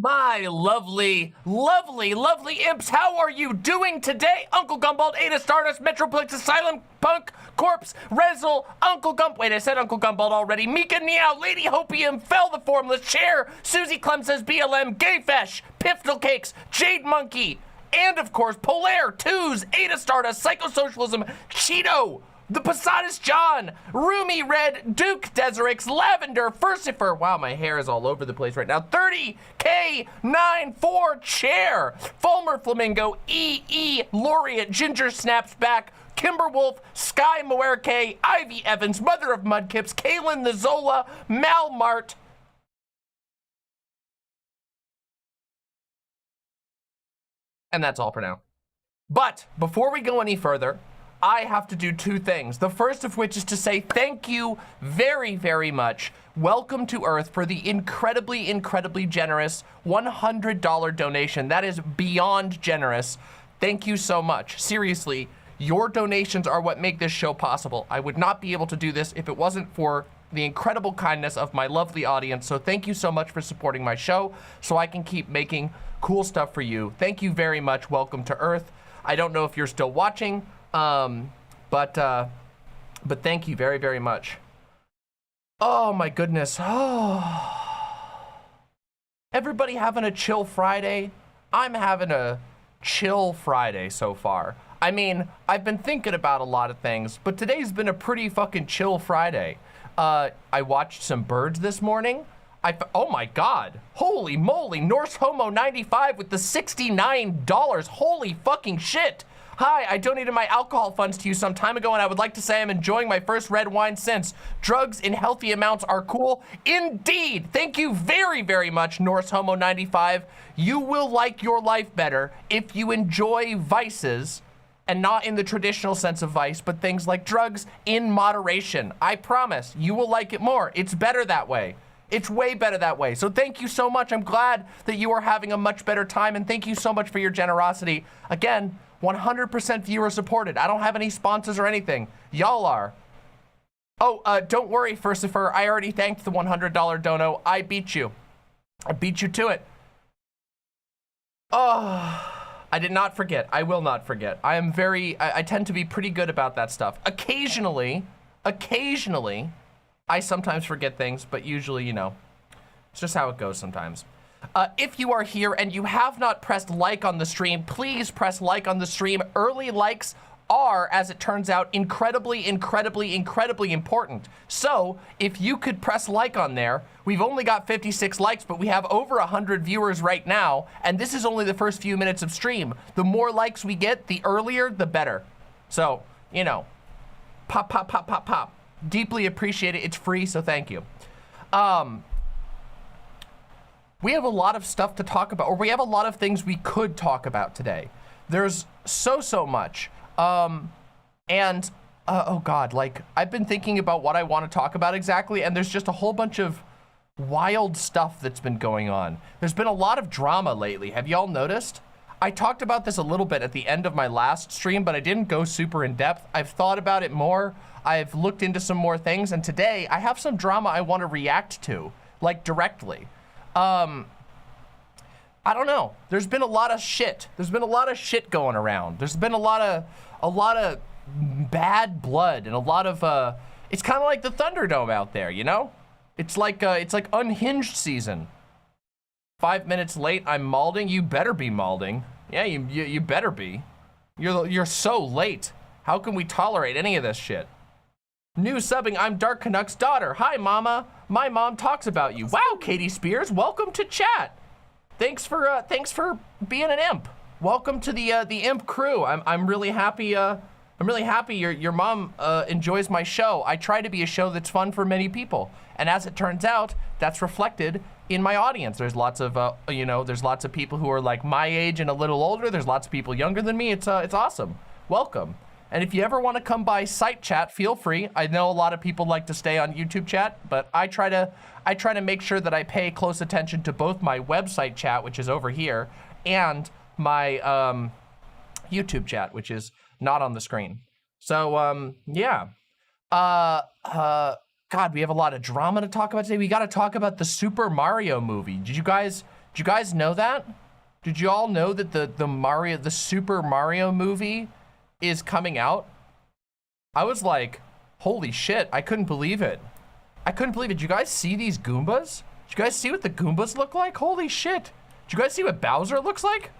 My lovely, lovely, lovely imps, how are you doing today? Uncle Gumbald, Ada Stardust, Metroplex, Asylum, Punk, Corpse, Rezel, Uncle Gump, wait, I said Uncle Gumbald already, Mika Meow, Lady Hopium, Fell the Formless, Chair, Susie Clem says BLM, Gayfesh, Piftle Cakes, Jade Monkey, and of course, Polaire, Twos, Ada Stardust, Psychosocialism, Cheeto, the Posadas John, Roomy Red, Duke Deserix, Lavender, Furcifer. Wow, my hair is all over the place right now. 30K94 Chair, Fulmer Flamingo, EE Laureate, Ginger Snaps Back, Kimberwolf, Sky Moerke, Ivy Evans, Mother of Mudkips, Kaylin the Zola, Malmart. And that's all for now. But before we go any further, I have to do two things. The first of which is to say thank you very, very much. Welcome to Earth for the incredibly, incredibly generous $100 donation. That is beyond generous. Thank you so much. Seriously, your donations are what make this show possible. I would not be able to do this if it wasn't for the incredible kindness of my lovely audience. So thank you so much for supporting my show so I can keep making cool stuff for you. Thank you very much. Welcome to Earth. I don't know if you're still watching. But thank you very, very much. Oh my goodness. Oh. Everybody having a chill Friday? I'm having a chill Friday so far. I mean, I've been thinking about a lot of things, but today's been a pretty fucking chill Friday. I watched some birds this morning. Oh my God, holy moly, Norse Homo 95 with the $69. Holy fucking shit. Hi, I donated my alcohol funds to you some time ago, and I would like to say I'm enjoying my first red wine since. Drugs in healthy amounts are cool. Indeed. Thank you very, very much, Norse Homo 95. You will like your life better if you enjoy vices, and not in the traditional sense of vice, but things like drugs in moderation. I promise, you will like it more. It's better that way. It's way better that way. So thank you so much. I'm glad that you are having a much better time, and thank you so much for your generosity. Again, 100% viewer supported. I don't have any sponsors or anything. Y'all are. Oh, don't worry, Furcifer. I already thanked the $100 dono. I beat you. I beat you to it. Oh, I did not forget. I will not forget. I am very, I tend to be pretty good about that stuff. Occasionally, I sometimes forget things, but usually, you know, it's just how it goes sometimes. If you are here and you have not pressed like on the stream, please press like on the stream. Early likes are, as it turns out, incredibly, incredibly, incredibly important. So if you could press like on there, we've only got 56 likes, but we have over 100 viewers right now. And this is only the first few minutes of stream. The more likes we get, the earlier, the better. So, you know, pop, pop, pop, pop, pop. Deeply appreciate it. It's free, so thank you. We have a lot of stuff to talk about, or we have a lot of things we could talk about today. There's so much. Oh God, like I've been thinking about what I want to talk about exactly, and there's just a whole bunch of wild stuff that's been going on. There's been a lot of drama lately. Have y'all noticed? I talked about this a little bit at the end of my last stream, but I didn't go super in depth. I've thought about it more. I've looked into some more things, and today I have some drama I want to react to, like directly. I don't know. There's been a lot of shit. There's been a lot of shit going around. There's been a lot of bad blood and a lot of, it's kind of like the Thunderdome out there, you know? It's like Unhinged season. 5 minutes late, I'm Malding. You better be Malding. Yeah, you better be. You're so late. How can we tolerate any of this shit? New subbing, I'm Dark Canuck's daughter. Hi, mama. My mom talks about you. Wow, Katie Spears, welcome to chat. Thanks for being an imp. Welcome to the imp crew. I'm really happy. I'm really happy your mom enjoys my show. I try to be a show that's fun for many people, and as it turns out, that's reflected in my audience. There's lots of you know, there's lots of people who are like my age and a little older. There's lots of people younger than me. It's awesome. Welcome. And if you ever want to come by site chat, feel free. I know a lot of people like to stay on YouTube chat, but I try to make sure that I pay close attention to both my website chat, which is over here, and my YouTube chat, which is not on the screen. So yeah. God, we have a lot of drama to talk about today. We got to talk about the Super Mario movie. Did you guys Did you guys know that? Did you all know that the Super Mario movie is coming out? I was like, holy shit, I couldn't believe it. I couldn't believe it. Did you guys see these Goombas? Did you guys see what the Goombas look like? Holy shit. Did you guys see what Bowser looks like?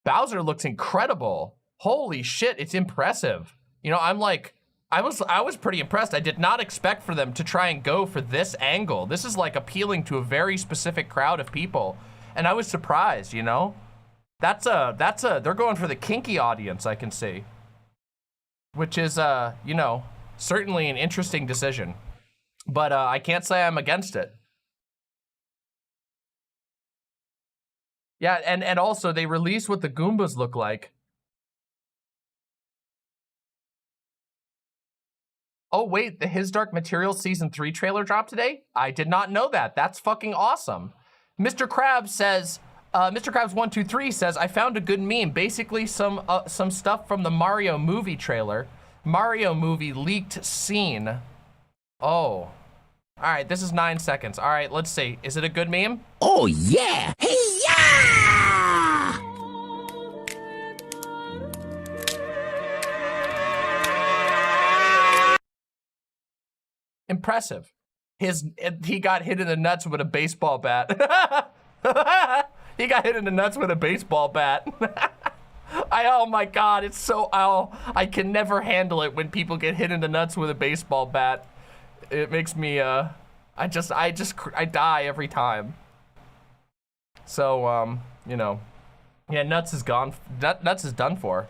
Bowser looks incredible. Holy shit, it's impressive. You know, I'm like, I was pretty impressed. I did not expect for them to try and go for this angle. This is like appealing to a very specific crowd of people. And I was surprised, you know? They're going for the kinky audience, I can see. Which is, you know, certainly an interesting decision. But I can't say I'm against it. Yeah, and also they released what the Goombas look like. Oh wait, the His Dark Materials Season 3 trailer dropped today? I did not know that. That's fucking awesome. Mr. Krabs says, Mr. Krabs123 says, I found a good meme. Basically some stuff from the Mario movie trailer. Mario movie leaked scene. Oh. All right, this is 9 seconds. All right, let's see. Is it a good meme? Oh yeah! Hey yeah! Impressive. He got hit in the nuts with a baseball bat. He got hit in the nuts with a baseball bat. Oh my God, it's so, I can never handle it when people get hit in the nuts with a baseball bat. It makes me, I die every time. So, you know, yeah, nuts is gone. Nuts is done for.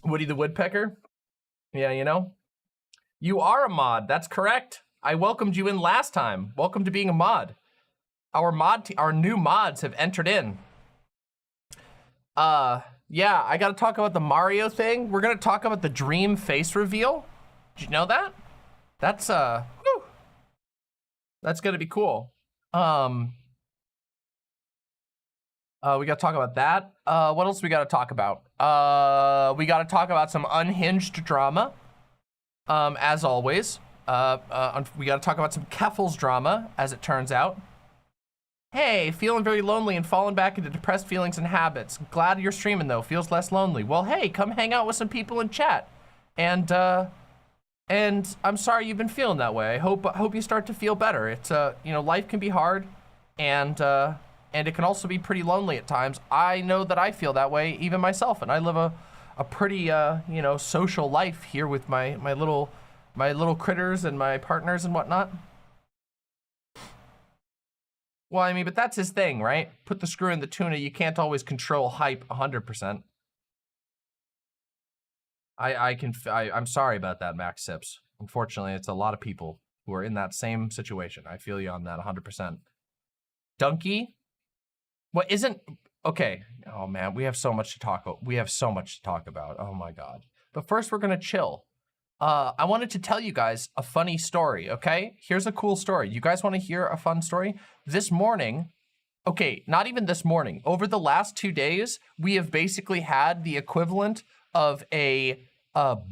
Woody the Woodpecker? Yeah, you know, you are a mod. That's correct. I welcomed you in last time. Welcome to being a mod. Our new mods have entered in. Yeah, I gotta talk about the Mario thing. We're gonna talk about the dream face reveal. Did you know that? That's whew. That's gonna be cool. We gotta talk about that. What else we gotta talk about? We gotta talk about some unhinged drama. As always. We gotta talk about some Keffals drama, as it turns out. Hey, feeling very lonely and falling back into depressed feelings and habits. Glad you're streaming though, feels less lonely. Well, hey, come hang out with some people in chat. And I'm sorry you've been feeling that way. I hope you start to feel better. It's, you know, life can be hard, and it can also be pretty lonely at times. I know that I feel that way even myself, and I live a pretty, you know, social life here with my little critters and my partners and whatnot. Well, I mean, but that's his thing, right? Put the screw in the tuna. You can't always control hype 100%. I'm sorry about that, Max Sips. Unfortunately, it's a lot of people who are in that same situation. I feel you on that 100%. Donkey? What isn't, okay. Oh man, we have so much to talk about. We have so much to talk about. Oh my God. But first we're gonna chill. I wanted to tell you guys a funny story, okay? Here's a cool story. You guys wanna hear a fun story? This morning, okay, not even this morning, over the last 2 days, we have basically had the equivalent of a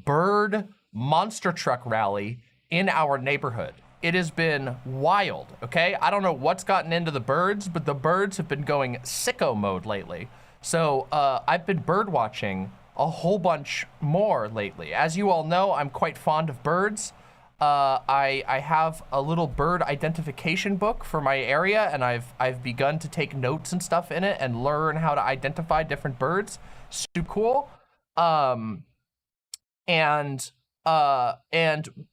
bird monster truck rally in our neighborhood. It has been wild, okay? I don't know what's gotten into the birds, but the birds have been going sicko mode lately. So I've been bird watching a whole bunch more lately. As you all know, I'm quite fond of birds. I have a little bird identification book for my area, and I've begun to take notes and stuff in it and learn how to identify different birds. Super cool. And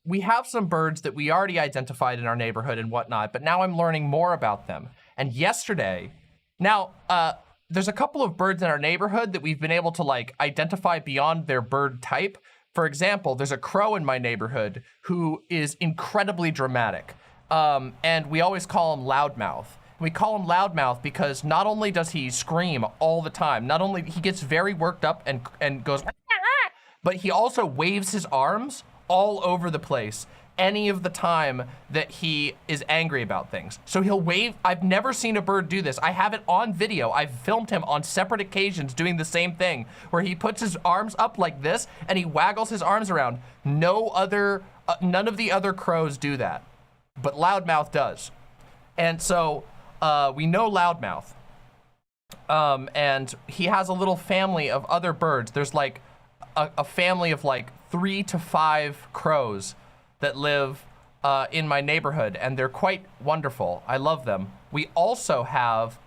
we have some birds that we already identified in our neighborhood and whatnot, but now I'm learning more about them. And yesterday, now, there's a couple of birds in our neighborhood that we've been able to like identify beyond their bird type. For example, there's a crow in my neighborhood who is incredibly dramatic. And we always call him Loudmouth. We call him Loudmouth because not only does he scream all the time, not only he gets very worked up and goes, but he also waves his arms all over the place. any of the time that he is angry about things. So he'll wave. I've never seen a bird do this. I have it on video. I've filmed him on separate occasions doing the same thing, where he puts his arms up like this and he waggles his arms around. None of the other crows do that, but Loudmouth does. And so we know Loudmouth. And he has a little family of other birds. There's like a family of like 3 to 5 crows that live in my neighborhood, and they're quite wonderful. I love them. We also have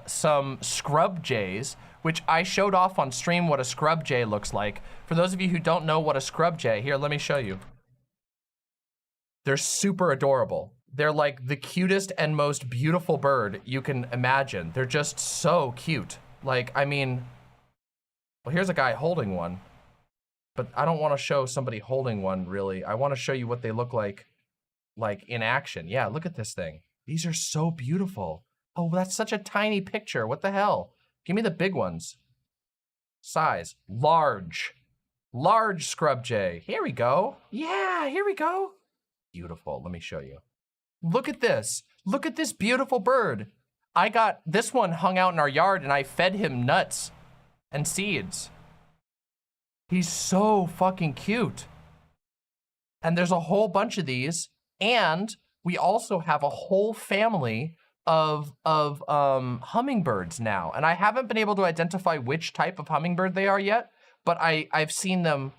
some scrub jays, which I showed off on stream what a scrub jay looks like. For those of you who don't know what a scrub jay, here, let me show you. They're super adorable. They're like the cutest and most beautiful bird you can imagine. They're just so cute. Like, I mean, well, here's a guy holding one, but I don't want to show somebody holding one, really. I want to show you what they look like in action. Yeah, look at this thing. These are so beautiful. Oh, that's such a tiny picture. What the hell? Give me the big ones. Size, large scrub jay. Here we go. Yeah, here we go. Beautiful, let me show you. Look at this. Look at this beautiful bird. I got this one hung out in our yard and I fed him nuts and seeds. He's so fucking cute. And there's a whole bunch of these. And we also have a whole family of hummingbirds now. And I haven't been able to identify which type of hummingbird they are yet, but I've seen them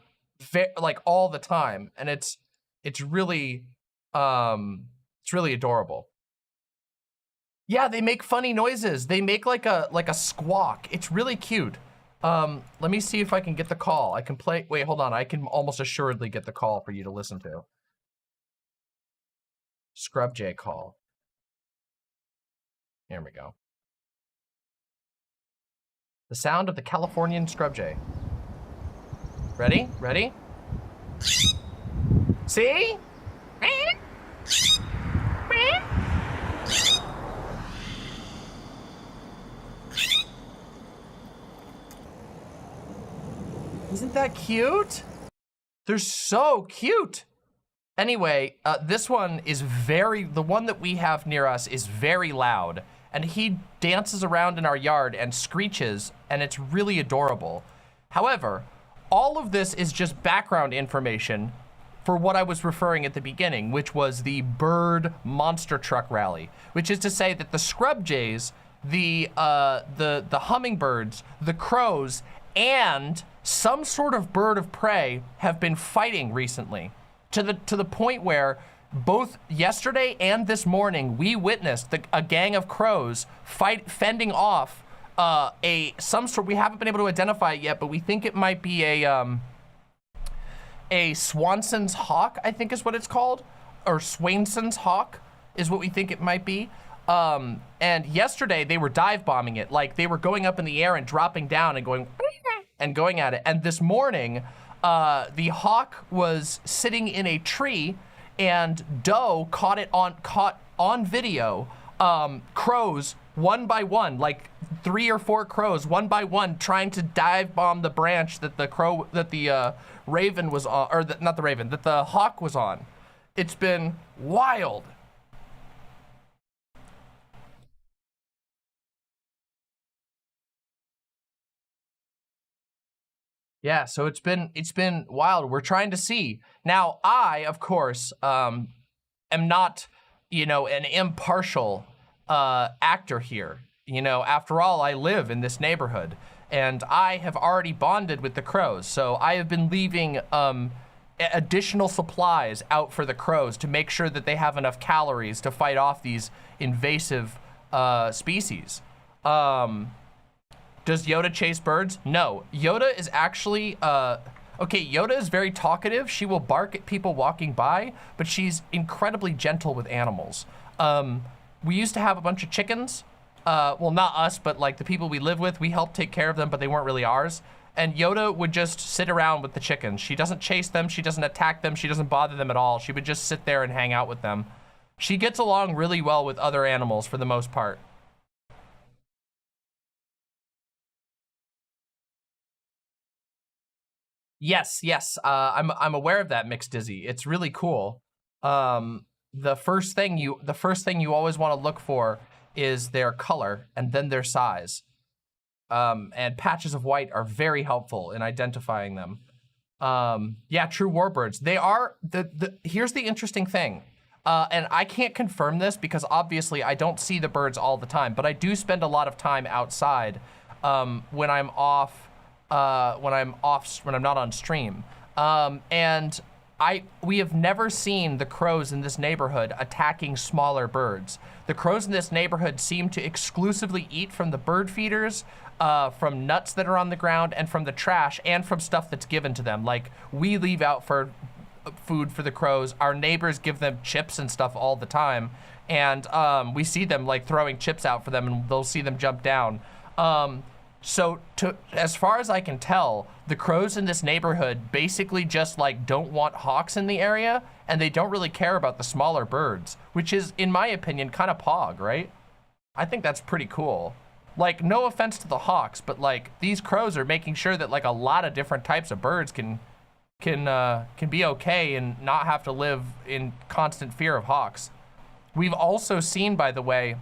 like all the time. And it's really adorable. Yeah, they make funny noises. They make like a squawk. It's really cute. Let me see if I can get the call. I can play, wait, hold on. I can almost assuredly get the call for you to listen to. Scrub jay call. Here we go. The sound of the Californian scrub jay. Ready? Ready? See? Isn't that cute? They're so cute. Anyway, this one is the one that we have near us is very loud, and he dances around in our yard and screeches, and it's really adorable. However, all of this is just background information for what I was referring at the beginning, which was the bird monster truck rally, which is to say that the scrub jays, the hummingbirds, the crows, and some sort of bird of prey have been fighting recently to the point where both yesterday and this morning we witnessed a gang of crows fending off some sort, we haven't been able to identify it yet, but we think it might be a Swanson's hawk, I think is what it's called, or Swainson's hawk is what we think it might be. And yesterday they were dive bombing it, like they were going up in the air and dropping down and going at it. And this morning, the hawk was sitting in a tree, and Doe caught on video, crows one by one, like 3 or 4 crows one by one, trying to dive bomb the branch that the raven was on, or not the raven, that the hawk was on. It's been wild. Yeah, so it's been wild. We're trying to see. Now, I, of course, am not, an impartial actor here. After all, I live in this neighborhood, and I have already bonded with the crows. So I have been leaving additional supplies out for the crows to make sure that they have enough calories to fight off these invasive species. Does Yoda chase birds? No. Yoda is actually, okay, Yoda is very talkative. She will bark at people walking by, but she's incredibly gentle with animals. We used to have a bunch of chickens. Well, not us, but like the people we live with, we helped take care of them, but they weren't really ours. And Yoda would just sit around with the chickens. She doesn't chase them. She doesn't attack them. She doesn't bother them at all. She would just sit there and hang out with them. She gets along really well with other animals for the most part. Yes, I'm aware of that, Mixed Dizzy. It's really cool. the first thing you always want to look for is their color and then their size. And patches of white are very helpful in identifying them. Yeah, true warbirds. They are here's the interesting thing. And I can't confirm this because obviously I don't see the birds all the time, but I do spend a lot of time outside when I'm not on stream. And we have never seen the crows in this neighborhood attacking smaller birds. The crows in this neighborhood seem to exclusively eat from the bird feeders, from nuts that are on the ground, and from the trash, and from stuff that's given to them. Like, we leave out for food for the crows. Our neighbors give them chips and stuff all the time. And we see them like throwing chips out for them, and they'll see them jump down. So as far as I can tell, the crows in this neighborhood basically just like don't want hawks in the area, and they don't really care about the smaller birds, which is, in my opinion, kind of pog, right? I think that's pretty cool. Like, no offense to the hawks, but like these crows are making sure that like a lot of different types of birds can be okay and not have to live in constant fear of hawks. We've also seen, by the way,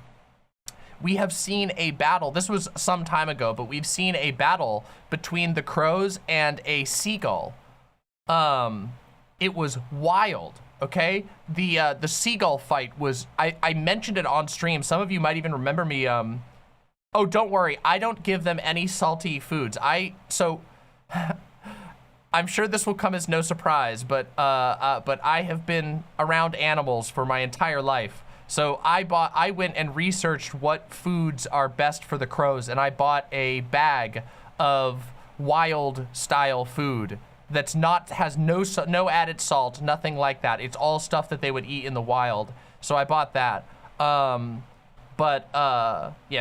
we have seen a battle. This was some time ago, but we've seen a battle between the crows and a seagull. It was wild, okay? The seagull fight was, I mentioned it on stream. Some of you might even remember me. Oh, don't worry. I don't give them any salty foods. I'm sure this will come as no surprise, but I have been around animals for my entire life. So I went and researched what foods are best for the crows, and I bought a bag of wild style food that's has no added salt, nothing like that. It's all stuff that they would eat in the wild. So I bought that. Yeah,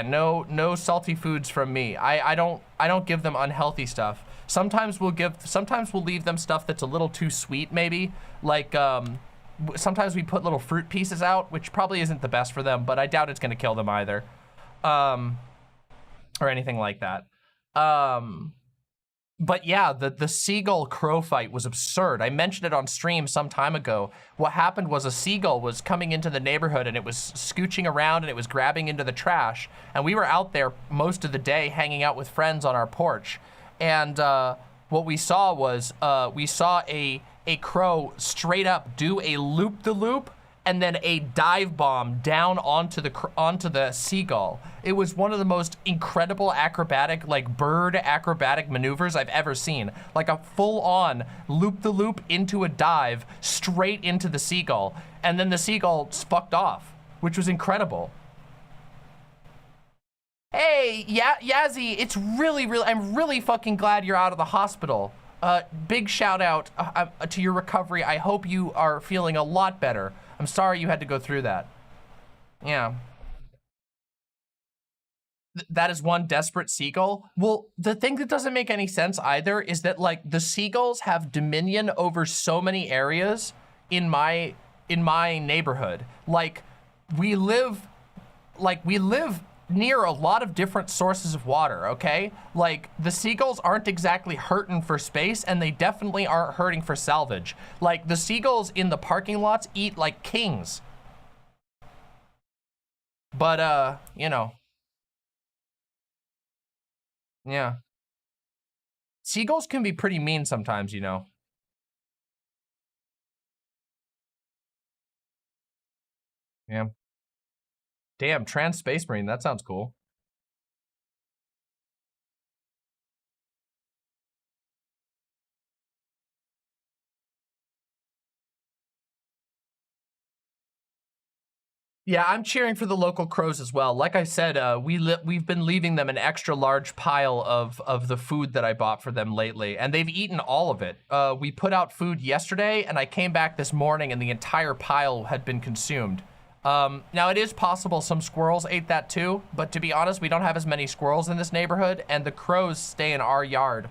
no salty foods from me. I don't give them unhealthy stuff. Sometimes we'll leave them stuff that's a little too sweet, maybe. Like, sometimes we put little fruit pieces out, which probably isn't the best for them, but I doubt it's gonna kill them either. Or anything like that. But yeah, the seagull crow fight was absurd. I mentioned it on stream some time ago. What happened was a seagull was coming into the neighborhood and it was scooching around and it was grabbing into the trash. And we were out there most of the day hanging out with friends on our porch. And what we saw was, we saw a crow straight up do a loop-the-loop and then a dive bomb down onto the seagull. It was one of the most incredible acrobatic, like bird acrobatic maneuvers I've ever seen. Like a full-on loop-the-loop into a dive straight into the seagull. And then the seagull fucked off, which was incredible. Hey, Yazzie, it's I'm really fucking glad you're out of the hospital. Big shout out to your recovery. I hope you are feeling a lot better. I'm sorry you had to go through that. Yeah. That is one desperate seagull. Well, the thing that doesn't make any sense either is that like the seagulls have dominion over so many areas in my neighborhood. Like we live near a lot of different sources of water, okay? Like, the seagulls aren't exactly hurting for space, and they definitely aren't hurting for salvage. Like, the seagulls in the parking lots eat like kings. But, you know. Yeah. Seagulls can be pretty mean sometimes, you know. Yeah. Damn, trans space marine, that sounds cool. Yeah, I'm cheering for the local crows as well. Like I said, we've been leaving them an extra large pile of the food that I bought for them lately, and they've eaten all of it. We put out food yesterday, and I came back this morning, and the entire pile had been consumed. Now, it is possible some squirrels ate that too, but to be honest, we don't have as many squirrels in this neighborhood, and the crows stay in our yard.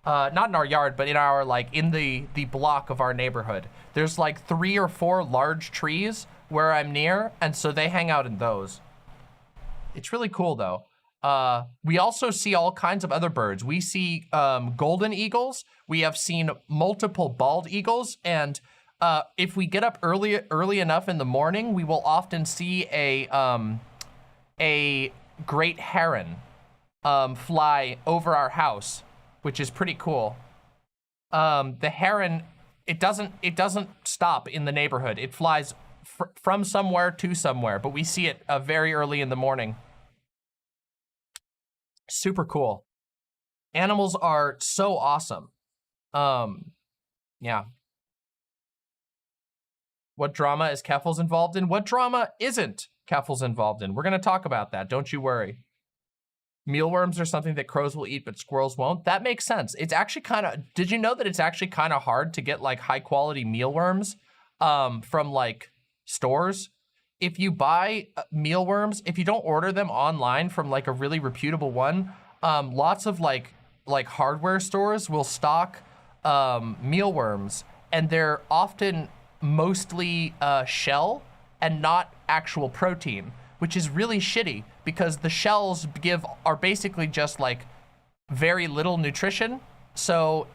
Not in our yard, but in our, like, in the block of our neighborhood. There's like 3 or 4 large trees where I'm near, and so they hang out in those. It's really cool though. We also see all kinds of other birds. We see golden eagles. We have seen multiple bald eagles, and if we get up early enough in the morning, we will often see a great heron fly over our house, which is pretty cool. The heron, it doesn't stop in the neighborhood. It flies from somewhere to somewhere, but we see it very early in the morning. Super cool. Animals are so awesome. Yeah. What drama is Keffals involved in? What drama isn't Keffals involved in? We're going to talk about that. Don't you worry. Mealworms are something that crows will eat, but squirrels won't. That makes sense. It's actually kind of, did you know that it's actually kind of hard to get like high quality mealworms from like stores? If you buy mealworms, if you don't order them online from like a really reputable one, lots of like hardware stores will stock mealworms, and they're often mostly shell and not actual protein, which is really shitty because the shells are basically just like very little nutrition. So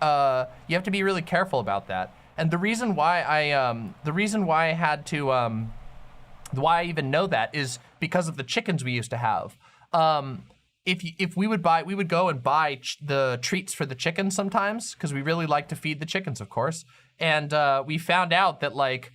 you have to be really careful about that. And the reason why I had to why I even know that is because of the chickens we used to have. If we would go and buy the treats for the chickens sometimes, because we really like to feed the chickens, of course. And we found out that like,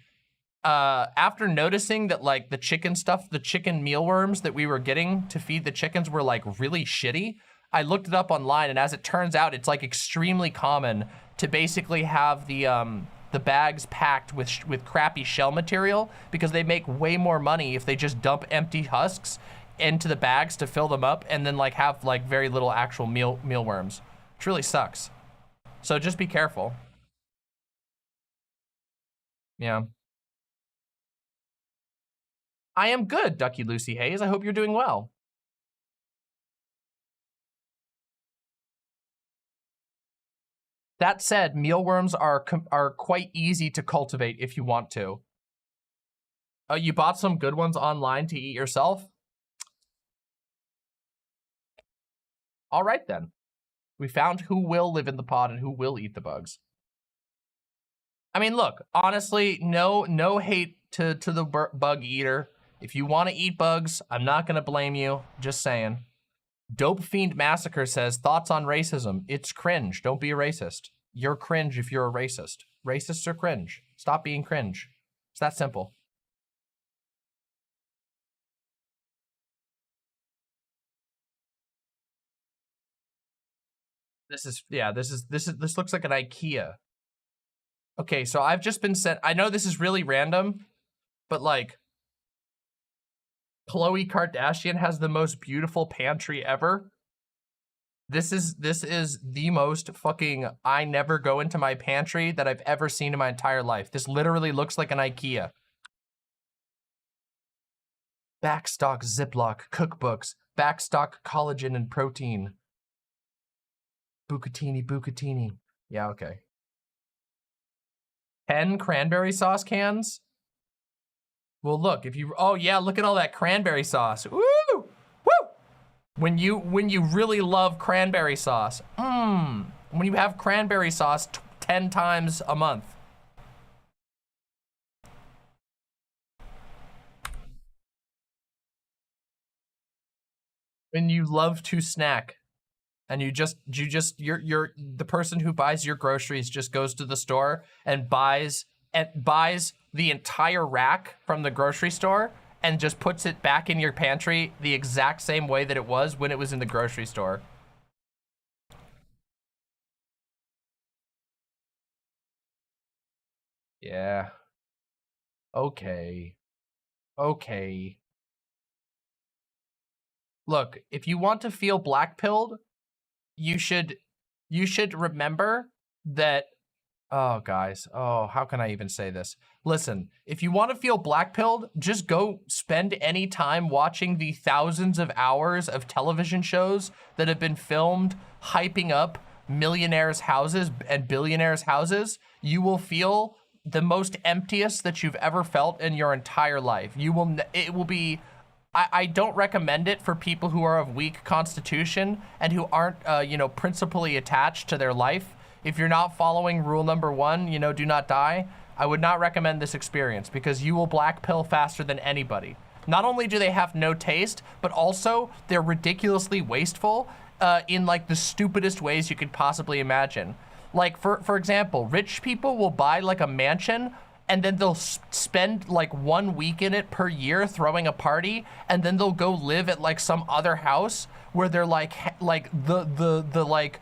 after noticing that like the chicken mealworms that we were getting to feed the chickens were like really shitty, I looked it up online, and as it turns out, it's like extremely common to basically have the bags packed with crappy shell material, because they make way more money if they just dump empty husks into the bags to fill them up and then like have like very little actual mealworms, which really sucks. So just be careful. Yeah. I am good, Ducky Lucy Hayes. I hope you're doing well. That said, mealworms are quite easy to cultivate if you want to. You bought some good ones online to eat yourself? All right, then. We found who will live in the pod and who will eat the bugs. I mean, look, honestly, no hate to the bug eater. If you want to eat bugs, I'm not going to blame you. Just saying. Dope Fiend Massacre says, thoughts on racism. It's cringe. Don't be a racist. You're cringe if you're a racist. Racists are cringe. Stop being cringe. It's that simple. This looks like an IKEA. Okay, so I've just been sent, I know this is really random, but like, Khloe Kardashian has the most beautiful pantry ever. This is the most fucking I never go into my pantry that I've ever seen in my entire life. This literally looks like an IKEA. Backstock Ziploc cookbooks, backstock collagen and protein. Bucatini. Yeah, okay. 10 cranberry sauce cans? Well, look, oh yeah, look at all that cranberry sauce. Woo! Woo! When you really love cranberry sauce. When you have cranberry sauce 10 times a month. When you love to snack. And you're the person who buys your groceries just goes to the store and buys the entire rack from the grocery store and just puts it back in your pantry the exact same way that it was when it was in the grocery store. Yeah. Okay. Okay. Look, if you want to feel black-pilled, you should remember that, oh guys, oh, how can I even say this? Listen, if you want to feel black-pilled, just go spend any time watching the thousands of hours of television shows that have been filmed hyping up millionaires' houses and billionaires' houses. You will feel the most emptiest that you've ever felt in your entire life. It will be, I don't recommend it for people who are of weak constitution and who aren't, principally attached to their life. If you're not following rule number 1, do not die. I would not recommend this experience because you will black pill faster than anybody. Not only do they have no taste, but also they're ridiculously wasteful in like the stupidest ways you could possibly imagine. Like for example, rich people will buy like a mansion and then they'll spend like 1 week in it per year throwing a party, and then they'll go live at like some other house where they're like the like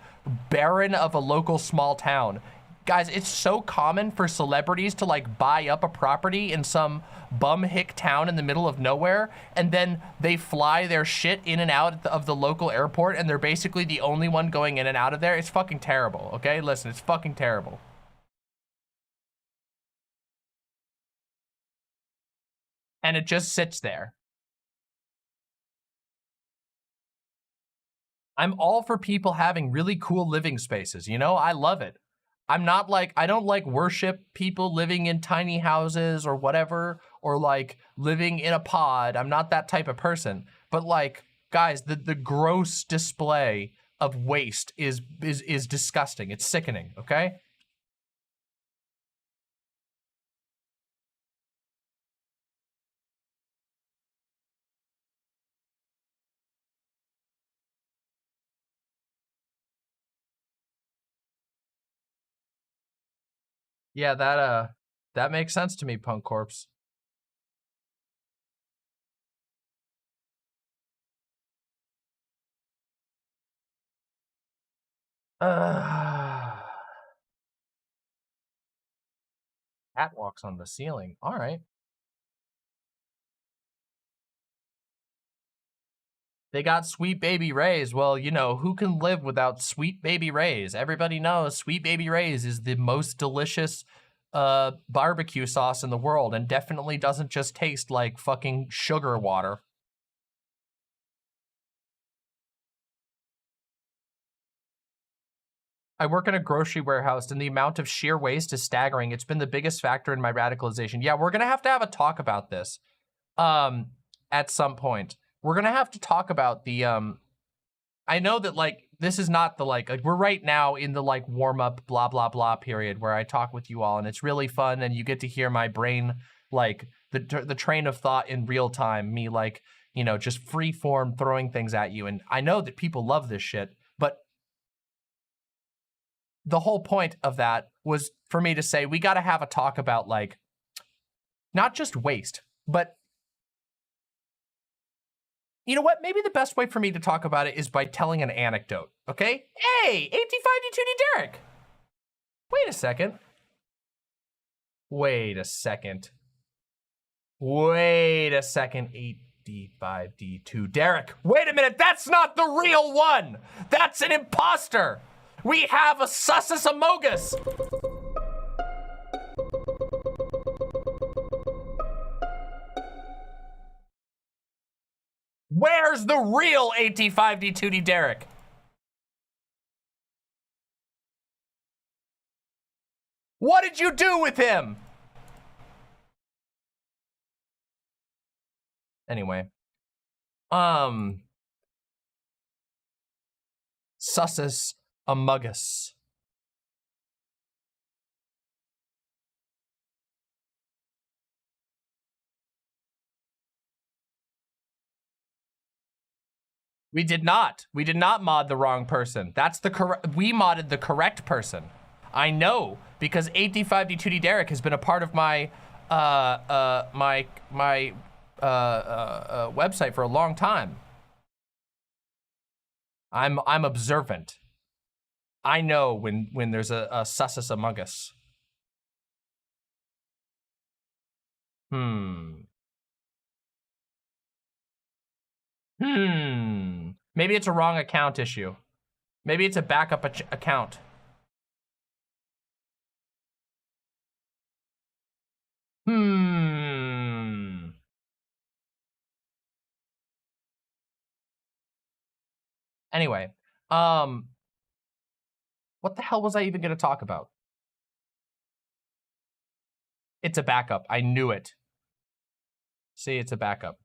baron of a local small town. Guys, it's so common for celebrities to like buy up a property in some bum hick town in the middle of nowhere, and then they fly their shit in and out of the local airport, and they're basically the only one going in and out of there. It's fucking terrible, okay? Listen, it's fucking terrible. And it just sits there. I'm all for people having really cool living spaces, you know? I love it. I'm not like, I don't like worship people living in tiny houses or whatever, or like living in a pod. I'm not that type of person. But like, guys, the gross display of waste is disgusting. It's sickening, okay? Yeah, that makes sense to me, Punk Corpse. Catwalks on the ceiling. All right. They got Sweet Baby Ray's. Well, you know, who can live without Sweet Baby Ray's? Everybody knows Sweet Baby Ray's is the most delicious barbecue sauce in the world, and definitely doesn't just taste like fucking sugar water. I work in a grocery warehouse, and the amount of sheer waste is staggering. It's been the biggest factor in my radicalization. Yeah, we're gonna have to have a talk about this at some point. We're gonna have to talk about the I know that like this is not the like we're right now in the like warm up blah blah blah period where I talk with you all, and it's really fun, and you get to hear my brain like the train of thought in real time, me like, you know, just free form throwing things at you. And I know that people love this shit, but the whole point of that was for me to say we got to have a talk about like not just waste, but you know what? Maybe the best way for me to talk about it is by telling an anecdote, okay? Hey, 85D2D Derek. Wait a second. Wait a second. Wait a second, 85D2 Derek. Wait a minute, that's not the real one. That's an imposter. We have a Sussus Amogus. Where's the real 85D2D Derek? What did you do with him? Anyway. Sussus Amogus. We did not. We did not mod the wrong person. That's the correct. We modded the correct person. I know because 85D2D Derek has been a part of my website for a long time. I'm observant. I know when there's a Sussus among us. Maybe it's a wrong account issue. Maybe it's a backup account. Anyway, what the hell was I even gonna talk about? It's a backup. I knew it. See, it's a backup.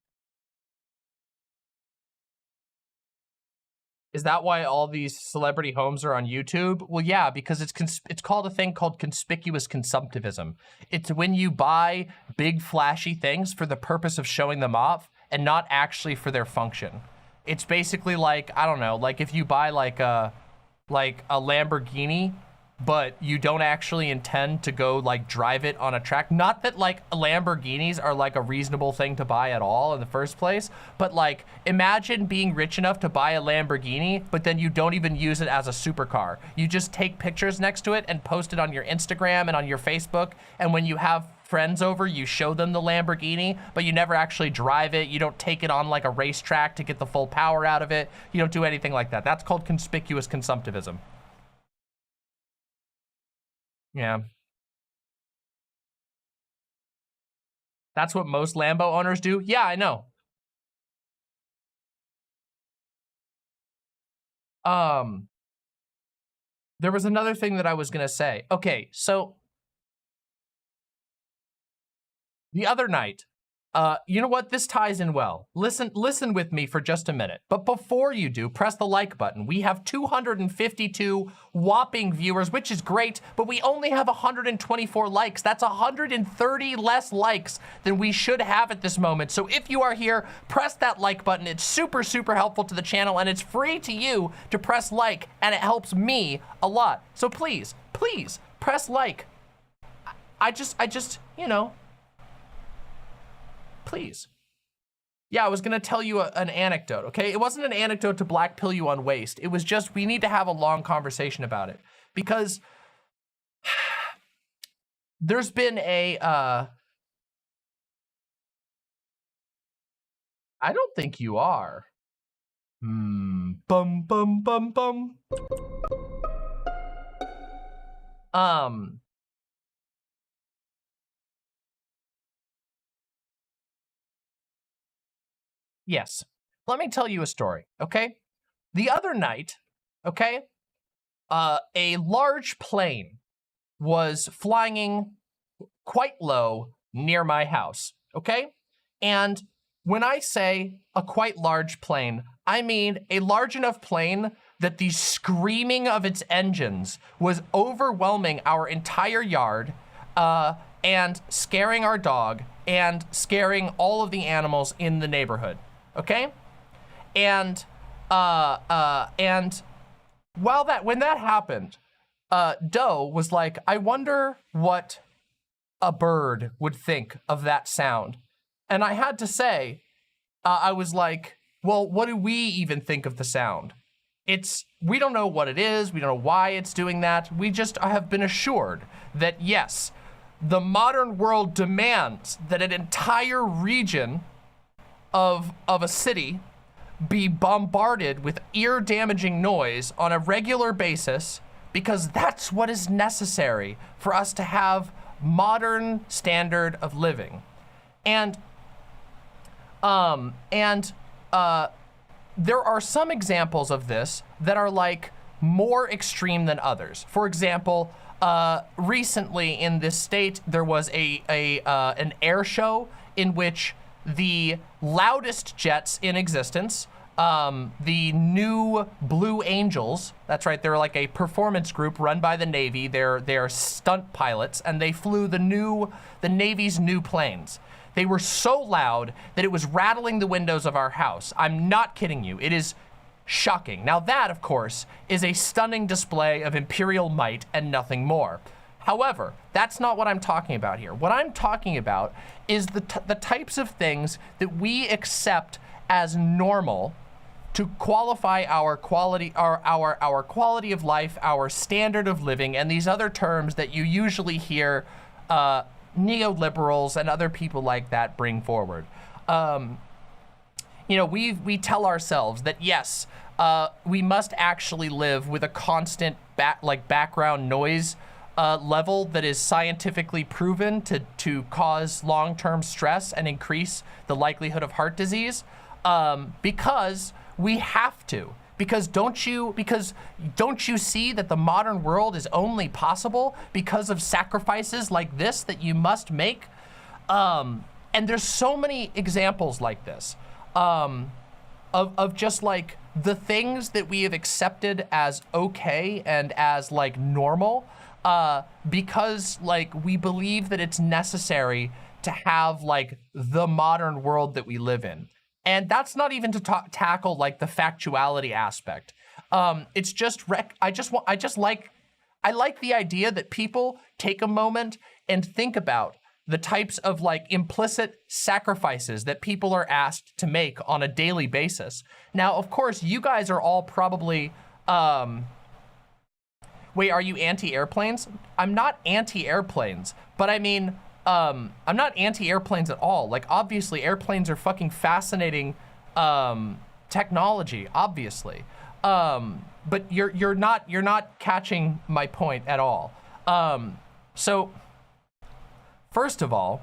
Is that why all these celebrity homes are on YouTube? Well, yeah, because it's called a thing called conspicuous consumptivism. It's when you buy big flashy things for the purpose of showing them off and not actually for their function. It's basically like, I don't know, like if you buy like a Lamborghini, but you don't actually intend to go like drive it on a track. Not that like Lamborghinis are like a reasonable thing to buy at all in the first place, but like imagine being rich enough to buy a Lamborghini, but then you don't even use it as a supercar. You just take pictures next to it and post it on your Instagram and on your Facebook. And when you have friends over, you show them the Lamborghini, but you never actually drive it. You don't take it on like a racetrack to get the full power out of it. You don't do anything like that. That's called conspicuous consumptivism. Yeah. That's what most Lambo owners do? Yeah, I know. There was another thing that I was gonna say. Okay, so the other night, you know what? This ties in well. Listen with me for just a minute. But before you do, press the like button. We have 252 whopping viewers, which is great, but we only have 124 likes. That's 130 less likes than we should have at this moment. So if you are here, press that like button. It's super, super helpful to the channel, and it's free to you to press like, and it helps me a lot. So please, please, press like. I just, you know, please. Yeah, I was gonna tell you an anecdote, okay? It wasn't an anecdote to black pill you on waste. It was just, we need to have a long conversation about it. Because there's been a, I don't think you are. Bum, bum, bum, bum. Yes. Let me tell you a story, okay? The other night, okay, a large plane was flying quite low near my house, okay? And when I say a quite large plane, I mean a large enough plane that the screaming of its engines was overwhelming our entire yard, and scaring our dog and scaring all of the animals in the neighborhood. Okay, and while when that happened, Doe was like, I wonder what a bird would think of that sound. And I had to say, I was like, well, what do we even think of the sound? We don't know what it is. We don't know why it's doing that. We just have been assured that yes, the modern world demands that an entire region of a city be bombarded with ear-damaging noise on a regular basis, because that's what is necessary for us to have modern standard of living. And there are some examples of this that are like more extreme than others. For example, recently in this state, there was an air show in which the loudest jets in existence, the new Blue Angels, that's right, they're like a performance group run by the Navy. They're stunt pilots, and they flew the Navy's new planes. They were so loud that it was rattling the windows of our house. I'm not kidding you. It is shocking. Now that, of course, is a stunning display of imperial might and nothing more. However, that's not what I'm talking about here. What I'm talking about is the types of things that we accept as normal to qualify our quality, our quality of life, our standard of living, and these other terms that you usually hear neoliberals and other people like that bring forward. You know, we tell ourselves that yes, we must actually live with a constant background noise level that is scientifically proven to cause long-term stress and increase the likelihood of heart disease, because we have to. Because don't you see that the modern world is only possible because of sacrifices like this that you must make? And there's so many examples like this. of just like the things that we have accepted as okay and as like normal, because like we believe that it's necessary to have like the modern world that we live in. And that's not even to tackle like the factuality aspect. It's just I like the idea that people take a moment and think about the types of like implicit sacrifices that people are asked to make on a daily basis. Now, of course, you guys are all probably, wait, are you anti-airplanes? I'm not anti-airplanes, but I mean, I'm not anti-airplanes at all. Like, obviously, airplanes are fucking fascinating technology, obviously. But you're not catching my point at all. So, first of all,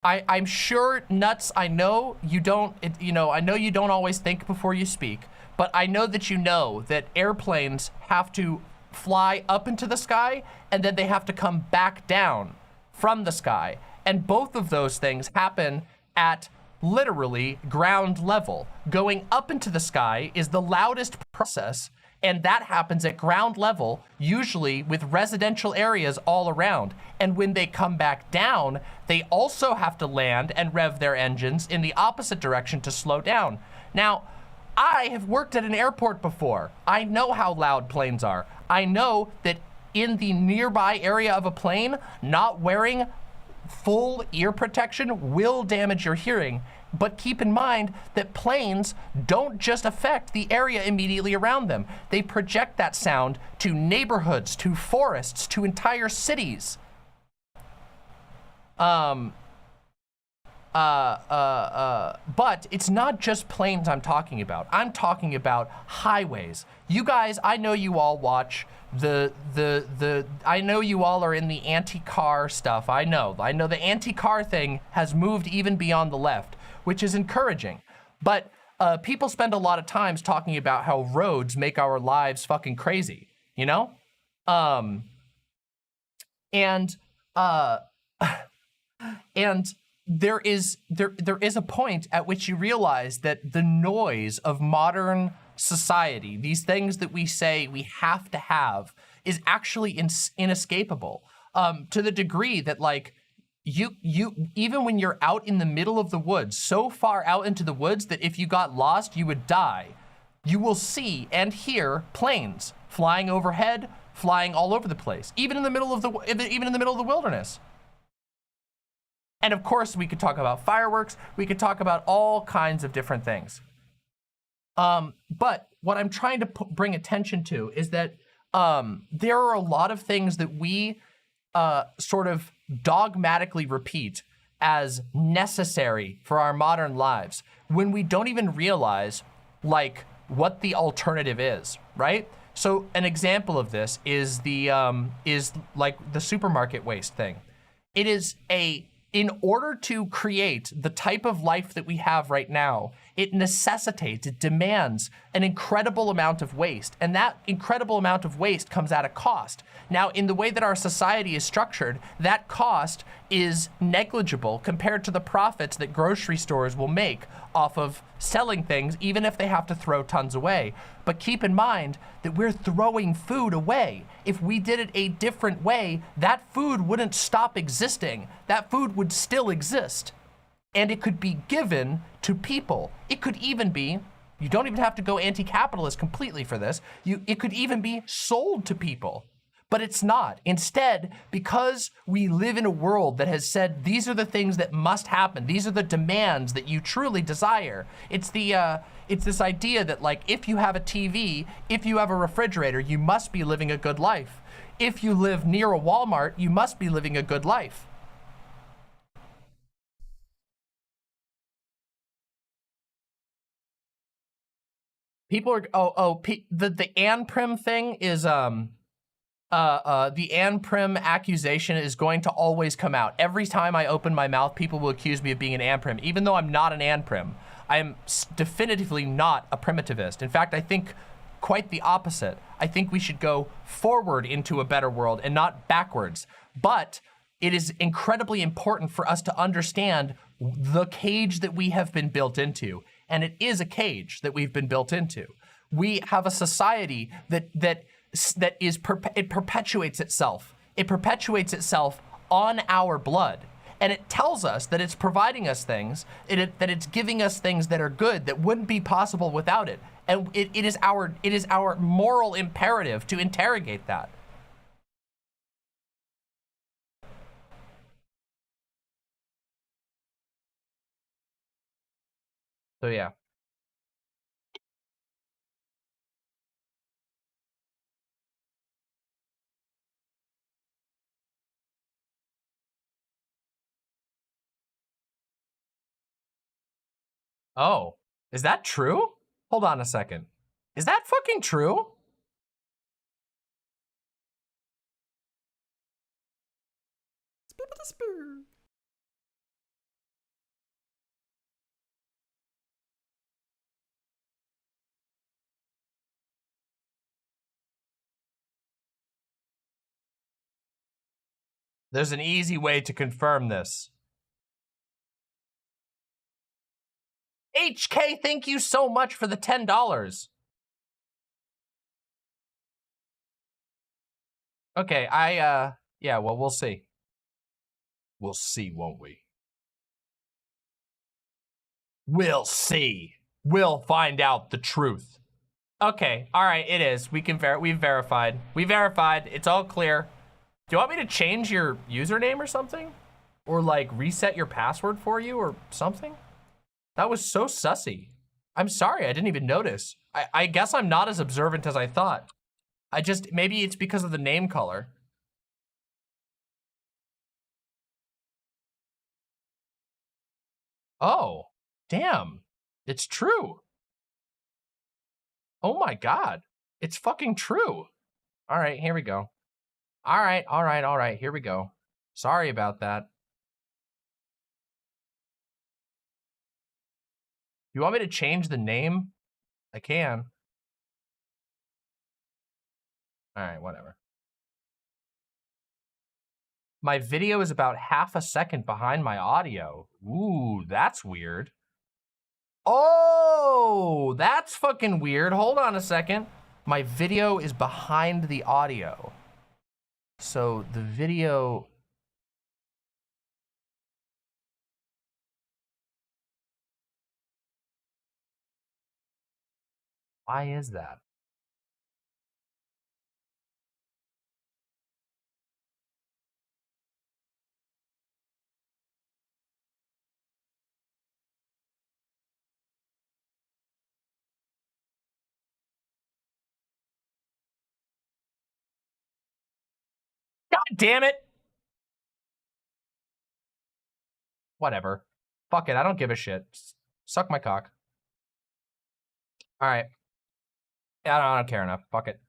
I'm sure, Nuts, I know you don't, I know you don't always think before you speak, but I know that you know that airplanes have to fly up into the sky and then they have to come back down from the sky. And both of those things happen at literally ground level. Going up into the sky is the loudest process, and that happens at ground level, usually with residential areas all around. And when they come back down, they also have to land and rev their engines in the opposite direction to slow down. Now, I have worked at an airport before. I know how loud planes are. I know that in the nearby area of a plane, not wearing full ear protection will damage your hearing. But keep in mind that planes don't just affect the area immediately around them. They project that sound to neighborhoods, to forests, to entire cities. But it's not just planes I'm talking about. I'm talking about highways. You guys, I know you all watch I know you all are in the anti-car stuff. I know the anti-car thing has moved even beyond the left, which is encouraging. But people spend a lot of times talking about how roads make our lives fucking crazy, you know? And there is a point at which you realize that the noise of modern society, these things that we say we have to have, is actually inescapable, to the degree that like you even when you're out in the middle of the woods, so far out into the woods that if you got lost you would die, you will see and hear planes flying overhead, flying all over the place, even in the middle of the wilderness. And of course we could talk about fireworks, we could talk about all kinds of different things. But what I'm trying to bring attention to is that there are a lot of things that we sort of dogmatically repeat as necessary for our modern lives when we don't even realize like what the alternative is, right? So an example of this is is like the supermarket waste thing. It is in order to create the type of life that we have right now, it demands an incredible amount of waste. And that incredible amount of waste comes at a cost. Now, in the way that our society is structured, that cost is negligible compared to the profits that grocery stores will make off of selling things, even if they have to throw tons away. But keep in mind that we're throwing food away. If we did it a different way, that food wouldn't stop existing. That food would still exist. And it could be given to people. It could even be, you don't even have to go anti-capitalist completely for this, it could even be sold to people. But it's not. Instead, because we live in a world that has said these are the things that must happen, these are the demands that you truly desire. It's this idea that like if you have a TV, if you have a refrigerator, you must be living a good life. If you live near a Walmart, you must be living a good life. People are the Ann Prim thing is the Ann Prim accusation is going to always come out. Every time I open my mouth, people will accuse me of being an Ann Prim, even though I'm not an Ann Prim. I am definitively not a primitivist. In fact, I think quite the opposite. I think we should go forward into a better world and not backwards. But it is incredibly important for us to understand the cage that we have been built into. and it is a cage that we've been built into. We have a society that perpetuates itself. It perpetuates itself on our blood. And it tells us that it's providing us things, that it's giving us things that are good that wouldn't be possible without it. And it is our moral imperative to interrogate that. So yeah. Oh, is that true? Hold on a second. Is that fucking true? There's an easy way to confirm this. HK, thank you so much for the $10. Okay, yeah, well, we'll see. We'll see, won't we? We'll see. We'll find out the truth. Okay, all right, it is. We've verified. We verified, it's all clear. Do you want me to change your username or something? Or like reset your password for you or something? That was so sussy. I'm sorry, I didn't even notice. I guess I'm not as observant as I thought. Maybe it's because of the name color. Oh, damn. It's true. Oh my God. It's fucking true. All right, here we go. All right, here we go. Sorry about that. You want me to change the name? I can. All right, whatever. My video is about half a second behind my audio. Ooh, that's weird. Oh, that's fucking weird. Hold on a second. My video is behind the audio. So the video... Why is that? God damn it! Whatever. Fuck it, I don't give a shit. Suck my cock. All right. I don't care enough. Fuck it.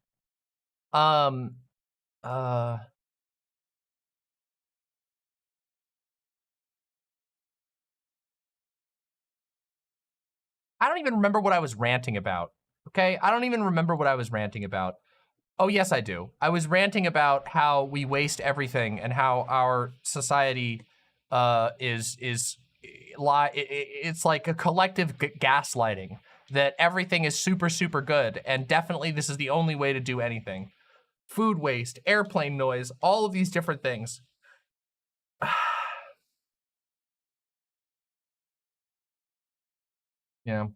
I don't even remember what I was ranting about, okay? I don't even remember what I was ranting about. Oh, yes, I do. I was ranting about how we waste everything and how our society it's like a collective gaslighting, that everything is super, super good, and definitely this is the only way to do anything. Food waste, airplane noise, all of these different things. Yeah.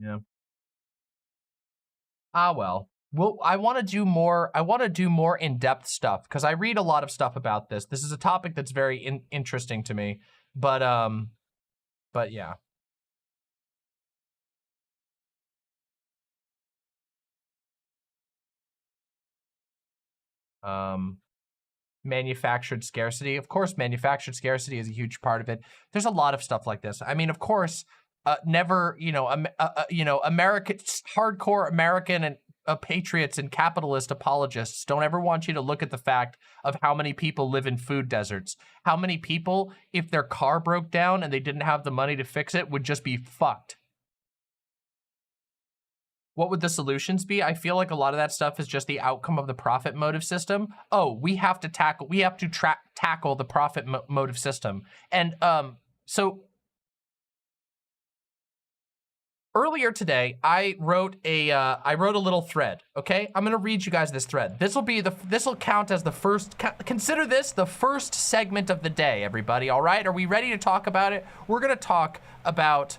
Yeah. Ah, well. Well, I want to do more in-depth stuff because I read a lot of stuff about this. This is a topic that's very interesting to me, but yeah. Manufactured scarcity. Of course, manufactured scarcity is a huge part of it. There's a lot of stuff like this. I mean, of course, never, American, hardcore American and patriots and capitalist apologists don't ever want you to look at the fact of how many people live in food deserts. How many people, if their car broke down and they didn't have the money to fix it, would just be fucked. What would the solutions be? I feel like a lot of that stuff is just the outcome of the profit motive system. Oh, we have to tackle the profit motive system. And so earlier today, I wrote a little thread. Okay, I'm gonna read you guys this thread. This will count as the first. Consider this the first segment of the day, everybody. All right, are we ready to talk about it? We're gonna talk about.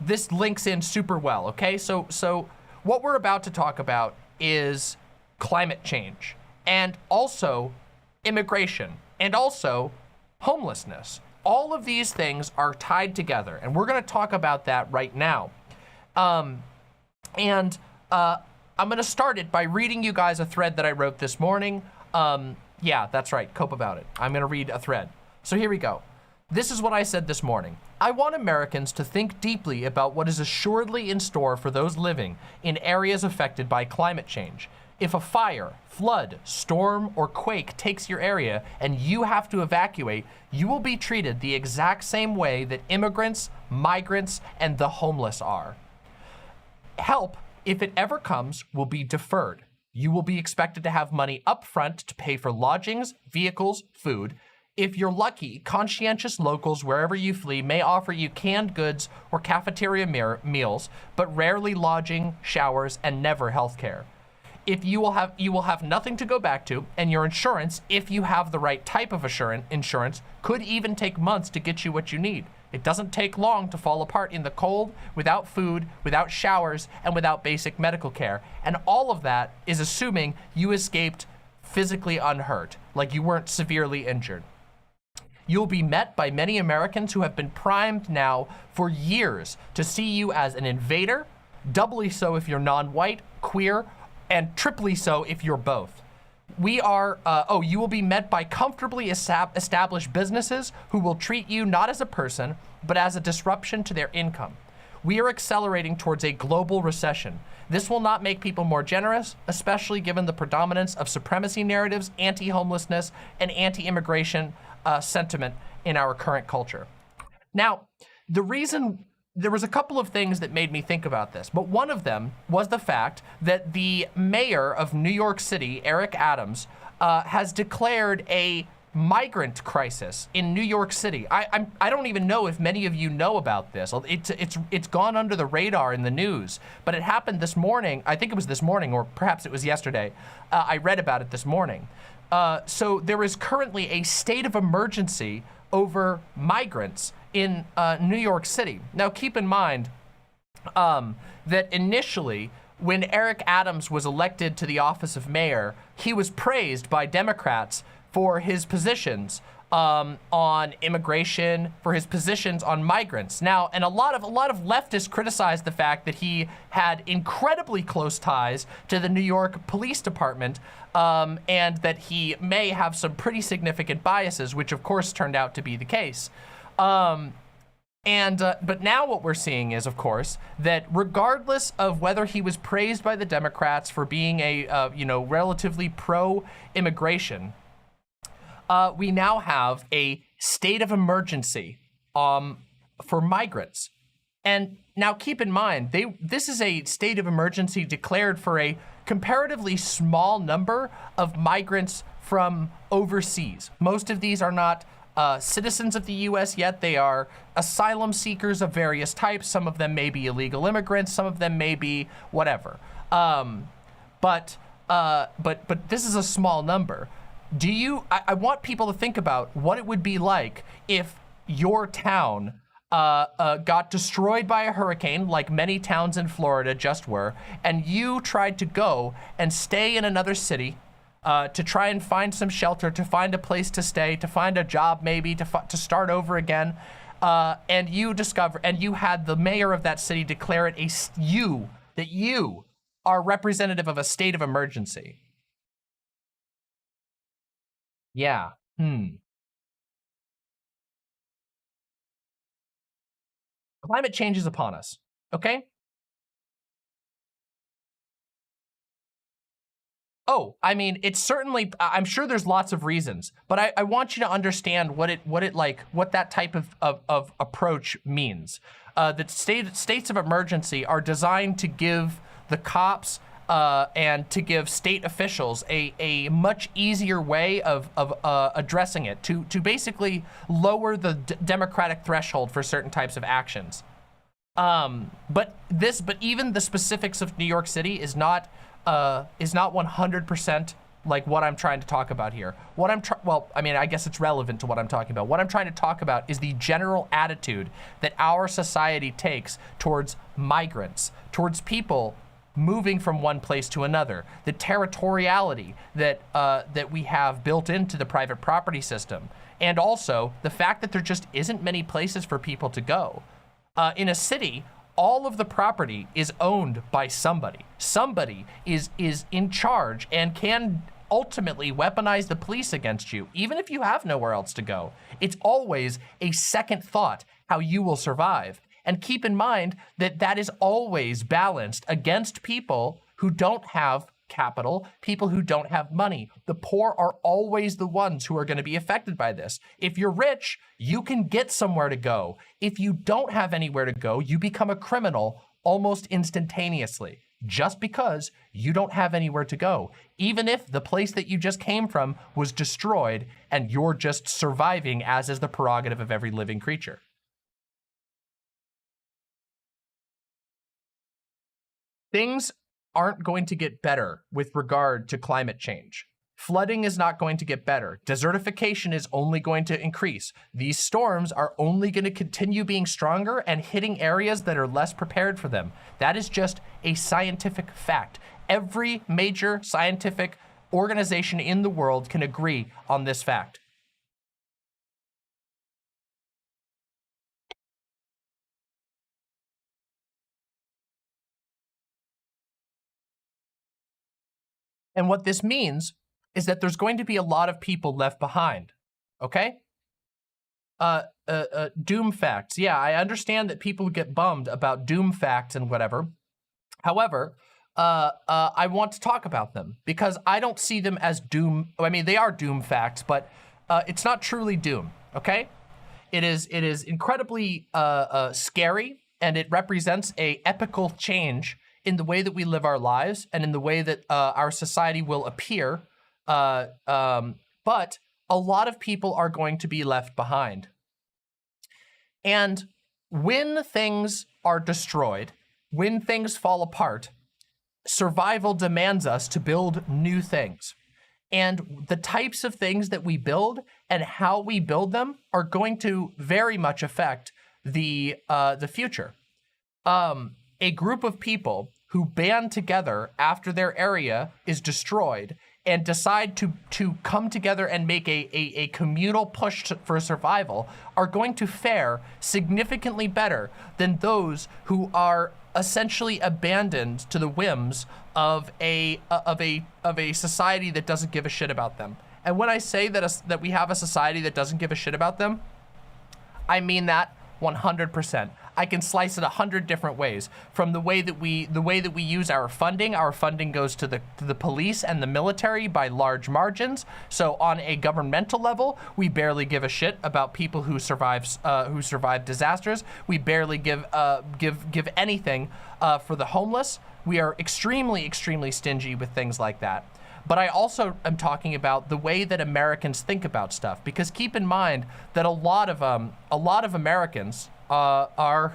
This links in super well. Okay, so what we're about to talk about is climate change, and also immigration, and also homelessness. All of these things are tied together, and we're going to talk about that right now. I'm going to start it by reading you guys a thread that I wrote this morning. Yeah, that's right, cope about it. I'm going to read a thread. So here we go. This is what I said this morning. I want Americans to think deeply about what is assuredly in store for those living in areas affected by climate change. If a fire, flood, storm, or quake takes your area and you have to evacuate, you will be treated the exact same way that immigrants, migrants, and the homeless are. Help, if it ever comes, will be deferred. You will be expected to have money up front to pay for lodgings, vehicles, food. If you're lucky, conscientious locals wherever you flee may offer you canned goods or cafeteria meals, but rarely lodging, showers, and never health care. You will have nothing to go back to, and your insurance, if you have the right type of insurance, could even take months to get you what you need. It doesn't take long to fall apart in the cold, without food, without showers, and without basic medical care. And all of that is assuming you escaped physically unhurt, like you weren't severely injured. You'll be met by many Americans who have been primed now for years to see you as an invader, doubly so if you're non-white, queer, and triply so if you're both. You will be met by comfortably established businesses who will treat you not as a person, but as a disruption to their income. We are accelerating towards a global recession. This will not make people more generous, especially given the predominance of supremacy narratives, anti-homelessness, and anti-immigration sentiment in our current culture. Now, there was a couple of things that made me think about this, but one of them was the fact that the mayor of New York City, Eric Adams, has declared a migrant crisis in New York City. I don't even know if many of you know about this. It's gone under the radar in the news, but it happened this morning. I think it was this morning, or perhaps it was yesterday. I read about it this morning. So there is currently a state of emergency over migrants in New York City. Now, keep in mind that initially, when Eric Adams was elected to the office of mayor, he was praised by Democrats for his positions on immigration, for his positions on migrants. Now, and a lot of leftists criticized the fact that he had incredibly close ties to the New York Police Department, and that he may have some pretty significant biases, which of course turned out to be the case. But now what we're seeing is, of course, that regardless of whether he was praised by the Democrats for being a relatively pro-immigration, we now have a state of emergency for migrants. And now keep in mind, this is a state of emergency declared for a comparatively small number of migrants from overseas. Most of these are not citizens of the U.S. yet. They are asylum seekers of various types. Some of them may be illegal immigrants. Some of them may be whatever. But this is a small number. I want people to think about what it would be like if your town got destroyed by a hurricane, like many towns in Florida just were, and you tried to go and stay in another city to try and find some shelter, to find a place to stay, to find a job maybe, to start over again, and you had the mayor of that city declare it that you are representative of a state of emergency. Yeah. Climate change is upon us, okay? Oh, I mean, it's certainly, I'm sure there's lots of reasons, but I want you to understand what that type of approach means. That states of emergency are designed to give the cops and to give state officials a much easier way of addressing it, to basically lower the democratic threshold for certain types of actions. But even the specifics of New York City is not 100% like what I'm trying to talk about here. Well, I mean, I guess it's relevant to what I'm talking about. What I'm trying to talk about is the general attitude that our society takes towards migrants, towards people moving from one place to another, the territoriality that we have built into the private property system, and also the fact that there just isn't many places for people to go. In a city, all of the property is owned by somebody. Somebody is in charge and can ultimately weaponize the police against you, even if you have nowhere else to go. It's always a second thought how you will survive. And keep in mind that that is always balanced against people who don't have capital, people who don't have money. The poor are always the ones who are going to be affected by this. If you're rich, you can get somewhere to go. If you don't have anywhere to go, you become a criminal almost instantaneously, just because you don't have anywhere to go, even if the place that you just came from was destroyed and you're just surviving, as is the prerogative of every living creature. Things aren't going to get better with regard to climate change. Flooding is not going to get better. Desertification is only going to increase. These storms are only going to continue being stronger and hitting areas that are less prepared for them. That is just a scientific fact. Every major scientific organization in the world can agree on this fact. And what this means is that there's going to be a lot of people left behind, okay? Doom facts. Yeah, I understand that people get bummed about doom facts and whatever. However, I want to talk about them because I don't see them as doom. I mean, they are doom facts, but it's not truly doom, okay? It is incredibly scary, and it represents a epical change in the way that we live our lives and in the way that our society will appear. But a lot of people are going to be left behind. And when things are destroyed, when things fall apart, survival demands us to build new things. And the types of things that we build and how we build them are going to very much affect the future. A group of people who band together after their area is destroyed and decide to come together and make a communal push for survival are going to fare significantly better than those who are essentially abandoned to the whims of a society that doesn't give a shit about them. And when I say that we have a society that doesn't give a shit about them, I mean that 100%. I can slice it 100 different ways. From the way that we use our funding goes to the police and the military by large margins. So on a governmental level, we barely give a shit about people who survive disasters. We barely give anything for the homeless. We are extremely, extremely stingy with things like that. But I also am talking about the way that Americans think about stuff, because keep in mind that a lot of Americans are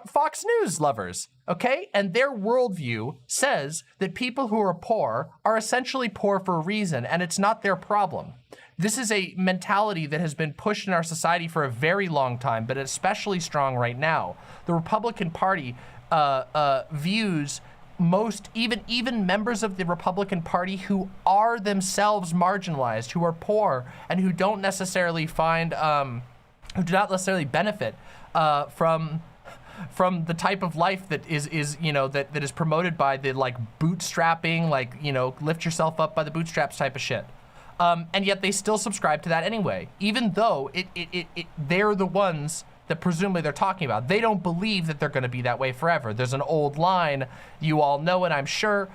Fox News lovers, okay? And their worldview says that people who are poor are essentially poor for a reason, and it's not their problem. This is a mentality that has been pushed in our society for a very long time, but especially strong right now. The Republican Party views even members of the Republican Party who are themselves marginalized, who are poor, and who don't necessarily who do not necessarily benefit from the type of life that is promoted by the bootstrapping, lift yourself up by the bootstraps type of shit. And yet they still subscribe to that anyway, even though they're the ones that presumably they're talking about. They don't believe that they're going to be that way forever. There's an old line, you all know it, I'm sure.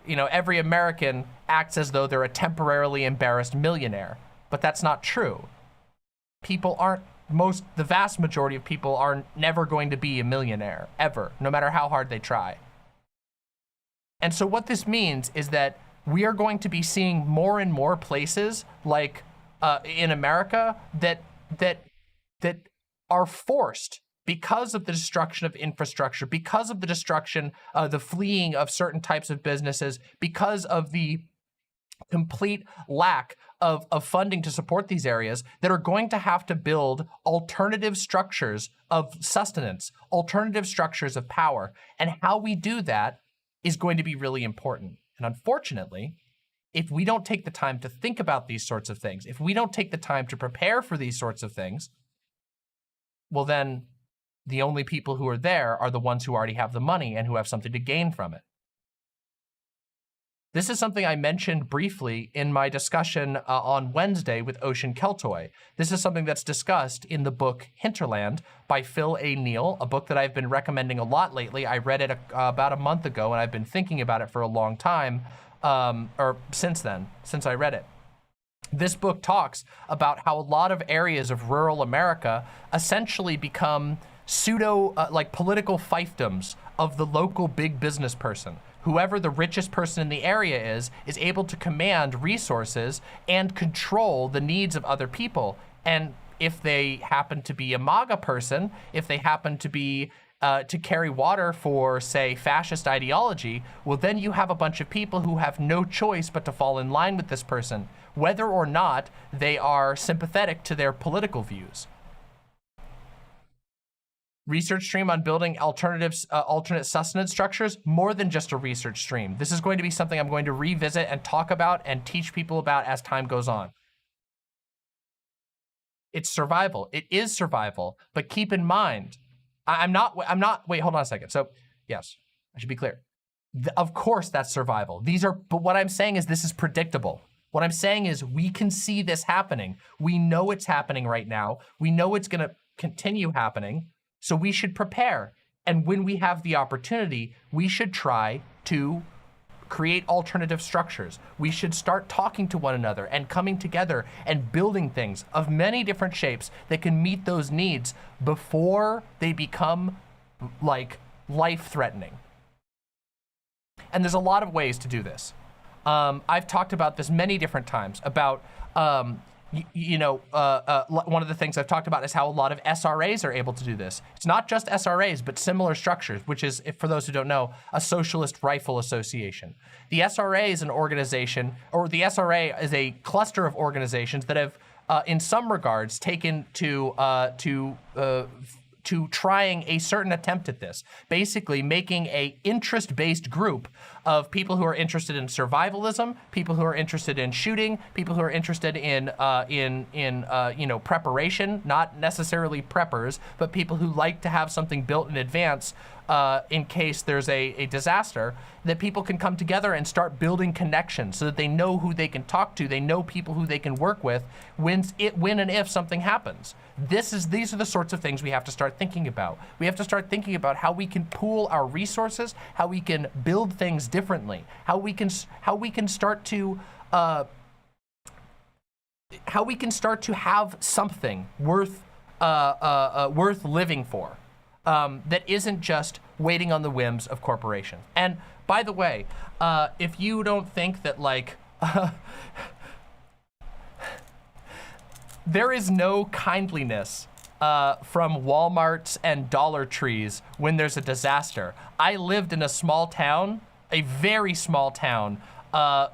you know, every American acts as though they're a temporarily embarrassed millionaire, but that's not true. People aren't, the vast majority of people are never going to be a millionaire, ever, no matter how hard they try. And so what this means is that we are going to be seeing more and more places like in America that are forced, because of the destruction of infrastructure, because of the destruction, the fleeing of certain types of businesses, because of the complete lack of funding to support these areas, that are going to have to build alternative structures of sustenance, alternative structures of power. And how we do that is going to be really important. And unfortunately, if we don't take the time to think about these sorts of things, if we don't take the time to prepare for these sorts of things, well then, the only people who are there are the ones who already have the money and who have something to gain from it. This is something I mentioned briefly in my discussion on Wednesday with Ocean Keltoy. This is something that's discussed in the book Hinterland by Phil A. Neal, a book that I've been recommending a lot lately. I read it about a month ago, and I've been thinking about it for a long time, or since then, since I read it. This book talks about how a lot of areas of rural America essentially become like political fiefdoms of the local big business person. Whoever the richest person in the area is able to command resources and control the needs of other people. And if they happen to be a MAGA person, if they happen to be to carry water for, say, fascist ideology, well, then you have a bunch of people who have no choice but to fall in line with this person, whether or not they are sympathetic to their political views. Research stream on building alternate sustenance structures, more than just a research stream. This is going to be something I'm going to revisit and talk about and teach people about as time goes on. It's survival. It is survival, but keep in mind, wait, hold on a second. So yes, I should be clear. Of course that's survival. But what I'm saying is this is predictable. What I'm saying is we can see this happening. We know it's happening right now. We know it's gonna continue happening. So we should prepare. And when we have the opportunity, we should try to create alternative structures. We should start talking to one another and coming together and building things of many different shapes that can meet those needs before they become like life-threatening. And there's a lot of ways to do this. I've talked about this many different times about one of the things I've talked about is how a lot of SRAs are able to do this. It's not just SRAs, but similar structures, which is, for those who don't know, a Socialist Rifle Association. The SRA is an organization, or the SRA is a cluster of organizations that have, in some regards, taken to trying a certain attempt at this, basically making a interest-based group of people who are interested in survivalism, people who are interested in shooting, people who are interested in preparation, not necessarily preppers, but people who like to have something built in advance in case there's a disaster, that people can come together and start building connections so that they know who they can talk to, they know people who they can work with when and if something happens. These are the sorts of things we have to start thinking about. We have to start thinking about how we can pool our resources, how we can build things differently, how we can start to have something worth living for. That isn't just waiting on the whims of corporations. And by the way, if you don't think that there is no kindliness from Walmarts and Dollar Trees when there's a disaster. I lived in a small town, a very small town,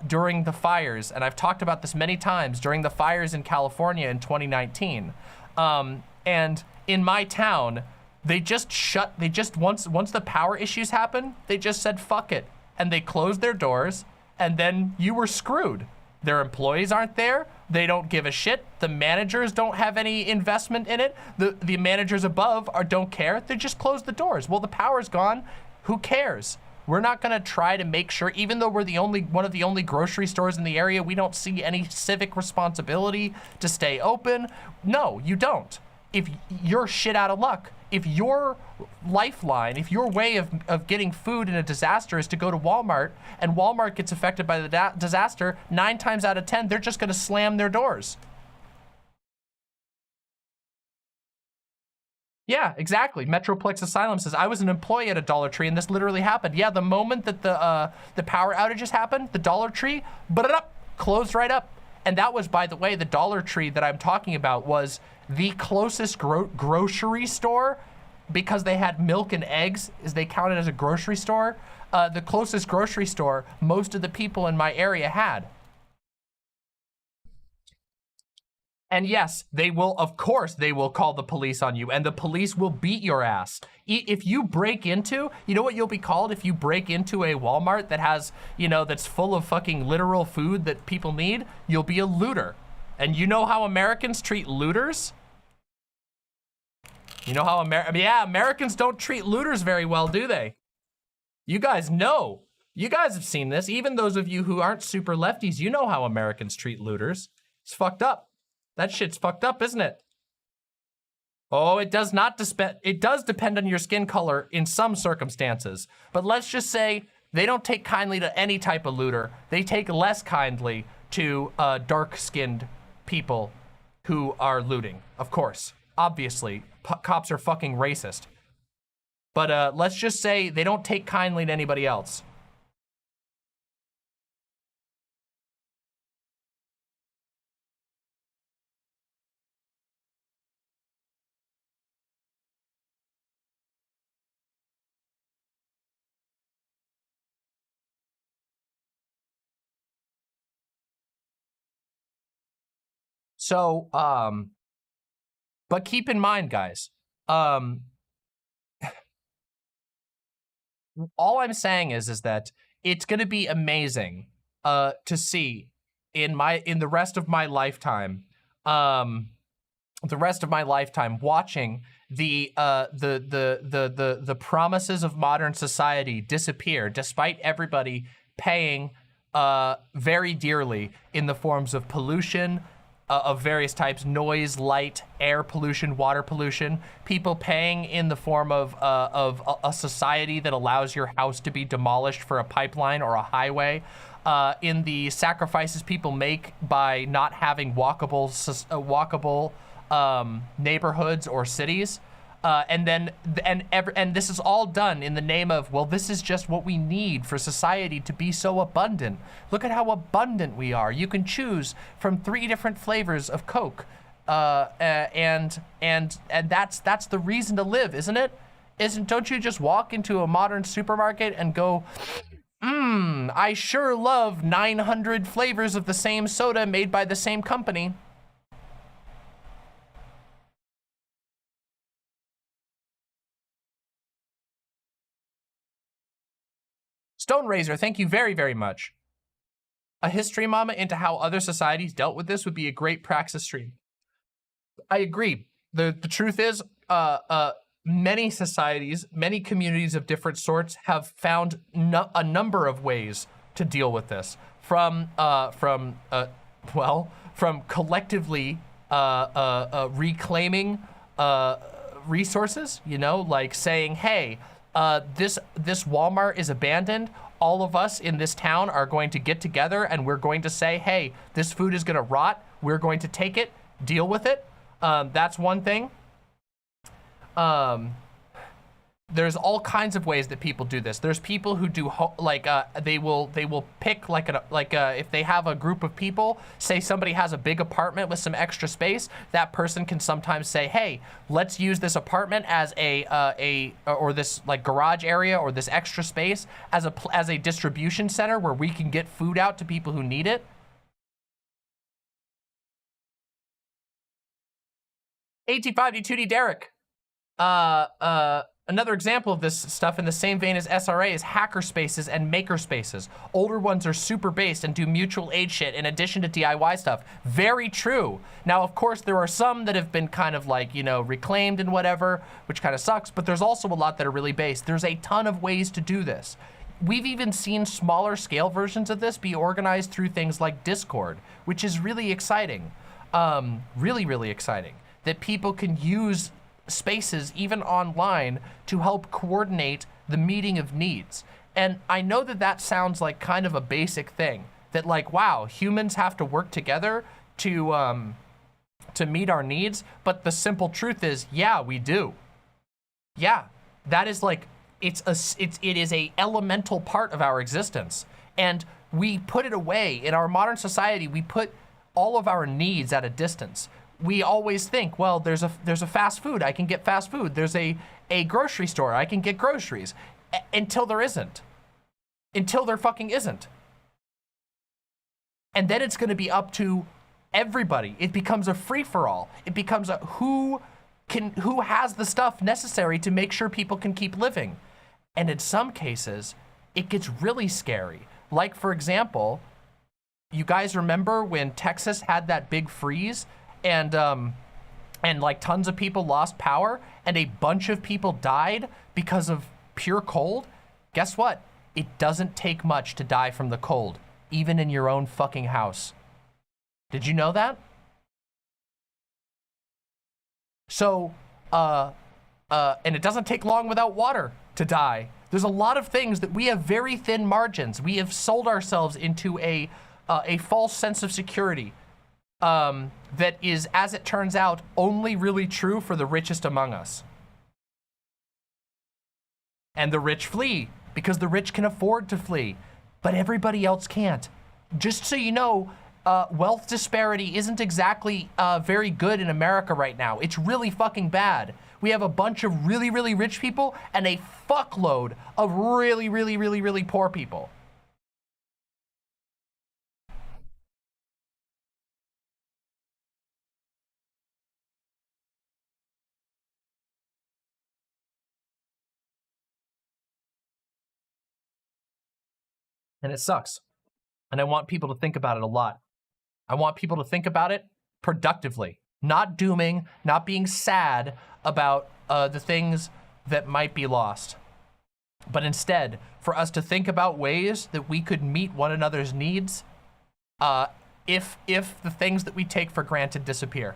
during the fires, and I've talked about this many times, during the fires in California in 2019. And in my town, once the power issues happened, they just said, fuck it. And they closed their doors, and then you were screwed. Their employees aren't there. They don't give a shit. The managers don't have any investment in it. The managers above don't care. They just closed the doors. Well, the power's gone. Who cares? We're not gonna try to make sure, even though we're one of the only grocery stores in the area, we don't see any civic responsibility to stay open. No, you don't. if you're shit out of luck. If your lifeline, if your way of getting food in a disaster is to go to Walmart, and Walmart gets affected by the disaster, 9 times out of 10, they're just gonna slam their doors. Yeah, exactly. Metroplex Asylum says, I was an employee at a Dollar Tree and this literally happened. Yeah, the moment that the power outages happened, the Dollar Tree, closed right up. And that was, by the way, the Dollar Tree that I'm talking about was the closest grocery store, because they had milk and eggs, is they counted as a grocery store. The closest grocery store most of the people in my area had. And yes, they will, of course, they will call the police on you, and the police will beat your ass. If you break into, you know what you'll be called if you break into a Walmart that has, you know, that's full of fucking literal food that people need? You'll be a looter. And you know how Americans treat looters? You know how Americans don't treat looters very well, do they? You guys know. You guys have seen this. Even those of you who aren't super lefties, you know how Americans treat looters. It's fucked up. That shit's fucked up, isn't it? Oh, it does depend on your skin color in some circumstances. But let's just say they don't take kindly to any type of looter. They take less kindly to dark-skinned people who are looting. Of course, obviously, cops are fucking racist. But let's just say they don't take kindly to anybody else. So, but keep in mind, guys, all I'm saying is that it's gonna be amazing to see in the rest of my lifetime, watching the promises of modern society disappear, despite everybody paying very dearly in the forms of pollution, of various types, noise, light, air pollution, water pollution, people paying in the form of a society that allows your house to be demolished for a pipeline or a highway, in the sacrifices people make by not having walkable neighborhoods or cities. And this is all done in the name of, well, this is just what we need for society to be so abundant. Look at how abundant we are. You can choose from 3 different flavors of Coke, and that's the reason to live, isn't it? Don't you just walk into a modern supermarket and go, I sure love 900 flavors of the same soda made by the same company. Stone Razor, thank you very, very much. A history mama into how other societies dealt with this would be a great praxis stream. I agree. The truth is, many societies, many communities of different sorts have found a number of ways to deal with this. From collectively reclaiming resources, you know, like saying, hey, this Walmart is abandoned. All of us in this town are going to get together and we're going to say, hey, this food is gonna rot. We're going to take it, deal with it. That's one thing. There's all kinds of ways that people do this. There's people who do they will pick if they have a group of people, say somebody has a big apartment with some extra space, that person can sometimes say, hey, let's use this apartment as or this like garage area or this extra space as a distribution center where we can get food out to people who need it. 1852D Derek. Another example of this stuff in the same vein as SRA is hacker spaces and maker spaces. Older ones are super based and do mutual aid shit in addition to DIY stuff. Very true. Now, of course, there are some that have been kind of like, you know, reclaimed and whatever, which kind of sucks, but there's also a lot that are really based. There's a ton of ways to do this. We've even seen smaller scale versions of this be organized through things like Discord, which is really exciting. Really, really exciting. that people can use spaces, even online, to help coordinate the meeting of needs. And I know that that sounds like kind of a basic thing, that like, wow, humans have to work together to meet our needs, but the simple truth is, yeah, we do. Yeah, that is like, it is a elemental part of our existence. And we put it away. In our modern society, we put all of our needs at a distance. We always think, well, there's a fast food, I can get fast food. There's a grocery store, I can get groceries. Until there isn't. Until there fucking isn't. And then it's gonna be up to everybody. It becomes a free-for-all. It becomes a who has the stuff necessary to make sure people can keep living. And in some cases, it gets really scary. Like, for example, you guys remember when Texas had that big freeze and like tons of people lost power and a bunch of people died because of pure cold? Guess what? It doesn't take much to die from the cold, even in your own fucking house. Did you know that? So, and it doesn't take long without water to die. There's a lot of things that we have very thin margins. We have sold ourselves into a false sense of security that is, as it turns out, only really true for the richest among us. And the rich flee because the rich can afford to flee, but everybody else can't. Just so you know, wealth disparity isn't exactly very good in America right now. It's really fucking bad. We have a bunch of really, really rich people and a fuckload of really, really, really, really poor people. And it sucks. And I want people to think about it a lot. I want people to think about it productively, not dooming, not being sad about the things that might be lost, but instead for us to think about ways that we could meet one another's needs if the things that we take for granted disappear,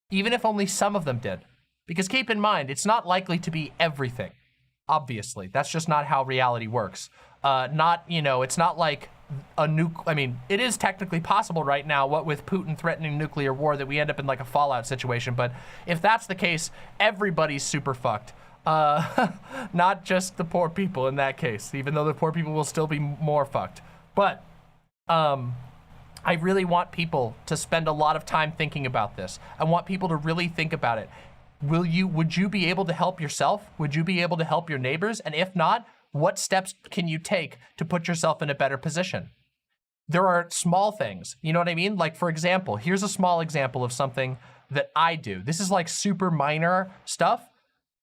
even if only some of them did. Because keep in mind, it's not likely to be everything. Obviously, that's just not how reality works. It's not like a nuke. I mean, it is technically possible right now, what with Putin threatening nuclear war, that we end up in like a Fallout situation. But if that's the case, everybody's super fucked. Not just the poor people in that case, even though the poor people will still be more fucked. But I really want people to spend a lot of time thinking about this. I want people to really think about it. Would you be able to help yourself? Would you be able to help your neighbors? And if not, what steps can you take to put yourself in a better position? There are small things, you know what I mean? Like, for example, here's a small example of something that I do. This is like super minor stuff.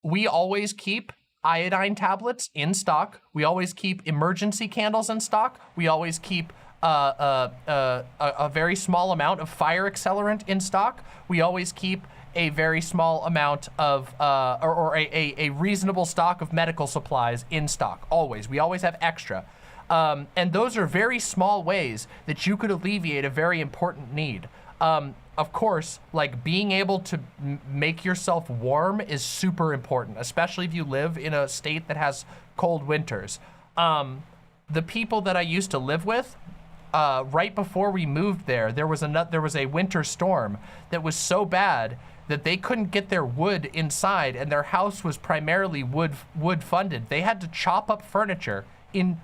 We always keep iodine tablets in stock. We always keep emergency candles in stock. We always keep a very small amount of fire accelerant in stock. We always keep a very small amount of, a reasonable stock of medical supplies in stock, always. We always have extra. And those are very small ways that you could alleviate a very important need. Of course, like being able to make yourself warm is super important, especially if you live in a state that has cold winters. The people that I used to live with, right before we moved there was a winter storm that was so bad that they couldn't get their wood inside, and their house was primarily wood funded. They had to chop up furniture in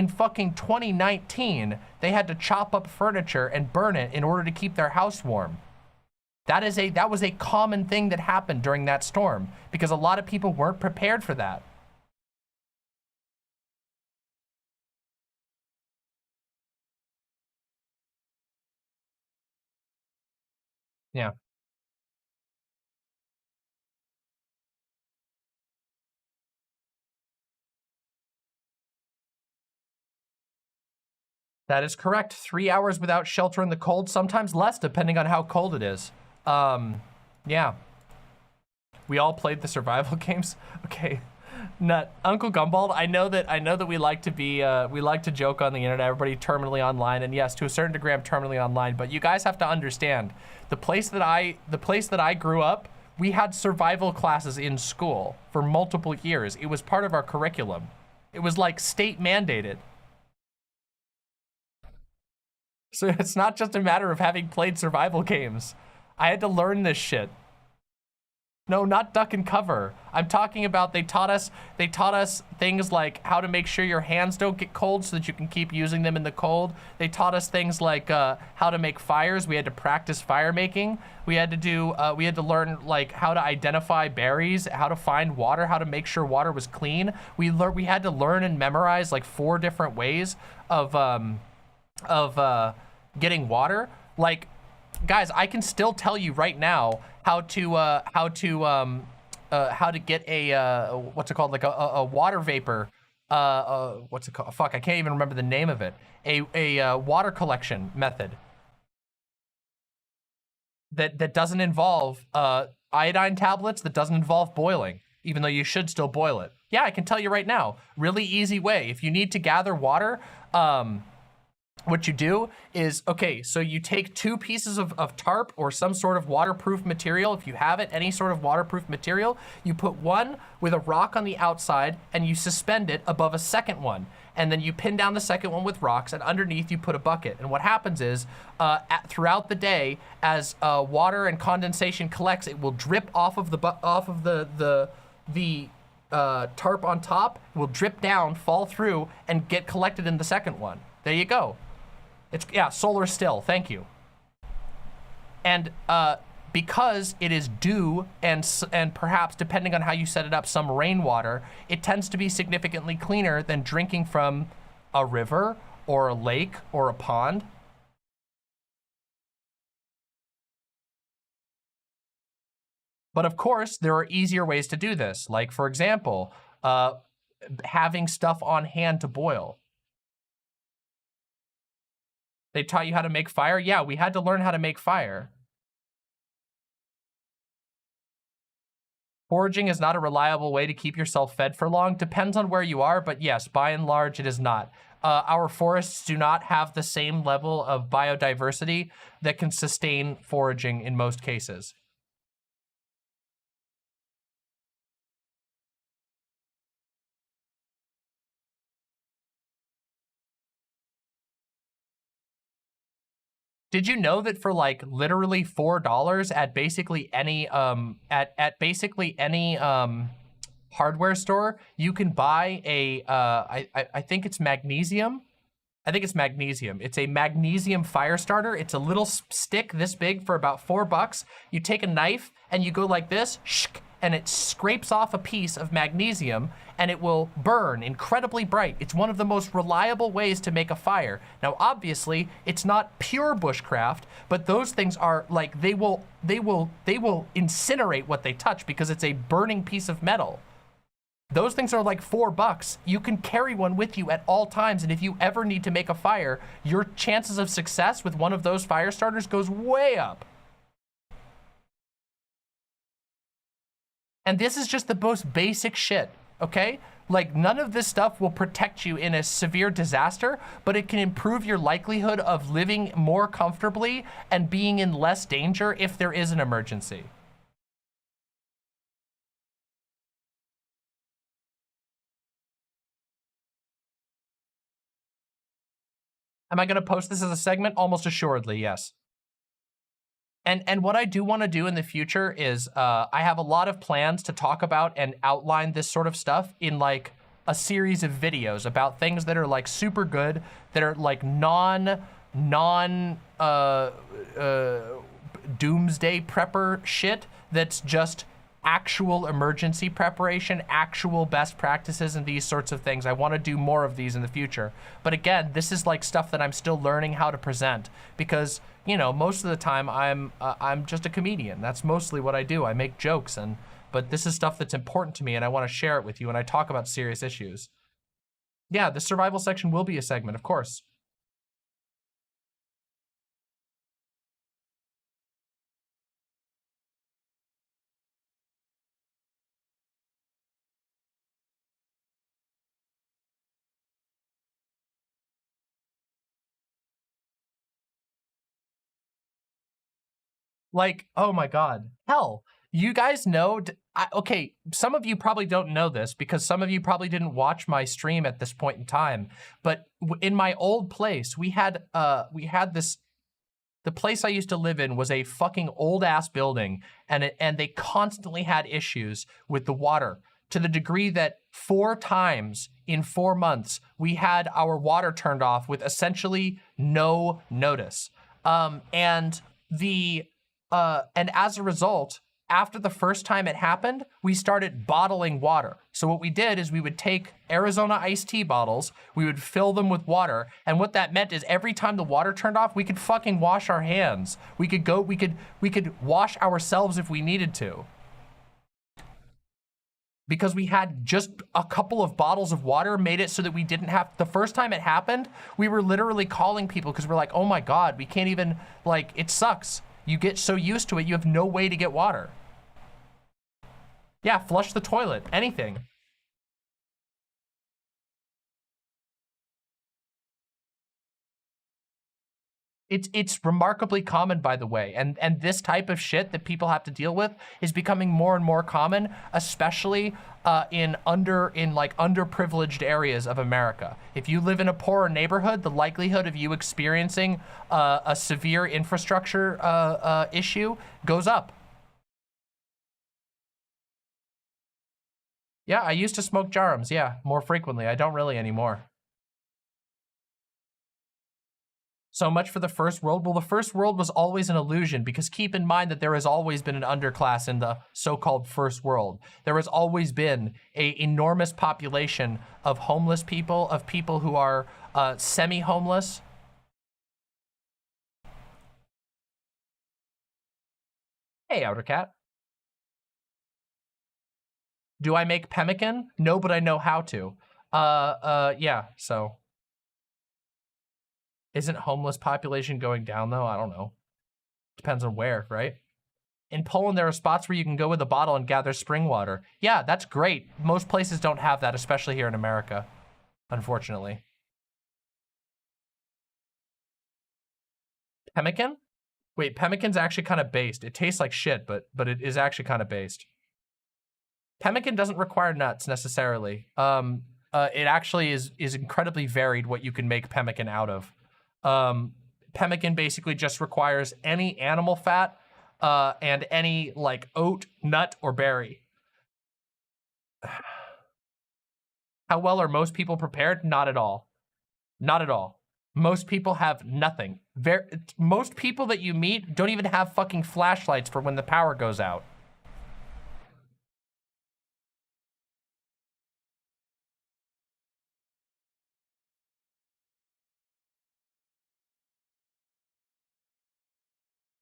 fucking 2019. They had to chop up furniture and burn it in order to keep their house warm. That was a common thing that happened during that storm because a lot of people weren't prepared for that. Yeah. That is correct. 3 hours without shelter in the cold, sometimes less, depending on how cold it is. Yeah. We all played the survival games. Okay. Nut. Uncle Gumbald, I know that we like to be we like to joke on the internet, everybody terminally online, and yes, to a certain degree I'm terminally online, but you guys have to understand, the place that I grew up, we had survival classes in school for multiple years. It was part of our curriculum. It was like state mandated. So it's not just a matter of having played survival games. I had to learn this shit. No, not duck and cover. I'm talking about they taught us things like how to make sure your hands don't get cold so that you can keep using them in the cold. They taught us things like how to make fires. We had to practice fire making. We had to learn like how to identify berries, how to find water, how to make sure water was clean. We had to learn and memorize like 4 different ways of getting water. Like, guys, I can still tell you right now how to get a what's it called, like a water vapor, what's it called? Fuck, I can't even remember the name of it. A water collection method that doesn't involve iodine tablets, that doesn't involve boiling, even though you should still boil it. Yeah, I can tell you right now, really easy way. If you need to gather water, what you do is, okay, so you take 2 pieces of tarp or some sort of waterproof material. If you have it, any sort of waterproof material, you put one with a rock on the outside and you suspend it above a second one. And then you pin down the second one with rocks, and underneath you put a bucket. And what happens is, throughout the day, as water and condensation collects, it will drip off of the tarp on top, will drip down, fall through, and get collected in the second one. There you go. It's, yeah, solar still, thank you. And because it is dew and perhaps, depending on how you set it up, some rainwater, it tends to be significantly cleaner than drinking from a river or a lake or a pond. But of course, there are easier ways to do this. Like, for example, having stuff on hand to boil. They taught you how to make fire? Yeah, we had to learn how to make fire. Foraging is not a reliable way to keep yourself fed for long. Depends on where you are, but yes, by and large, it is not. Our forests do not have the same level of biodiversity that can sustain foraging in most cases. Did you know that for like literally $4 at basically any hardware store, you can buy a I think it's magnesium. I think it's magnesium. It's a magnesium fire starter. It's a little stick this big for about $4. You take a knife and you go like this, and it scrapes off a piece of magnesium and it will burn incredibly bright. It's one of the most reliable ways to make a fire. Now, obviously, it's not pure bushcraft, but those things are like, they will incinerate what they touch because it's a burning piece of metal. Those things are like $4. You can carry one with you at all times, and if you ever need to make a fire, your chances of success with one of those fire starters goes way up. And this is just the most basic shit, okay? Like, none of this stuff will protect you in a severe disaster, but it can improve your likelihood of living more comfortably and being in less danger if there is an emergency. Am I gonna post this as a segment? Almost assuredly, yes. And what I do want to do in the future is I have a lot of plans to talk about and outline this sort of stuff in like a series of videos about things that are like super good, that are like non doomsday prepper shit, that's just actual emergency preparation, actual best practices, and these sorts of things. I want to do more of these in the future. But again, this is like stuff that I'm still learning how to present because, you know, most of the time I'm just a comedian. That's mostly what I do. I make jokes, but this is stuff that's important to me and I want to share it with you, and I talk about serious issues. Yeah, the survival section will be a segment, of course. Like, oh my God. Hell, you guys know, okay, some of you probably don't know this because some of you probably didn't watch my stream at this point in time, but in my old place, we had this, the place I used to live in was a fucking old ass building, and they constantly had issues with the water to the degree that 4 times in 4 months, we had our water turned off with essentially no notice. And as a result, after the first time it happened, we started bottling water. So what we did is we would take Arizona iced tea bottles, we would fill them with water, and what that meant is every time the water turned off, we could fucking wash our hands. We could wash ourselves if we needed to. Because we had just a couple of bottles of water, made it so that we didn't have, the first time it happened, we were literally calling people because we're like, oh my God, we can't even, like, it sucks. You get so used to it, you have no way to get water. Yeah, flush the toilet, anything. It's remarkably common, by the way, and this type of shit that people have to deal with is becoming more and more common, especially in underprivileged areas of America. If you live in a poorer neighborhood, the likelihood of you experiencing a severe infrastructure issue goes up. Yeah, I used to smoke jarums, yeah, more frequently. I don't really anymore. So much for the first world. Well, the first world was always an illusion because keep in mind that there has always been an underclass in the so-called first world. There has always been an enormous population of homeless people, of people who are semi-homeless. Hey, Outer Cat. Do I make pemmican? No, but I know how to. Yeah, so. Isn't homeless population going down though? I don't know. Depends on where, right? In Poland, there are spots where you can go with a bottle and gather spring water. Yeah, that's great. Most places don't have that, especially here in America, unfortunately. Pemmican? Wait, pemmican's actually kind of based. It tastes like shit, but it is actually kind of based. Pemmican doesn't require nuts necessarily. It actually is incredibly varied what you can make pemmican out of. Pemmican basically just requires any animal fat and any like oat, nut, or berry. How well are most people prepared? Not at all. Not at all. Most people have nothing. Most people that you meet don't even have fucking flashlights for when the power goes out.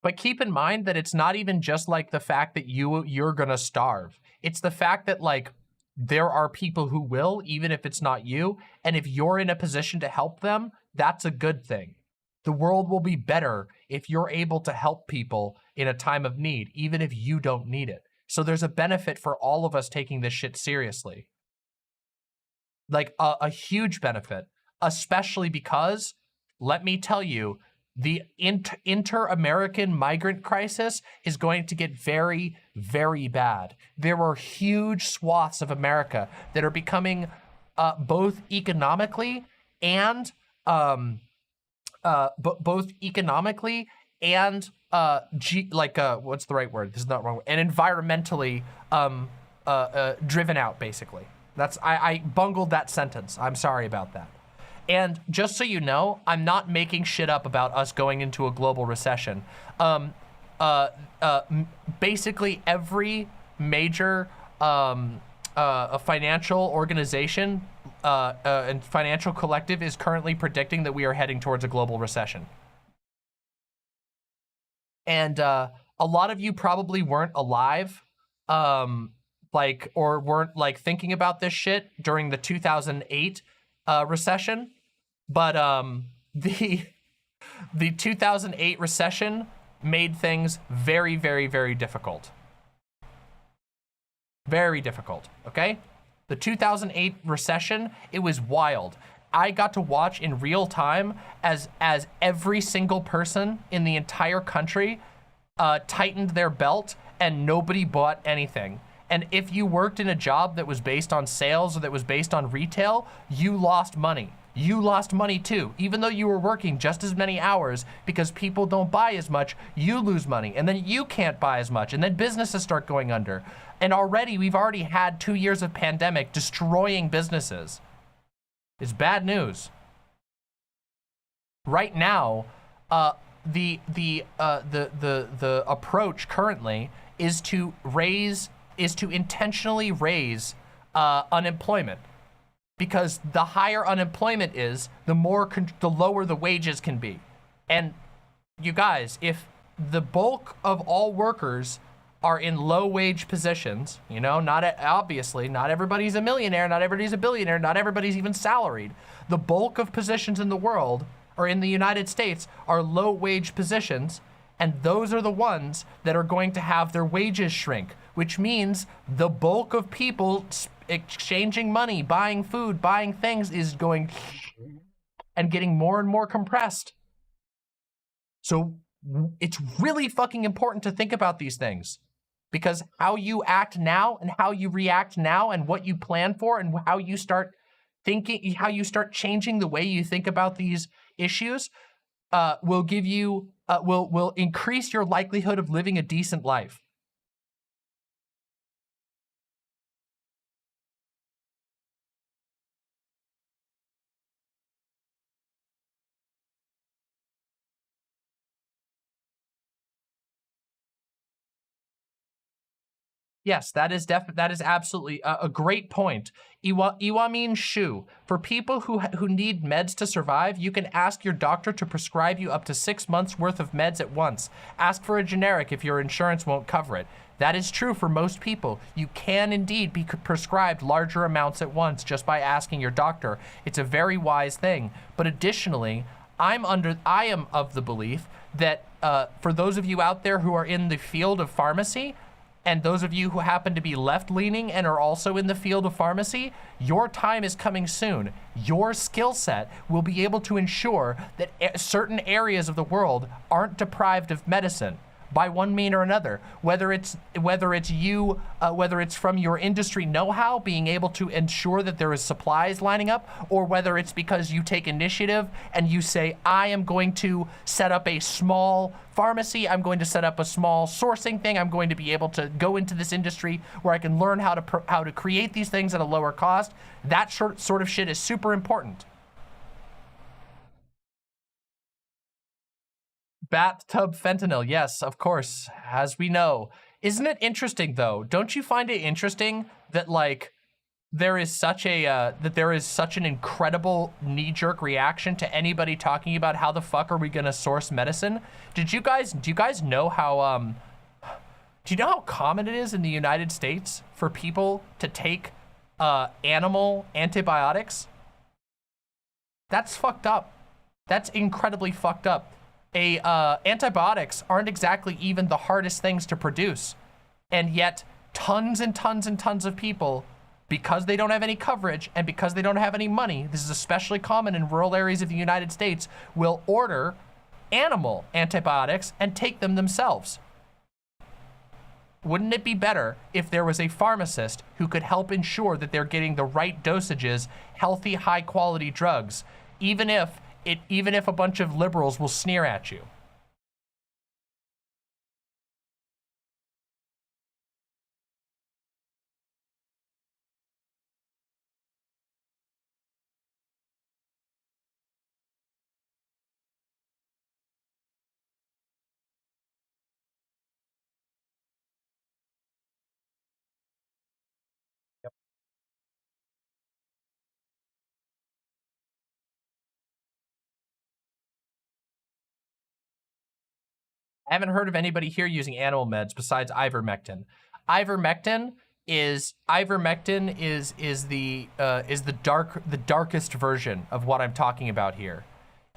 But keep in mind that it's not even just like the fact that you're gonna starve. It's the fact that like there are people who will, even if it's not you, and if you're in a position to help them, that's a good thing. The world will be better if you're able to help people in a time of need, even if you don't need it. So there's a benefit for all of us taking this shit seriously. Like a huge benefit, especially because, let me tell you, the inter-American migrant crisis is going to get very, very bad. There are huge swaths of America that are becoming both economically and both economically and what's the right word? This is not wrong. And environmentally driven out, basically. I bungled that sentence. I'm sorry about that. And just so you know, I'm not making shit up about us going into a global recession. Basically every major financial organization and financial collective is currently predicting that we are heading towards a global recession. And a lot of you probably weren't alive, or weren't like thinking about this shit during the 2008 recession. But the 2008 recession made things very, very, very difficult. Very difficult, okay? The 2008 recession, it was wild. I got to watch in real time as every single person in the entire country tightened their belt and nobody bought anything. And if you worked in a job that was based on sales or that was based on retail, you lost money. You lost money too. Even though you were working just as many hours, because people don't buy as much, you lose money. And then you can't buy as much. And then businesses start going under. And we've already had 2 years of pandemic destroying businesses. It's bad news. Right now, the approach currently is to intentionally raise unemployment, because the higher unemployment is, the lower the wages can be. And you guys, if the bulk of all workers are in low wage positions, you know, obviously not everybody's a millionaire, not everybody's a billionaire, not everybody's even salaried. The bulk of positions in the world, or in the United States, are low wage positions, and those are the ones that are going to have their wages shrink, which means the bulk of people exchanging money, buying food, buying things is going and getting more and more compressed. So it's really fucking important to think about these things, because how you act now and how you react now and what you plan for and how you start thinking, how you start changing the way you think about these issues will give you, will increase your likelihood of living a decent life. Yes, that is absolutely a great point. Iwamin Shu, for people who need meds to survive, you can ask your doctor to prescribe you up to 6 months worth of meds at once. Ask for a generic if your insurance won't cover it. That is true for most people. You can indeed be prescribed larger amounts at once just by asking your doctor. It's a very wise thing. But additionally, I am of the belief that for those of you out there who are in the field of pharmacy, and those of you who happen to be left-leaning and are also in the field of pharmacy, your time is coming soon. Your skill set will be able to ensure that certain areas of the world aren't deprived of medicine by one mean or another, whether it's from your industry know-how, being able to ensure that there is supplies lining up, or whether it's because you take initiative and you say, I am going to set up a small pharmacy, I'm going to set up a small sourcing thing, I'm going to be able to go into this industry where I can learn how to create these things at a lower cost. That sort of shit is super important. Bathtub fentanyl, yes, of course, as we know. Isn't it interesting though? Don't you find it interesting that like there is such an incredible knee-jerk reaction to anybody talking about how the fuck are we gonna source medicine? Do you guys know how do you know how common it is in the United States for people to take animal antibiotics? That's fucked up. That's incredibly fucked up. Antibiotics aren't exactly even the hardest things to produce. And yet tons and tons and tons of people, because they don't have any coverage and because they don't have any money, this is especially common in rural areas of the United States, will order animal antibiotics and take them themselves. Wouldn't it be better if there was a pharmacist who could help ensure that they're getting the right dosages, healthy, high quality drugs, even if a bunch of liberals will sneer at you? I haven't heard of anybody here using animal meds besides ivermectin. Ivermectin is the darkest version of what I'm talking about here.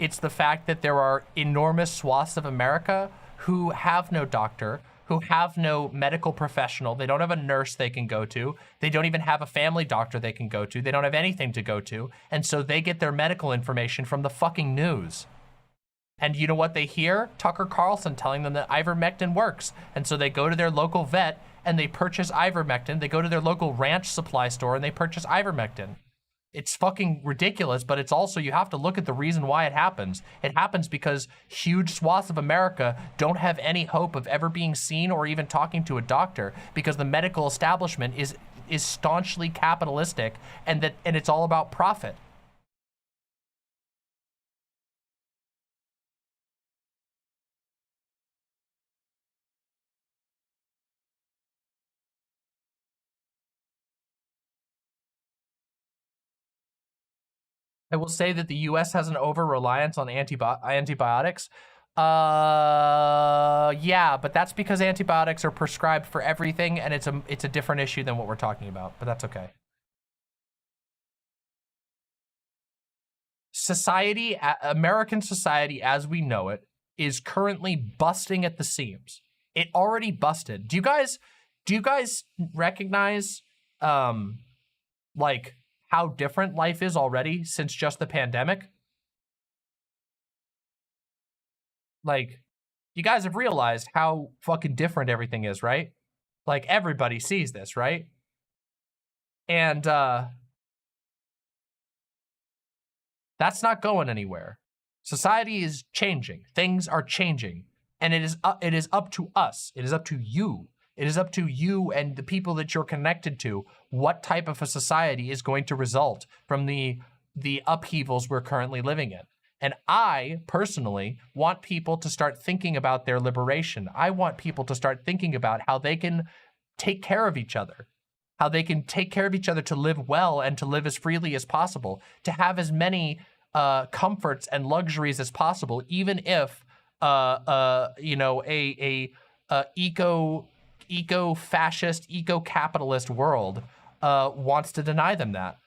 It's the fact that there are enormous swaths of America who have no doctor, who have no medical professional. They don't have a nurse they can go to. They don't even have a family doctor they can go to. They don't have anything to go to. And so they get their medical information from the fucking news. And you know what they hear? Tucker Carlson telling them that ivermectin works. And so they go to their local vet and they purchase ivermectin. They go to their local ranch supply store and they purchase ivermectin. It's fucking ridiculous, but it's also, you have to look at the reason why it happens. It happens because huge swaths of America don't have any hope of ever being seen or even talking to a doctor because the medical establishment is staunchly capitalistic and it's all about profit. I will say that the U.S. has an over-reliance on antibiotics. Yeah, but that's because antibiotics are prescribed for everything, and it's a different issue than what we're talking about, but that's okay. Society, American society as we know it, is currently busting at the seams. It already busted. Do you guys recognize, like, how different life is already since just the pandemic? Like, you guys have realized how fucking different everything is, right? Like, everybody sees this, right? And that's not going anywhere. Society is changing. Things are changing. And it is up to us. It is up to you. It is up to you and the people that you're connected to what type of a society is going to result from the upheavals we're currently living in. And I, personally, want people to start thinking about their liberation. I want people to start thinking about how they can take care of each other, how they can take care of each other to live well and to live as freely as possible, to have as many comforts and luxuries as possible, even if, you know, eco-fascist, eco-capitalist world wants to deny them that.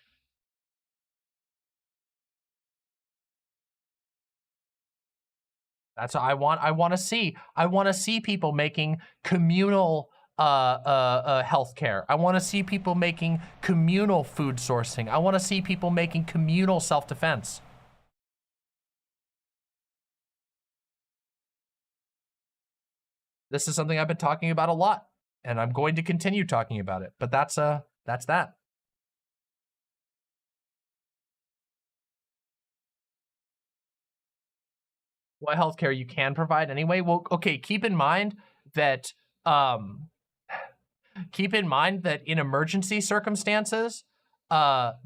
That's what I want. I want to see people making communal healthcare. I want to see people making communal food sourcing. I want to see people making communal self-defense. This is something I've been talking about a lot, and I'm going to continue talking about it. But that's that. What healthcare you can provide anyway? Well, okay, keep in mind that in emergency circumstances,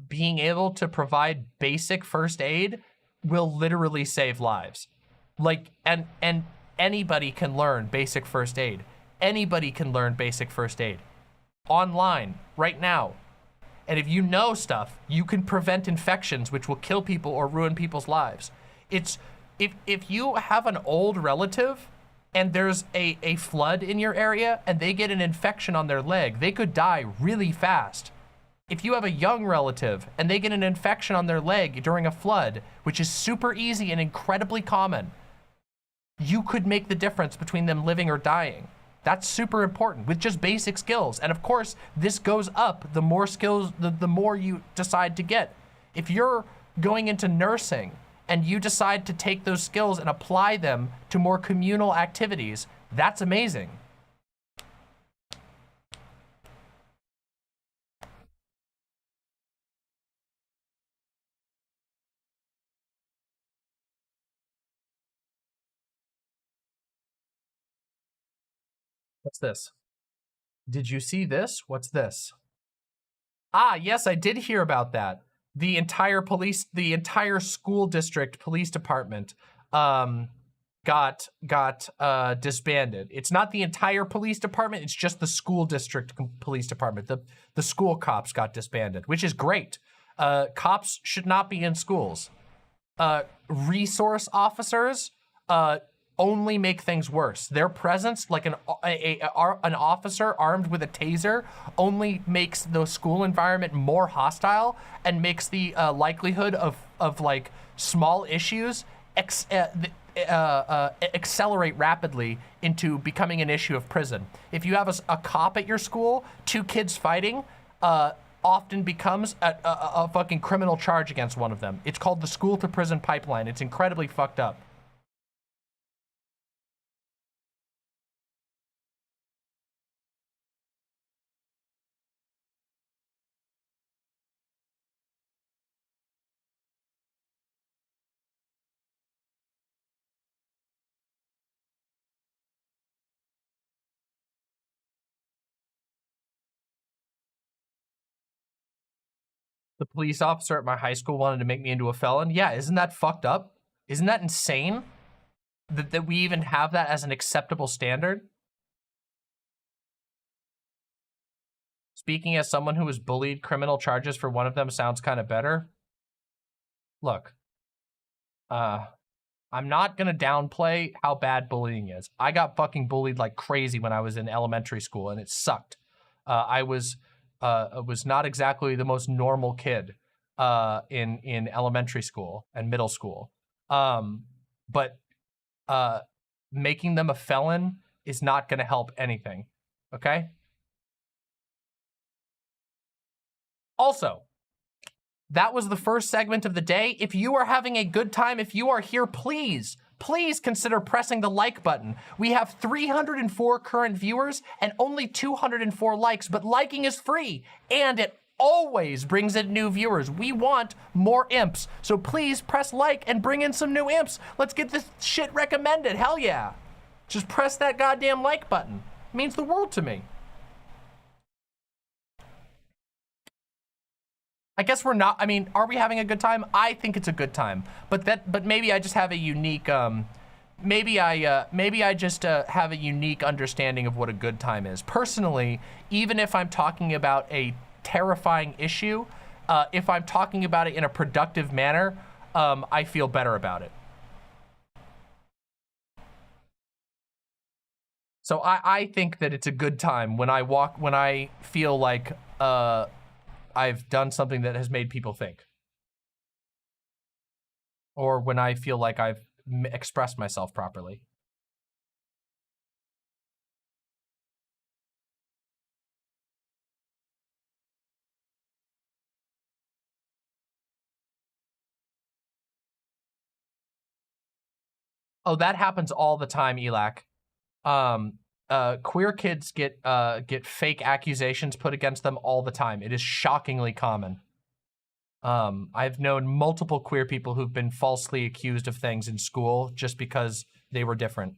being able to provide basic first aid will literally save lives. Like, and anybody can learn basic first aid. Anybody can learn basic first aid online right now. And if you know stuff, you can prevent infections which will kill people or ruin people's lives. It's if you have an old relative and there's a flood in your area and they get an infection on their leg, they could die really fast. If you have a young relative and they get an infection on their leg during a flood, which is super easy and incredibly common, you could make the difference between them living or dying. That's super important with just basic skills. And of course, this goes up the more skills, the more you decide to get. If you're going into nursing and you decide to take those skills and apply them to more communal activities, that's amazing. What's this? Did you see this? What's this? Ah, yes, I did hear about that. The entire school district police department got disbanded. It's not the entire police department, it's just the school district police department. The school cops got disbanded, which is great. Cops should not be in schools. Resource officers only make things worse. Their presence, like an officer armed with a taser, only makes the school environment more hostile and makes the likelihood of like small issues accelerate rapidly into becoming an issue of prison. If you have a cop at your school, two kids fighting, often becomes a fucking criminal charge against one of them. It's called the school to prison pipeline. It's incredibly fucked up. The police officer at my high school wanted to make me into a felon. Yeah, isn't that fucked up? Isn't that insane? That we even have that as an acceptable standard? Speaking as someone who was bullied, criminal charges for one of them sounds kind of better. Look, I'm not gonna downplay how bad bullying is. I got fucking bullied like crazy when I was in elementary school, and it sucked. I was not exactly the most normal kid in elementary school and middle school. But making them a felon is not gonna help anything, okay? Also, that was the first segment of the day. If you are having a good time, if you are here, please consider pressing the like button. We have 304 current viewers and only 204 likes, but liking is free and it always brings in new viewers. We want more imps, so please press like and bring in some new imps. Let's get this shit recommended, hell yeah. Just press that goddamn like button. It means the world to me. I guess we're not, I mean, are we having a good time? I think it's a good time, but maybe I just have a unique, maybe I just have a unique understanding of what a good time is. Personally, even if I'm talking about a terrifying issue, if I'm talking about it in a productive manner, I feel better about it. So I think that it's a good time when I feel like, I've done something that has made people think. Or when I feel like I've expressed myself properly. Oh, that happens all the time, Elac. Queer kids get fake accusations put against them all the time. It is shockingly common. I've known multiple queer people who've been falsely accused of things in school just because they were different.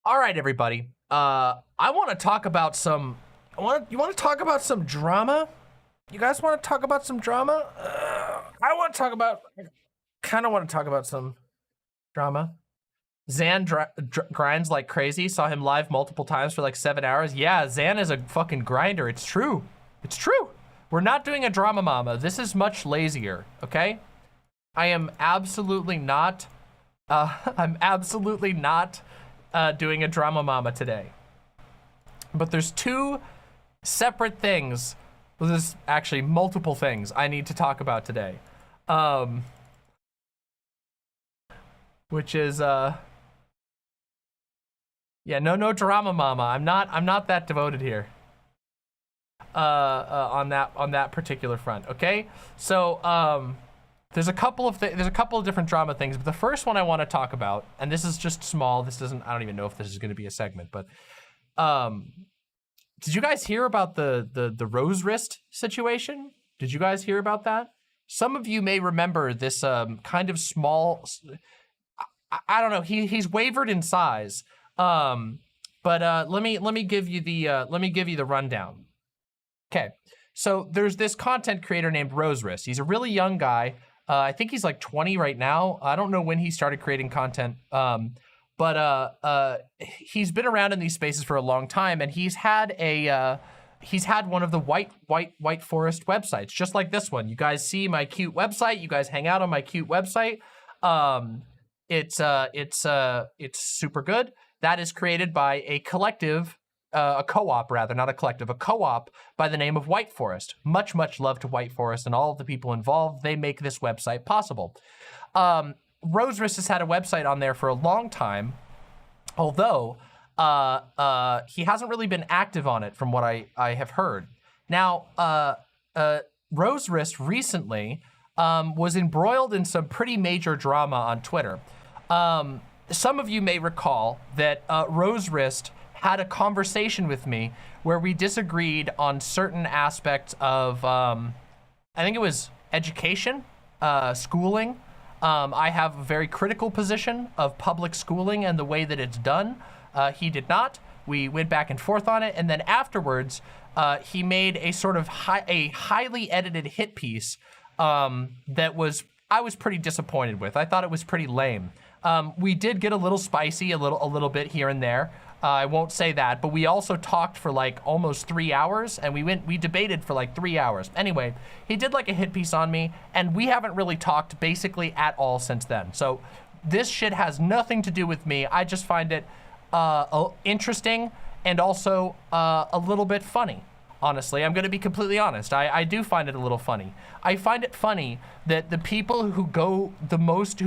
All right, everybody. I want to talk about some. You want to talk about some drama? You guys want to talk about some drama? I want to talk about. Kind of want to talk about some drama. Zan grinds like crazy. Saw him live multiple times for like 7 hours. Yeah, Zan is a fucking grinder. It's true. It's true. We're not doing a drama mama. This is much lazier. Okay. I am absolutely not. I'm absolutely not. Doing a drama mama today. But there's two separate things. Well, there's actually multiple things I need to talk about today. Which is yeah, no drama mama. I'm not that devoted here. On that particular front, okay? So there's a couple of different drama things, but the first one I want to talk about, and this is just small. This doesn't. I don't even know if this is going to be a segment, but did you guys hear about the rose wrist situation? Did you guys hear about that? Some of you may remember this kind of small. I don't know. He's wavered in size, but let me give you the rundown. Okay, so there's this content creator named Rose Wrist. He's a really young guy. I think he's like 20 right now. I don't know when he started creating content, but he's been around in these spaces for a long time, and he's had one of the Whiteforest websites, just like this one. You guys see my cute website. You guys hang out on my cute website. It's super good. That is created by a collective. A co-op rather, not a collective, a co-op by the name of Whiteforest. Much love to Whiteforest and all of the people involved. They make this website possible. Rose Wrist has had a website on there for a long time, although he hasn't really been active on it from what I have heard. Now, Rose Wrist recently was embroiled in some pretty major drama on Twitter. Some of you may recall that Rose Wrist had a conversation with me where we disagreed on certain aspects of I think it was education, schooling. I have a very critical position of public schooling and the way that it's done. He did not. We went back and forth on it, and then afterwards, he made a sort of highly edited hit piece that I was pretty disappointed with. I thought it was pretty lame. We did get a little spicy, a little bit here and there. I won't say that, but we also talked for like almost 3 hours, and we debated for like 3 hours. Anyway, he did like a hit piece on me, and we haven't really talked basically at all since then. So this shit has nothing to do with me. I just find it interesting and also a little bit funny. Honestly, I'm gonna be completely honest. I do find it a little funny. I find it funny that the people who go the most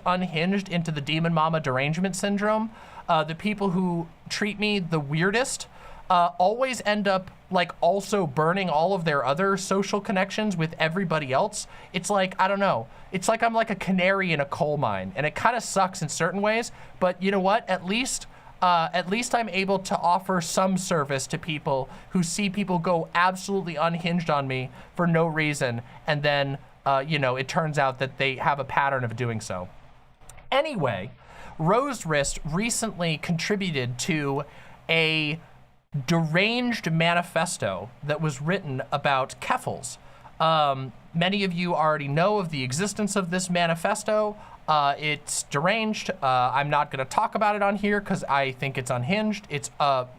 unhinged into the Demon Mama derangement syndrome, the people who treat me the weirdest, always end up like also burning all of their other social connections with everybody else. It's like, I don't know. It's like I'm like a canary in a coal mine, and it kind of sucks in certain ways, but you know what? At least I'm able to offer some service to people who see people go absolutely unhinged on me for no reason, and then, you know, it turns out that they have a pattern of doing so. Anyway, Rose Wrist recently contributed to a deranged manifesto that was written about Keffals. Many of you already know of the existence of this manifesto. It's deranged. I'm not going to talk about it on here because I think it's unhinged. It's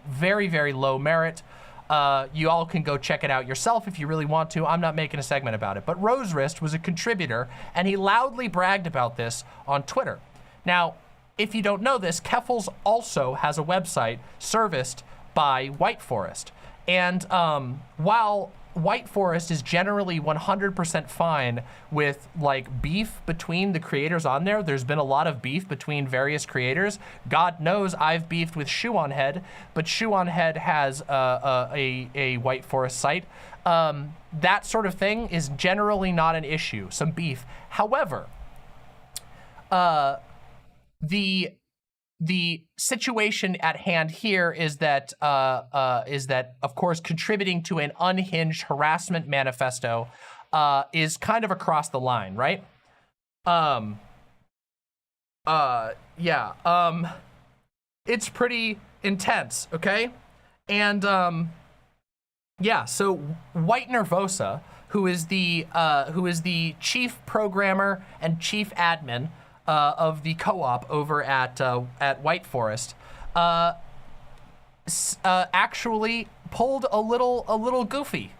very, very low merit. You all can go check it out yourself if you really want to. I'm not making a segment about it. But Rose Wrist was a contributor, and he loudly bragged about this on Twitter. Now, if you don't know this, Keffals also has a website serviced by Whiteforest. And while Whiteforest is generally 100% fine with like beef between the creators on there, there's been a lot of beef between various creators. God knows I've beefed with Shoe on Head, but Shoe on Head has a Whiteforest site. That sort of thing is generally not an issue, some beef. However, the situation at hand here is that, of course, contributing to an unhinged harassment manifesto is kind of across the line, right? It's pretty intense, okay? And yeah, so White Nervosa, who is the chief programmer and chief admin of the co-op over at Whiteforest, actually pulled a little goofy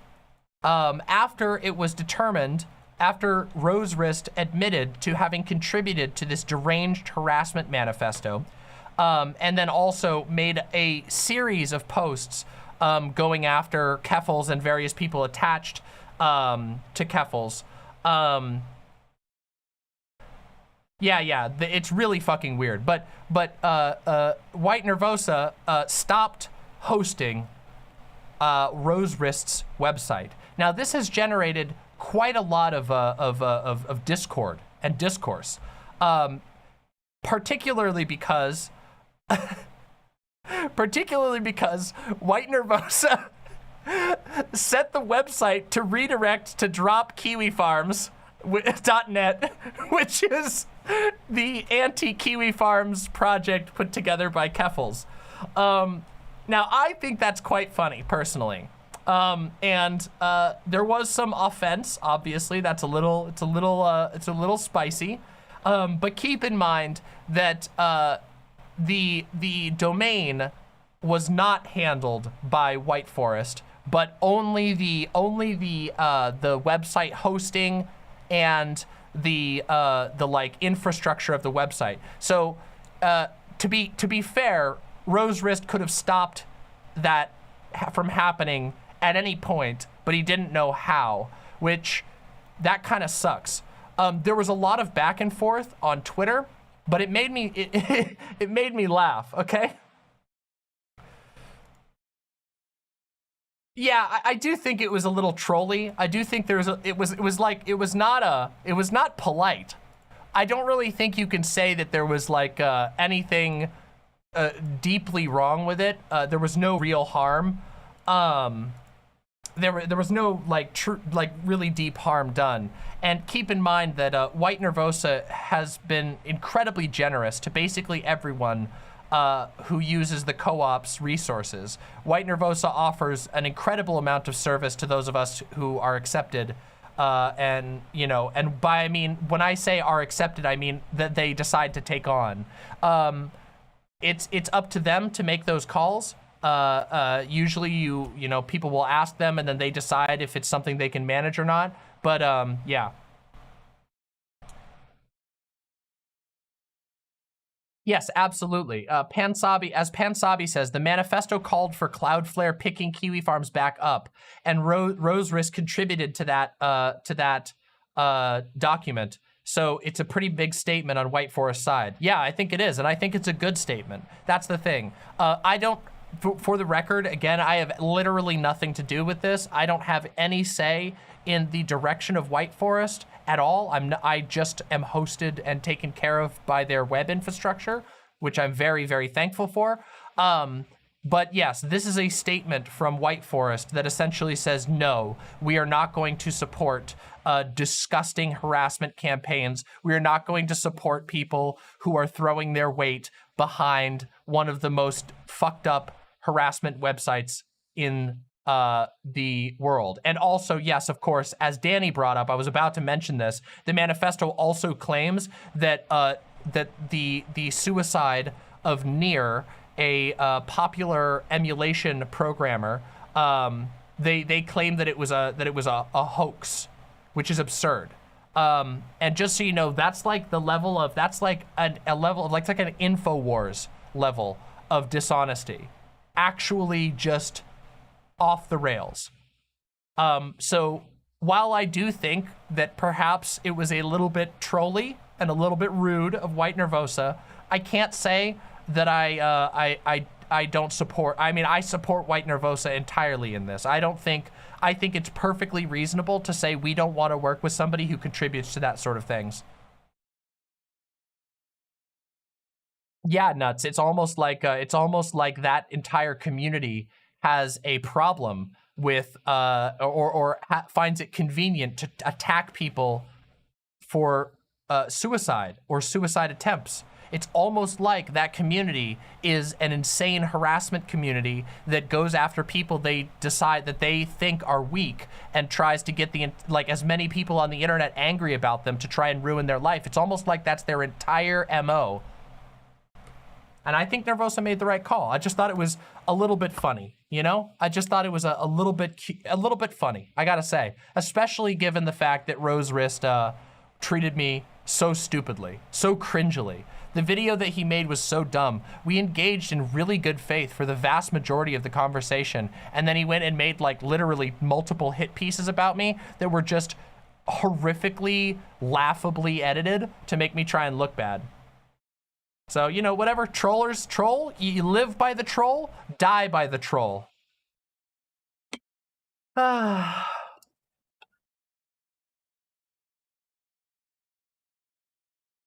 after it was determined, after Rose Wrist admitted to having contributed to this deranged harassment manifesto, and then also made a series of posts going after Keffals and various people attached to Keffals. It's really fucking weird. But White Nervosa stopped hosting Rose Wrist's website. Now this has generated quite a lot of discord and discourse, particularly because White Nervosa set the website to redirect to dropkiwifarms.net, which is the anti-Kiwi Farms project put together by Keffals. Now I think that's quite funny personally. There was some offense, obviously. It's a little spicy. But keep in mind that the domain was not handled by Whiteforest, but only the website hosting and the like infrastructure of the website. So to be fair, Rose Wrist could have stopped that from happening at any point, but he didn't know how, which that kind of sucks. There was a lot of back and forth on Twitter, but it made me it made me laugh, okay? Yeah, I do think it was a little trolly. I do think it was not polite. I don't really think you can say that there was like anything deeply wrong with it. There was no real harm. there was no like really deep harm done. And keep in mind that White Nervosa has been incredibly generous to basically everyone who uses the co-op's resources. White Nervosa offers an incredible amount of service to those of us who are accepted. And you know, and by I mean, when I say are accepted, I mean that they decide to take on. It's up to them to make those calls. Usually you know, people will ask them and then they decide if it's something they can manage or not. But yeah. Yes, absolutely. Pansabi says, the manifesto called for Cloudflare picking kiwi farms back up, and Rose Risk contributed to that document. So it's a pretty big statement on Whiteforest's side. Yeah, I think it is, and I think it's a good statement. That's the thing. I don't, for the record, again, I have literally nothing to do with this. I don't have any say in the direction of Whiteforest at all. I just am hosted and taken care of by their web infrastructure, which I'm very, very thankful for. But yes, this is a statement from Whiteforest that essentially says, no, we are not going to support disgusting harassment campaigns. We are not going to support people who are throwing their weight behind one of the most fucked up harassment websites in the world. And also, yes, of course, as Danny brought up, I was about to mention this, the manifesto also claims that that the suicide of Nier, a popular emulation programmer, they claim that it was a hoax, which is absurd. And just so you know, that's like the level of, that's like a level of like an InfoWars level of dishonesty. Actually just off the rails. So while I do think that perhaps it was a little bit trolly and a little bit rude of White Nervosa, I can't say that I don't support, I mean, I support White Nervosa entirely in this. I think it's perfectly reasonable to say we don't want to work with somebody who contributes to that sort of things. Yeah, nuts. It's almost like that entire community has a problem with finds it convenient to attack people for suicide or suicide attempts. It's almost like that community is an insane harassment community that goes after people they decide that they think are weak and tries to get as many people on the internet angry about them to try and ruin their life. It's almost like that's their entire MO. And I think Nervosa made the right call. I just thought it was a little bit funny, you know? I just thought it was a little bit funny, I gotta say. Especially given the fact that Rose Wrist treated me so stupidly, so cringily. The video that he made was so dumb. We engaged in really good faith for the vast majority of the conversation, and then he went and made like literally multiple hit pieces about me that were just horrifically, laughably edited to make me try and look bad. So, you know, whatever, trollers troll, you live by the troll, die by the troll.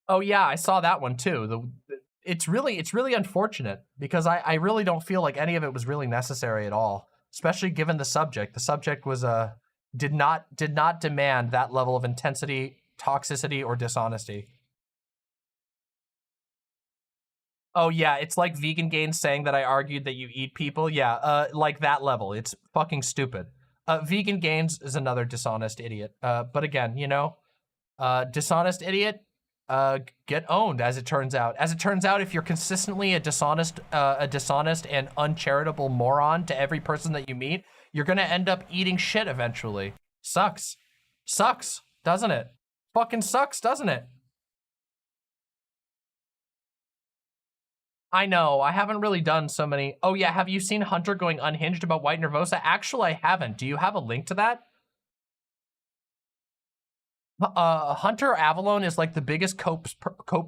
Oh yeah, I saw that one too. It's really unfortunate because I really don't feel like any of it was really necessary at all, especially given the subject. The subject was did not demand that level of intensity, toxicity, or dishonesty. Oh yeah, it's like Vegan Gains saying that I argued that you eat people. Yeah, like that level. It's fucking stupid. Vegan Gains is another dishonest idiot. But again, you know, dishonest idiot, get owned, as it turns out. As it turns out, if you're consistently a dishonest and uncharitable moron to every person that you meet, you're gonna end up eating shit eventually. Sucks. Sucks, doesn't it? Fucking sucks, doesn't it? I know, I haven't really done so many. Oh yeah, have you seen Hunter going unhinged about White Nervosa? Actually, I haven't. Do you have a link to that? Hunter Avalon is like the biggest cope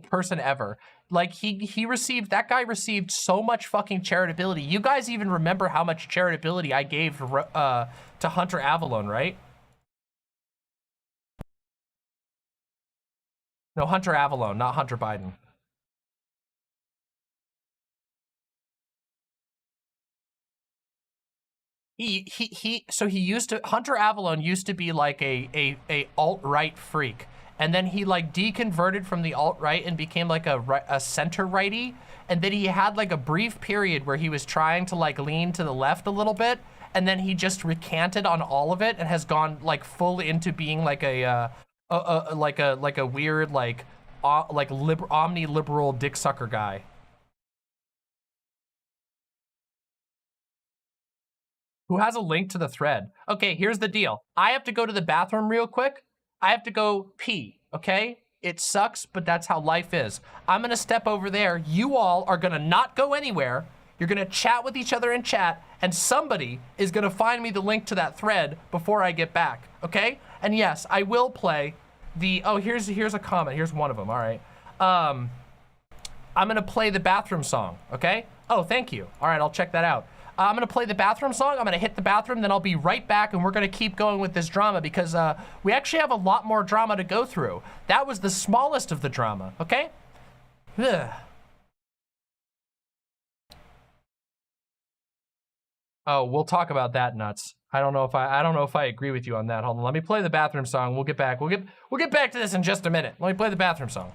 person ever. Like that guy received so much fucking charitability. You guys even remember how much charitability I gave to Hunter Avalon, right? No, Hunter Avalon, not Hunter Biden. So he used to, Hunter Avalon used to be like a alt-right freak. And then he like deconverted from the alt-right and became like a center-righty. And then he had like a brief period where he was trying to like lean to the left a little bit. And then he just recanted on all of it and has gone like full into being like a weird like omni-liberal dick sucker guy. Who has a link to the thread? Okay, here's the deal. I have to go to the bathroom real quick. I have to go pee, okay? It sucks, but that's how life is. I'm gonna step over there. You all are gonna not go anywhere. You're gonna chat with each other in chat, and somebody is gonna find me the link to that thread before I get back, okay? And yes, I will play the, oh, here's a comment. Here's one of them, all right. I'm gonna play the bathroom song, okay? Oh, thank you. All right, I'll check that out. I'm gonna play the bathroom song. I'm gonna hit the bathroom, then I'll be right back, and we're gonna keep going with this drama because we actually have a lot more drama to go through. That was the smallest of the drama, okay? Ugh. Oh, we'll talk about that, Nuts. I don't know if I agree with you on that. Hold on, let me play the bathroom song. We'll get back. We'll get back to this in just a minute. Let me play the bathroom song.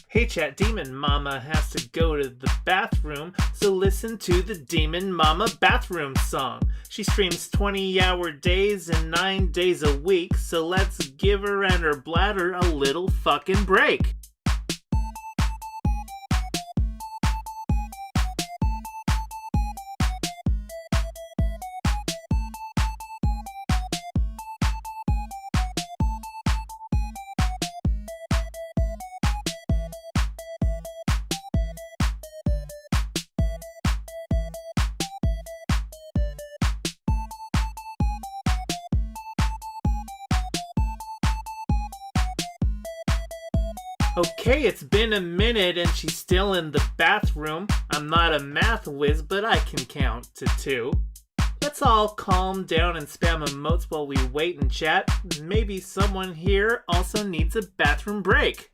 Hey chat, Demon Mama has to go to the bathroom, so listen to the Demon Mama bathroom song. She streams 20-hour days and 9 days a week, so let's give her and her bladder a little fucking break. Okay, it's been a minute and she's still in the bathroom. I'm not a math whiz, but I can count to 2. Let's all calm down and spam emotes while we wait and chat. Maybe someone here also needs a bathroom break.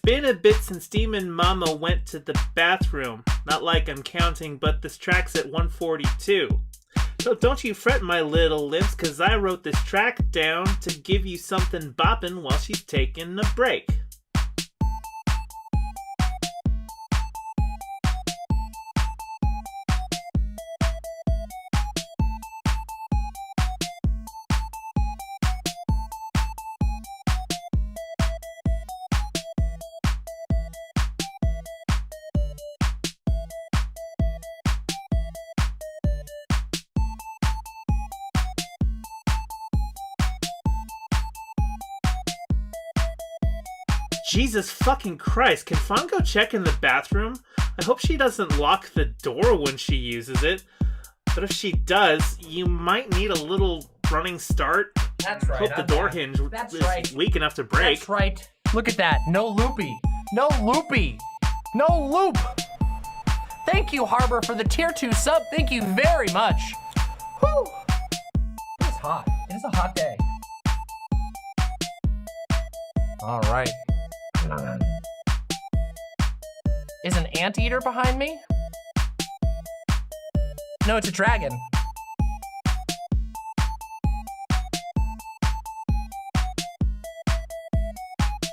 Been a bit since Demon Mama went to the bathroom. Not like I'm counting, but this track's at 142. So don't you fret, my little lips, cause I wrote this track down to give you something boppin' while she's taking a break. Jesus fucking Christ, can Fawn go check in the bathroom? I hope she doesn't lock the door when she uses it. But if she does, you might need a little running start. That's right. Hope the door hinge is weak enough to break. That's right. Look at that. No loopy. No loopy. No loop. Thank you, Harbor, for the tier 2 sub. Thank you very much. Whew. It is hot. It is a hot day. All right. Is an anteater behind me? No, it's a dragon.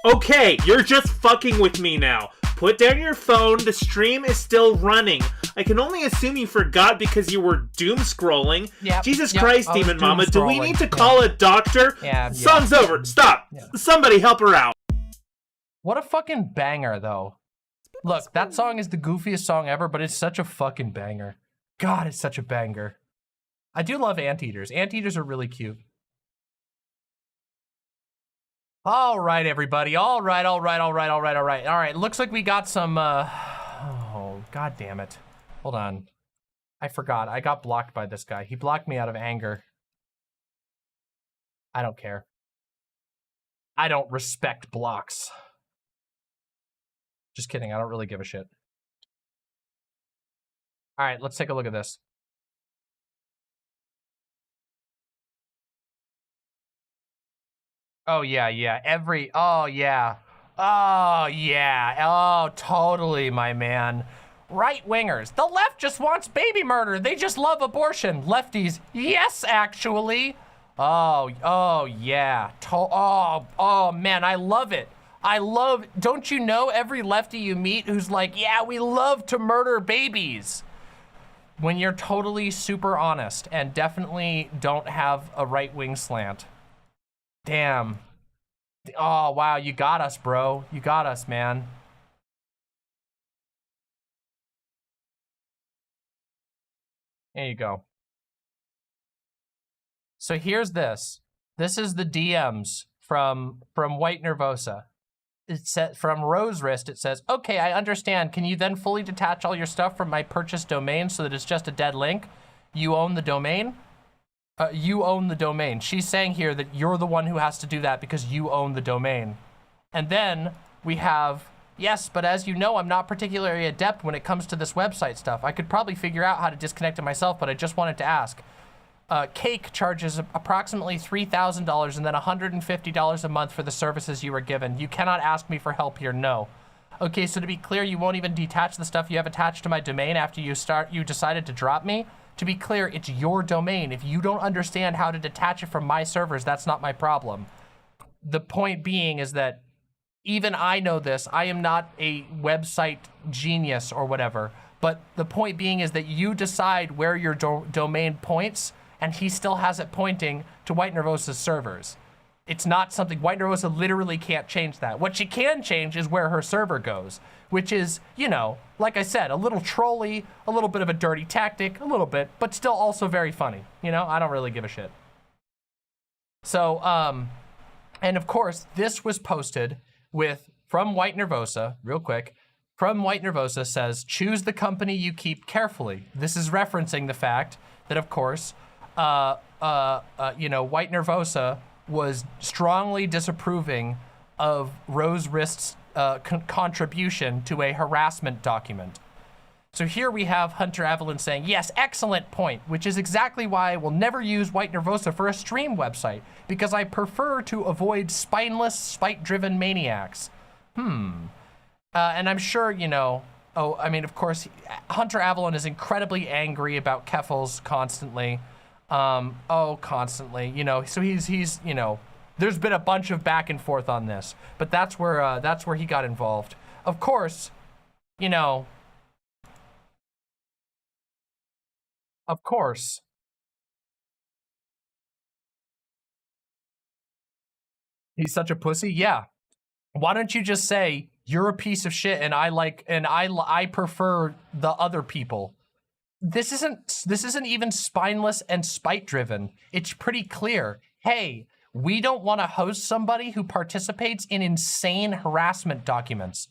Okay, you're just fucking with me now. Put down your phone, the stream is still running. I can only assume you forgot because you were doom scrolling. Yep, Jesus Christ, Demon Mama, do we need to call a doctor? Yeah. Song's over, stop! Yeah. Somebody help her out. What a fucking banger, though. Look, that song is the goofiest song ever, but it's such a fucking banger. God, it's such a banger. I do love anteaters. Anteaters are really cute. All right, everybody. All right. Looks like we got some, oh, god damn it. Hold on. I forgot. I got blocked by this guy. He blocked me out of anger. I don't care. I don't respect blocks. Just kidding. I don't really give a shit. All right, let's take a look at this. Oh, yeah. Oh, yeah. Oh, totally, my man. Right-wingers. The left just wants baby murder. They just love abortion. Lefties, yes, actually. Oh, yeah. Oh, man, I love it. Don't you know every lefty you meet who's like, yeah, we love to murder babies. When you're totally super honest and definitely don't have a right-wing slant. Damn. Oh, wow, you got us, bro. You got us, man. There you go. So here's this. This is the DMs from White Nervosa. It said from Rose Wrist, it says, okay, I understand. Can you then fully detach all your stuff from my purchased domain so that it's just a dead link? You own the domain? You own the domain. She's saying here that you're the one who has to do that because you own the domain. And then we have, yes, but as you know, I'm not particularly adept when it comes to this website stuff. I could probably figure out how to disconnect it myself, but I just wanted to ask. Cake charges approximately $3,000 and then $150 a month for the services you were given. You cannot ask me for help here, no. Okay, so to be clear, you won't even detach the stuff you have attached to my domain after you decided to drop me? To be clear, it's your domain. If you don't understand how to detach it from my servers, that's not my problem. The point being is that even I know this. I am not a website genius or whatever, but the point being is that you decide where your domain points, and he still has it pointing to White Nervosa's servers. It's not something, White Nervosa literally can't change that. What she can change is where her server goes, which is, you know, like I said, a little trolly, a little bit of a dirty tactic, a little bit, but still also very funny. You know, I don't really give a shit. So, and of course, this was posted from White Nervosa, real quick, from White Nervosa says, choose the company you keep carefully. This is referencing the fact that, of course, you know, White Nervosa was strongly disapproving of Rose Wrist's contribution to a harassment document. So here we have Hunter Evelyn saying, yes, excellent point, which is exactly why I will never use White Nervosa for a stream website, because I prefer to avoid spineless, spite-driven maniacs. And I'm sure, you know, I mean, of course, Hunter Evelyn is incredibly angry about Keffals constantly. Constantly, you know, so he's, you know, there's been a bunch of back and forth on this, but that's where he got involved. Of course, you know, of course. He's such a pussy. Yeah. Why don't you just say you're a piece of shit and I prefer the other people? This isn't even spineless and spite driven. It's pretty clear. Hey, we don't want to host somebody who participates in insane harassment documents.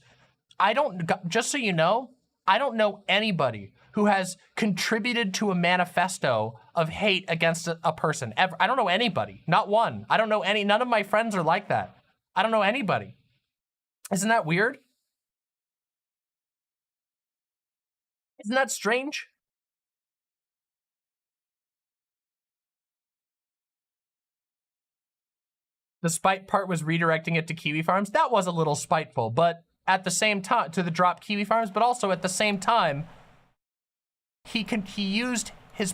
Just so you know, I don't know anybody who has contributed to a manifesto of hate against a person ever. I don't know anybody, not one. I don't know none of my friends are like that. I don't know anybody. Isn't that weird? Isn't that strange? The spite part was redirecting it to Kiwi Farms. That was a little spiteful, but at the same time, to the drop Kiwi Farms, but also at the same time, he used his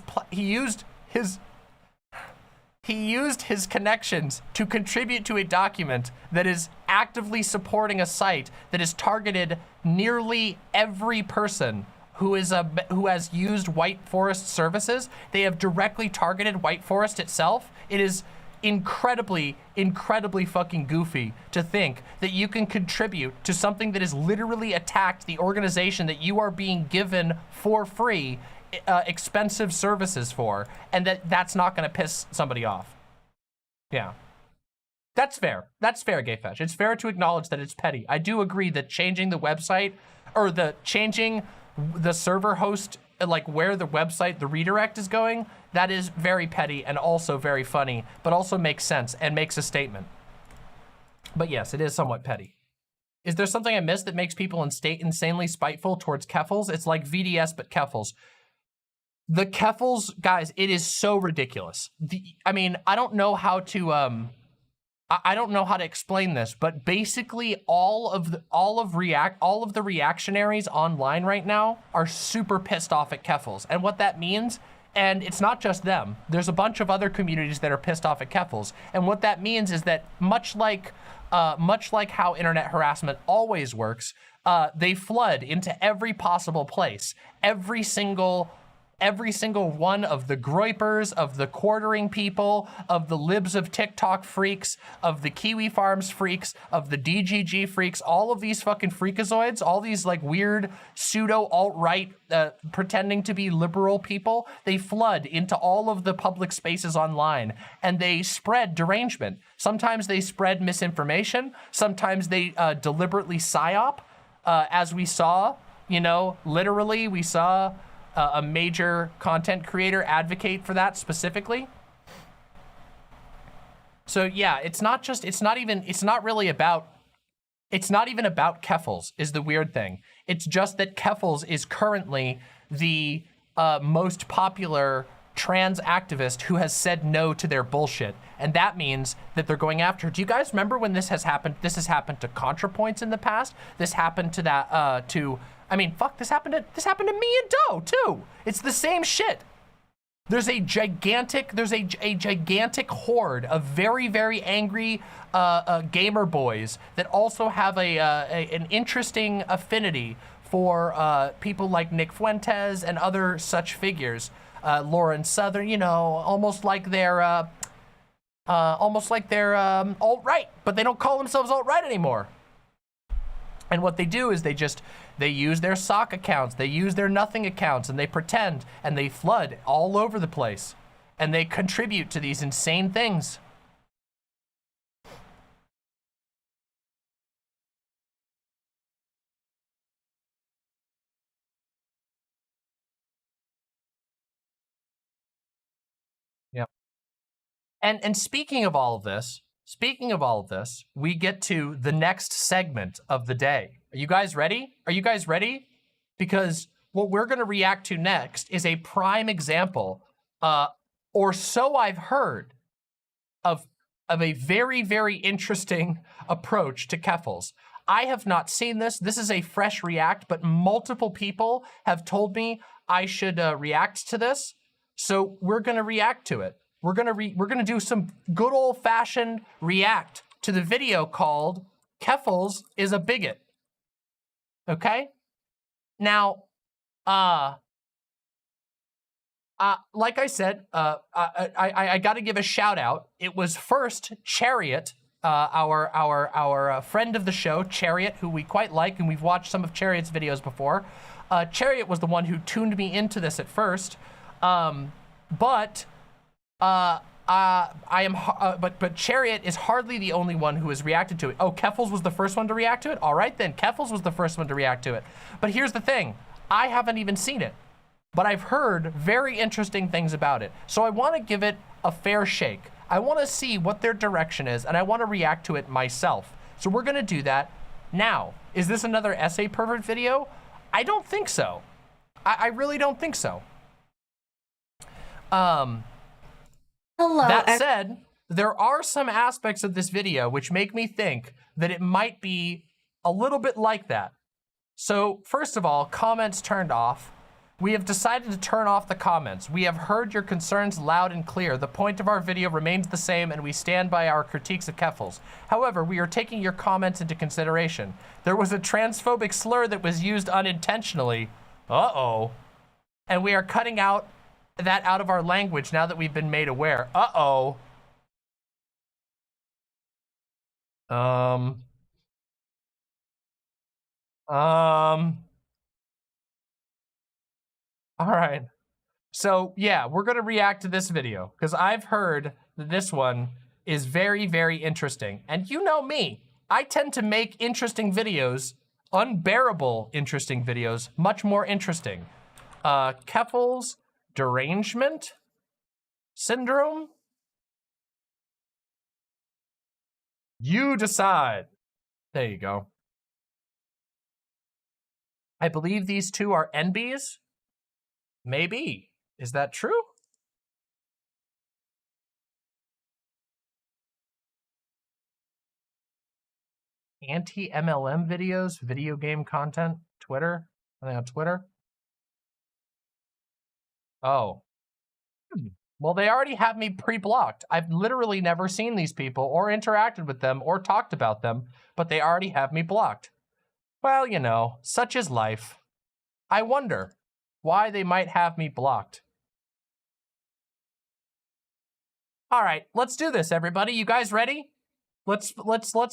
connections to contribute to a document that is actively supporting a site that has targeted nearly every person who has used Whiteforest services. They have directly targeted Whiteforest itself. It is incredibly fucking goofy to think that you can contribute to something that has literally attacked the organization that you are being given for free expensive services for, and that's not going to piss somebody off. Yeah. That's fair. That's fair, Gayfetch. It's fair to acknowledge that it's petty. I do agree that changing the website, or changing the server host, like where the website, the redirect is going, that is very petty and also very funny, but also makes sense and makes a statement. But yes, it is somewhat petty. Is there something I missed that makes people insanely spiteful towards Keffals? It's like VDS, but Keffals. The Keffals, guys, it is so ridiculous. I mean, I don't know how to, I don't know how to explain this, but basically all of the reactionaries online right now are super pissed off at Keffals. And what that means, and it's not just them, there's a bunch of other communities that are pissed off at Keffals. And what that means is that much like how internet harassment always works, they flood into every possible place. Every single one of the groypers, of the quartering people, of the libs of TikTok freaks, of the Kiwi Farms freaks, of the DGG freaks, all of these fucking freakazoids, all these like weird pseudo alt-right pretending to be liberal people, they flood into all of the public spaces online and they spread derangement. Sometimes they spread misinformation. Sometimes they deliberately psyop, as we saw, you know, literally we saw a major content creator advocate for that specifically. So yeah, it's not even about Keffals is the weird thing. It's just that Keffals is currently the most popular trans activist who has said no to their bullshit. And that means that they're going after. Do you guys remember when this has happened? This has happened to ContraPoints in the past. This happened to that, I mean, fuck, this happened to me and Doe too. It's the same shit. There's a gigantic horde of very, very angry gamer boys that also have an interesting affinity for people like Nick Fuentes and other such figures. Lauren Southern, you know, almost like they're alt-right, but they don't call themselves alt-right anymore. And what they do is they use their sock accounts, they use their nothing accounts, and they pretend, and they flood all over the place. And they contribute to these insane things. Yep. And speaking of all of this, we get to the next segment of the day. Are you guys ready? Are you guys ready? Because what we're gonna react to next is a prime example, or so I've heard, of a very, very interesting approach to Keffals. I have not seen this. This is a fresh react, but multiple people have told me I should react to this. So we're gonna react to it. We're gonna do some good old-fashioned react to the video called Keffals is a Bigot. Okay? Now, like I said, I gotta give a shout out. It was first Chariot, our friend of the show, Chariot, who we quite like, and we've watched some of Chariot's videos before. Chariot was the one who tuned me into this at first, but Chariot is hardly the only one who has reacted to it. Oh, Keffals was the first one to react to it? All right then, Keffals was the first one to react to it. But here's the thing, I haven't even seen it, but I've heard very interesting things about it. So I wanna give it a fair shake. I wanna see what their direction is, and I wanna react to it myself. So we're gonna do that now. Is this another essay pervert video? I don't think so. I really don't think so. Hello. That said, there are some aspects of this video which make me think that it might be a little bit like that. So first of all, comments turned off. We have decided to turn off the comments. We have heard your concerns loud and clear. The point of our video remains the same and we stand by our critiques of Keffals. However, we are taking your comments into consideration. There was a transphobic slur that was used unintentionally. Uh-oh. And we are cutting that out of our language now that we've been made aware. Uh-oh. All right. So yeah, we're gonna react to this video because I've heard that this one is very, very interesting. And you know me, I tend to make interesting videos, unbearable interesting videos, much more interesting. Keffals derangement syndrome? You decide. There you go. I believe these two are NBs. Maybe. Is that true? Anti-MLM videos, video game content, Twitter. Are they on Twitter? Oh. Well, they already have me pre-blocked. I've literally never seen these people or interacted with them or talked about them, but they already have me blocked. Well, you know, such is life. I wonder why they might have me blocked. All right, let's do this, everybody. You guys ready? Let's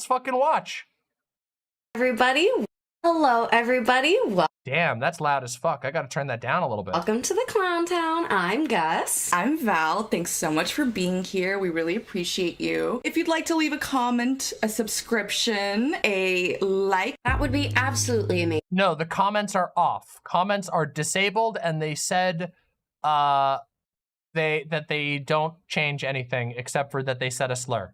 fucking watch. Everybody, hello everybody. Damn, that's loud as fuck. I gotta turn that down a little bit. Welcome to the Clown Town. I'm Gus. I'm Val. Thanks so much for being here. We really appreciate you. If you'd like to leave a comment, a subscription, a like, That would be absolutely amazing. No, the comments are off. Comments are disabled, and they said that they don't change anything except for that they said a slur.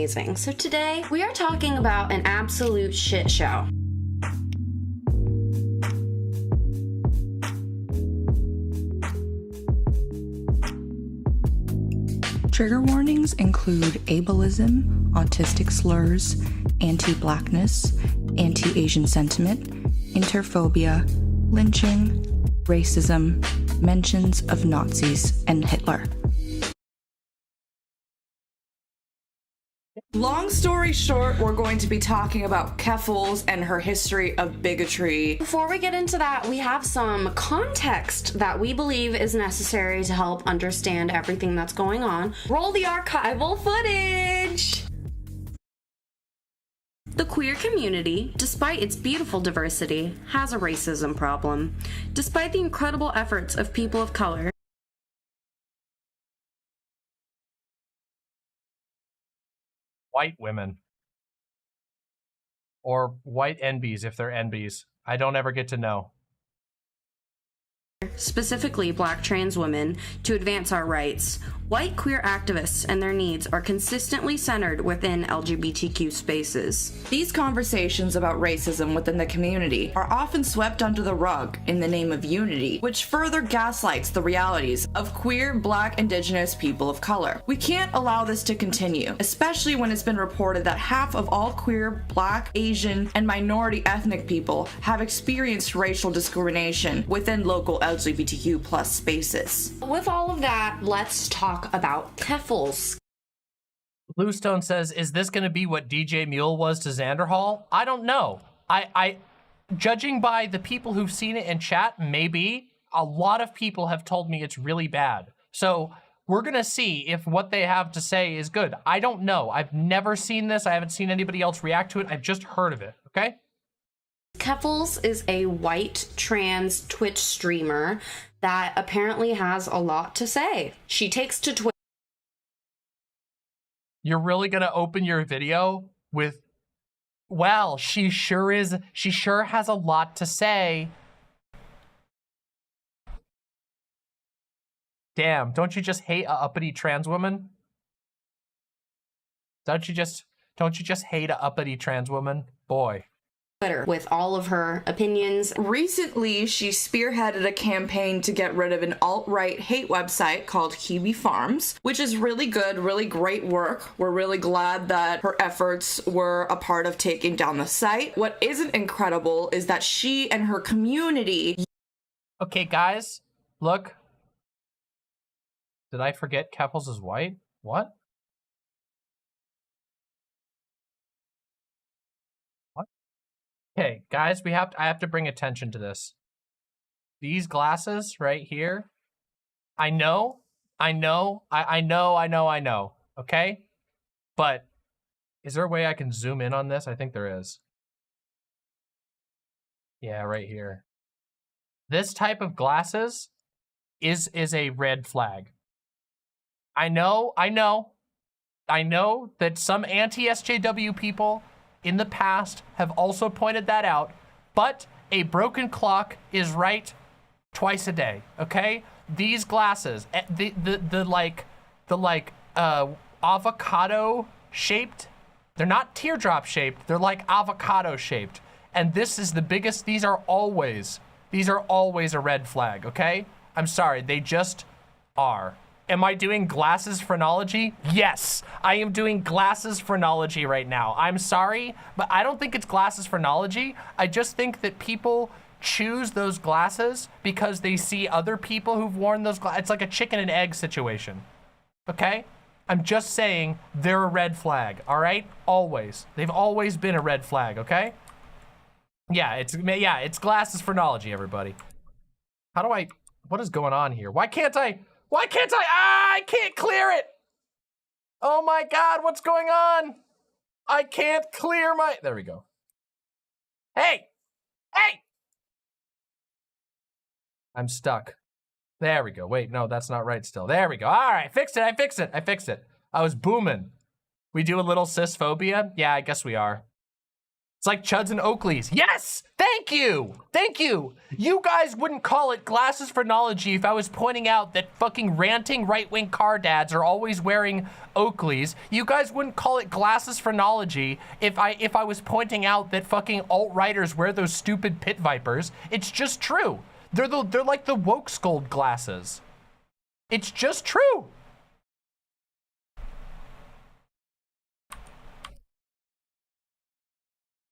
So today we are talking about an absolute shit show. trigger warnings include ableism, autistic slurs, anti-blackness, anti-Asian sentiment, interphobia, lynching, racism, mentions of Nazis and Hitler. Long story short, we're going to be talking about Keffals and her history of bigotry. Before we get into that, we have some context that we believe is necessary to help understand everything that's going on. Roll the archival footage! The queer community, despite its beautiful diversity, has a racism problem. Despite the incredible efforts of people of color, White women. Or white NBs if they're NBs. I don't ever get to know. specifically Black trans women, to advance our rights. White queer activists and their needs are consistently centered within LGBTQ spaces. These conversations about racism within the community are often swept under the rug in the name of unity, which further gaslights the realities of queer, Black, Indigenous people of color. We can't allow this to continue, especially when it's been reported that half of all queer, Black, Asian, and minority ethnic people have experienced racial discrimination within local LGBTQ plus spaces. With all of that, let's talk about Keffals. Bluestone says, is this going to be what DJ Mule was to Xanderhall? I don't know. I judging by the people who've seen it in chat, maybe. A lot of people have told me it's really bad. So we're going to see if what they have to say is good. I don't know. I've never seen this. I haven't seen anybody else react to it. I've just heard of it, okay? Keffals is a white trans Twitch streamer that apparently has a lot to say. She takes to Twitch. You're really gonna open your video with, well, she sure has a lot to say. Damn, don't you just hate a uppity trans woman? Don't you just hate a uppity trans woman? Boy. Twitter with all of her opinions. Recently, she spearheaded a campaign to get rid of an alt-right hate website called Kiwi Farms, which is really good, really great work. We're really glad that her efforts were a part of taking down the site. What isn't incredible is that she and her community... Okay, guys, look. Did I forget Keffals is white? What? Okay, guys, I have to bring attention to this. These glasses right here. I know, okay? But is there a way I can zoom in on this? I think there is. Yeah, right here. This type of glasses is a red flag. I know. I know that some anti-SJW people in the past have also pointed that out, but a broken clock is right twice a day, okay? These glasses, avocado shaped, they're not teardrop shaped, they're like avocado shaped. And this is the biggest, these are always a red flag, okay? I'm sorry, they just are. Am I doing glasses phrenology? Yes, I am doing glasses phrenology right now. I'm sorry, but I don't think it's glasses phrenology. I just think that people choose those glasses because they see other people who've worn those glasses. It's like a chicken and egg situation, okay? I'm just saying they're a red flag, all right? Always. They've always been a red flag, okay? Yeah, it's glasses phrenology, everybody. How do I, what is going on here? Why can't I, I can't clear it. Oh my God, what's going on? I can't clear my, there we go. Hey. I'm stuck. There we go. Wait, no, that's not right still. There we go. All right, I fixed it. I was booming. We do a little cisphobia? Yeah, I guess we are. It's like Chuds and Oakleys. Yes, thank you. You guys wouldn't call it glasses phrenology if I was pointing out that fucking ranting right-wing car dads are always wearing Oakleys. You guys wouldn't call it glasses phrenology if I was pointing out that fucking alt-righters wear those stupid pit vipers. It's just true. They're like the woke scold glasses. It's just true.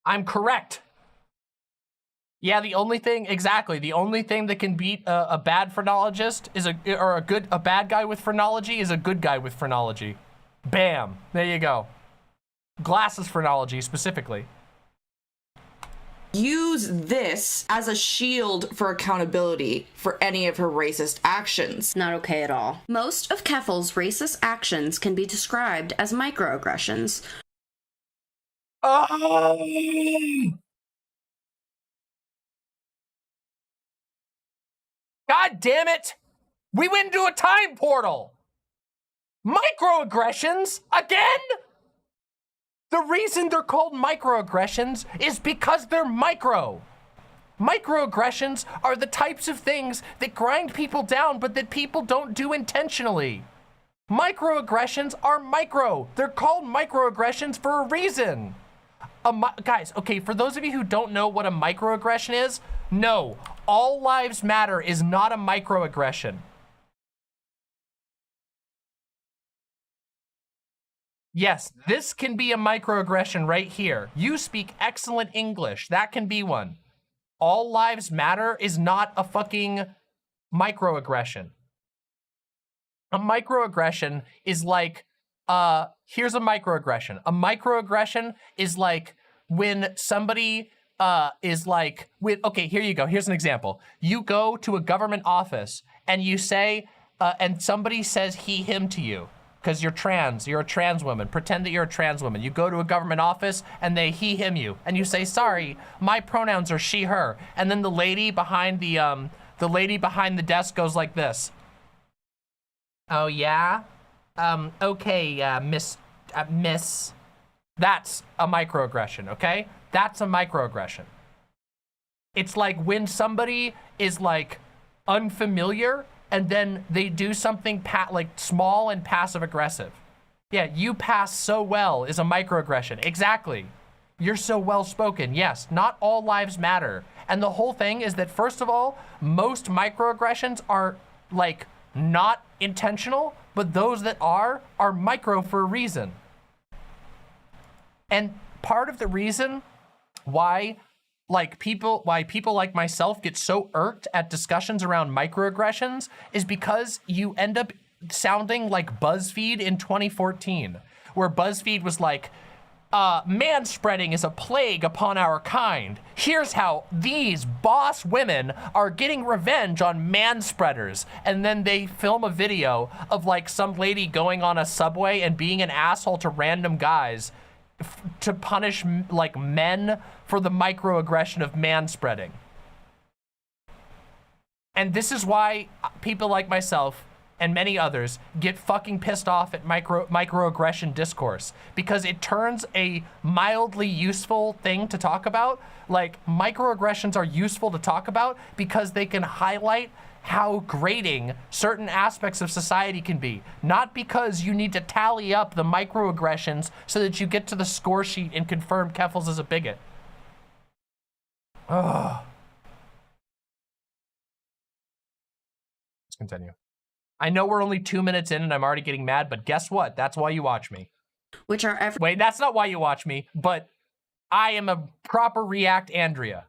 I'm correct. Yeah, the only thing that can beat a bad phrenologist is a bad guy with phrenology is a good guy with phrenology. Bam, there you go. Glasses phrenology specifically. Use this as a shield for accountability for any of her racist actions. Not okay at all. Most of Keffals' racist actions can be described as microaggressions. Oh! God damn it! We went into a time portal! Microaggressions? Again? The reason they're called microaggressions is because they're micro. Microaggressions are the types of things that grind people down but that people don't do intentionally. Microaggressions are micro. They're called microaggressions for a reason. Guys, okay, for those of you who don't know what a microaggression is, no, all lives matter is not a microaggression. Yes, this can be a microaggression right here. You speak excellent English. That can be one. All lives matter is not a fucking microaggression. A microaggression is like, here's a microaggression. A microaggression is like when somebody is like, okay, here you go. Here's an example. You go to a government office and you say, and somebody says he, him to you. Because you're a trans woman. Pretend that you're a trans woman. You go to a government office and they he, him you. And you say, sorry, my pronouns are she, her. And then the lady behind the desk goes like this. Oh yeah? Okay, miss. That's a microaggression, okay? That's a microaggression. It's like when somebody is like unfamiliar and then they do something like small and passive aggressive. Yeah, you pass so well is a microaggression. Exactly. You're so well spoken. Yes, not all lives matter. And the whole thing is that, first of all, most microaggressions are like not intentional, but those that are micro for a reason. And part of the reason why people like myself get so irked at discussions around microaggressions is because you end up sounding like BuzzFeed in 2014, where BuzzFeed was like, manspreading is a plague upon our kind. Here's how these boss women are getting revenge on manspreaders. And then they film a video of like some lady going on a subway and being an asshole to random guys to punish like men for the microaggression of manspreading. And this is why people like myself and many others get fucking pissed off at microaggression discourse because it turns a mildly useful thing to talk about. Like, microaggressions are useful to talk about because they can highlight how grating certain aspects of society can be. Not because you need to tally up the microaggressions so that you get to the score sheet and confirm Keffals is a bigot. Ugh. Let's continue. I know we're only 2 minutes in and I'm already getting mad, but guess what? That's why you watch me. which are Wait, that's not why you watch me, but I am a proper React Andrea.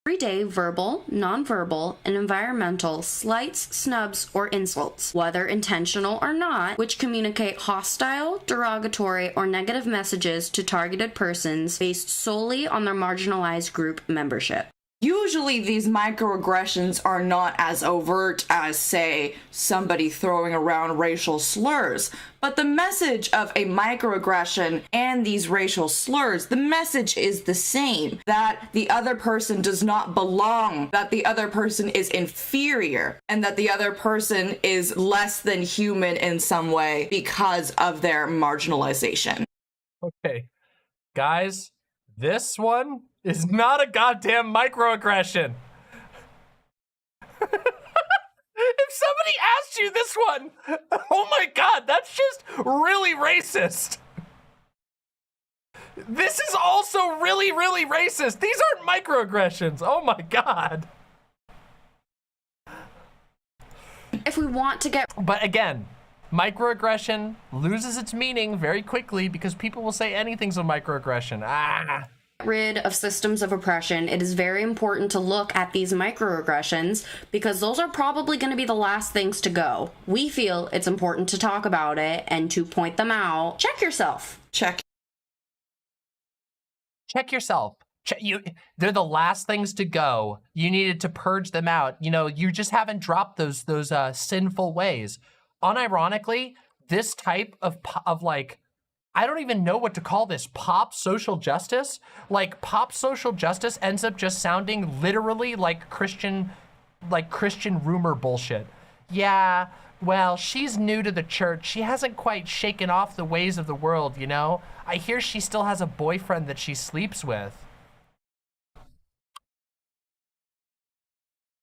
everyday verbal, nonverbal, and environmental slights, snubs, or insults, whether intentional or not, which communicate hostile, derogatory, or negative messages to targeted persons based solely on their marginalized group membership. Usually these microaggressions are not as overt as, say, somebody throwing around racial slurs, but the message of a microaggression and these racial slurs, the message is the same, that the other person does not belong, that the other person is inferior, and that the other person is less than human in some way because of their marginalization. Okay, guys, this one is not a goddamn microaggression. If somebody asked you this one, oh my god, that's just really racist. This is also really, really racist. These aren't microaggressions. Oh my god. If we want to get But again, microaggression loses its meaning very quickly because people will say anything's a microaggression. rid of systems of oppression, it is very important to look at these microaggressions because those are probably going to be the last things to go. We feel it's important to talk about it and to point them out. Check yourself. Check yourself. They're the last things to go. You needed to purge them out. You know, you just haven't dropped those sinful ways. Unironically, this type of like, I don't even know what to call this, pop social justice. Like, pop social justice ends up just sounding literally like Christian rumor bullshit. Yeah, well, she's new to the church. She hasn't quite shaken off the ways of the world, you know? I hear she still has a boyfriend that she sleeps with.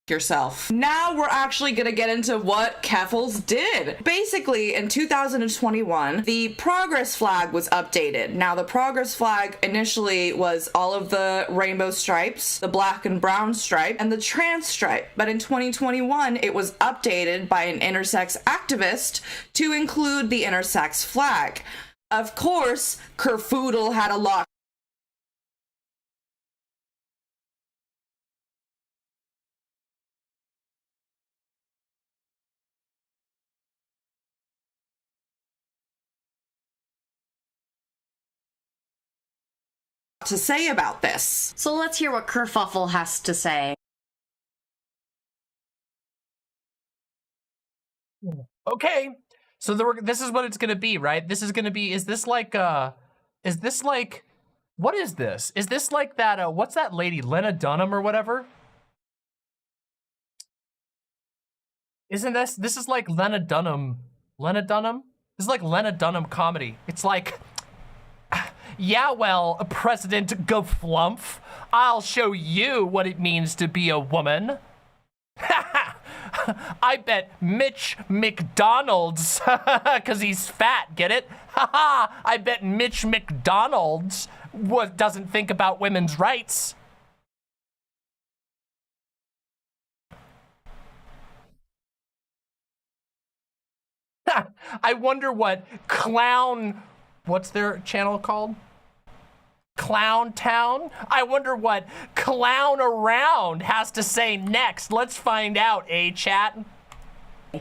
yourself. Now we're actually gonna get into what Keffals did. Basically, in 2021, the progress flag was updated. Now, the progress flag initially was all of the rainbow stripes, the black and brown stripe, and the trans stripe. But in 2021, it was updated by an intersex activist to include the intersex flag. Of course, Kerfoodle had a lot to say about this. So let's hear what Kerfuffle has to say. Okay, so this is what it's gonna be, right? This is gonna be, is this like, what is this? Is this like that, what's that lady, Lena Dunham or whatever? Isn't this is like Lena Dunham? This is like Lena Dunham comedy. It's like, yeah, well, President Goflumph, I'll show you what it means to be a woman. I bet Mitch McDonald's, because he's fat, get it? I bet Mitch McDonald's doesn't think about women's rights. I wonder what what's their channel called? Clown Town? I wonder what Clown Around has to say next. Let's find out, chat?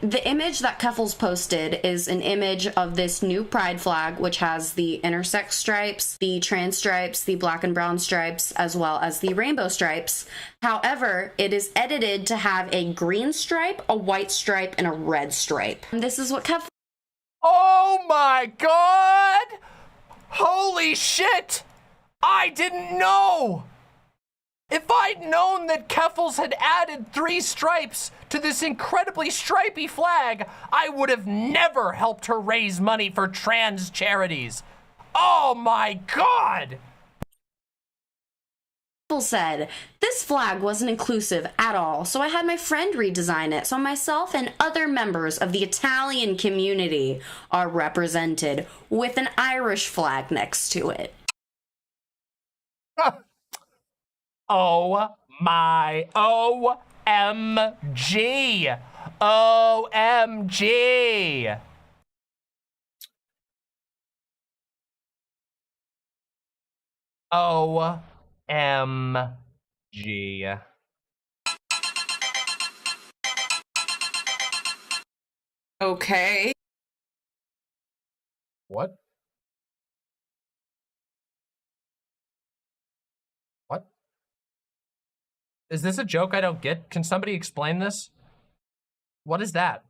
The image that Keffals posted is an image of this new pride flag, which has the intersex stripes, the trans stripes, the black and brown stripes, as well as the rainbow stripes. However, it is edited to have a green stripe, a white stripe, and a red stripe. And this is what Keffals... Oh my god! Holy shit! I didn't know! If I'd known that Keffals had added 3 stripes to this incredibly stripy flag, I would have never helped her raise money for trans charities. Oh my God! Said, this flag wasn't inclusive at all, so I had my friend redesign it so myself and other members of the Italian community are represented with an Irish flag next to it. Oh my OMG! OMG! OMG. Okay. What? What? Is this a joke I don't get? Can somebody explain this? What is that?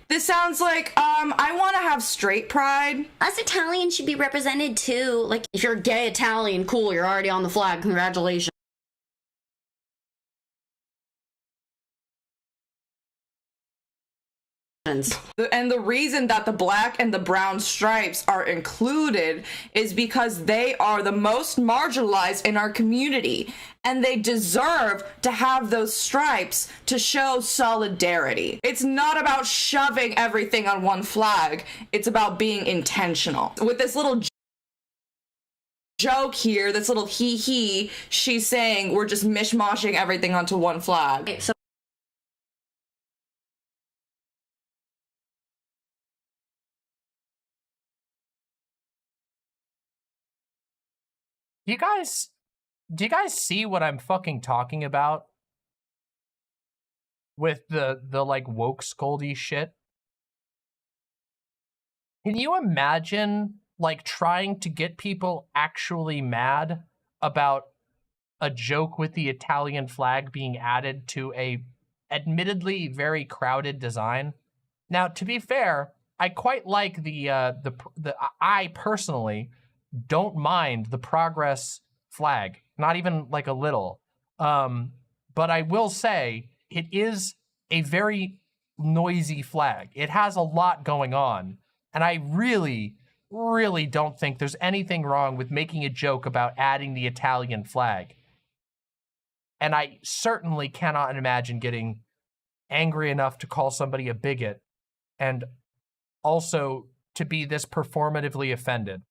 This sounds like, I want to have straight pride. Us Italians should be represented too. Like, if you're gay Italian, cool, you're already on the flag, congratulations. And the reason that the black and the brown stripes are included is because they are the most marginalized in our community, and they deserve to have those stripes to show solidarity. It's not about shoving everything on one flag. It's about being intentional. With this little joke here, this little hee-hee, she's saying we're just mishmashing everything onto one flag. Okay, so Do you guys see what I'm fucking talking about? With the like woke scoldy shit? Can you imagine like trying to get people actually mad about a joke with the Italian flag being added to a admittedly very crowded design? Now, to be fair, I quite like I personally don't mind the progress flag, not even like a little. But I will say it is a very noisy flag. It has a lot going on. And I really, really don't think there's anything wrong with making a joke about adding the Italian flag. And I certainly cannot imagine getting angry enough to call somebody a bigot and also to be this performatively offended.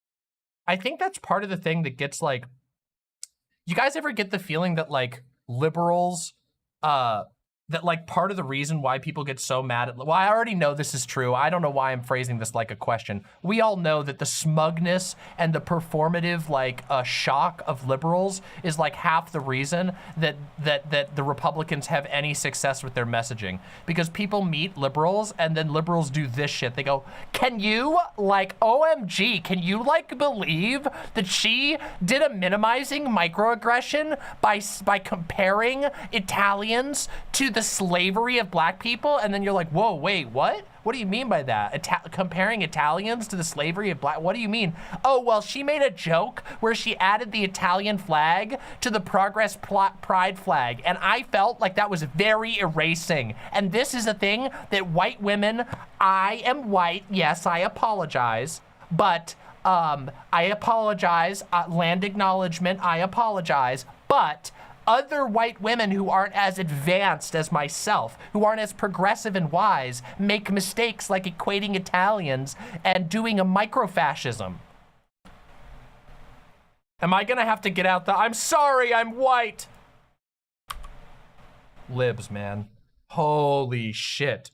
I think that's part of the thing that gets like, you guys ever get the feeling that like liberals, that like part of the reason why people get so mad at, well, I already know this is true. I don't know why I'm phrasing this like a question. We all know that the smugness and the performative like shock of liberals is like half the reason that the Republicans have any success with their messaging. Because people meet liberals and then liberals do this shit. They go, can you like, OMG, can you like believe that she did a minimizing microaggression by comparing Italians to the slavery of black people? And then you're like, whoa, wait, what? What do you mean by that? Comparing Italians to the slavery of black? What do you mean? Oh, well, she made a joke where she added the Italian flag to the Progress Pride flag. And I felt like that was very erasing. And this is a thing that white women, I am white, yes, I apologize, but I apologize, land acknowledgement, I apologize, but other white women who aren't as advanced as myself, who aren't as progressive and wise, make mistakes like equating Italians and doing a microfascism. Am I gonna have to get out I'm sorry, I'm white. Libs, man. Holy shit.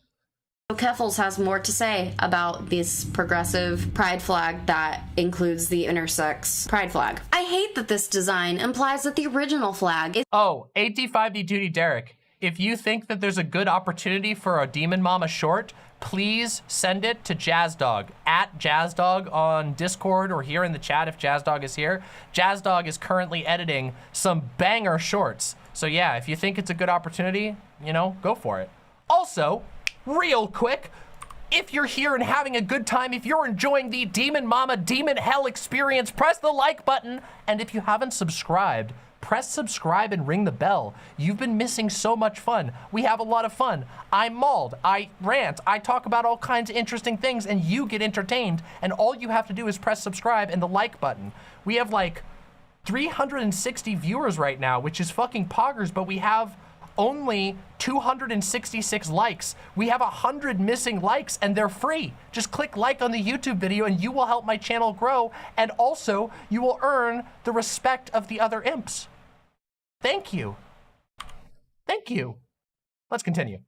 Keffals has more to say about this progressive pride flag that includes the intersex pride flag. I hate that this design implies that the original flag is— Oh, 85D Duty Derek. If you think that there's a good opportunity for a Demon Mama short, please send it to JazzDog, at JazzDog on Discord or here in the chat if JazzDog is here. JazzDog is currently editing some banger shorts. So yeah, if you think it's a good opportunity, you know, go for it. Also, real quick, if you're here and having a good time, if you're enjoying the Demon Mama Demon Hell experience, press the like button. And if you haven't subscribed, press subscribe and ring the bell. You've been missing so much fun. We have a lot of fun. I'm Mald, I rant, I talk about all kinds of interesting things, and you get entertained, and all you have to do is press subscribe and the like button. We have like 360 viewers right now, which is fucking poggers, but we have only 266 likes. We have 100 missing likes and they're free. Just click like on the YouTube video and you will help my channel grow, and also you will earn the respect of the other imps. Thank you. Thank you. Let's continue.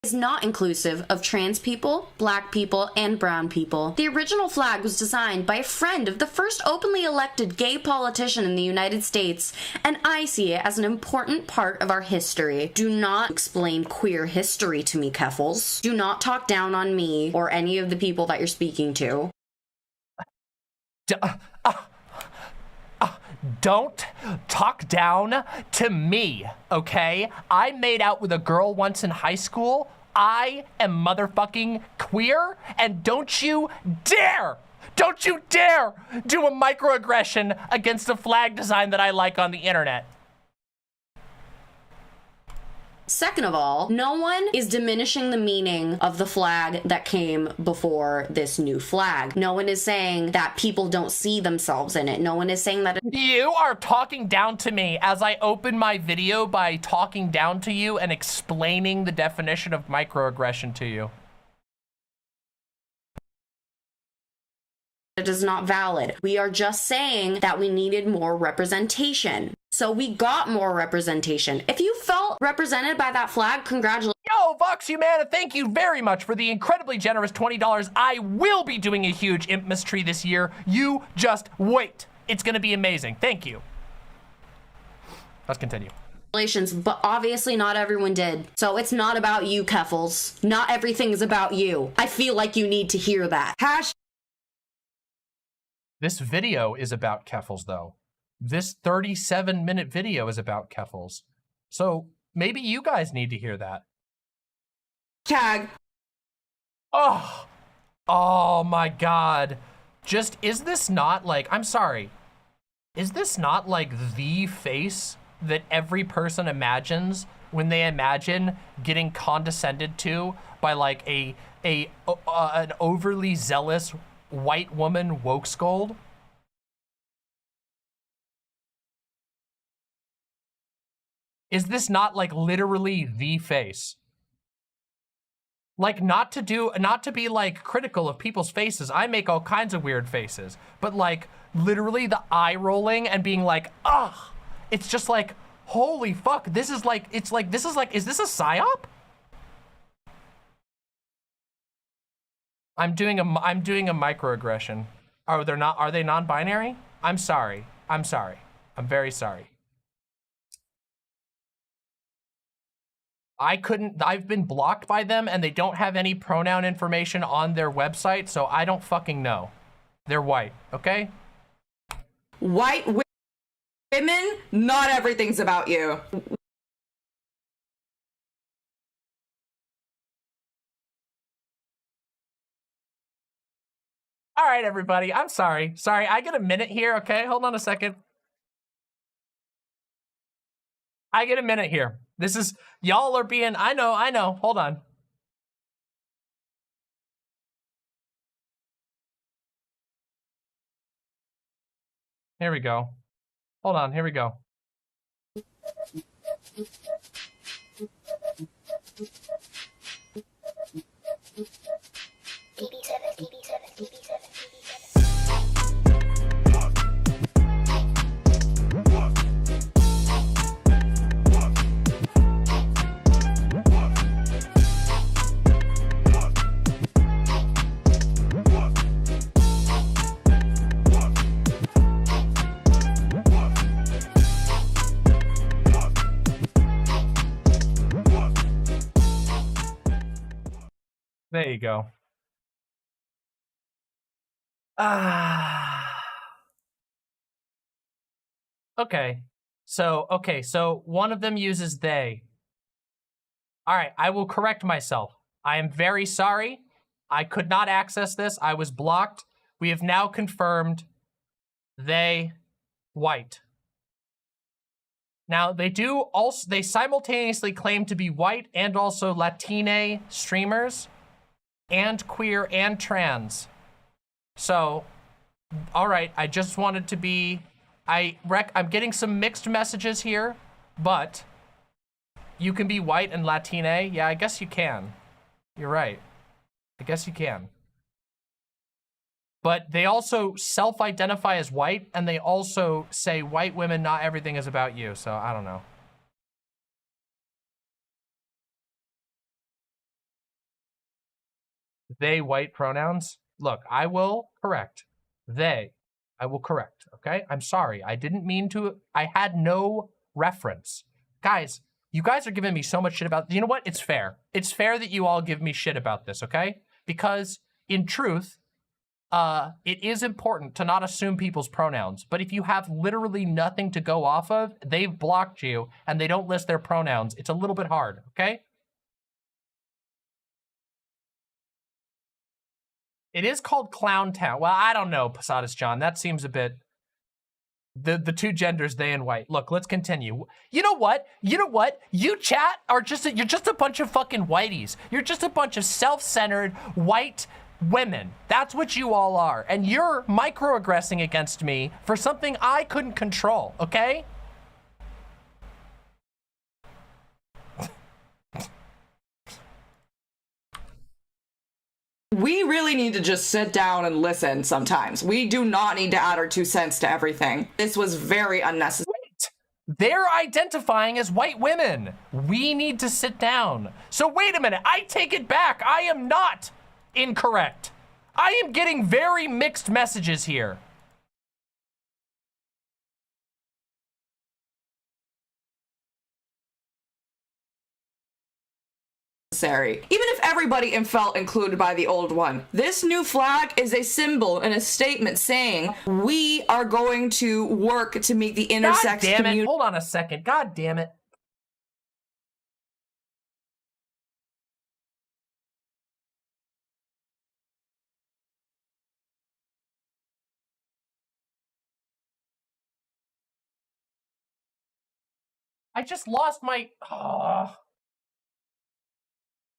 Is not inclusive of trans people, black people, and brown people. The original flag was designed by a friend of the first openly elected gay politician in the United States, and I see it as an important part of our history. Do not explain queer history to me, Keffals. Do not talk down on me or any of the people that you're speaking to. Don't talk down to me, okay? I made out with a girl once in high school. I am motherfucking queer, and don't you dare do a microaggression against a flag design that I like on the internet. Second of all, no one is diminishing the meaning of the flag that came before this new flag. No one is saying that people don't see themselves in it. No one is saying that. You are talking down to me as I open my video by talking down to you and explaining the definition of microaggression to you. It is not valid. We are just saying that we needed more representation. So we got more representation. If you felt represented by that flag, congratulations. Yo, Vox Humana, thank you very much for the incredibly generous $20. I will be doing a huge imp mystery this year. You just wait. It's gonna be amazing. Thank you. Let's continue. But obviously not everyone did. So it's not about you, Keffals. Not everything is about you. I feel like you need to hear that. This video is about Keffals, though. This 37-minute video is about Keffals. So maybe you guys need to hear that. Tag. Oh my God. Just, is this not like, I'm sorry. Is this not like the face that every person imagines when they imagine getting condescended to by like an overly zealous white woman woke scold? Is this not like literally the face? Like, not to be like critical of people's faces. I make all kinds of weird faces, but like literally the eye rolling and being like, ugh, it's just like, holy fuck, this is like, is this a psyop? I'm doing a microaggression. Are they non-binary? I'm sorry. I'm very sorry. I've been blocked by them and they don't have any pronoun information on their website, so I don't fucking know. They're white, okay? White women, not everything's about you. All right, everybody, I'm sorry. Sorry, I get a minute here, okay? Hold on a second. I get a minute here. This is, y'all are being, I know, hold on. Here we go. Hold on, here we go. There you go. Okay. So one of them uses they. All right, I will correct myself. I am very sorry. I could not access this. I was blocked. We have now confirmed they white. Now, they simultaneously claim to be white and also Latine streamers and queer and trans. So, all right, I just wanted to be, I'm getting some mixed messages here, but you can be white and Latine. Yeah, I guess you can. You're right. I guess you can. But they also self-identify as white, and they also say, white women, not everything is about you. So I don't know. They white pronouns. Look, I will correct. They. I will correct, okay? I'm sorry. I didn't mean to. I had no reference. Guys, you guys are giving me so much shit about... You know what? It's fair. It's fair that you all give me shit about this, okay? Because, in truth... it is important to not assume people's pronouns, but if you have literally nothing to go off of, they've blocked you and they don't list their pronouns. It's a little bit hard, okay? It is called Clown Town. Well, I don't know, Posadas John. That seems a bit... The two genders, they and white. Look, let's continue. You know what? You know what? You chat are you're just a bunch of fucking whiteys. You're just a bunch of self-centered white women. That's what you all are. And you're microaggressing against me for something I couldn't control, okay? We really need to just sit down and listen sometimes. We do not need to add our 2 cents to everything. This was very unnecessary. Wait, they're identifying as white women. We need to sit down. So wait a minute, I take it back. I am not incorrect. I am getting very mixed messages here. Even if everybody felt included by the old one, this new flag is a symbol and a statement saying we are going to work to make the intersex community. Hold on a second. God damn it. I just lost my... Oh.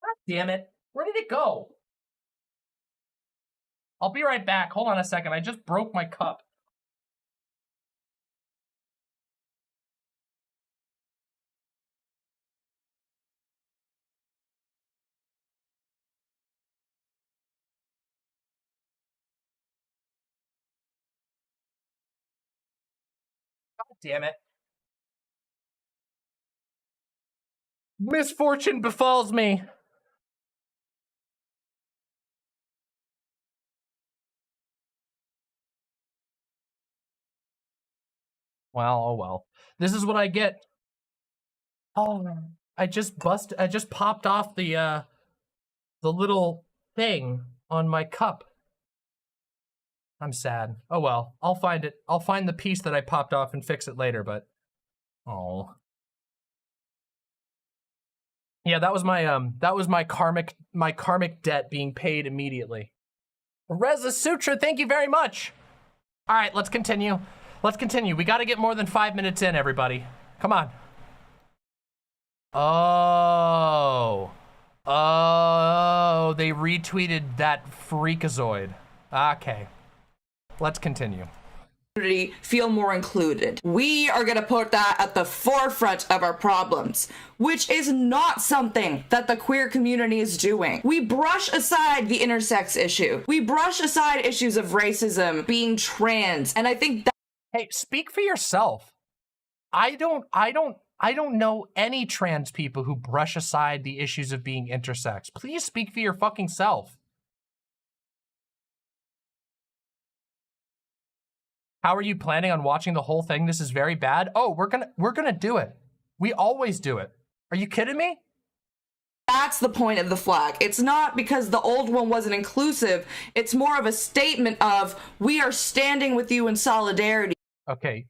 God damn it. Where did it go? I'll be right back. Hold on a second. I just broke my cup. God damn it. Misfortune befalls me. Well, oh well. This is what I get. Oh, I just popped off the little thing on my cup. I'm sad. Oh well, I'll find it. I'll find the piece that I popped off and fix it later, but oh. Yeah, that was my karmic debt being paid immediately. Reza Sutra, thank you very much. All right, let's continue. Let's continue. We got to get more than 5 minutes in, everybody. Come on. Oh, they retweeted that freakazoid. Okay, let's continue. Feel more included. We are going to put that at the forefront of our problems, which is not something that the queer community is doing. We brush aside the intersex issue. We brush aside issues of racism, being trans, and I think that... Hey, speak for yourself. I don't know any trans people who brush aside the issues of being intersex. Please speak for your fucking self. How are you planning on watching the whole thing? This is very bad. Oh, we're gonna do it. We always do it. Are you kidding me? That's the point of the flag. It's not because the old one wasn't inclusive. It's more of a statement of we are standing with you in solidarity. Okay.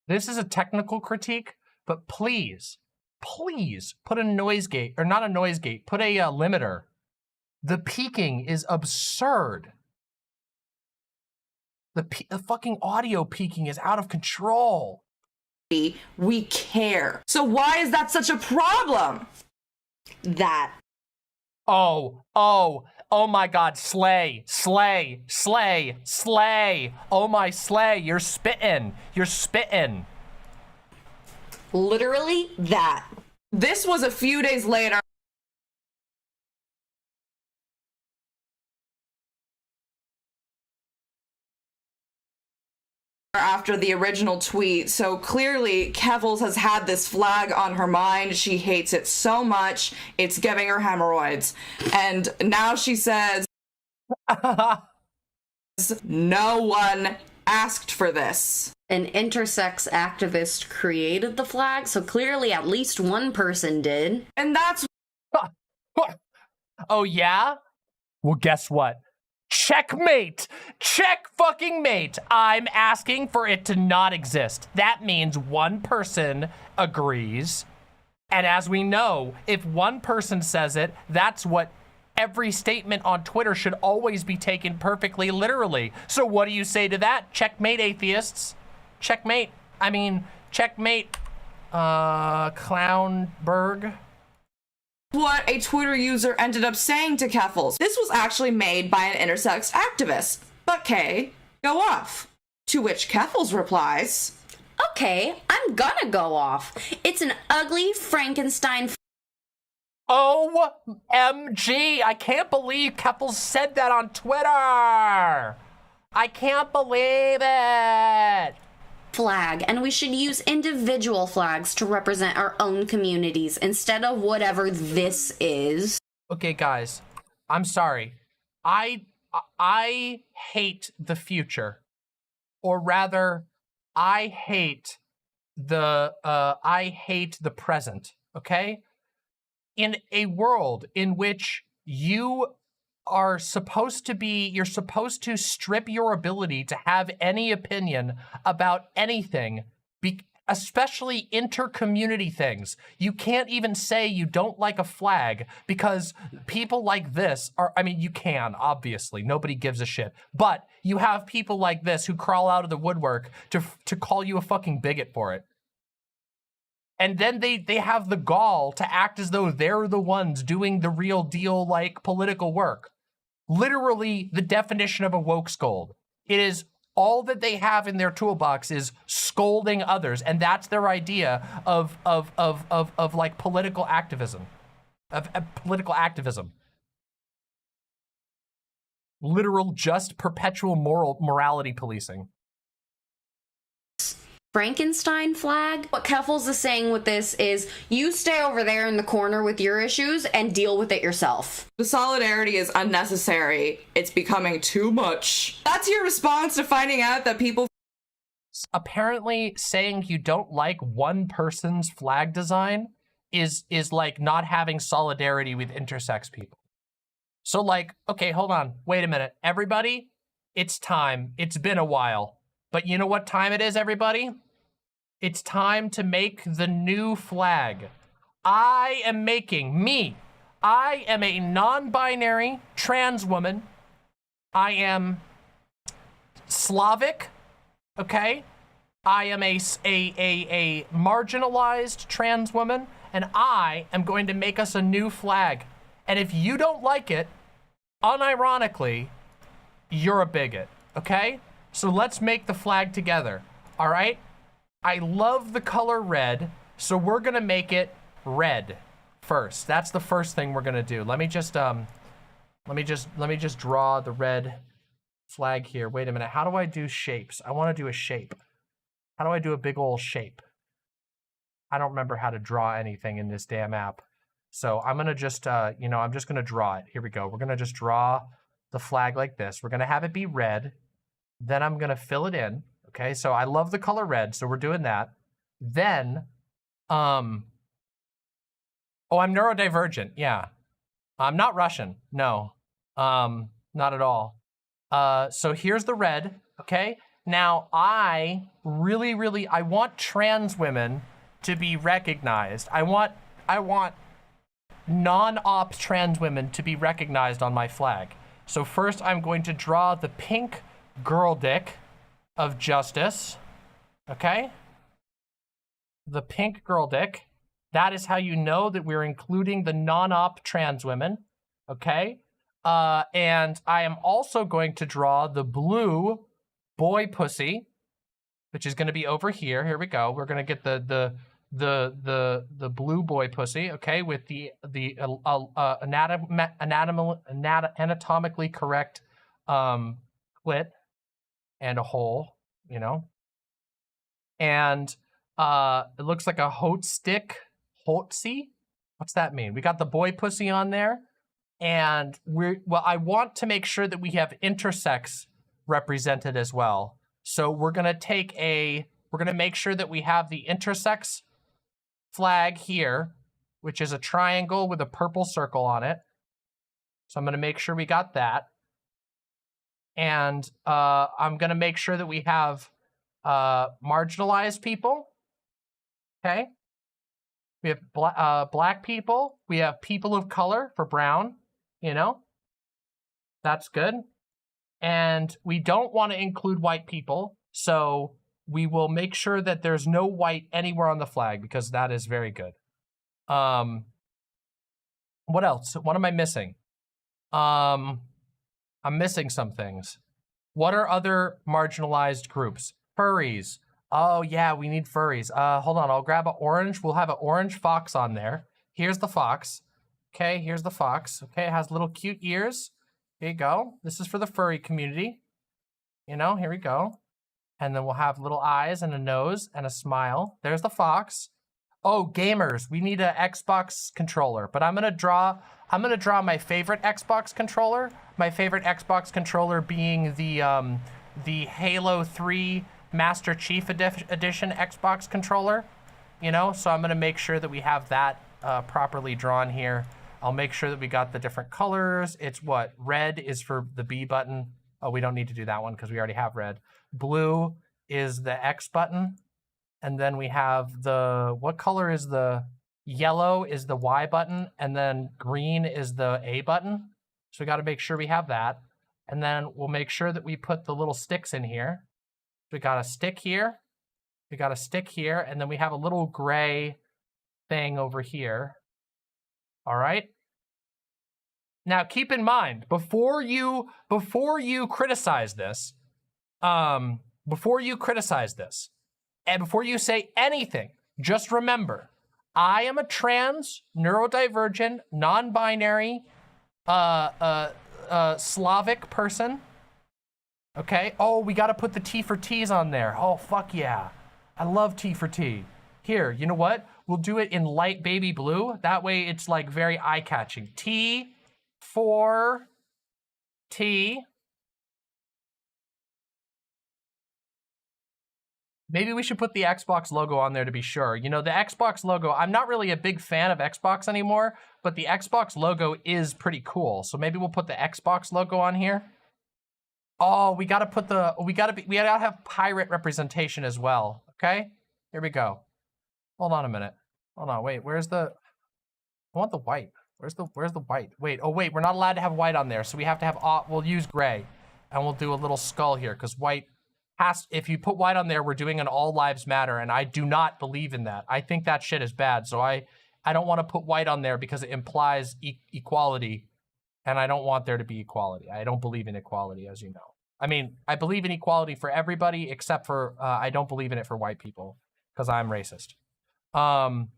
This is a technical critique, but please put a noise gate, or not a noise gate, put a limiter The peaking is absurd. The fucking audio peaking is out of control. We care. So why is that such a problem? That. Oh my God, slay. Oh my slay, you're spitting. Literally that. This was a few days later. After the original tweet, so clearly Keffals has had this flag on her mind. She hates it so much, it's giving her hemorrhoids. And now she says, no one asked for this. An intersex activist created the flag, so clearly at least one person did. And that's... Oh yeah? Well, guess what? Checkmate! Check fucking mate! I'm asking for it to not exist. That means one person agrees. And as we know, if one person says it, that's what every statement on Twitter should always be taken perfectly literally. So what do you say to that? Checkmate, atheists. Checkmate. I mean, checkmate, Clownberg. What a Twitter user ended up saying to Keffals. This was actually made by an intersex activist. But Kay, go off. To which Keffals replies, Okay, I'm gonna go off. It's an ugly Frankenstein. OMG, I can't believe Keffals said that on Twitter. I can't believe it. Flag, and we should use individual flags to represent our own communities instead of whatever this is. Okay, guys, I'm sorry. I hate the future, or rather, I hate the present. Okay, in a world in which you're supposed to strip your ability to have any opinion about anything, especially inter-community things. You can't even say you don't like a flag because people like this are, I mean, you can, obviously, nobody gives a shit. But you have people like this who crawl out of the woodwork to call you a fucking bigot for it. And then they have the gall to act as though they're the ones doing the real deal, like, political work. Literally the definition of a woke scold. It is all that they have in their toolbox is scolding others, and that's their idea of like political activism. Of political activism. Literal, just perpetual morality policing. Frankenstein flag? What Keffals is saying with this is, you stay over there in the corner with your issues and deal with it yourself. The solidarity is unnecessary. It's becoming too much. That's your response to finding out that people... Apparently saying you don't like one person's flag design is like not having solidarity with intersex people. So like, okay, hold on, wait a minute. Everybody, it's time. It's been a while. But you know what time it is, everybody? It's time to make the new flag. I am a non-binary trans woman. I am Slavic, okay? I am a marginalized trans woman, and I am going to make us a new flag. And if you don't like it, unironically, you're a bigot, okay? So let's make the flag together, all right? I love the color red, so we're gonna make it red first. That's the first thing we're gonna do. Let me just draw the red flag here. Wait a minute, how do I do shapes? I wanna do a shape. How do I do a big old shape? I don't remember how to draw anything in this damn app. So I'm gonna just, I'm just gonna draw it. Here we go. We're gonna just draw the flag like this. We're gonna have it be red. Then I'm gonna fill it in. Okay, so I love the color red, so we're doing that. Then, oh, I'm neurodivergent, yeah. I'm not Russian, no. Not at all. So here's the red, okay? Now, I want trans women to be recognized. I want non-op trans women to be recognized on my flag. So first I'm going to draw the pink girl dick of justice, okay? The pink girl dick. That is how you know that we're including the non-op trans women, okay? And I am also going to draw the blue boy pussy, which is going to be over here. Here we go. We're going to get the blue boy pussy, okay, with the anatomically correct clit and a hole, you know. And it looks like a hot stick. Hotsy? What's that mean? We got the boy pussy on there, and I want to make sure that we have intersex represented as well. So we're gonna make sure that we have the intersex flag here, which is a triangle with a purple circle on it. So I'm gonna make sure we got that. And I'm gonna make sure that we have marginalized people, okay? We have black people. We have people of color for brown, you know? That's good. And we don't want to include white people, so we will make sure that there's no white anywhere on the flag, because that is very good. What else? What am I missing? I'm missing some things. What are other marginalized groups? Furries. Oh, yeah, we need furries. Hold on, I'll grab an orange. We'll have an orange fox on there. Here's the fox. Okay, here's the fox. Okay, it has little cute ears. Here you go. This is for the furry community. You know, here we go. And then we'll have little eyes and a nose and a smile. There's the fox. Oh, gamers, we need an Xbox controller. But I'm gonna draw my favorite Xbox controller. My favorite Xbox controller being the Halo 3 Master Chief Edition Xbox controller, you know, so I'm gonna make sure that we have that properly drawn here. I'll make sure that we got the different colors. It's what? Red is for the B button. Oh, we don't need to do that one because we already have red. Blue is the X button. And then we have what color is the yellow is the Y button, and then green is the A button. So we gotta make sure we have that. And then we'll make sure that we put the little sticks in here. We got a stick here, we got a stick here, and then we have a little gray thing over here. All right. Now keep in mind, before you criticize this, and before you say anything, just remember, I am a trans, neurodivergent, non-binary, Slavic person. Okay. Oh, we got to put the T for T's on there. Oh, fuck yeah. I love T for T. Here, you know what? We'll do it in light baby blue. That way it's like very eye-catching. T for T. Maybe we should put the Xbox logo on there to be sure. You know, the Xbox logo, I'm not really a big fan of Xbox anymore, but the Xbox logo is pretty cool. So maybe we'll put the Xbox logo on here. Oh, we gotta have pirate representation as well. Okay, here we go. Hold on a minute. Hold on, wait, I want the white. Where's the white? Wait, oh wait, we're not allowed to have white on there, so we have to have, we'll use gray. And we'll do a little skull here, because white has, if you put white on there, we're doing an all lives matter, and I do not believe in that. I think that shit is bad, so I don't want to put white on there because it implies equality. And I don't want there to be equality. I don't believe in equality, as you know. I mean, I believe in equality for everybody, except for, I don't believe in it for white people, because I'm racist. I'm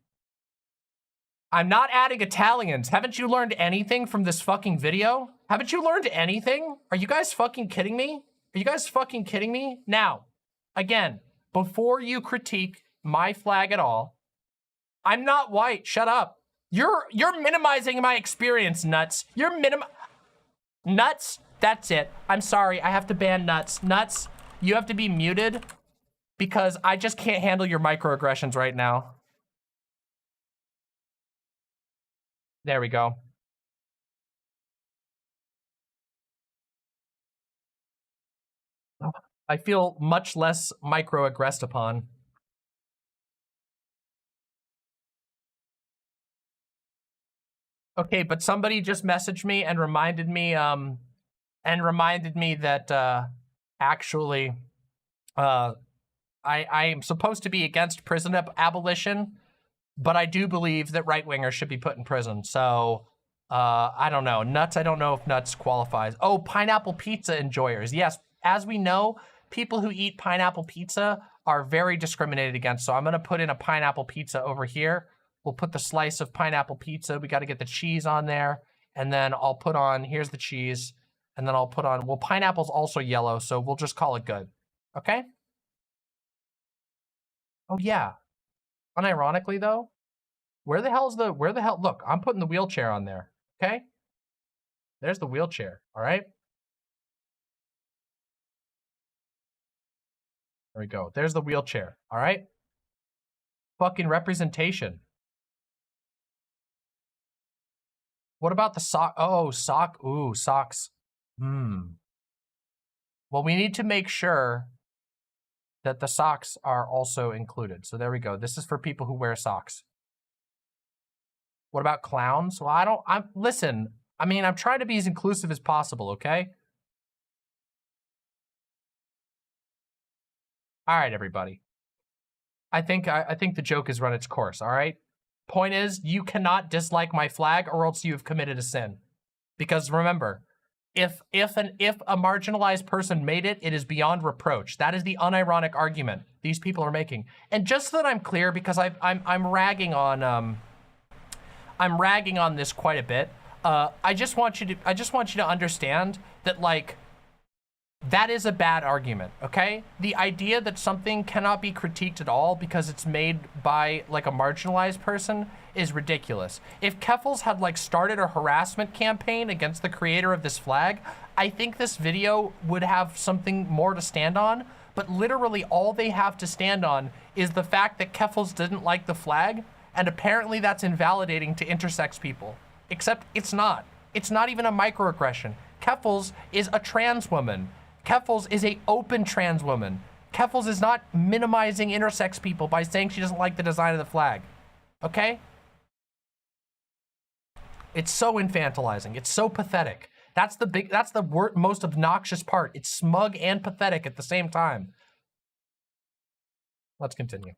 not adding Italians. Haven't you learned anything from this fucking video? Haven't you learned anything? Are you guys fucking kidding me? Are you guys fucking kidding me? Now, again, before you critique my flag at all, I'm not white. Shut up. You're minimizing my experience, Nuts. Nuts, that's it. I'm sorry, I have to ban Nuts. Nuts, you have to be muted because I just can't handle your microaggressions right now. There we go. I feel much less microaggressed upon. Okay, but somebody just messaged me and reminded me that actually I am supposed to be against prison abolition, but I do believe that right-wingers should be put in prison. So I don't know. Nuts, I don't know if nuts qualifies. Oh, pineapple pizza enjoyers. Yes, as we know, people who eat pineapple pizza are very discriminated against. So I'm going to put in a pineapple pizza over here. We'll put the slice of pineapple pizza. We got to get the cheese on there. And then I'll put on, here's the cheese. And then I'll put on, well, pineapple's also yellow, so we'll just call it good. Okay? Oh, yeah. Unironically, though, where the hell, look, I'm putting the wheelchair on there. Okay? There's the wheelchair, all right? There we go. There's the wheelchair, all right? Fucking representation. What about the sock? Oh, sock. Ooh, socks. Well, we need to make sure that the socks are also included. So there we go. This is for people who wear socks. What about clowns? Well, listen, I mean, I'm trying to be as inclusive as possible, okay? All right, everybody. I think the joke has run its course, all right? Point is, you cannot dislike my flag or else you have committed a sin. Because remember, if a marginalized person made it, it is beyond reproach. That is the unironic argument these people are making. And just so that I'm clear, because I'm ragging on this quite a bit. I just want you to understand that, like, that is a bad argument, okay? The idea that something cannot be critiqued at all because it's made by, like, a marginalized person is ridiculous. If Keffals had, like, started a harassment campaign against the creator of this flag, I think this video would have something more to stand on, but literally all they have to stand on is the fact that Keffals didn't like the flag, and apparently that's invalidating to intersex people. Except it's not. It's not even a microaggression. Keffals is a trans woman. Keffals is a open trans woman. Keffals is not minimizing intersex people by saying she doesn't like the design of the flag. Okay? It's so infantilizing. It's so pathetic. That's the most obnoxious part. It's smug and pathetic at the same time. Let's continue.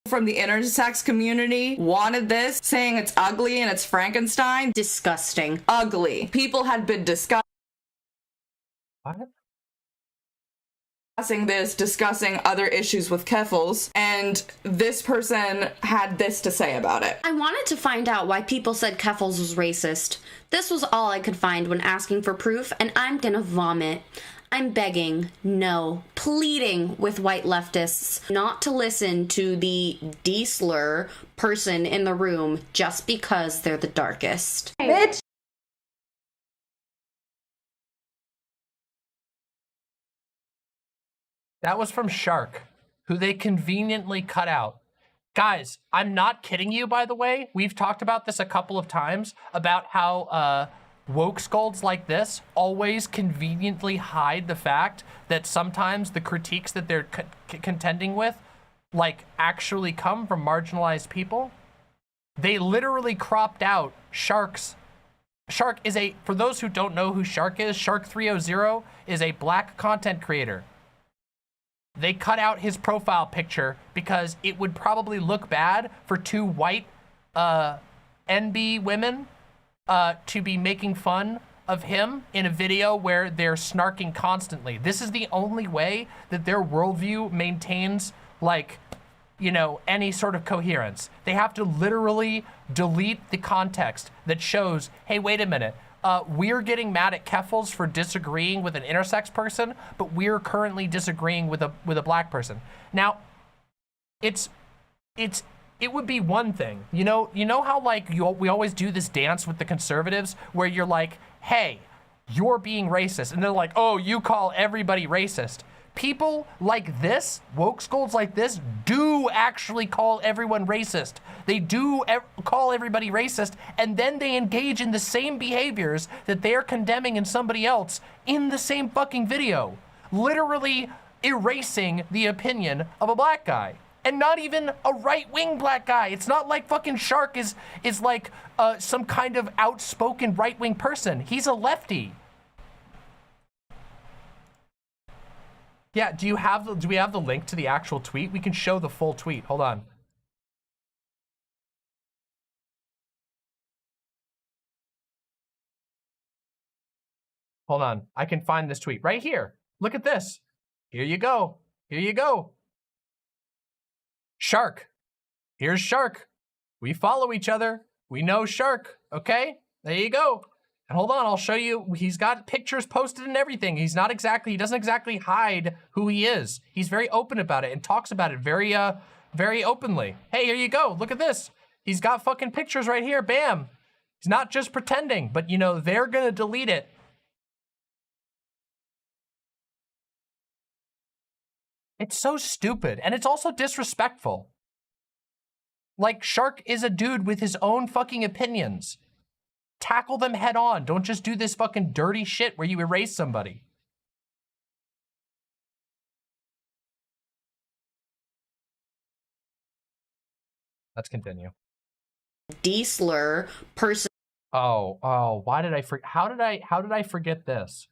From the intersex community wanted this, saying it's ugly and it's Frankenstein. Disgusting. Ugly. People had been discussing discussing other issues with Keffals, and this person had this to say about it. I wanted to find out why people said Keffals was racist. This was all I could find when asking for proof, and I'm gonna vomit. I'm begging, no, pleading with white leftists not to listen to the de-slur person in the room just because they're the darkest. Bitch! That was from Shark, who they conveniently cut out. Guys, I'm not kidding you, by the way. We've talked about this a couple of times, about how woke scolds like this always conveniently hide the fact that sometimes the critiques that they're contending with, like, actually come from marginalized people. They literally cropped out Shark's. Shark is for those who don't know who Shark is, Shark 300 is a black content creator. They cut out his profile picture because it would probably look bad for two white NB women to be making fun of him in a video where they're snarking constantly. This is the only way that their worldview maintains, like, you know, any sort of coherence. They have to literally delete the context that shows, hey, wait a minute. We're getting mad at Keffals for disagreeing with an intersex person, but we're currently disagreeing with a black person. Now, it would be one thing, you know how, like, we always do this dance with the conservatives where you're like, hey, you're being racist, and they're like, oh, you call everybody racist. People like this, woke scolds like this, do actually call everyone racist. They do call everybody racist, and then they engage in the same behaviors that they are condemning in somebody else in the same fucking video, literally erasing the opinion of a black guy. And not even a right-wing black guy. It's not like fucking Shark is like some kind of outspoken right-wing person. He's a lefty. Yeah, do we have the link to the actual tweet? We can show the full tweet. Hold on. Hold on. I can find this tweet right here. Look at this. Here you go. Here you go. Shark. Here's Shark. We follow each other. We know Shark. Okay? There you go. And hold on, I'll show you. He's got pictures posted and everything. He doesn't exactly hide who he is. He's very open about it and talks about it very openly. Hey, here you go. Look at this. He's got fucking pictures right here. Bam. He's not just pretending, but you know, they're gonna delete it. It's so stupid, and it's also disrespectful. Like, Shark is a dude with his own fucking opinions. Tackle them head on. Don't just do this fucking dirty shit where you erase somebody. Let's continue. D-slur person. Oh, why did I how did I forget this?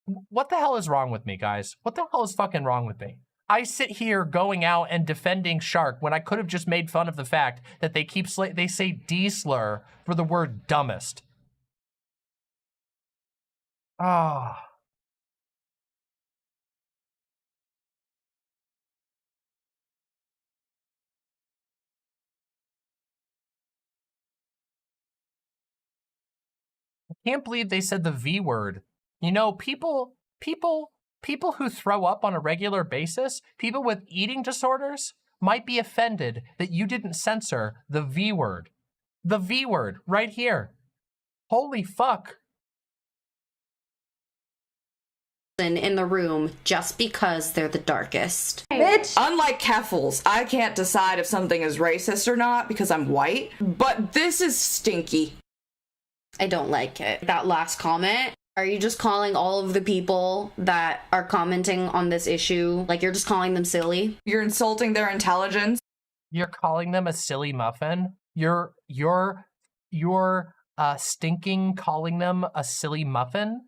What the hell is wrong with me, guys? What the hell is fucking wrong with me? I sit here going out and defending Shark when I could have just made fun of the fact that they say D-slur for the word dumbest. Ah. I can't believe they said the V word. You know, people who throw up on a regular basis, people with eating disorders, might be offended that you didn't censor the V word. The V word, right here. Holy fuck. In the room just because they're the darkest. Bitch! Unlike Keffals, I can't decide if something is racist or not because I'm white, but this is stinky. I don't like it. That last comment. Are you just calling all of the people that are commenting on this issue, like you're just calling them silly? You're insulting their intelligence. You're calling them a silly muffin? You're stinking calling them a silly muffin?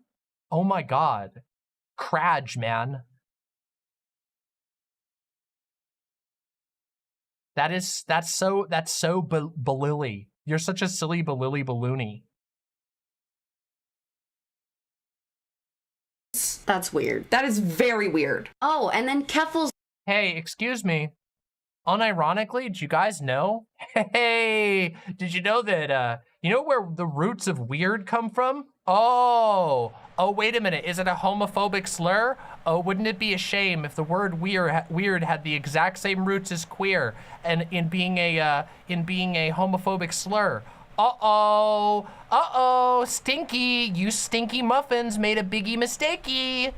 Oh my god. Craj, man. That's so balilly. You're such a silly balilly balloony. That's weird. That is very weird. Oh, and then Keffals. Hey, excuse me. Unironically, did you guys know? Hey, did you know that, you know where the roots of weird come from? Oh, wait a minute. Is it a homophobic slur? Oh, wouldn't it be a shame if the word weird had the exact same roots as queer and in being a homophobic slur? Uh-oh, Stinky, you stinky muffins made a biggie mistakey.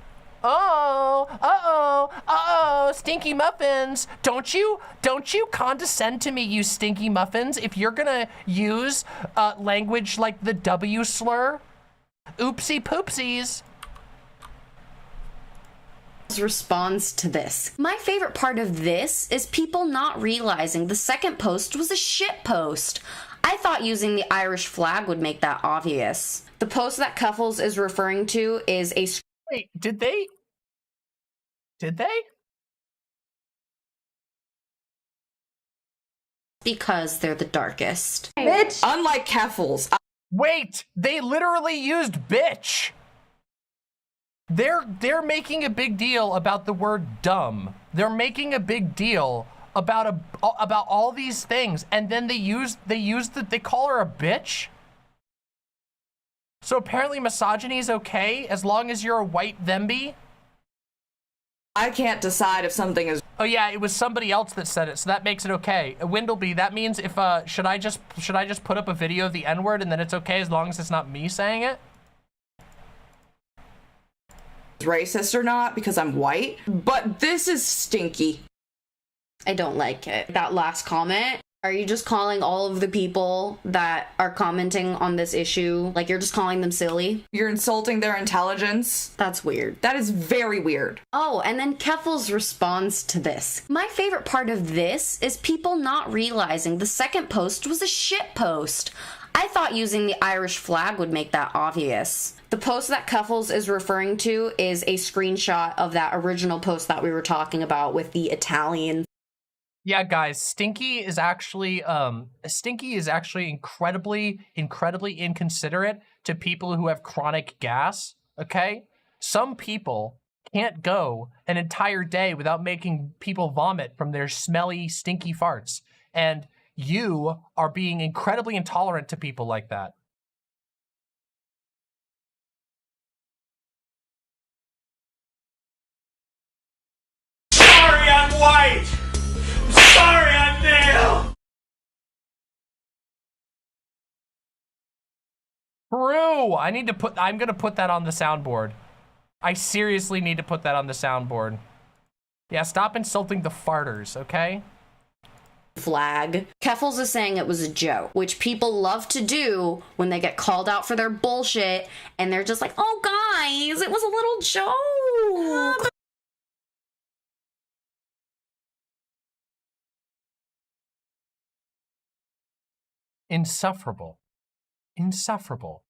Stinky muffins. Don't you condescend to me, you stinky muffins, if you're gonna use language like the W slur. Oopsie poopsies. Responds to this. My favorite part of this is people not realizing the second post was a shit post. I thought using the Irish flag would make that obvious. The post that Keffals is referring to is a... Wait, did they? Because they're the darkest. Bitch! Unlike Keffals. Wait, they literally used bitch. They're making a big deal about the word dumb. They're making a big deal about all these things, and then they call her a bitch. So apparently misogyny is okay as long as you're a white themby. I can't decide if something is... Oh yeah, it was somebody else that said it, so that makes it okay. Windleby, that means if should I just put up a video of the N-word and then it's okay as long as it's not me saying it? Racist or not because I'm white, but this is stinky. I don't like it. That last comment. Are you just calling all of the people that are commenting on this issue, like you're just calling them silly? You're insulting their intelligence. That's weird. That is very weird. Oh, and then Keffals responds to this. My favorite part of this is people not realizing the second post was a shit post. I thought using the Irish flag would make that obvious. The post that Keffals is referring to is a screenshot of that original post that we were talking about with the Italian. Yeah, guys, Stinky is actually incredibly inconsiderate to people who have chronic gas, okay? Some people can't go an entire day without making people vomit from their smelly, stinky farts. And you are being incredibly intolerant to people like that. Sorry, I'm white! Sorry, I'm male! True! I'm gonna put that on the soundboard. I seriously need to put that on the soundboard. Yeah, stop insulting the farters, okay? Flag. Keffals is saying it was a joke, which people love to do when they get called out for their bullshit, and they're just like, oh guys, it was a little joke. Insufferable. Insufferable.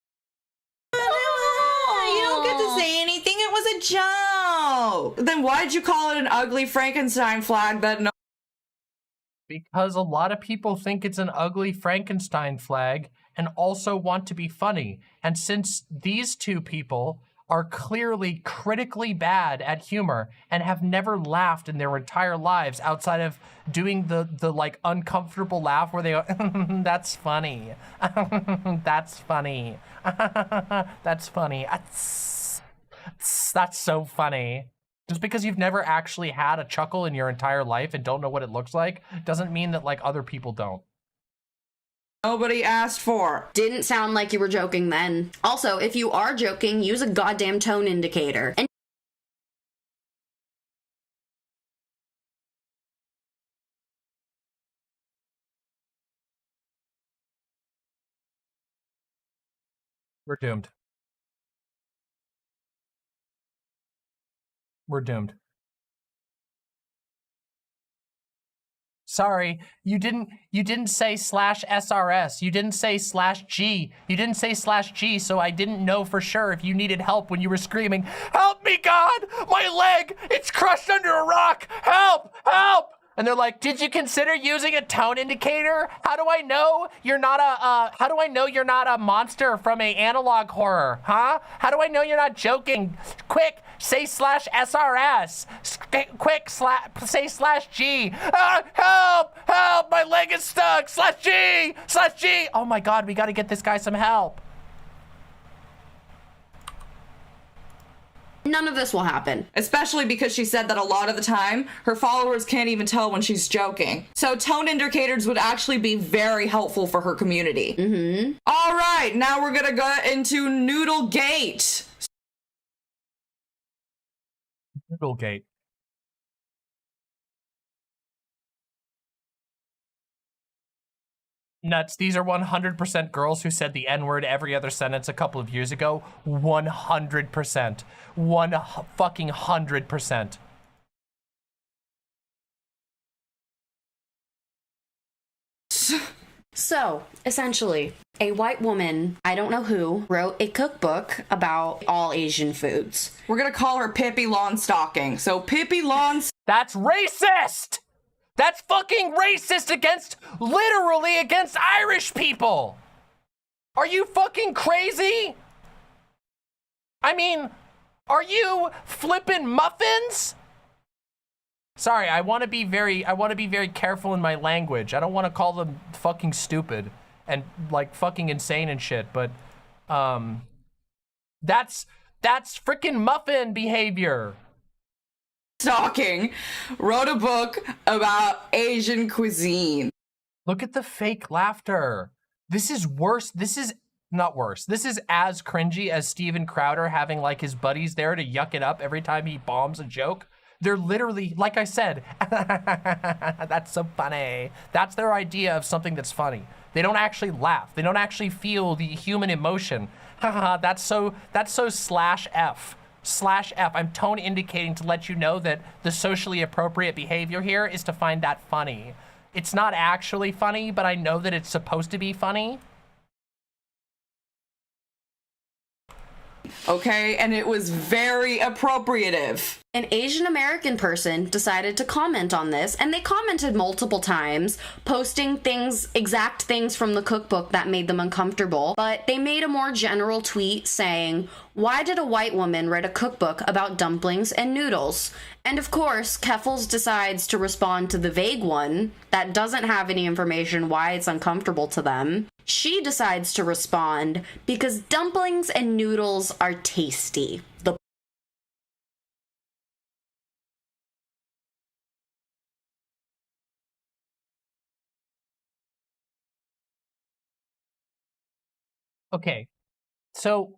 Oh, you don't get to say anything. It was a joke. Then why'd you call it an ugly Frankenstein flag that no... Because a lot of people think it's an ugly Frankenstein flag and also want to be funny. And since these two people are clearly critically bad at humor and have never laughed in their entire lives outside of doing the like uncomfortable laugh where they go, that's funny. That's funny. That's funny. That's so funny. Just because you've never actually had a chuckle in your entire life and don't know what it looks like doesn't mean that like other people don't. Nobody asked for. Didn't sound like you were joking then. Also, if you are joking, use a goddamn tone indicator. And We're doomed. We're doomed. Sorry, you didn't say /SRS. You didn't say /G. You didn't say /G, so I didn't know for sure if you needed help when you were screaming, help me, God! My leg! It's crushed under a rock! Help! Help! And they're like, did you consider using a tone indicator? How do I know you're not a monster from a analog horror, huh? How do I know you're not joking? Quick, say /SRS. Quick, say /G. Help! Help! My leg is stuck! /G! /G! Oh my God, we gotta get this guy some help. none of this will happen. Especially because she said that a lot of the time, her followers can't even tell when she's joking. So tone indicators would actually be very helpful for her community. Mm-hmm. All right, now we're gonna go into Noodlegate. Noodlegate. Nuts. These are 100% girls who said the N-word every other sentence a couple of years ago. 100%. 100%. So, essentially, a white woman, I don't know who, wrote a cookbook about all Asian foods. We're gonna call her Pippi Longstocking. So Pippi Longstocking. That's racist! That's fucking racist literally against Irish people! Are you fucking crazy? I mean, are you flipping muffins? Sorry, I want to be very careful in my language. I don't want to call them fucking stupid and like fucking insane and shit, but that's freaking muffin behavior. Stalking wrote a book about Asian cuisine. Look at the fake laughter. This is worse. This is not worse. This is as cringy as Steven Crowder having like his buddies there to yuck it up every time he bombs a joke. They're literally, like I said, that's so funny. That's their idea of something that's funny. They don't actually laugh. They don't actually feel the human emotion. Haha, that's so /F. /F. I'm tone indicating to let you know that the socially appropriate behavior here is to find that funny. It's not actually funny, but I know that it's supposed to be funny. Okay, and it was very appropriative. An Asian American person decided to comment on this, and they commented multiple times, posting exact things from the cookbook that made them uncomfortable. But they made a more general tweet saying, "Why did a white woman write a cookbook about dumplings and noodles?" And of course, Keffals decides to respond to the vague one that doesn't have any information why it's uncomfortable to them. She decides to respond because dumplings and noodles are tasty. Okay, so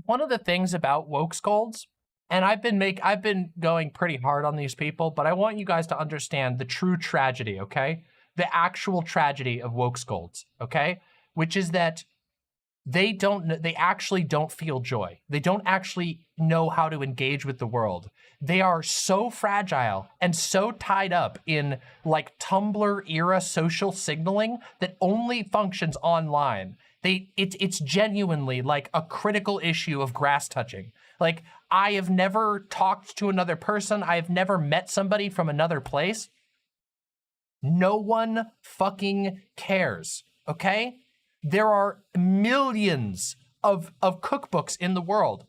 one of the things about woke scolds, and I've been going pretty hard on these people, but I want you guys to understand the true tragedy, okay? The actual tragedy of woke scolds, okay? Which is that they actually don't feel joy. They don't actually know how to engage with the world. They are so fragile and so tied up in like Tumblr era social signaling that only functions online. It's genuinely like a critical issue of grass touching. Like, I have never talked to another person. I have never met somebody from another place. No one fucking cares, okay? There are millions of cookbooks in the world.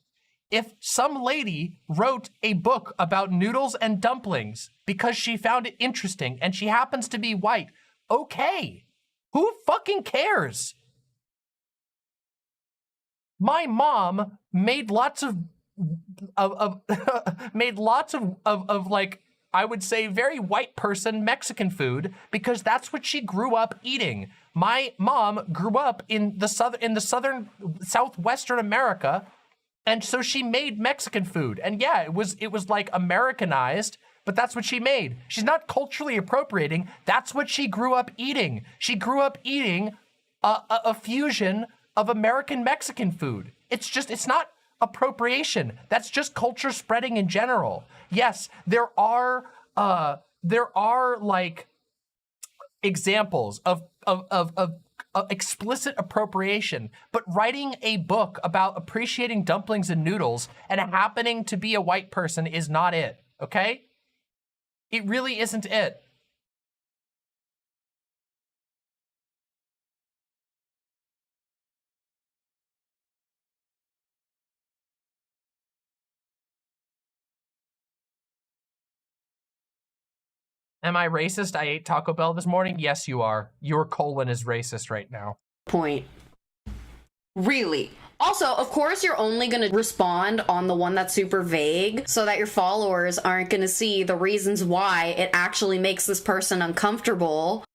If some lady wrote a book about noodles and dumplings because she found it interesting and she happens to be white, okay. Who fucking cares? My mom made lots of like, I would say very white person Mexican food because that's what she grew up eating. My mom grew up in the southwestern America, and so she made Mexican food. And yeah, it was like Americanized, but that's what she made. She's not culturally appropriating. That's what she grew up eating. She grew up eating a fusion of American Mexican food. It's not appropriation. That's just culture spreading in general. Yes, there are like examples of explicit appropriation, but writing a book about appreciating dumplings and noodles and happening to be a white person is not it, okay? It really isn't it. Am I racist? I ate Taco Bell this morning? Yes, you are. Your colon is racist right now. Point. Really? Also, of course, you're only going to respond on the one that's super vague so that your followers aren't going to see the reasons why it actually makes this person uncomfortable.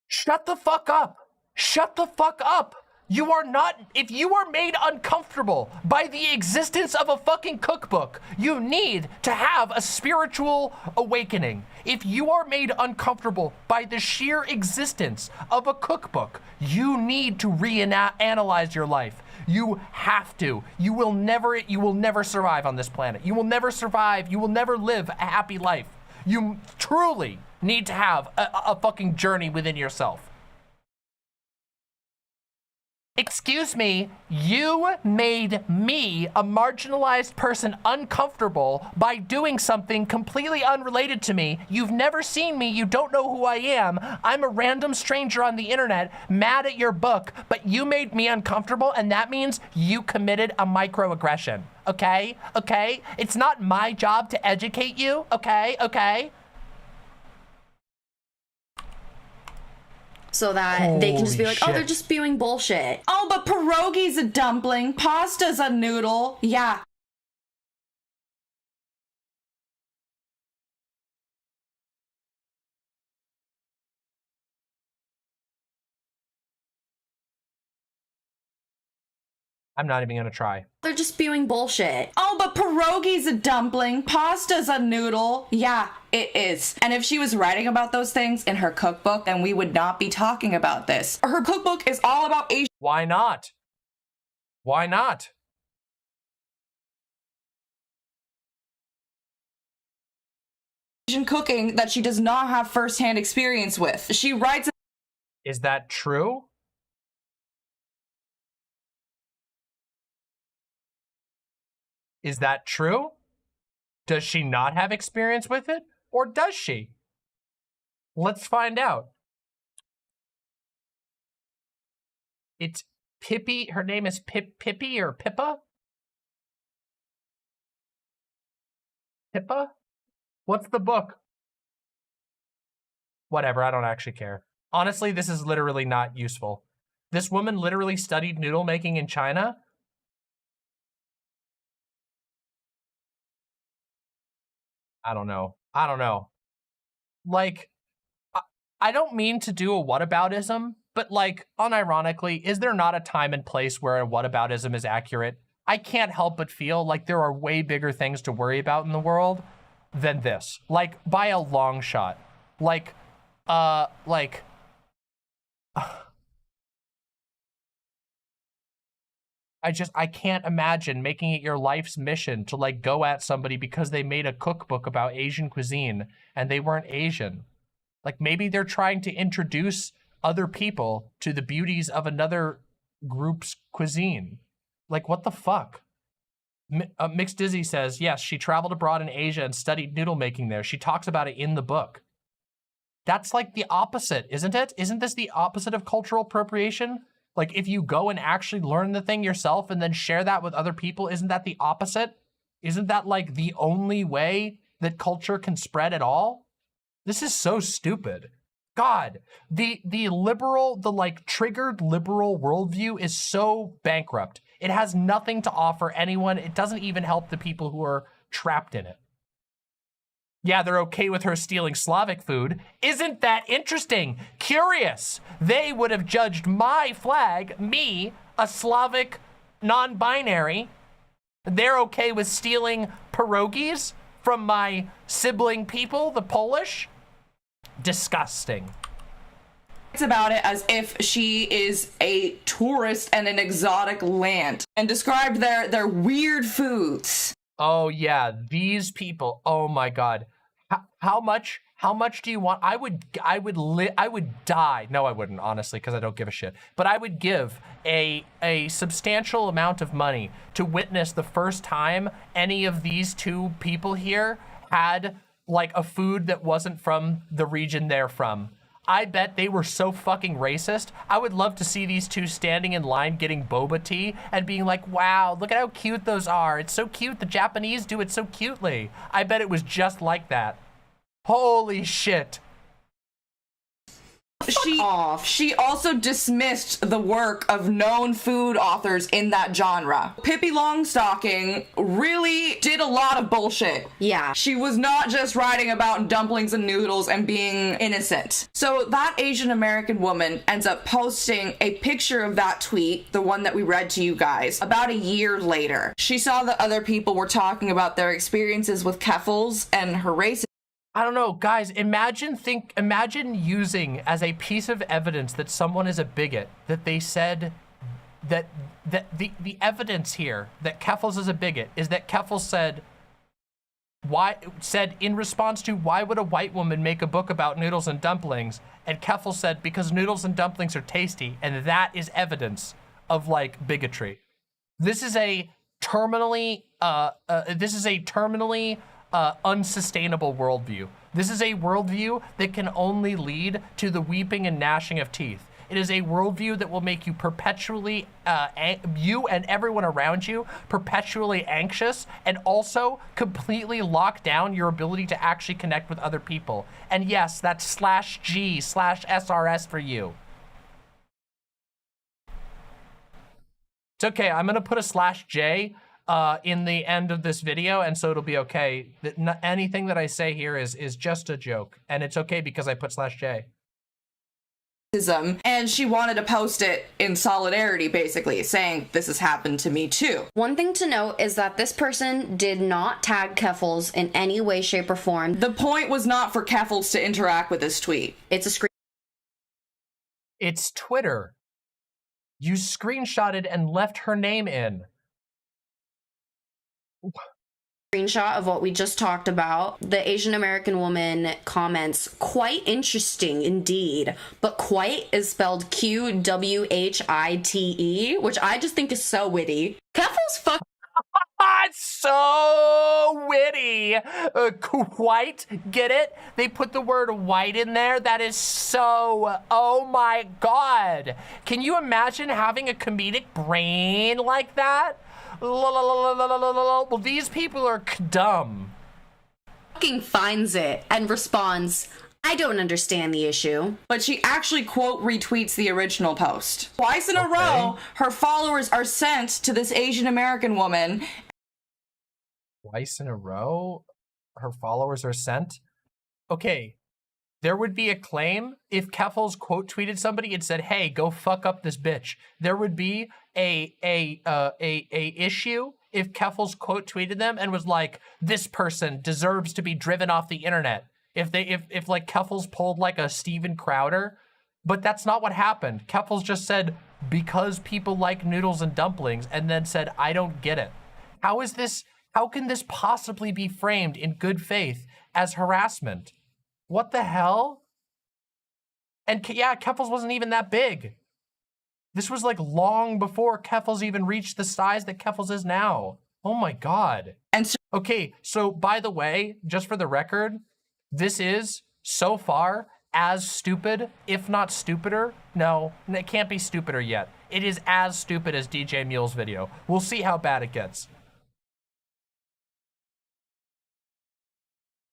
Shut the fuck up. Shut the fuck up. You are not, if you are made uncomfortable by the existence of a fucking cookbook, you need to have a spiritual awakening. If you are made uncomfortable by the sheer existence of a cookbook, you need to reanalyze your life. You have to. You will never survive on this planet. You will never survive. You will never live a happy life. You truly need to have a fucking journey within yourself. Excuse me, you made me, a marginalized person, uncomfortable by doing something completely unrelated to me. You've never seen me, you don't know who I am. I'm a random stranger on the internet, mad at your book, but you made me uncomfortable, and that means you committed a microaggression, okay? Okay? It's not my job to educate you, okay? Okay? So that they can just be Holy like, oh, shit. they're just spewing bullshit. Oh, but pierogi's a dumpling, pasta's a noodle. Yeah. I'm not even gonna try. They're are just spewing bullshit. Oh, but pierogi's a dumpling, pasta's a noodle. Yeah, it is. And if she was writing about those things in her cookbook, then we would not be talking about this. Her cookbook is all about Why not? Why not? Asian cooking that she does not have firsthand experience with. She writes. Is that true? Is that true? Does she not have experience with it? Or does she? Let's find out. It's Pippi. Her name is Pippi or Pippa? Pippa? What's the book? Whatever, I don't actually care. Honestly, this is literally not useful. This woman literally studied noodle making in China. I don't know. I don't know. Like, I don't mean to do a whataboutism, but like, unironically, is there not a time and place where a whataboutism is accurate? I can't help but feel like there are way bigger things to worry about in the world than this. Like, by a long shot. Like, I can't imagine making it your life's mission to like go at somebody because they made a cookbook about Asian cuisine and they weren't Asian. Like maybe they're trying to introduce other people to the beauties of another group's cuisine. Like what the fuck? Mixed Dizzy says, yes, she traveled abroad in Asia and studied noodle making there. She talks about it in the book. That's like the opposite, isn't it? Isn't this the opposite of cultural appropriation? Like, if you go and actually learn the thing yourself and then share that with other people, isn't that the opposite? Isn't that, like, the only way that culture can spread at all? This is so stupid. God, the liberal, the, like, triggered liberal worldview is so bankrupt. It has nothing to offer anyone. It doesn't even help the people who are trapped in it. Yeah, they're okay with her stealing Slavic food. Isn't that interesting? Curious. They would have judged my flag, me, a Slavic non-binary. They're okay with stealing pierogies from my sibling people, the Polish? Disgusting. It's about it as if she is a tourist in an exotic land and described their weird foods. Oh yeah, these people. Oh my God. How much do you want? I would die. No, I wouldn't, honestly, because I don't give a shit. But I would give a substantial amount of money to witness the first time any of these two people here had like a food that wasn't from the region they're from. I bet they were so fucking racist. I would love to see these two standing in line getting boba tea and being like, wow, look at how cute those are. It's so cute. The Japanese do it so cutely. I bet it was just like that. Holy shit. She also dismissed the work of known food authors in that genre. Pippi Longstocking really did a lot of bullshit. Yeah. She was not just writing about dumplings and noodles and being innocent. So that Asian American woman ends up posting a picture of that tweet, the one that we read to you guys, about a year later. She saw that other people were talking about their experiences with Keffals and her racism. I don't know, guys, imagine using as a piece of evidence that someone is a bigot, that they said that the evidence here that Keffals is a bigot is that Keffals said in response to why would a white woman make a book about noodles and dumplings, and Keffals said because noodles and dumplings are tasty, and that is evidence of like bigotry. This is a terminally unsustainable worldview. This is a worldview that can only lead to the weeping and gnashing of teeth. It is a worldview that will make you perpetually, you and everyone around you, perpetually anxious and also completely lock down your ability to actually connect with other people. And yes, that's /G/SRS for you. It's okay, I'm gonna put a /J in the end of this video, and so it'll be okay. Anything that I say here is just a joke, and it's okay because I put /J. and she wanted to post it in solidarity, basically, saying, this has happened to me too. One thing to note is that this person did not tag Keffals in any way, shape, or form. The point was not for Keffals to interact with this tweet. It's a It's Twitter. You screenshotted and left her name in. screenshot of what we just talked about. The Asian American woman comments, quite interesting indeed, but quite is spelled Qwhite, which I just think is so witty. Keffals fuck. It's so witty. Quite, get it? They put the word white in there. That is so, oh my God. Can you imagine having a comedic brain like that? Well, these people are dumb. Fucking finds it and responds, I don't understand the issue. But she actually quote retweets the original post. Twice in a row, her followers are sent to this Asian American woman. Twice in a row, her followers are sent? Okay, there would be a claim if Keffals quote tweeted somebody and said, hey, go fuck up this bitch. There would be a issue if Keffals quote tweeted them and was like, this person deserves to be driven off the internet. If like Keffals pulled like a Steven Crowder, but that's not what happened. Keffals just said, because people like noodles and dumplings, and then said, I don't get it. How can this possibly be framed in good faith as harassment? What the hell? And yeah, Keffals wasn't even that big. This was like long before Keffals even reached the size that Keffals is now. Oh my God. And so okay, so by the way, just for the record, this is so far as stupid, if not stupider. No, it can't be stupider yet. It is as stupid as DJ Mule's video. We'll see how bad it gets.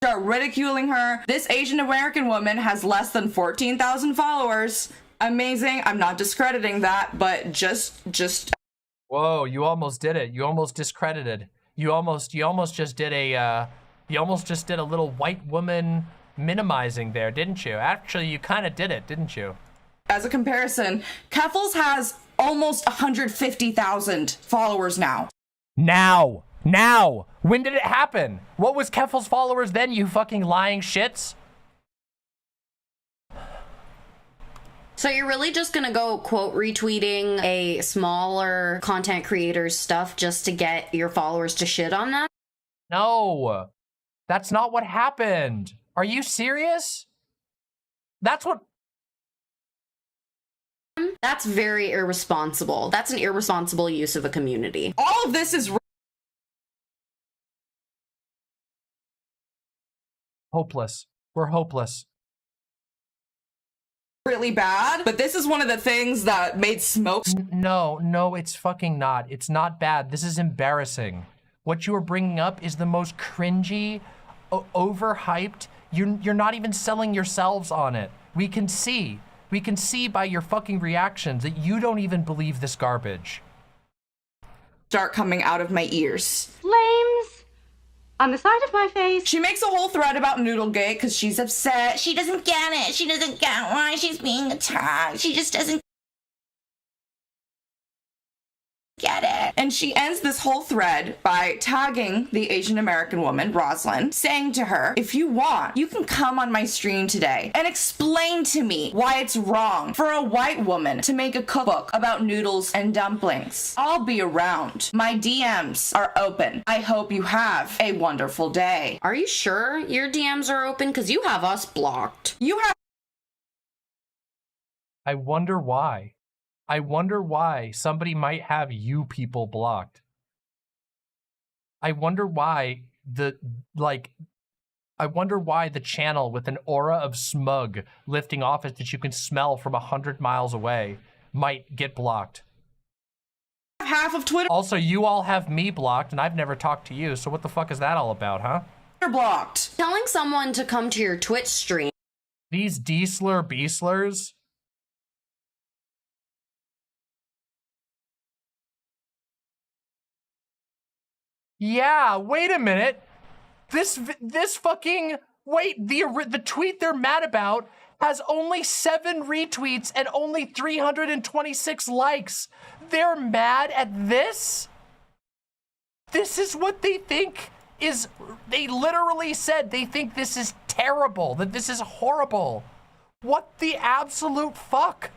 start ridiculing her. This Asian American woman has less than 14,000 followers. Amazing. I'm not discrediting that, but just Whoa, you almost did it. You almost discredited. You almost just did a little white woman minimizing there, didn't you? Actually, you kind of did it, didn't you? as a comparison, Keffals has almost 150,000 followers now. Now. When did it happen? What was Keffals' followers then, you fucking lying shits? So you're really just gonna go quote retweeting a smaller content creator's stuff just to get your followers to shit on them? No, that's not what happened. Are you serious? That's what... That's very irresponsible. That's an irresponsible use of a community. All of this is hopeless. We're hopeless. really bad, but this is one of the things that made smoke. No, it's fucking not. It's not bad. This is embarrassing. What you are bringing up is the most cringy, overhyped. You're not even selling yourselves on it. We can see by your fucking reactions that you don't even believe this garbage. Start coming out of my ears. Flames on the side of my face. She makes a whole thread about Noodlegate because she's upset. She doesn't get it. She doesn't get why she's being attacked. She just doesn't get it. And she ends this whole thread by tagging the Asian American woman, Roslyn, saying to her, if you want, you can come on my stream today and explain to me why it's wrong for a white woman to make a cookbook about noodles and dumplings. I'll be around. My DMs are open. I hope you have a wonderful day. Are you sure your DMs are open? Because you have us blocked. You have I wonder why. I wonder why somebody might have you people blocked. I wonder why the channel with an aura of smug lifting off it that you can smell from 100 miles away might get blocked. half of Twitter Also, you all have me blocked and I've never talked to you, so what the fuck is that all about, huh? blocked. Telling someone to come to your Twitch stream. These D-slur B-slurs? Yeah, wait a minute. This fucking, wait, the tweet they're mad about has only 7 retweets and only 326 likes. They're mad at this? This is what they think is, they literally said they think this is terrible, that this is horrible. What the absolute fuck?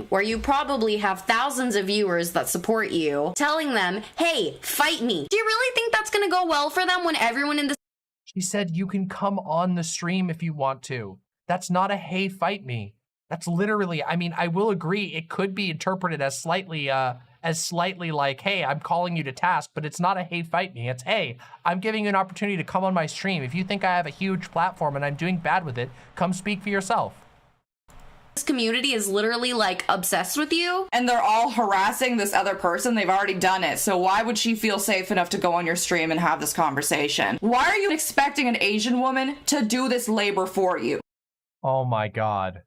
Where you probably have thousands of viewers that support you, telling them, hey, fight me. Do you really think that's gonna go well for them when everyone in the... She said you can come on the stream if you want to. That's not a hey, fight me. That's literally, I mean, I will agree, it could be interpreted as slightly like, hey, I'm calling you to task, but it's not a hey, fight me. It's, hey, I'm giving you an opportunity to come on my stream. If you think I have a huge platform and I'm doing bad with it, come speak for yourself. This community is literally like obsessed with you. And they're all harassing this other person. They've already done it. So why would she feel safe enough to go on your stream and have this conversation? Why are you expecting an Asian woman to do this labor for you? Oh my God.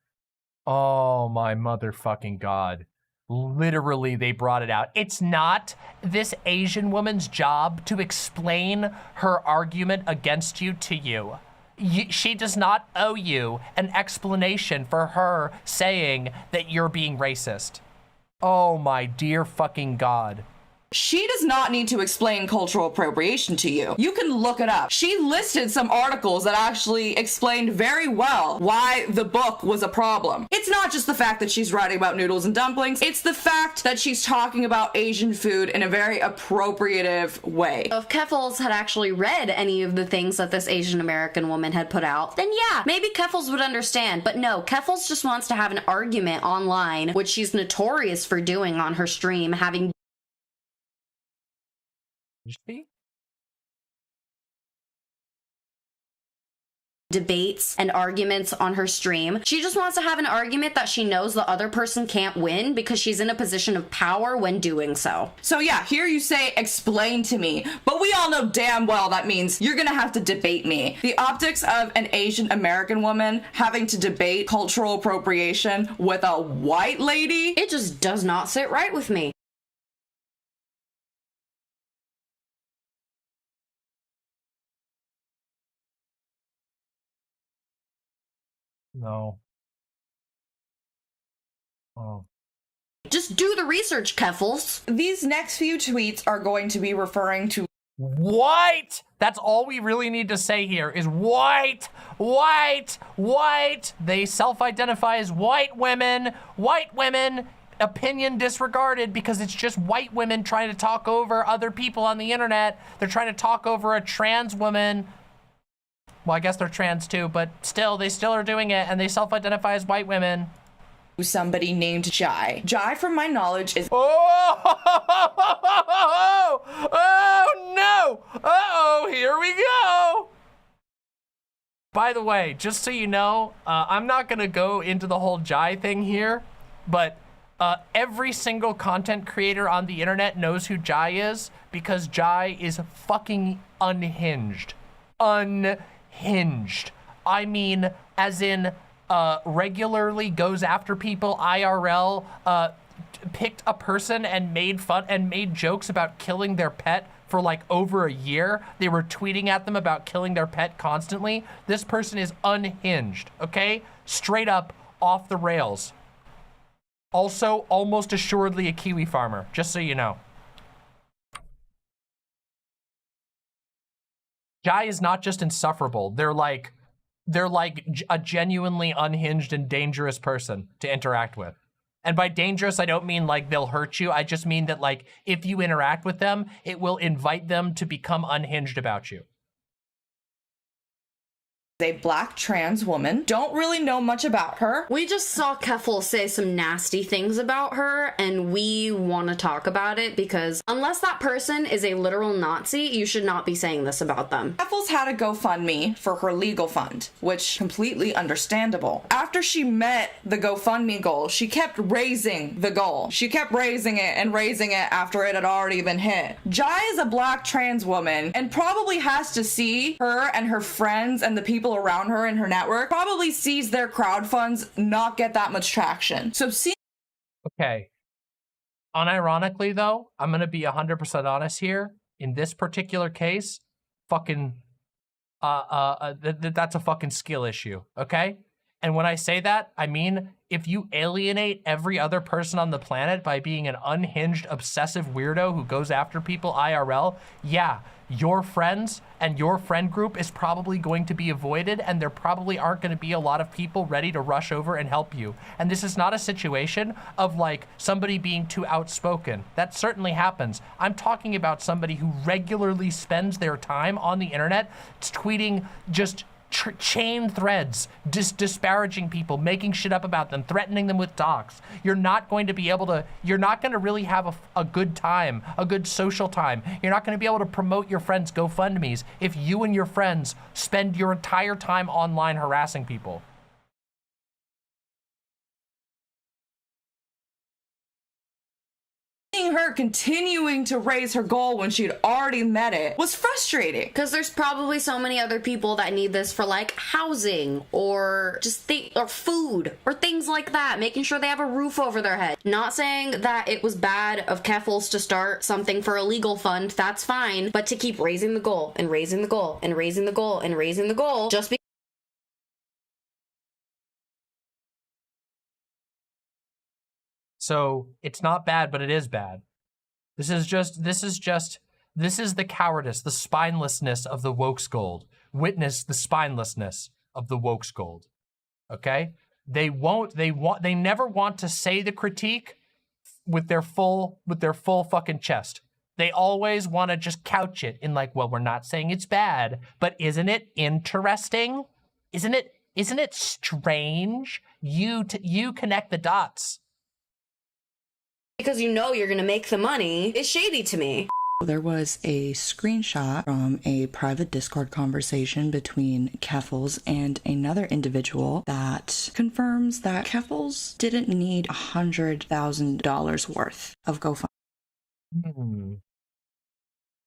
Oh my motherfucking God. Literally, they brought it out. It's not this Asian woman's job to explain her argument against you to you. She does not owe you an explanation for her saying that you're being racist. Oh my dear fucking God. She does not need to explain cultural appropriation to you. You can look it up. She listed some articles that actually explained very well why the book was a problem. It's not just the fact that she's writing about noodles and dumplings. It's the fact that she's talking about Asian food in a very appropriative way. If Keffals had actually read any of the things that this Asian American woman had put out, then yeah, maybe Keffals would understand. But no, Keffals just wants to have an argument online, which she's notorious for doing on her stream, having debates and arguments on her stream. She just wants to have an argument that she knows the other person can't win because she's in a position of power when doing so. So yeah, here you say, explain to me, but we all know damn well that means you're gonna have to debate me. The optics of an Asian American woman having to debate cultural appropriation with a white lady, it just does not sit right with me. No. Oh. Just do the research, Keffals. These next few tweets are going to be referring to White! That's all we really need to say here is white, white, white. They self-identify as white women, opinion disregarded because it's just white women trying to talk over other people on the internet. They're trying to talk over a trans woman. Well, I guess they're trans too, but still, they still are doing it, and they self-identify as white women. somebody named Jai. Jai, from my knowledge, is— Oh no! Uh-oh, here we go! By the way, just so you know, I'm not gonna go into the whole Jai thing here, but every single content creator on the internet knows who Jai is because Jai is fucking unhinged. Unhinged. I mean, as in, regularly goes after people IRL, picked a person and made fun and made jokes about killing their pet for like over a year. They were tweeting at them about killing their pet constantly. This person is unhinged, okay? Straight up off the rails. Also, almost assuredly a kiwi farmer, just so you know. Jai is not just insufferable. They're like a genuinely unhinged and dangerous person to interact with. And by dangerous, I don't mean like they'll hurt you. I just mean that like if you interact with them, it will invite them to become unhinged about you. a black trans woman. Don't really know much about her. We just saw Keffals say some nasty things about her, and we want to talk about it because unless that person is a literal Nazi, you should not be saying this about them. Keffals had a GoFundMe for her legal fund, which completely understandable. After she met the GoFundMe goal, she kept raising the goal. She kept raising it and raising it after it had already been hit. Jai is a black trans woman and probably has to see her and her friends and the people around her in her network probably sees their crowd funds not get that much traction. So Okay. Unironically though, I'm gonna be 100% honest here. In this particular case, fucking that's a fucking skill issue, okay? And when I say that, I mean, if you alienate every other person on the planet by being an unhinged, obsessive weirdo who goes after people IRL, yeah, your friends and your friend group is probably going to be avoided, and there probably aren't going to be a lot of people ready to rush over and help you. And this is not a situation of like somebody being too outspoken. That certainly happens. I'm talking about somebody who regularly spends their time on the internet tweeting just chain threads, disparaging people, making shit up about them, threatening them with docs. You're not going to be able to, you're not going to really have a good time, a good social time. You're not going to be able to promote your friends' GoFundMes if you and your friends spend your entire time online harassing people. Her continuing to raise her goal when she'd already met it was frustrating. Because there's probably so many other people that need this for like housing or just or food or things like that, making sure they have a roof over their head. Not saying that it was bad of Keffals to start something for a legal fund, that's fine, but to keep raising the goal and raising the goal and raising the goal and raising the goal just because So it's not bad, but it is bad. This is the cowardice, the spinelessness of the woke scold. Witness the spinelessness of the woke scold. Okay? They never want to say the critique with their full fucking chest. They always want to just couch it in like, well, we're not saying it's bad, but isn't it interesting? Isn't it strange? You connect the dots. because you know you're gonna make the money is shady to me. There was a screenshot from a private Discord conversation between Keffals and another individual that confirms that Keffals didn't need $100,000 worth of GoFundMe.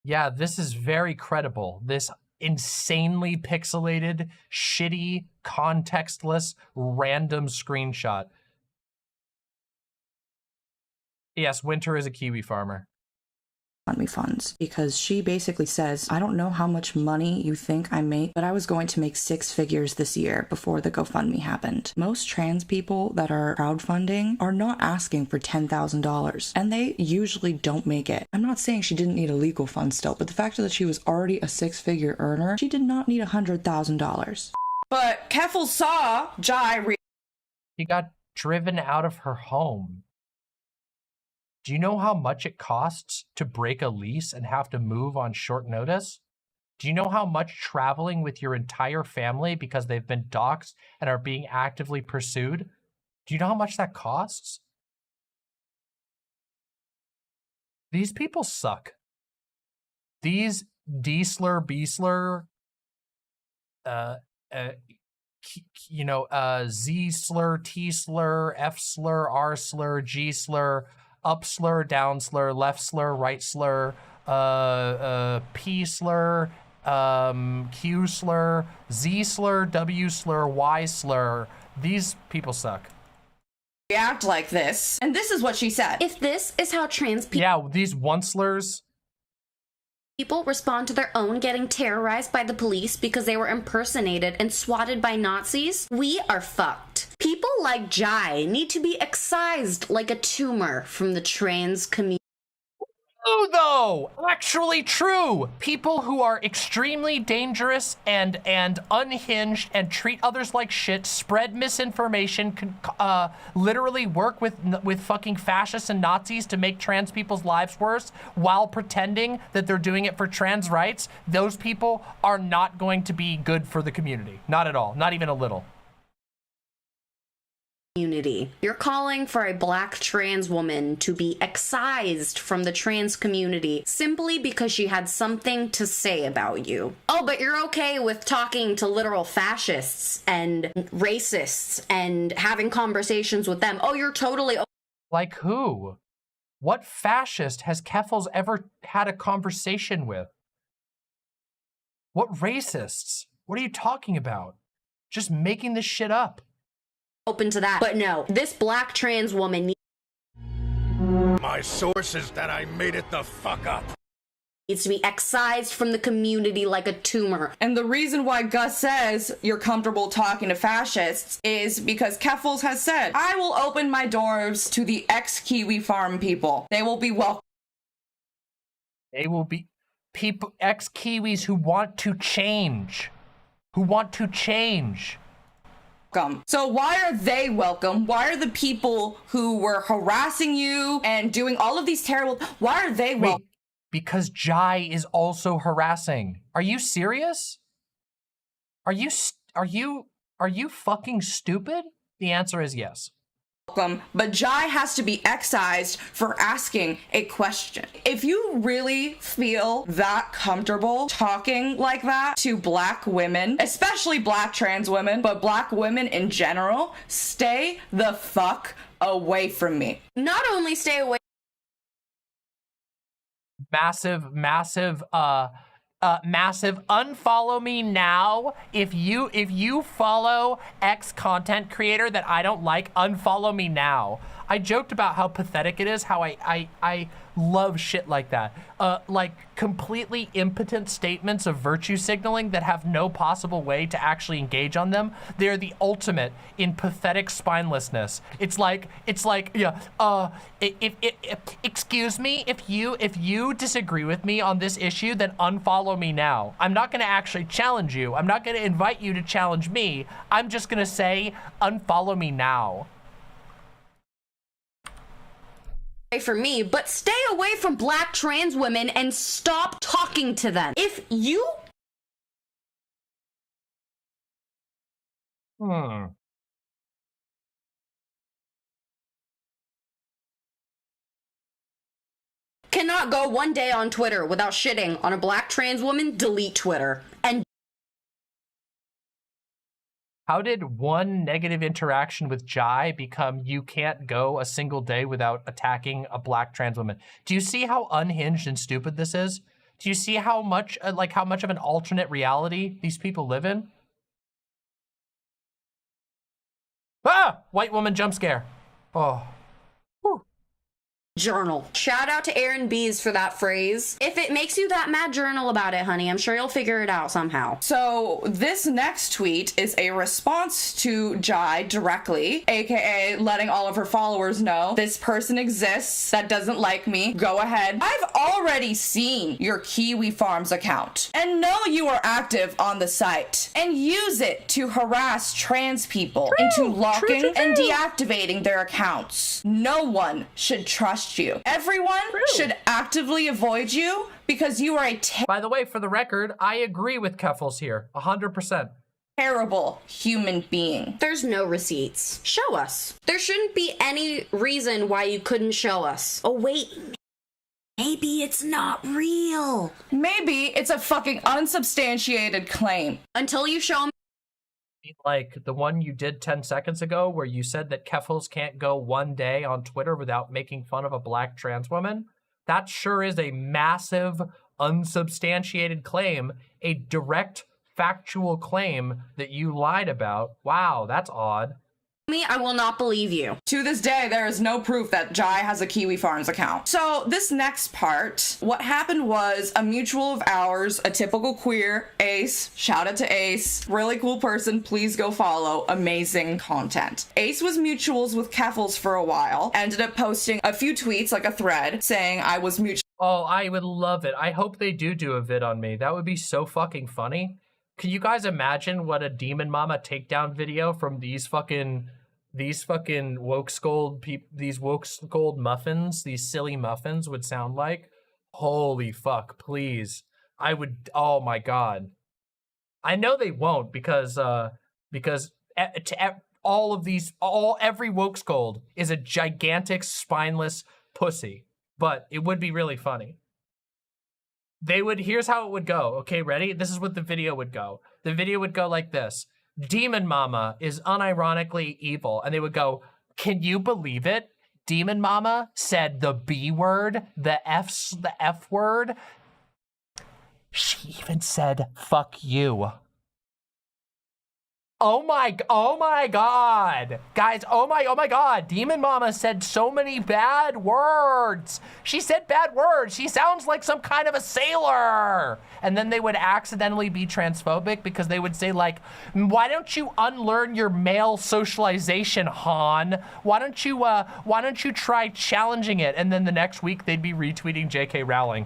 Yeah, this is very credible. This insanely pixelated, shitty, contextless, random screenshot. Yes, Winter is a kiwi farmer. Funds, because she basically says, I don't know how much money you think I make, but I was going to make 6 figures this year before the GoFundMe happened. Most trans people that are crowdfunding are not asking for $10,000, and they usually don't make it. I'm not saying she didn't need a legal fund still, but the fact that she was already a 6-figure earner, she did not need $100,000. But Keffals saw Jai She got driven out of her home. Do you know how much it costs to break a lease and have to move on short notice? Do you know how much traveling with your entire family because they've been doxxed and are being actively pursued? Do you know how much that costs? These people suck. These D-slur, B-slur, Z-slur, T-slur, F-slur, R-slur, G-slur, up slur, down slur, left slur, right slur, P slur, Q slur, Z slur, W slur, Y slur. These people suck. react like this, and this is what she said. If this is how trans people Yeah, these one slurs. People respond to their own getting terrorized by the police because they were impersonated and swatted by Nazis, we are fucked. People like Jai need to be excised like a tumor from the trans community. Oh, though, actually true. People who are extremely dangerous and unhinged and treat others like shit, spread misinformation, literally work with fucking fascists and Nazis to make trans people's lives worse while pretending that they're doing it for trans rights. Those people are not going to be good for the community. Not at all. Not even a little. You're calling for a black trans woman to be excised from the trans community simply because she had something to say about you. Oh, but you're okay with talking to literal fascists and racists and having conversations with them. Oh, you're totally Like who? What fascist has Keffals ever had a conversation with? What racists? What are you talking about? Just making this shit up. open to that. But no, this black trans woman My source is that I made it the fuck up. needs to be excised from the community like a tumor. And the reason why Gus says you're comfortable talking to fascists is because Keffals has said, I will open my doors to the ex-Kiwi farm people. They will be welcome. They will be people, ex-Kiwis who want to change. Who want to change. So why are they welcome? Why are the people who were harassing you and doing all of these terrible, why are they welcome? Because Jai is also harassing. Are you serious? Are you fucking stupid? The answer is yes. But Jai has to be excised for asking a question. If you really feel that comfortable talking like that to black women, especially black trans women, but black women in general, stay the fuck away from me. Not only stay away. Massive unfollow me now. If you follow X content creator that I don't like, unfollow me now. I joked about how pathetic it is, how I love shit like that. Like completely impotent statements of virtue signaling that have no possible way to actually engage on them. They're the ultimate in pathetic spinelessness. It's like, yeah, excuse me, if you disagree with me on this issue, then unfollow me now. I'm not gonna actually challenge you. I'm not gonna invite you to challenge me. I'm just gonna say, unfollow me now. For me, but stay away from black trans women and stop talking to them. If you cannot go one day on Twitter without shitting on a black trans woman, delete Twitter. And how did one negative interaction with Jai become you can't go a single day without attacking a black trans woman? Do you see how unhinged and stupid this is? Do you see how much, how much of an alternate reality these people live in? Ah! White woman jump scare. Oh. journal. Shout out to Aaron Bees for that phrase. If it makes you that mad, journal about it, honey. I'm sure you'll figure it out somehow. So this next tweet is a response to Jai directly, aka letting all of her followers know this person exists that doesn't like me. Go ahead. I've already seen your Kiwi Farms account and know you are active on the site and use it to harass trans people into locking and deactivating their accounts. No one should trust you. Everyone should actively avoid you because you are a By the way, for the record, I agree with Keffals here, 100%. Terrible human being. There's no receipts. Show us. There shouldn't be any reason why you couldn't show us. Oh, wait. Maybe it's not real. Maybe it's a fucking unsubstantiated claim. Until you show me. Like the one you did 10 seconds ago where you said that Keffals can't go one day on Twitter without making fun of a black trans woman. That sure is a massive, unsubstantiated claim, a direct, factual claim that you lied about. Wow, that's odd. I will not believe you. To this day, there is no proof that Jai has a Kiwi Farms account. So this next part, what happened was a mutual of ours, a typical queer, Ace, shout out to Ace, really cool person, please go follow, amazing content. Ace was mutuals with Keffals for a while, ended up posting a few tweets, like a thread, saying I was mutual. Oh, I would love it. I hope they do a vid on me. That would be so fucking funny. Can you guys imagine what a Demon Mama takedown video from these fucking woke scold these woke scold muffins, these silly muffins would sound like? Holy fuck, please. I would, oh my god. I know they won't because every woke scold is a gigantic spineless pussy, but it would be really funny. Here's how it would go. Okay, ready? This is what the video would go. The video would go like this. Demon Mama is unironically evil. And they would go, can you believe it? Demon Mama said the B word, the F word. She even said, fuck you. Oh my God. Guys, oh my God. Demon Mama said so many bad words. She said bad words. She sounds like some kind of a sailor. And then they would accidentally be transphobic because they would say like, why don't you unlearn your male socialization, Han? Why don't you try challenging it? And then the next week they'd be retweeting JK Rowling.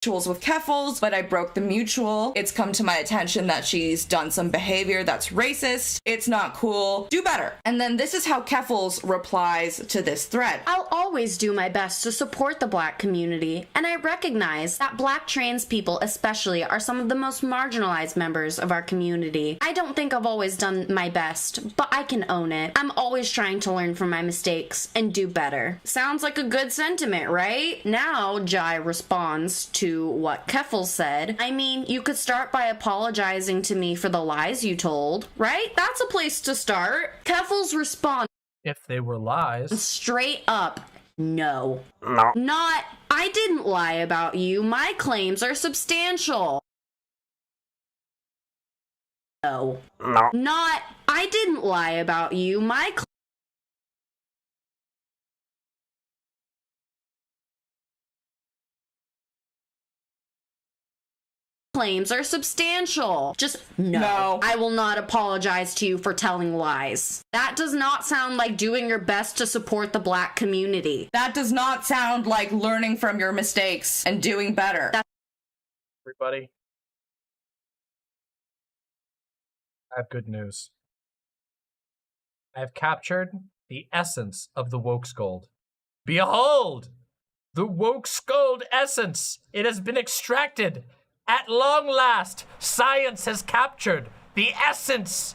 With Keffals, but I broke the mutual. It's come to my attention that she's done some behavior that's racist. It's not cool. Do better. And then this is how Keffals replies to this thread. I'll always do my best to support the Black community, and I recognize that Black trans people especially are some of the most marginalized members of our community. I don't think I've always done my best, but I can own it. I'm always trying to learn from my mistakes and do better. Sounds like a good sentiment, right? Now Jai responds to what Keffals said. I mean, you could start by apologizing to me for the lies you told, right? That's a place to start. Keffals responds, if they were lies. Straight up, no. Not, I didn't lie about you. My claims are substantial. No. Not, I didn't lie about you. My claims are substantial. Just no. I will not apologize to you for telling lies. That does not sound like doing your best to support the Black community. That does not sound like learning from your mistakes and doing better. Everybody, I have good news. I have captured the essence of the woke scold. Behold, the woke scold essence. It has been extracted. At long last, science has captured the essence.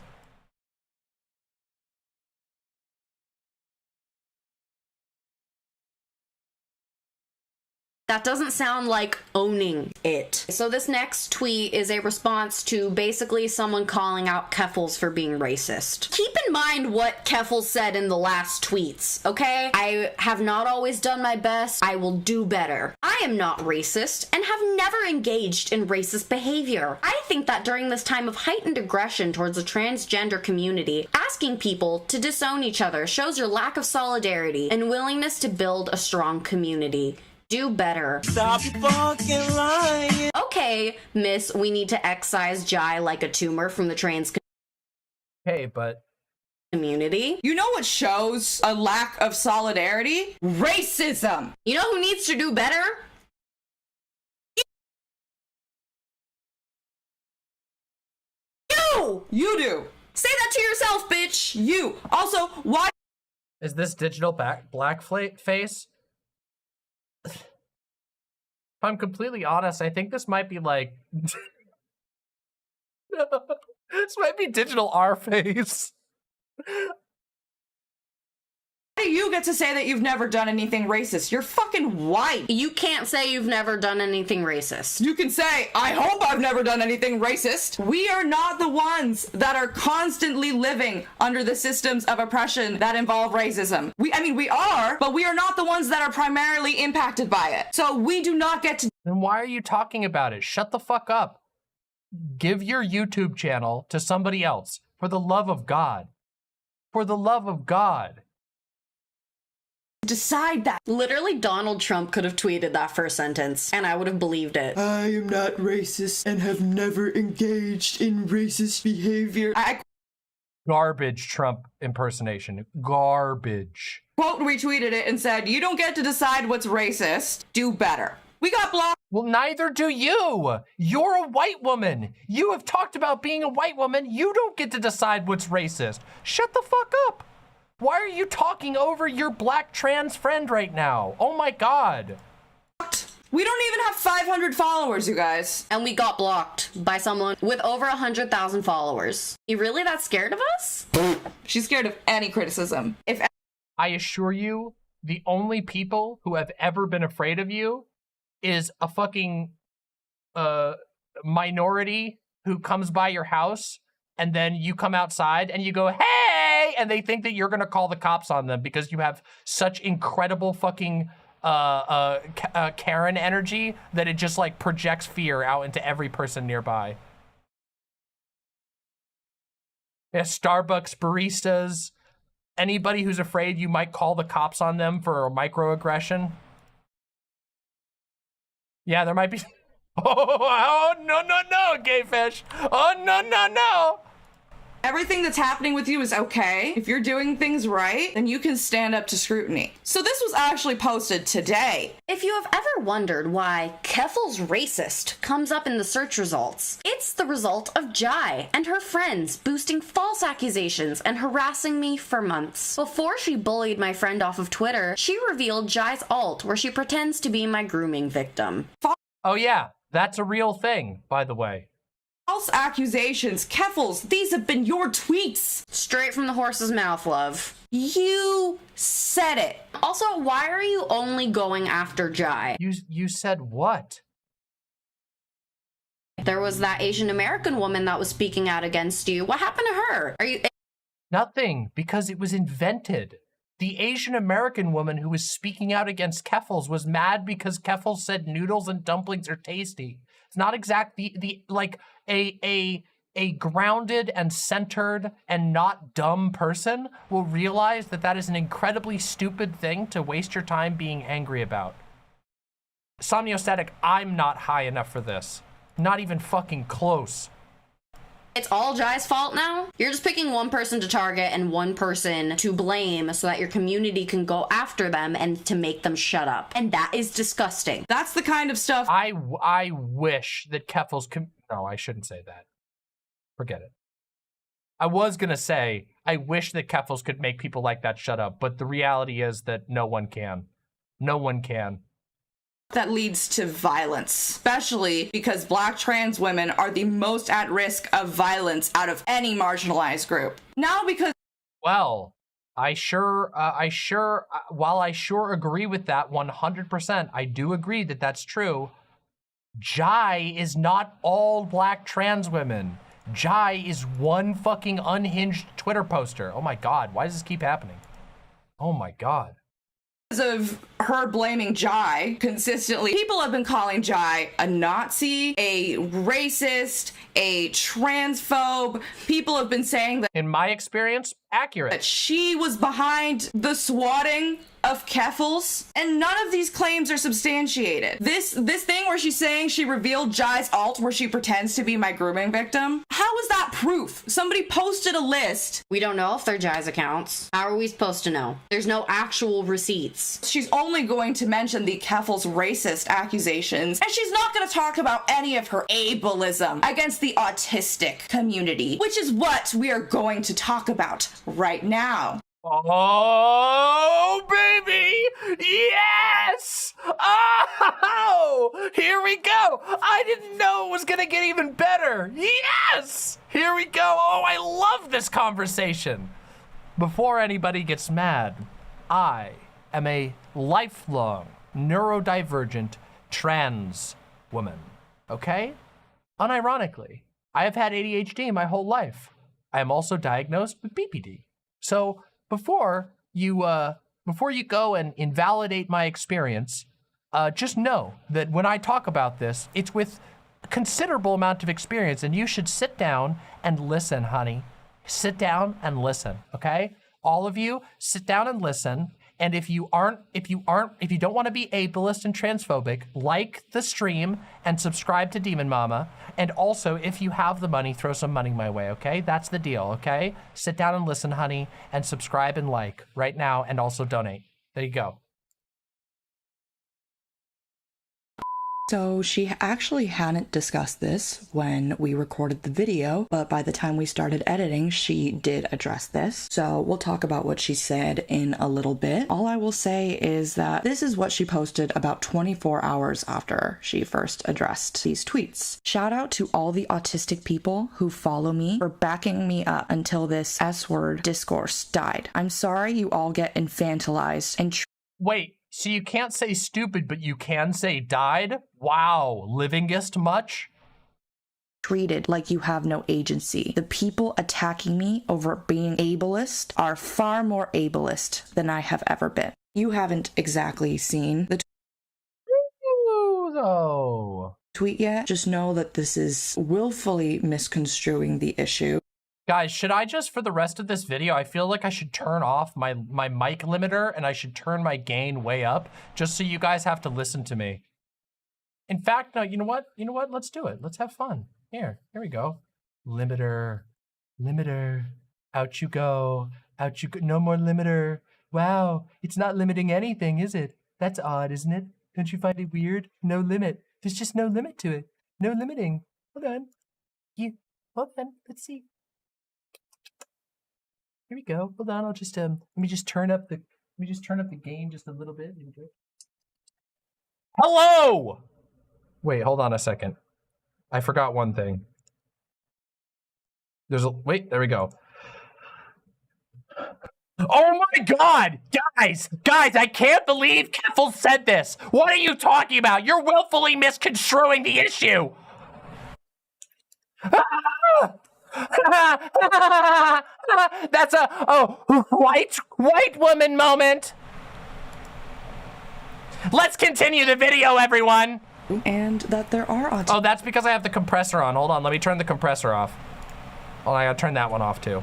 That doesn't sound like owning it. So this next tweet is a response to basically someone calling out Keffals for being racist. Keep in mind what Keffals said in the last tweets, okay? I have not always done my best. I will do better. I am not racist and have never engaged in racist behavior. I think that during this time of heightened aggression towards the transgender community, asking people to disown each other shows your lack of solidarity and willingness to build a strong community. Do better. Stop fucking lying. Okay, miss, we need to excise Jai like a tumor from the trans Hey, but community. You know what shows a lack of solidarity? Racism. You know who needs to do better? You! You do. Say that to yourself, bitch! You. Also, why? is this digital blackface? If I'm completely honest, I think this might be like... this might be digital R face. How do you get to say that you've never done anything racist? You're fucking white. You can't say you've never done anything racist. You can say, I hope I've never done anything racist. We are not the ones that are constantly living under the systems of oppression that involve racism. We are, but we are not the ones that are primarily impacted by it. So we do not get to... Then why are you talking about it? Shut the fuck up. Give your YouTube channel to somebody else. For the love of God. For the love of God. decide that. Literally, Donald Trump could have tweeted that first sentence, and I would have believed it. I am not racist and have never engaged in racist behavior. Garbage Trump impersonation. Garbage. Quote retweeted it and said, "You don't get to decide what's racist. Do better." We got blocked. Well, neither do you. You're a white woman. You have talked about being a white woman. You don't get to decide what's racist. Shut the fuck up. Why are you talking over your black trans friend right now? Oh my God. We don't even have 500 followers, you guys. And we got blocked by someone with over 100,000 followers. You really that scared of us? She's scared of any criticism. I assure you, the only people who have ever been afraid of you is a fucking minority who comes by your house and then you come outside and you go, hey, and they think that you're gonna call the cops on them because you have such incredible fucking Karen energy that it just like projects fear out into every person nearby. Yeah, Starbucks baristas. Anybody who's afraid you might call the cops on them for a microaggression. Yeah, there might be. Oh, no, gay fish. Oh, no. Everything that's happening with you is okay. If you're doing things right, then you can stand up to scrutiny. So this was actually posted today. If you have ever wondered why Keffals racist comes up in the search results, it's the result of Jai and her friends boosting false accusations and harassing me for months. Before she bullied my friend off of Twitter, she revealed Jai's alt where she pretends to be my grooming victim. Oh yeah, that's a real thing, by the way. False accusations. Keffals, these have been your tweets. Straight from the horse's mouth, love. You said it. Also, why are you only going after Jai? You said what? There was that Asian American woman that was speaking out against you. What happened to her? Are you... Nothing, because it was invented. The Asian American woman who was speaking out against Keffals was mad because Keffals said noodles and dumplings are tasty. It's not exactly like a grounded and centered and not dumb person will realize that that is an incredibly stupid thing to waste your time being angry about. Somniostatic, I'm not high enough for this. Not even fucking close. It's all Jai's fault now? You're just picking one person to target and one person to blame so that your community can go after them and to make them shut up. And that is disgusting. That's the kind of stuff I wish that Keffals no, I shouldn't say that. Forget it. I was gonna say, I wish that Keffals could make people like that shut up, but the reality is that no one can. No one can. that leads to violence, especially because Black trans women are the most at risk of violence out of any marginalized group. Now because... Well, while I sure agree with that 100%, I do agree that that's true. Jai is not all Black trans women. Jai is one fucking unhinged Twitter poster. Oh my God, why does this keep happening? Oh my God. Of her blaming Jai consistently, people have been calling Jai a Nazi, a racist, a transphobe. People have been saying that, in my experience, accurate, that she was behind the swatting of Keffals, and none of these claims are substantiated. This thing where she's saying she revealed Jai's alt where she pretends to be my grooming victim, how is that proof? Somebody posted a list. We don't know if they're Jai's accounts. How are we supposed to know? There's no actual receipts. She's only going to mention the Keffals racist accusations, and she's not going to talk about any of her ableism against the autistic community, which is what we are going to talk about right now. Oh, baby! Yes! Oh! Here we go! I didn't know it was gonna get even better! Yes! Here we go! Oh, I love this conversation! Before anybody gets mad, I am a lifelong neurodivergent trans woman, okay? Unironically, I have had ADHD my whole life. I am also diagnosed with BPD. So, before you go and invalidate my experience, just know that when I talk about this, it's with a considerable amount of experience, and you should sit down and listen, honey. Sit down and listen, okay? All of you, sit down and listen. And if you don't want to be ableist and transphobic, like the stream and subscribe to Demon Mama. And also, if you have the money, throw some money my way, okay? That's the deal, okay? Sit down and listen, honey, and subscribe and like right now, and also donate. There you go. So she actually hadn't discussed this when we recorded the video, but by the time we started editing, she did address this. So we'll talk about what she said in a little bit. All I will say is that this is what she posted about 24 hours after she first addressed these tweets. Shout out to all the autistic people who follow me for backing me up until this S-word discourse died. I'm sorry you all get infantilized and Wait. So you can't say stupid, but you can say died? Wow, livingest much? treated like you have no agency. The people attacking me over being ableist are far more ableist than I have ever been. You haven't exactly seen the tweet yet. Just know that this is willfully misconstruing the issue. Guys, should I just, for the rest of this video, I feel like I should turn off my mic limiter and I should turn my gain way up just so you guys have to listen to me. In fact, no, you know what? You know what? Let's do it. Let's have fun. Here we go. Limiter, limiter, out you go, out you go. No more limiter. Wow, it's not limiting anything, is it? That's odd, isn't it? Don't you find it weird? No limit. There's just no limit to it. No limiting. Hold on. Hold on. Let's see. Here we go. Hold on. I'll just let me just turn up the gain just a little bit. Hello. Wait, hold on a second. I forgot one thing. Wait, there we go. Oh my God, guys, I can't believe Keffals said this. What are you talking about? You're willfully misconstruing the issue. That's a white woman moment. Let's continue the video, everyone. And that there are Oh, that's because I have the compressor on. Hold on, let me turn the compressor off. Oh, I gotta turn that one off too.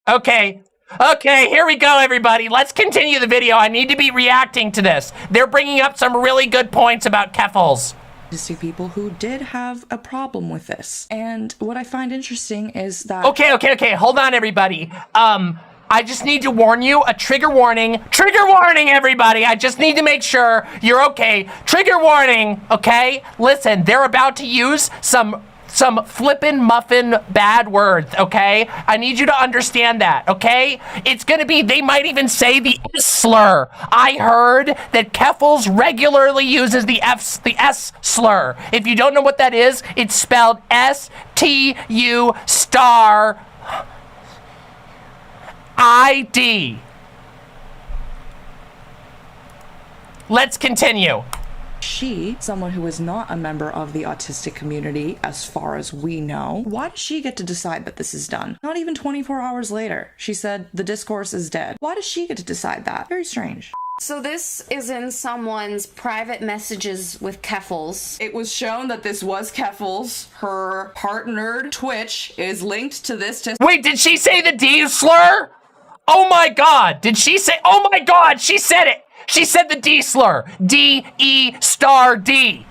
Okay, here we go, everybody. Let's continue the video. I need to be reacting to this. They're bringing up some really good points about Keffals. autistic people who did have a problem with this. And what I find interesting is that... Okay. Hold on, everybody. I just need to warn you, a trigger warning. Trigger warning, everybody. I just need to make sure you're okay. Trigger warning, okay? Listen, they're about to use some flippin' muffin bad words, okay? I need you to understand that, okay? It's gonna be, they might even say the S slur. I heard that Keffals regularly uses the S slur. If you don't know what that is, it's spelled S-T-U star I-D. Let's continue. She, someone who is not a member of the autistic community, as far as we know, why does she get to decide that this is done? Not even 24 hours later, she said the discourse is dead. Why does she get to decide that? Very strange. So this is in someone's private messages with Keffals. It was shown that this was Keffals. Her partnered Twitch is linked to this. Wait, did she say the D slur? Oh my God, did she say, oh my God, she said it. She said the D slur. D-E star D.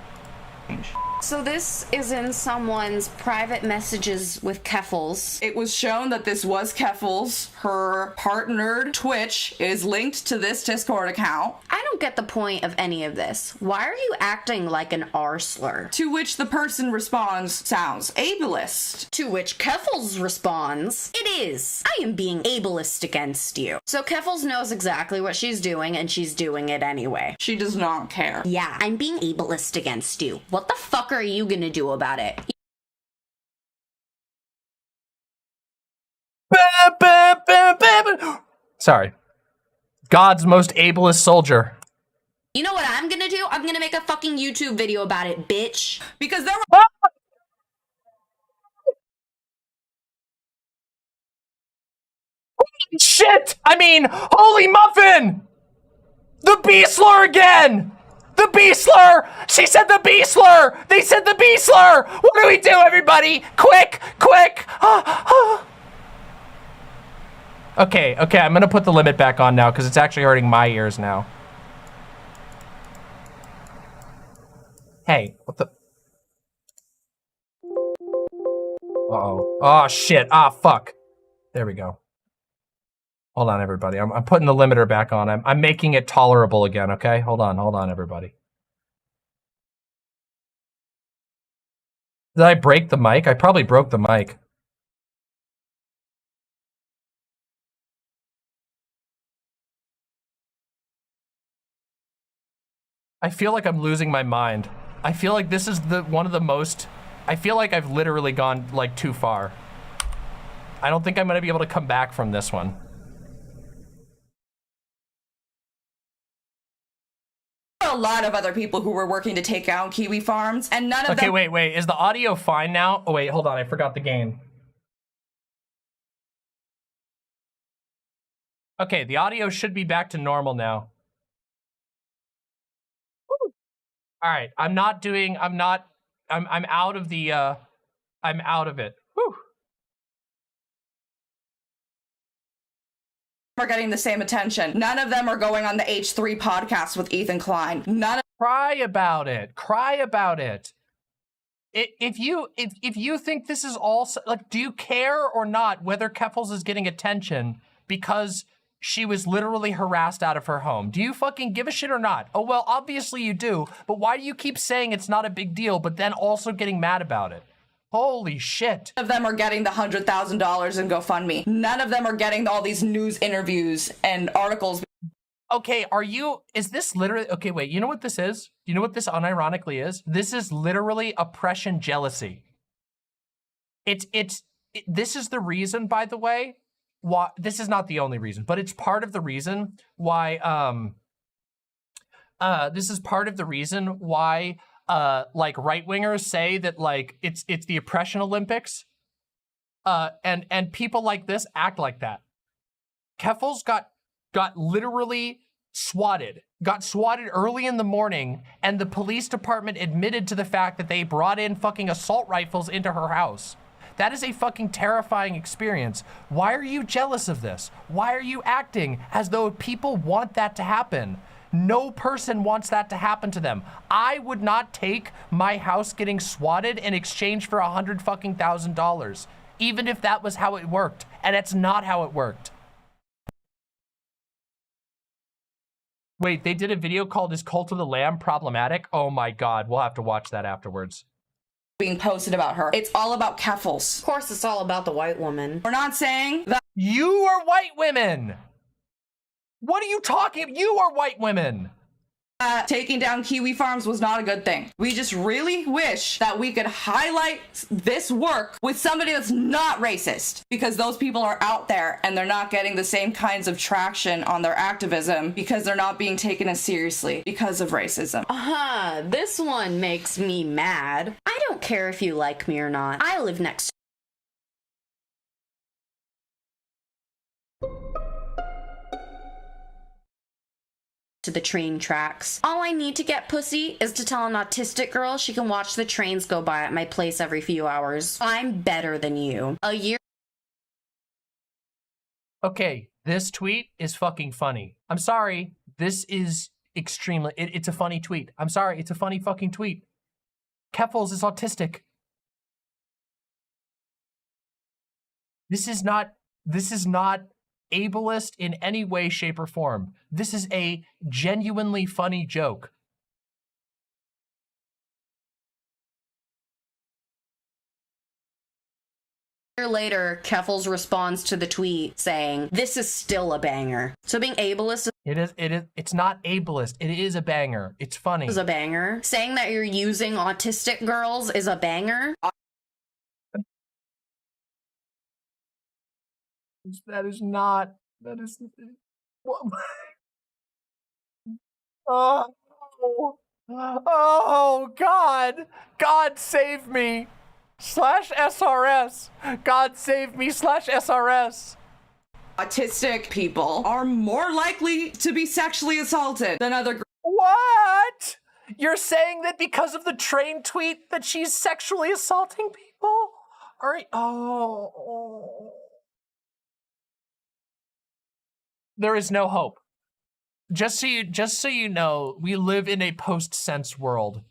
So this is in someone's private messages with Keffals. It was shown that this was Keffals. Her partnered Twitch is linked to this Discord account. I don't get the point of any of this. Why are you acting like an R slur? To which the person responds, sounds ableist. To which Keffals responds, it is. I am being ableist against you. So Keffals knows exactly what she's doing and she's doing it anyway. She does not care. Yeah, I'm being ableist against you. What the fuck are you gonna do about it? Sorry. God's most ableist soldier. You know what I'm gonna do? I'm gonna make a fucking YouTube video about it, bitch. Because there were... Shit! I mean, holy muffin! The B slur again! The B slur! She said the B slur! They said the B slur! What do we do, everybody? Quick! Okay, I'm gonna put the limit back on now because it's actually hurting my ears now. Hey, what the? Uh-oh. Oh, shit. Ah, fuck. There we go. Hold on, everybody. I'm putting the limiter back on. I'm making it tolerable again, okay? Hold on, everybody. Did I break the mic? I probably broke the mic. I feel like I'm losing my mind. I feel like this is one of the most... I feel like I've literally gone, like, too far. I don't think I'm gonna be able to come back from this one. A lot of other people who were working to take out kiwi farms, and none of them... Okay, wait. Is the audio fine now? Oh, wait, hold on. I forgot the gain. Okay, the audio should be back to normal now. All right, I'm out of the, I'm out of it. Whew. Are getting the same attention. None of them are going on the H3 podcast with Ethan Klein. None of Cry about it. Cry about it. If you think this is all, like, do you care or not whether Keffals is getting attention because she was literally harassed out of her home? Do you fucking give a shit or not? Oh, well, obviously you do, but why do you keep saying it's not a big deal, but then also getting mad about it? Holy shit. of them are getting the $100,000 in GoFundMe. None of them are getting all these news interviews and articles. Okay, is this literally, okay, wait, you know what this is? You know what this unironically is? This is literally oppression jealousy. This is the reason, by the way, why, this is not the only reason, but it's part of the reason why, this is part of the reason why, like, right-wingers say that, like, it's the oppression Olympics, and people like this act like that. Keffals got literally got swatted early in the morning, and the police department admitted to the fact that they brought in fucking assault rifles into her house. That is a fucking terrifying experience. Why are you jealous of this? Why are you acting as though people want that to happen? No person wants that to happen to them. I would not take my house getting swatted in exchange for $100,000, even if that was how it worked, and it's not how it worked. Wait, they did a video called "Is Cult of the Lamb Problematic?" Oh my God, we'll have to watch that afterwards. Being posted about her. It's all about Keffals. Of course, it's all about the white woman. We're not saying that You are white women! What are you talking? You are white women! taking down Kiwi Farms was not a good thing. We just really wish that we could highlight this work with somebody that's not racist, because those people are out there and they're not getting the same kinds of traction on their activism because they're not being taken as seriously because of racism. This one makes me mad. I don't care if you like me or not. I live next to the train tracks. All I need to get pussy is to tell an autistic girl she can watch the trains go by at my place every few hours. I'm better than you. A year. Okay, this tweet is fucking funny. I'm sorry. This is extremely, it's a funny tweet. I'm sorry, it's a funny fucking tweet. Keffals is autistic. This is not ableist in any way, shape, or form. This is a genuinely funny joke. A year later, Keffals responds to the tweet saying, "This is still a banger." So being ableist It's not ableist. It is a banger. It's funny. is a banger. Saying that you're using autistic girls is a banger. That is not. That is. Oh God! God save me! /SRS. God save me /SRS. Autistic people are more likely to be sexually assaulted than other groups. What? You're saying that because of the train tweet that she's sexually assaulting people? All right. Oh. There is no hope. Just so you know, we live in a post-sense world.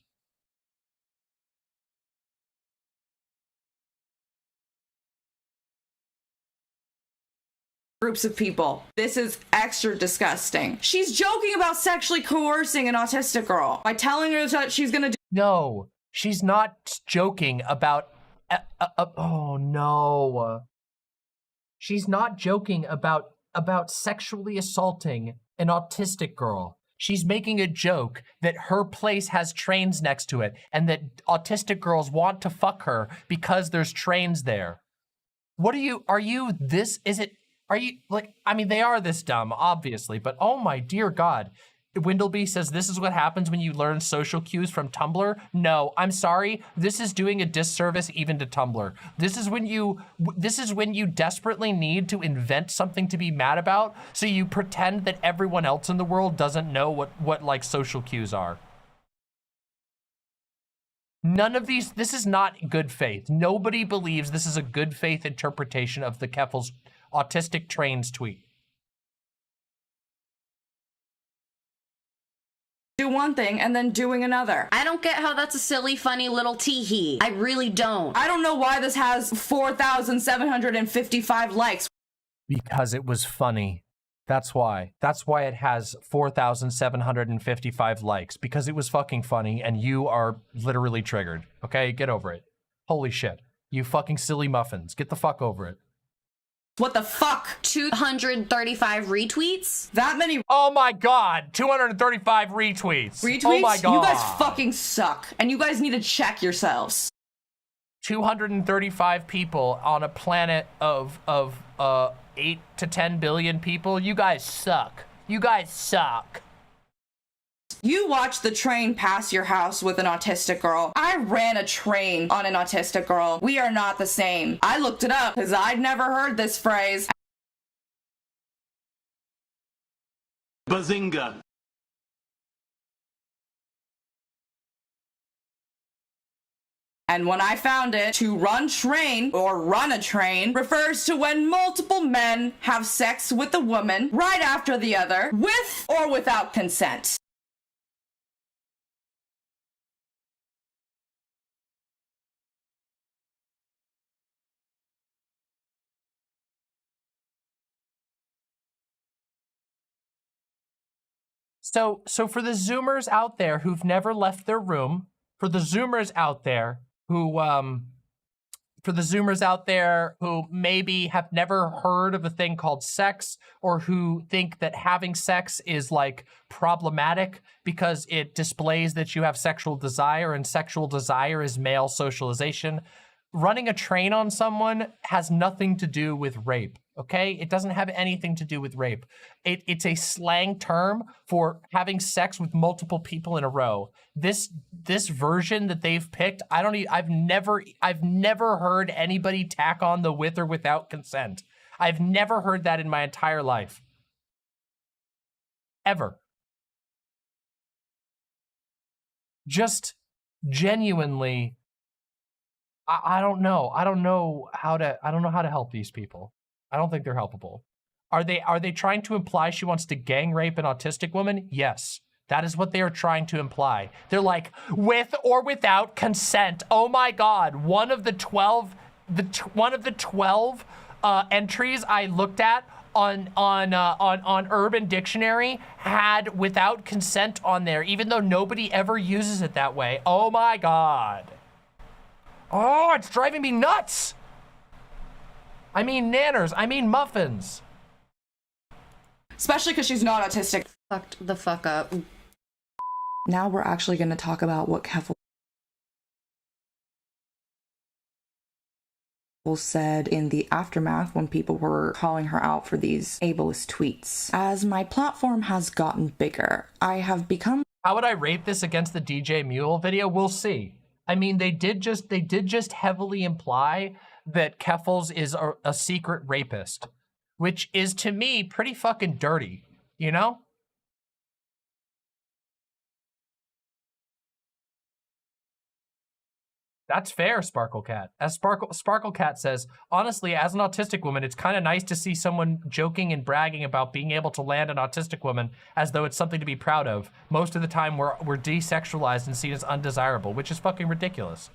Groups of people. This is extra disgusting. She's joking about sexually coercing an autistic girl by telling her that she's gonna do. No, she's not joking about. Oh no. She's not joking about sexually assaulting an autistic girl. She's making a joke that her place has trains next to it and that autistic girls want to fuck her because there's trains there. What are you this, is it, are you, like, I mean, they are this dumb, obviously, but oh my dear God. Windleby says this is what happens when you learn social cues from Tumblr. No, I'm sorry. This is doing a disservice even to Tumblr. This is when you desperately need to invent something to be mad about, so you pretend that everyone else in the world doesn't know what like social cues are. None of these, this is not good faith. Nobody believes this is a good faith interpretation of the Keffals autistic trains tweet. Do one thing and then doing another. I don't get how that's a silly, funny little tee-hee. I really don't. I don't know why this has 4,755 likes. Because it was funny. That's why. That's why it has 4,755 likes. Because it was fucking funny and you are literally triggered. Okay? Get over it. Holy shit. You fucking silly muffins. Get the fuck over it. What the fuck? 235 retweets? That many Oh my god. 235 retweets. retweets? Oh my god. You guys fucking suck. And you guys need to check yourselves. 235 people on a planet of 8 to 10 billion people. You guys suck. You guys suck. You watched the train pass your house with an autistic girl. I ran a train on an autistic girl. We are not the same. I looked it up because I'd never heard this phrase. Bazinga. And when I found it, to run train or run a train refers to when multiple men have sex with a woman right after the other, with or without consent. So for the Zoomers out there who've never left their room, for the Zoomers out there who maybe have never heard of a thing called sex, or who think that having sex is like problematic because it displays that you have sexual desire, and sexual desire is male socialization, running a train on someone has nothing to do with rape, okay? It doesn't have anything to do with rape. It's a slang term for having sex with multiple people in a row. This version that they've picked, I've never heard anybody tack on the with or without consent. I've never heard that in my entire life. Ever. Just genuinely, I don't know. I don't know how to help these people. I don't think they're helpable. Are they trying to imply she wants to gang rape an autistic woman? Yes. That is what they are trying to imply. They're like, with or without consent. Oh my God. One of the 12 entries I looked at on Urban Dictionary had without consent on there, even though nobody ever uses it that way. Oh my God. Oh, it's driving me nuts. I mean nanners. I mean muffins. Especially because she's not autistic. Fucked the fuck up. Now we're actually going to talk about what Keffals said in the aftermath when people were calling her out for these ableist tweets. As my platform has gotten bigger, I have become... How would I rate this against the DJ Mule video? We'll see. I mean, they did just heavily imply that Keffals is a secret rapist, which is to me pretty fucking dirty, you know? That's fair, Sparkle Cat. As Sparkle Cat says, honestly, as an autistic woman, it's kind of nice to see someone joking and bragging about being able to land an autistic woman as though it's something to be proud of. Most of the time, we're desexualized and seen as undesirable, which is fucking ridiculous.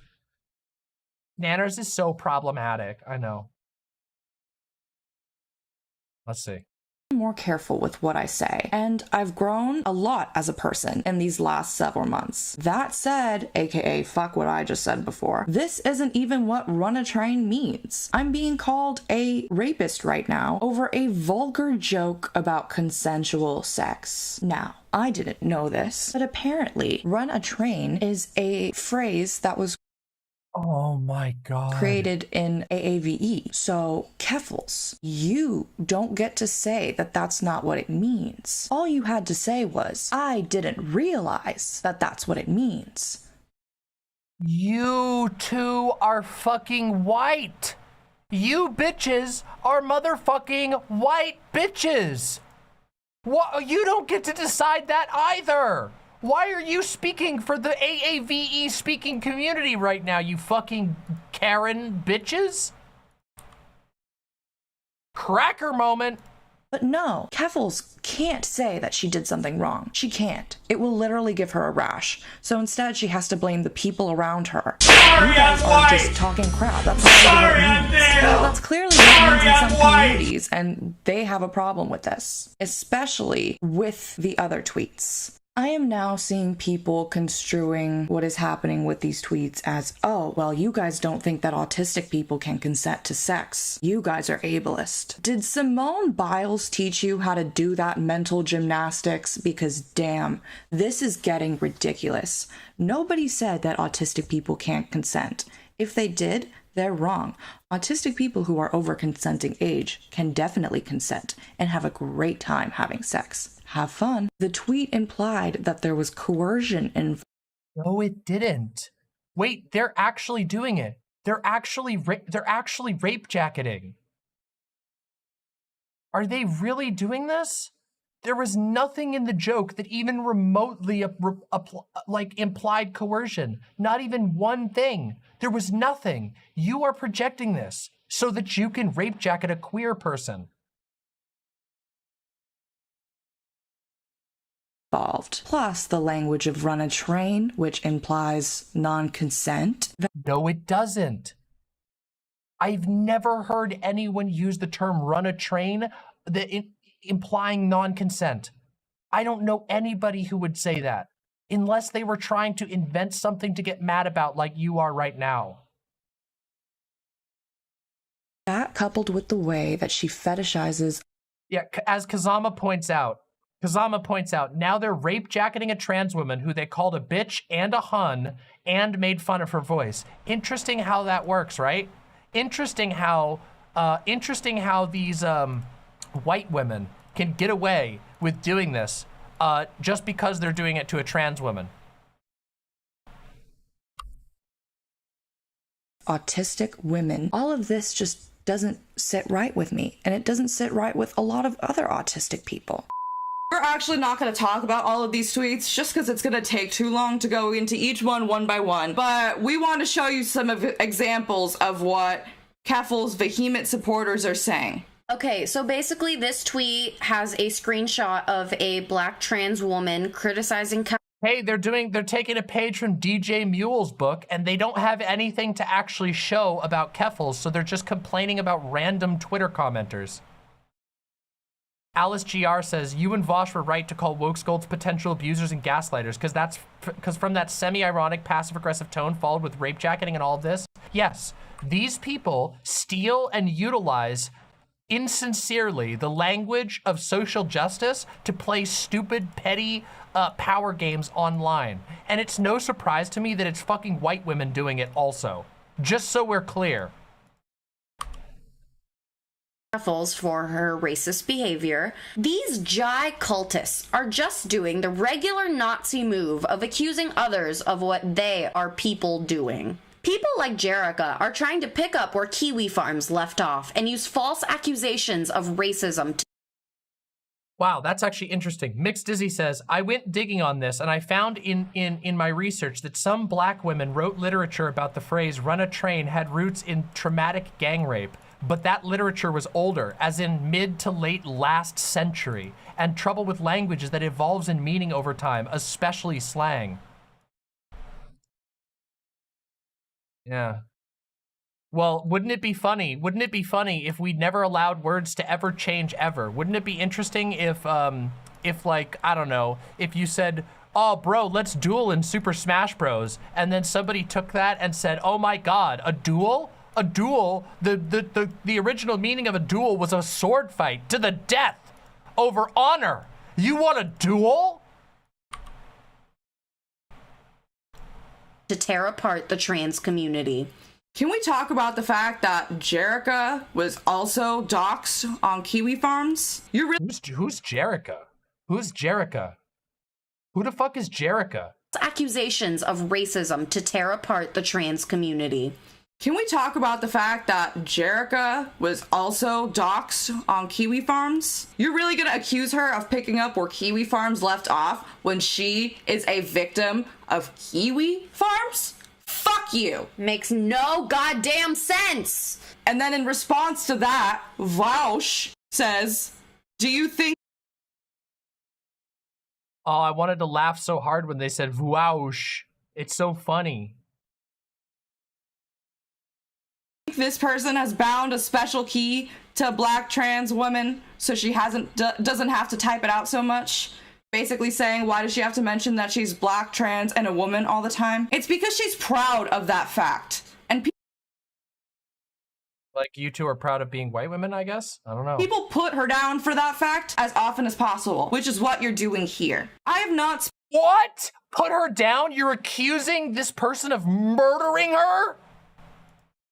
Nanners is so problematic. I know. Let's see. More careful with what I say, and I've grown a lot as a person in these last several months. That said, aka fuck what I just said before, this isn't even what run a train means. I'm being called a rapist right now over a vulgar joke about consensual sex. Now, I didn't know this, but apparently run a train is a phrase that was Oh my God. created in AAVE. So, Keffals, you don't get to say that that's not what it means. All you had to say was, I didn't realize that that's what it means. You two are fucking white. You bitches are motherfucking white bitches. What? You don't get to decide that either. Why are you speaking for the AAVE speaking community right now, you fucking Karen bitches? Cracker moment. But no, Keffals can't say that she did something wrong. She can't. It will literally give her a rash. So instead, she has to blame the people around her. Sorry, You guys I'm are white. just talking crap. That's not even Sorry, what it I'm means. male. That's clearly what it means Sorry, in I'm some white. communities, and they have a problem with this, especially with the other tweets. I am now seeing people construing what is happening with these tweets as, oh, well, you guys don't think that autistic people can consent to sex. You guys are ableist. Did Simone Biles teach you how to do that mental gymnastics? Because damn, this is getting ridiculous. Nobody said that autistic people can't consent. If they did, they're wrong. Autistic people who are over consenting age can definitely consent and have a great time having sex. Have fun. The tweet implied that there was coercion involved. No, it didn't. Wait, they're actually doing it. They're actually rape jacketing. Are they really doing this? There was nothing in the joke that even remotely implied coercion. Not even one thing. There was nothing. You are projecting this so that you can rape jacket a queer person. Involved. Plus the language of run a train, which implies non-consent. No, it doesn't. I've never heard anyone use the term run a train implying non-consent. I don't know anybody who would say that, unless they were trying to invent something to get mad about like you are right now. That coupled with the way that she fetishizes. Yeah, as Kazama points out, now they're rape jacketing a trans woman who they called a bitch and a hun and made fun of her voice. Interesting how that works, right? Interesting how these white women can get away with doing this just because they're doing it to a trans woman. Autistic women. All of this just doesn't sit right with me, and it doesn't sit right with a lot of other autistic people. We're actually not going to talk about all of these tweets just because it's going to take too long to go into each one by one. But we want to show you some of examples of what Keffals' vehement supporters are saying. Okay, so basically this tweet has a screenshot of a black trans woman criticizing Hey, they're taking a page from DJ Mule's book, and they don't have anything to actually show about Keffals, so they're just complaining about random Twitter commenters. Alice GR says, you and Vosh were right to call woke scolds potential abusers and gaslighters, because from that semi-ironic passive-aggressive tone followed with rape jacketing and all of this. Yes, these people steal and utilize insincerely the language of social justice to play stupid, petty power games online. And it's no surprise to me that it's fucking white women doing it also. Just so we're clear. Keffals for her racist behavior. These Jai cultists are just doing the regular Nazi move of accusing others of what they are people doing. People like Jerica are trying to pick up where Kiwi Farms left off and use false accusations of racism. Wow, that's actually interesting. Mixed Dizzy says, I went digging on this and I found in my research that some black women wrote literature about the phrase run a train had roots in traumatic gang rape. But that literature was older, as in mid to late last century, and trouble with language is that evolves in meaning over time, especially slang. Yeah. Well, wouldn't it be funny? Wouldn't it be funny if we never allowed words to ever change ever? Wouldn't it be interesting if like, I don't know, if you said, oh, bro, let's duel in Super Smash Bros. And then somebody took that and said, oh my God, a duel? A duel, the original meaning of a duel was a sword fight to the death over honor. You want a duel? To tear apart the trans community. Can we talk about the fact that Jerica was also doxxed on Kiwi Farms? You're really Who's Jerica? Who's Jerica? Who the fuck is Jerica? Accusations of racism to tear apart the trans community. Can we talk about the fact that Jerica was also doxxed on Kiwi Farms? You're really gonna accuse her of picking up where Kiwi Farms left off when she is a victim of Kiwi Farms? Fuck you! Makes no goddamn sense! And then in response to that, Vaush says, do you think Oh, I wanted to laugh so hard when they said "Wowsh." It's so funny. this person has bound a special key to a black trans woman so she doesn't have to type it out so much? Basically saying, why does she have to mention that she's black, trans, and a woman all the time? It's because she's proud of that fact. And like, you two are proud of being white women, I guess? I don't know. people put her down for that fact as often as possible, which is what you're doing here. I have not... What? Put her down? You're accusing this person of murdering her?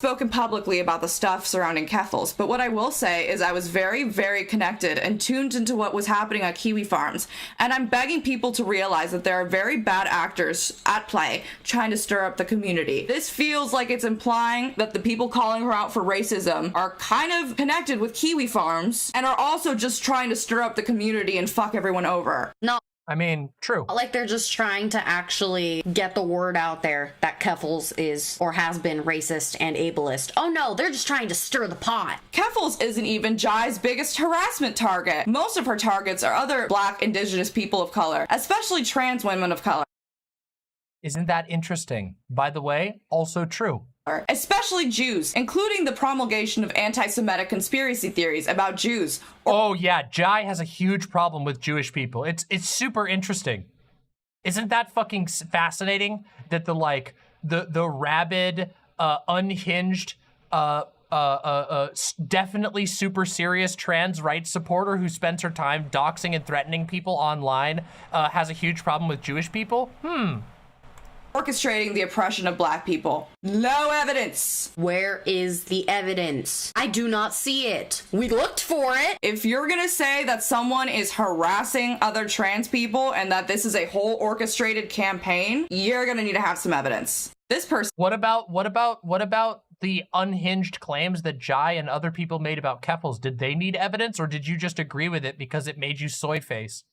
Spoken publicly about the stuff surrounding Keffals, but what I will say is I was very, very connected and tuned into what was happening at Kiwi Farms, and I'm begging people to realize that there are very bad actors at play trying to stir up the community. This feels like it's implying that the people calling her out for racism are kind of connected with Kiwi Farms and are also just trying to stir up the community and fuck everyone over. No. I mean, true. Like they're just trying to actually get the word out there that Keffals is or has been racist and ableist. Oh no, they're just trying to stir the pot. Keffals isn't even Jai's biggest harassment target. Most of her targets are other black, indigenous people of color, especially trans women of color. Isn't that interesting? By the way, also true. Especially Jews, including the promulgation of anti-Semitic conspiracy theories about Jews. Oh yeah, Jai has a huge problem with Jewish people. It's super interesting. Isn't that fucking fascinating? That the rabid, unhinged, definitely super serious trans rights supporter who spends her time doxing and threatening people online has a huge problem with Jewish people? Orchestrating the oppression of black people. No evidence. Where is the evidence? I do not see it. We looked for it. If you're gonna say that someone is harassing other trans people and that this is a whole orchestrated campaign, you're gonna need to have some evidence. This person... What about the unhinged claims that Jai and other people made about Keffals? Did they need evidence, or did you just agree with it because it made you soy face?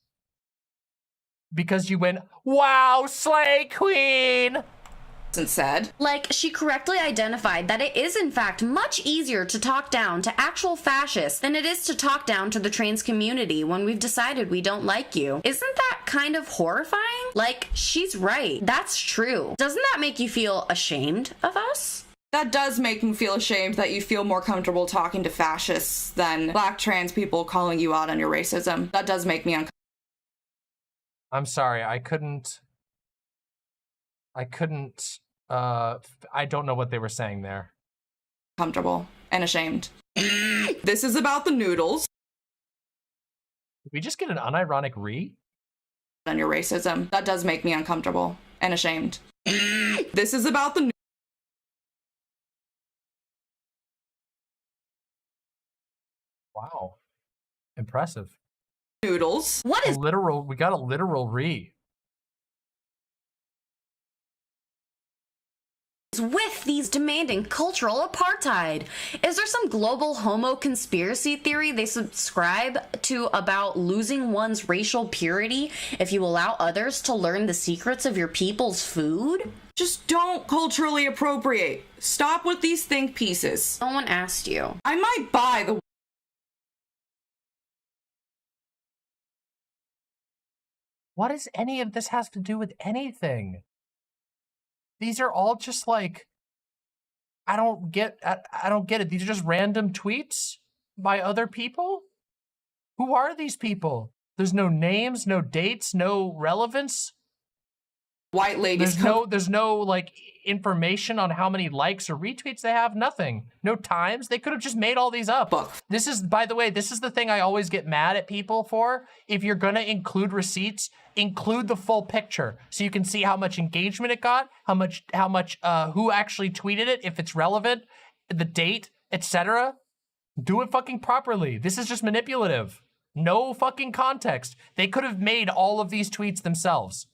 Because you went, wow, slay queen! Said. Like, she correctly identified that it is in fact much easier to talk down to actual fascists than it is to talk down to the trans community when we've decided we don't like you. Isn't that kind of horrifying? Like, she's right. That's true. Doesn't that make you feel ashamed of us? That does make me feel ashamed that you feel more comfortable talking to fascists than black trans people calling you out on your racism. That does make me uncomfortable. I'm sorry, I don't know what they were saying there. Comfortable and ashamed. This is about the noodles. Did we just get an unironic re? On your racism. That does make me uncomfortable and ashamed. This is about the Wow. Impressive. Noodles. What is We got a literal re. with these demanding cultural apartheid? Is there some global homo conspiracy theory they subscribe to about losing one's racial purity if you allow others to learn the secrets of your people's food? Just don't culturally appropriate. Stop with these think pieces. No one asked you. I might buy the... What does any of this has to do with anything? These are all just like, I don't get it. These are just random tweets by other people? Who are these people? There's no names, no dates, no relevance. White ladies. There's no like information on how many likes or retweets they have. Nothing. No times. They could have just made all these up. This is, by the way, this is the thing I always get mad at people for. If you're gonna include receipts, include the full picture so you can see how much engagement it got, how much who actually tweeted it, if it's relevant, the date, etc. Do it fucking properly. This is just manipulative. No fucking context. They could have made all of these tweets themselves.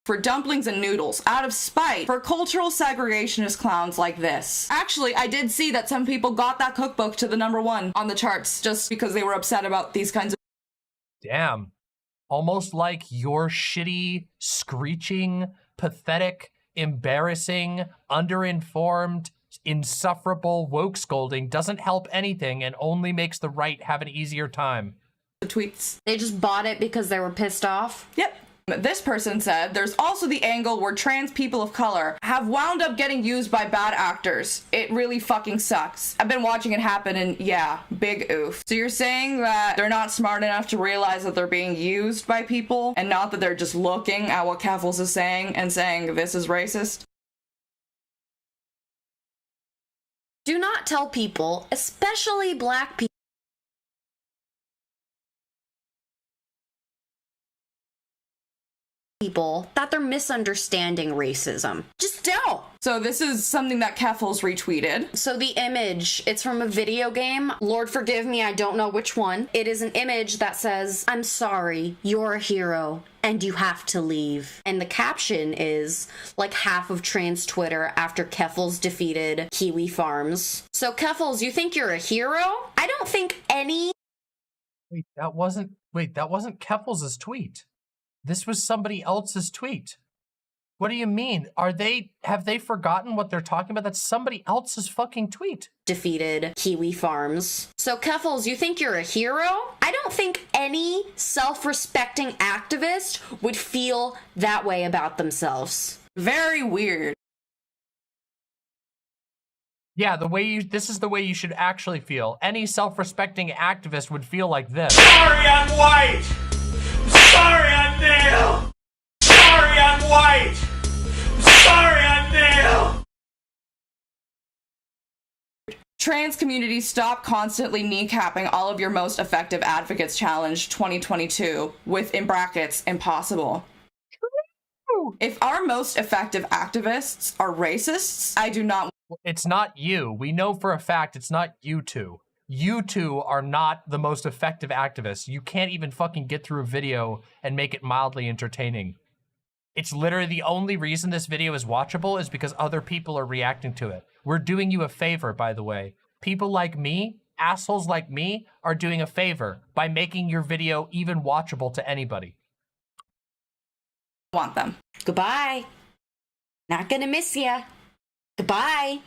for dumplings and noodles out of spite for cultural segregationist clowns like this. Actually, I did see that some people got that cookbook to the #1 on the charts just because they were upset about these kinds of— Damn. Almost like your shitty, screeching, pathetic, embarrassing, underinformed, insufferable woke scolding doesn't help anything and only makes the right have an easier time. tweets. They just bought it because they were pissed off? Yep. This person said, there's also the angle where trans people of color have wound up getting used by bad actors. It really fucking sucks. I've been watching it happen and yeah, big oof. So you're saying that they're not smart enough to realize that they're being used by people and not that they're just looking at what Keffals is saying and saying this is racist? Do not tell people, especially black people, that they're misunderstanding racism. Just don't. So this is something that Keffals retweeted. So the image, it's from a video game. Lord forgive me, I don't know which one. It is an image that says, "I'm sorry, you're a hero, and you have to leave." And the caption is like half of trans Twitter after Keffals defeated Kiwi Farms. So Keffals, you think you're a hero? I don't think any— Wait, that wasn't Keffals' tweet. This was somebody else's tweet. What do you mean? Have they forgotten what they're talking about? That's somebody else's fucking tweet. Defeated Kiwi Farms. So Keffals, you think you're a hero? I don't think any self-respecting activist would feel that way about themselves. Very weird. Yeah, this is the way you should actually feel. Any self-respecting activist would feel like this. Sorry, I'm white. Sorry, I'm male. Sorry, I'm white. Sorry, I'm male. Trans community, stop constantly kneecapping all of your most effective advocates challenge 2022 with, in brackets, impossible. If our most effective activists are racists, I do not— It's not you. We know for a fact it's not you two. You two are not the most effective activists. You can't even fucking get through a video and make it mildly entertaining. It's literally the only reason this video is watchable is because other people are reacting to it. We're doing you a favor, by the way. People like me, assholes like me, are doing a favor by making your video even watchable to anybody. want them. Goodbye. Not gonna miss ya. Goodbye.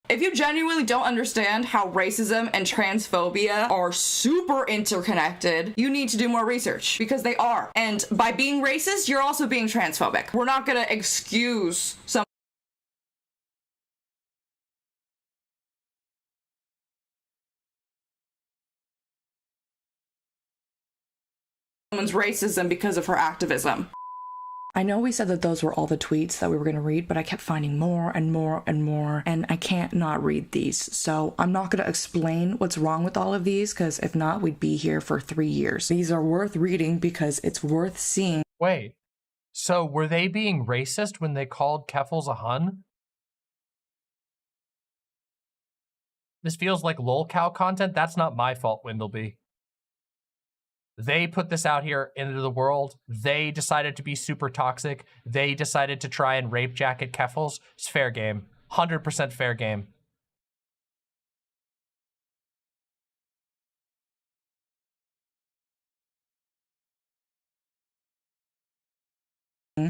If you genuinely don't understand how racism and transphobia are super interconnected, you need to do more research, because they are. And by being racist, you're also being transphobic. We're not gonna excuse someone's racism because of her activism. I know we said that those were all the tweets that we were going to read, but I kept finding more and more and more, and I can't not read these. So I'm not going to explain what's wrong with all of these, because if not, we'd be here for 3 years. These are worth reading because it's worth seeing. Wait, so were they being racist when they called Keffals a Hun? This feels like lolcow content. That's not my fault, Windleby. They put this out here into the world. They decided to be super toxic. They decided to try and rape jacket Keffals. It's fair game. 100% fair game.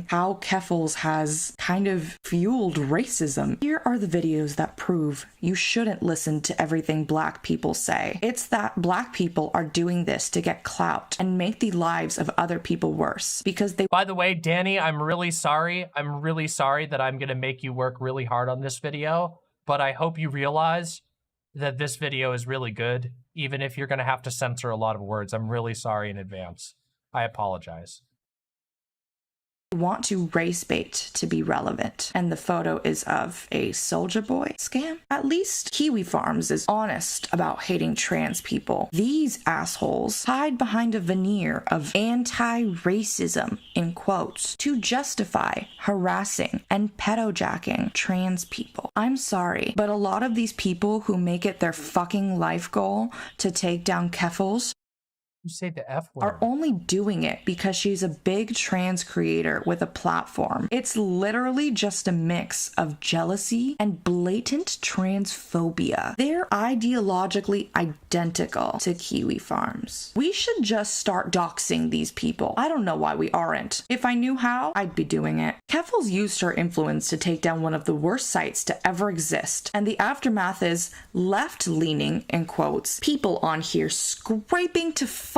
How Keffals has kind of fueled racism. Here are the videos that prove you shouldn't listen to everything black people say. It's that black people are doing this to get clout and make the lives of other people worse because they— By the way, Danny, I'm really sorry. I'm really sorry that I'm gonna make you work really hard on this video, but I hope you realize that this video is really good, even if you're gonna have to censor a lot of words. I'm really sorry in advance. I apologize. Want to race bait to be relevant, and the photo is of a Soulja Boy scam. At least Kiwi Farms is honest about hating trans people. These assholes hide behind a veneer of anti-racism, in quotes, to justify harassing and pedojacking trans people. I'm sorry, but a lot of these people who make it their fucking life goal to take down Keffals— You say the F word. are only doing it because she's a big trans creator with a platform. It's literally just a mix of jealousy and blatant transphobia. They're ideologically identical to Kiwi Farms. We should just start doxing these people. I don't know why we aren't. If I knew how, I'd be doing it. Keffals used her influence to take down one of the worst sites to ever exist, and the aftermath is left-leaning, in quotes, people on here scraping to find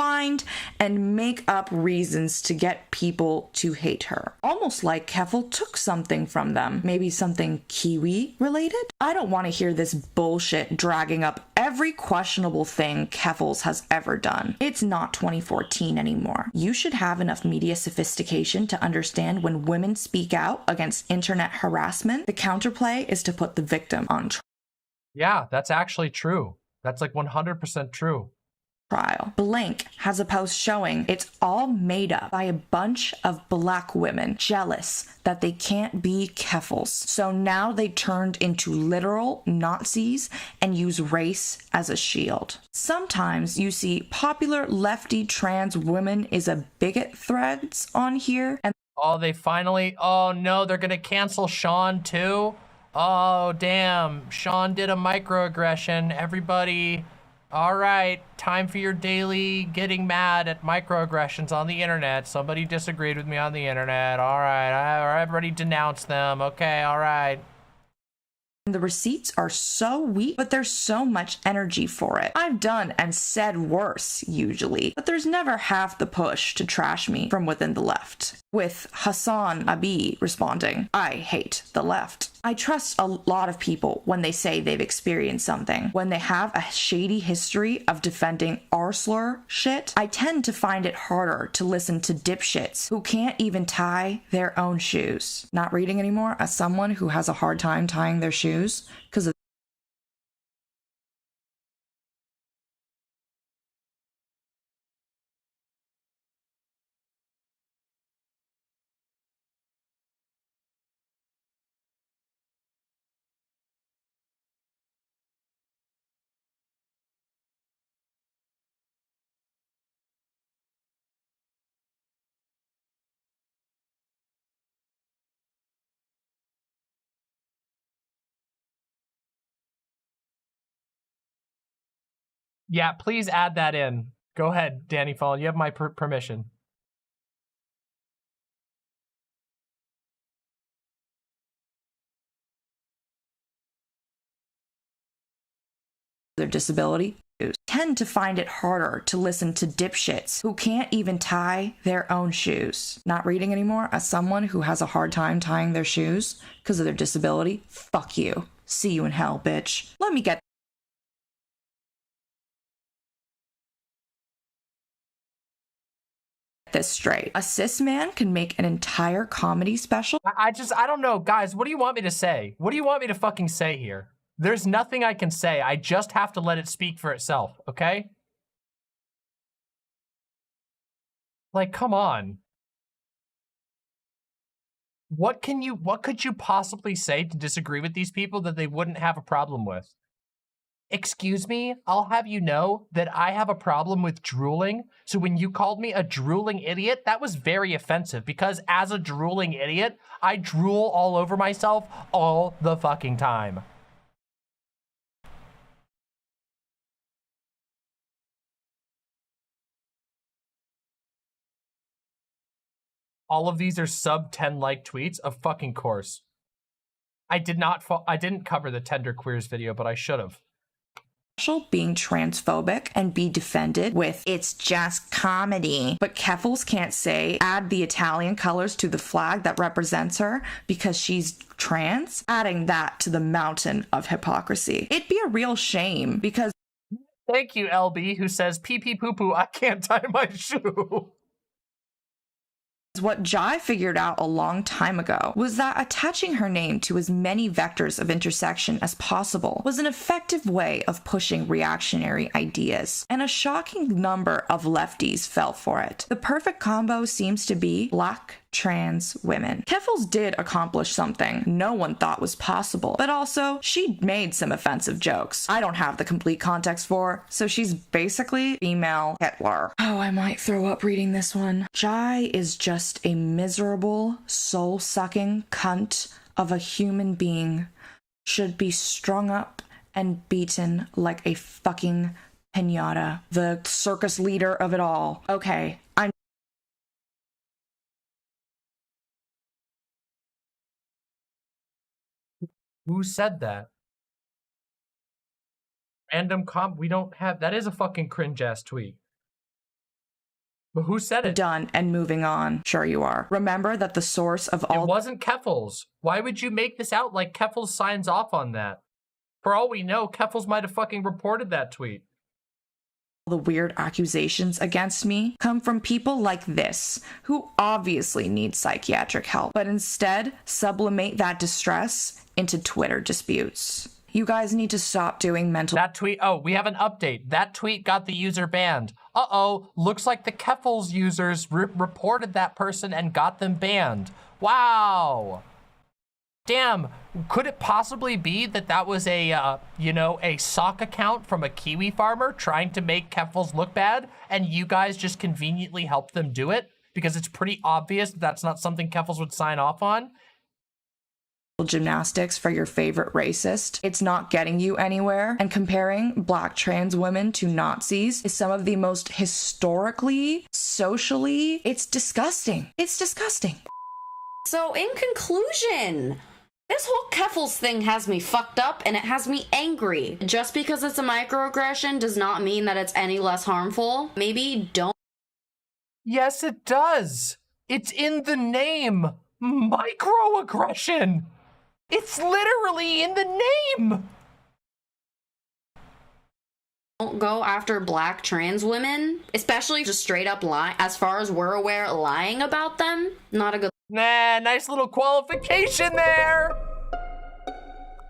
and make up reasons to get people to hate her. Almost like Keffal took something from them. Maybe something Kiwi related? I don't want to hear this bullshit dragging up every questionable thing Keffals has ever done. It's not 2014 anymore. You should have enough media sophistication to understand when women speak out against internet harassment, the counterplay is to put the victim on trial. Yeah, that's actually true. That's like 100% true. Blank has a post showing it's all made up by a bunch of black women jealous that they can't be Keffals. So now they turned into literal Nazis and use race as a shield. Sometimes you see popular lefty trans women is a bigot threads on here, and Oh, they finally, oh no, they're gonna cancel Sean too? Oh, damn, Sean did a microaggression. Everybody, all right, time for your daily getting mad at microaggressions on the internet. Somebody disagreed with me on the internet. All right, everybody denounced them. Okay, all right. the receipts are so weak, but there's so much energy for it. I've done and said worse, usually, but there's never half the push to trash me from within the left. With Hassan Abi responding, I hate the left. I trust a lot of people when they say they've experienced something. When they have a shady history of defending r-slur shit, I tend to find it harder to listen to dipshits who can't even tie their own shoes. Not reading anymore as someone who has a hard time tying their shoes because of Yeah, please add that in. Go ahead, Danny Fallon. You have my permission. their disability. Tend to find it harder to listen to dipshits who can't even tie their own shoes. Not reading anymore as someone who has a hard time tying their shoes because of their disability. Fuck you. See you in hell, bitch. Let me get this straight. A cis man can make an entire comedy special. I don't know. Guys, what do you want me to say? What do you want me to fucking say here? There's nothing I can say. I just have to let it speak for itself, okay? Like, come on. What could you possibly say to disagree with these people that they wouldn't have a problem with? Excuse me, I'll have you know that I have a problem with drooling. So when you called me a drooling idiot, that was very offensive because as a drooling idiot, I drool all over myself all the fucking time. All of these are sub 10 like tweets, of fucking course. I didn't cover the Tender Queers video, but I should have. Being transphobic and be defended with it's just comedy. But Keffals can't say add the Italian colors to the flag that represents her because she's trans, adding that to the mountain of hypocrisy. It'd be a real shame because thank you, LB, who says pee pee poo poo, I can't tie my shoe. what Jai figured out a long time ago was that attaching her name to as many vectors of intersection as possible was an effective way of pushing reactionary ideas, and a shocking number of lefties fell for it. The perfect combo seems to be black trans women. Keffals did accomplish something no one thought was possible, but also she made some offensive jokes I don't have the complete context for, so she's basically female Hitler. Oh, I might throw up reading this one. Jai is just a miserable, soul-sucking cunt of a human being. Should be strung up and beaten like a fucking pinata. The circus leader of it all. Okay, I'm... Who said that? Random we don't have, that is a fucking cringe ass tweet. But who said it? done and moving on. Sure you are. Remember that the source of all... It wasn't Keffals. Why would you make this out like Keffals signs off on that? For all we know, Keffals might have fucking reported that tweet. The weird accusations against me come from people like this, who obviously need psychiatric help, but instead sublimate that distress into Twitter disputes. You guys need to stop doing mental... That tweet, oh, we have an update. That tweet got the user banned. Uh-oh, looks like the Keffals users reported that person and got them banned. Wow. Damn, could it possibly be that that was a, you know, a sock account from a Kiwi farmer trying to make Keffals look bad, and you guys just conveniently helped them do it? Because it's pretty obvious that that's not something Keffals would sign off on? Gymnastics for your favorite racist. It's not getting you anywhere, and comparing black trans women to Nazis is some of the most historically, socially, it's disgusting. It's disgusting. So in conclusion, this whole Keffals thing has me fucked up and it has me angry. Just because it's a microaggression does not mean that it's any less harmful. Maybe don't... Yes, it does. It's in the name. Microaggression. It's literally in the name. Don't go after black trans women, especially just straight up lie. As far as we're aware, lying about them, not a good... Nah, nice little qualification there.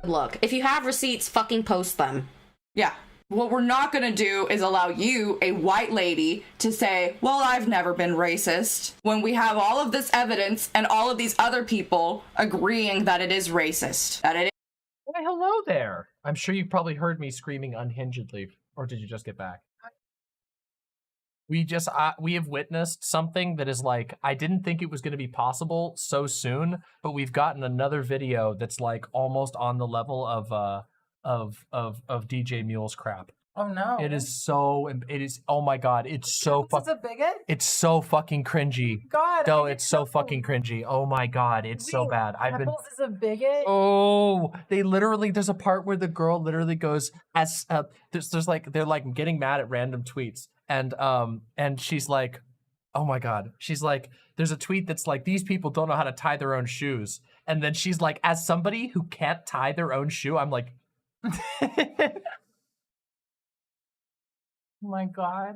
Look, if you have receipts, fucking post them. Yeah. What we're not gonna do is allow you, a white lady, to say, well, I've never been racist, when we have all of this evidence and all of these other people agreeing that it is racist. That it is. Why, hello there. I'm sure you probably heard me screaming unhingedly, or did you just get back? We have witnessed something that is like, I didn't think it was going to be possible so soon, but we've gotten another video that's like almost on the level of DJ Mule's crap. Oh no. It is, oh my god, it's so fucking... a bigot? It's so fucking cringy. God. No, it's so fucking cringy. Oh my god, it's so bad. Keffals is a bigot? Oh, they literally, there's a part where the girl literally goes, as, there's like, they're like getting mad at random tweets. And she's like, oh my god. She's like, there's a tweet that's like, these people don't know how to tie their own shoes. And then she's like, as somebody who can't tie their own shoe, I'm like, Oh my god.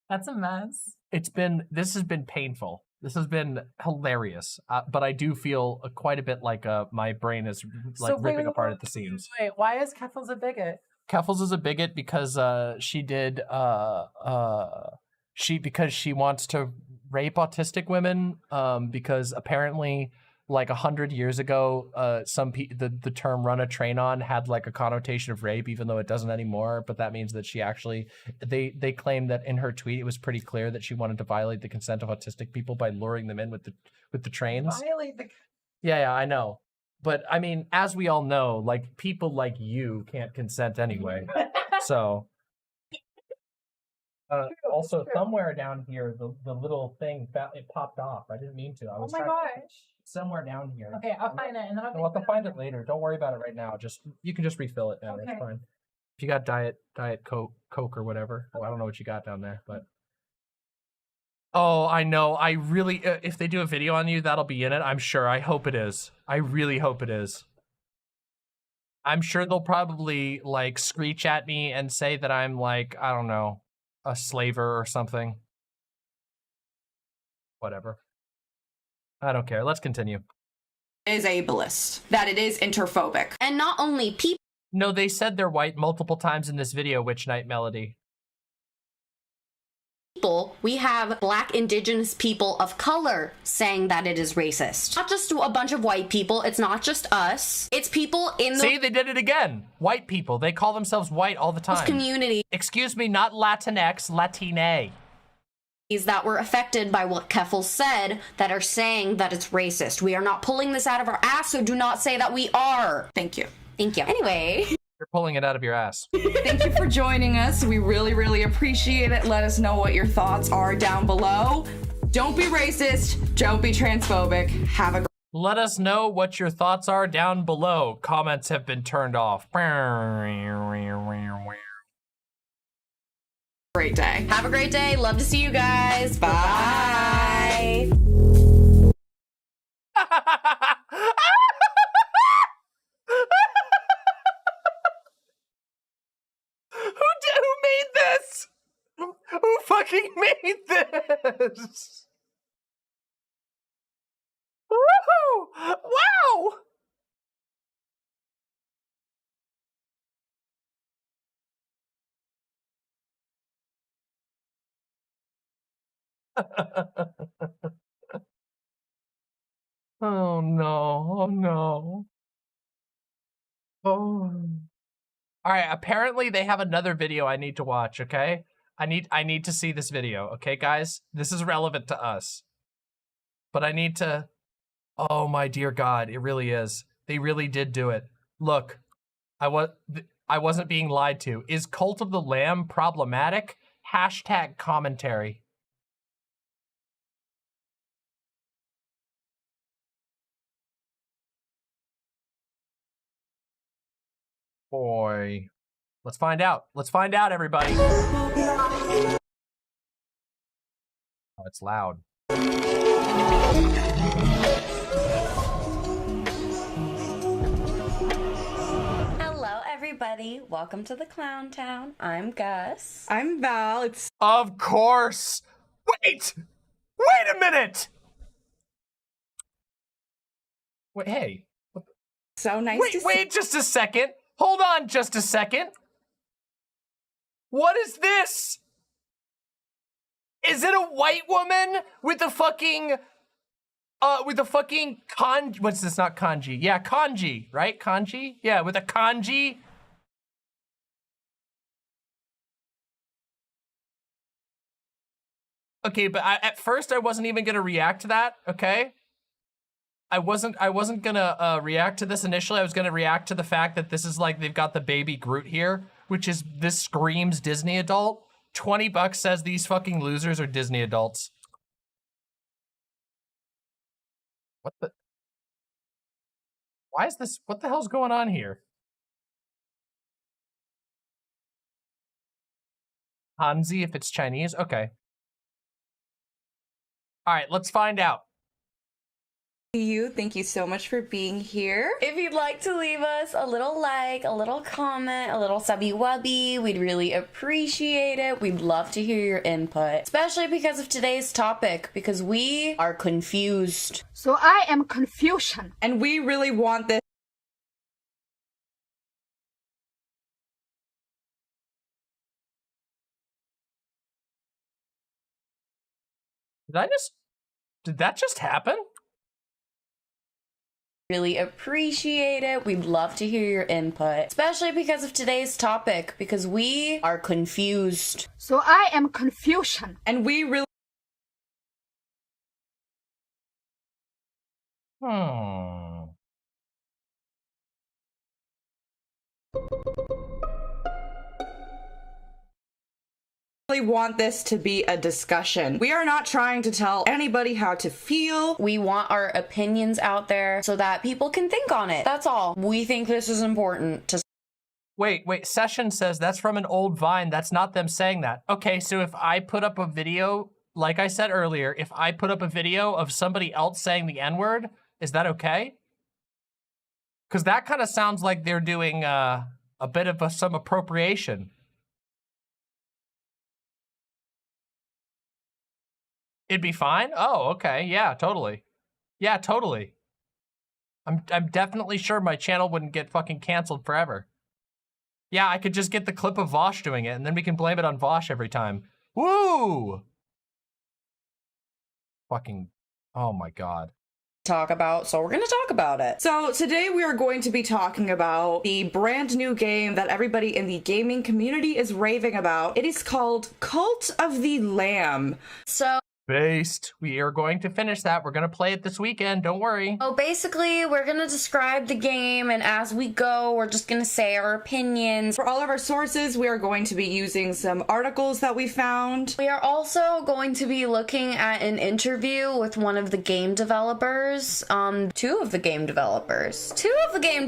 That's a mess. This has been painful. This has been hilarious. But I do feel quite a bit like my brain is like ripping apart at the seams. Wait, why is Keffals a bigot? Keffals is a bigot because she wants to rape autistic women because apparently like 100 years ago the term run a train on had like a connotation of rape, even though it doesn't anymore. But that means that she actually, they claim that in her tweet it was pretty clear that she wanted to violate the consent of autistic people by luring them in with the trains. Violate the... Yeah, I know. But I mean, as we all know, like people like you can't consent anyway. So also somewhere down here, the little thing it popped off. I didn't mean to. I was oh my gosh. Somewhere down here. Okay, I'll find it and then I'll have to find it later. Don't worry about it right now. You can just refill it now. Okay. It's fine. If you got diet Coke or whatever. Well, I don't know what you got down there, but oh, I know. I really, if they do a video on you, that'll be in it. I'm sure. I hope it is. I really hope it is. I'm sure they'll probably like screech at me and say that I'm like, I don't know, a slaver or something. Whatever. I don't care. Let's continue. Is ableist. That it is interphobic. And not only people... No, they said they're white multiple times in this video, Witch Night Melody. people, we have Black, Indigenous people of color saying that it is racist. Not just a bunch of white people. It's not just us. It's people in the See, they did it again. White people. They call themselves white all the time. community. Excuse me, not Latinx, Latine. That were affected by what Keffals said that are saying that it's racist. We are not pulling this out of our ass, so do not say that we are. Thank you. Thank you. Anyway. You're pulling it out of your ass. Thank you for joining us. We really, really appreciate it. Let us know what your thoughts are down below. Don't be racist. Don't be transphobic. Have a Let us know what your thoughts are down below. Comments have been turned off. great day. Have a great day. Love to see you guys. Bye. Who made this? Who fucking made this? Woohoo! Wow! Oh no, oh no. Oh. All right, apparently they have another video I need to watch, okay? I need to see this video, okay, guys? This is relevant to us. But I need to... Oh my dear God, it really is. They really did do it. Look, I wasn't being lied to. Is Cult of the Lamb problematic? Hashtag commentary. Boy. Let's find out. Let's find out, everybody. Oh, it's loud. Hello, everybody. Welcome to the Clown Town. I'm Gus. I'm Val. Of course. Wait! Wait a minute! Wait, hey. So nice to see. Wait just a second. Hold on just a second. What is this? Is it a white woman with a fucking kanji? What's this? Not kanji. Yeah, kanji, right? Kanji? Yeah, with a kanji. Okay, but at first I wasn't even gonna react to that, okay? I wasn't gonna react to this initially. I was gonna react to the fact that this is like, they've got the baby Groot here, which is, this screams Disney adult. $20 says these fucking losers are Disney adults. What the? Why is this? What the hell's going on here? Hanzi if it's Chinese? Okay. All right, let's find out. Thank you so much for being here. If you'd like to leave us a little like, a little comment, a little subby wubby, we'd really appreciate it. We'd love to hear your input, especially because of today's topic, because we are confused. So I am confusion. And we really want this. Did that just happen? Really appreciate it. We'd love to hear your input, especially because of today's topic, because we are confused. So I am confusion. And we really want this to be a discussion. We are not trying to tell anybody how to feel. We want our opinions out there so that people can think on it. That's all. We think this is important to... Wait, Session says that's from an old Vine. That's not them saying that. Okay, so if I put up a video, like I said earlier, if I put up a video of somebody else saying the N-word, is that okay? Because that kind of sounds like they're doing a bit of some appropriation. It'd be fine? Oh, okay. Yeah, totally. Yeah, totally. I'm definitely sure my channel wouldn't get fucking canceled forever. Yeah, I could just get the clip of Vosh doing it, and then we can blame it on Vosh every time. Woo! fucking, oh my God. Talk about, so we're gonna talk about it. So today we are going to be talking about the brand new game that everybody in the gaming community is raving about. It is called Cult of the Lamb. So Based. We are going to finish that. We're going to play it this weekend. Don't worry. basically, we're gonna describe the game, and as we go, we're just gonna say our opinions. For all of our sources, we are going to be using some articles that we found. We are also going to be looking at an interview with one of the game developers, two of the game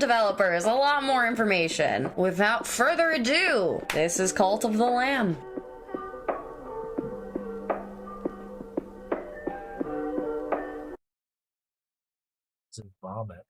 developers, a lot more information. Without further ado, this is Cult of the Lamb. Vomit.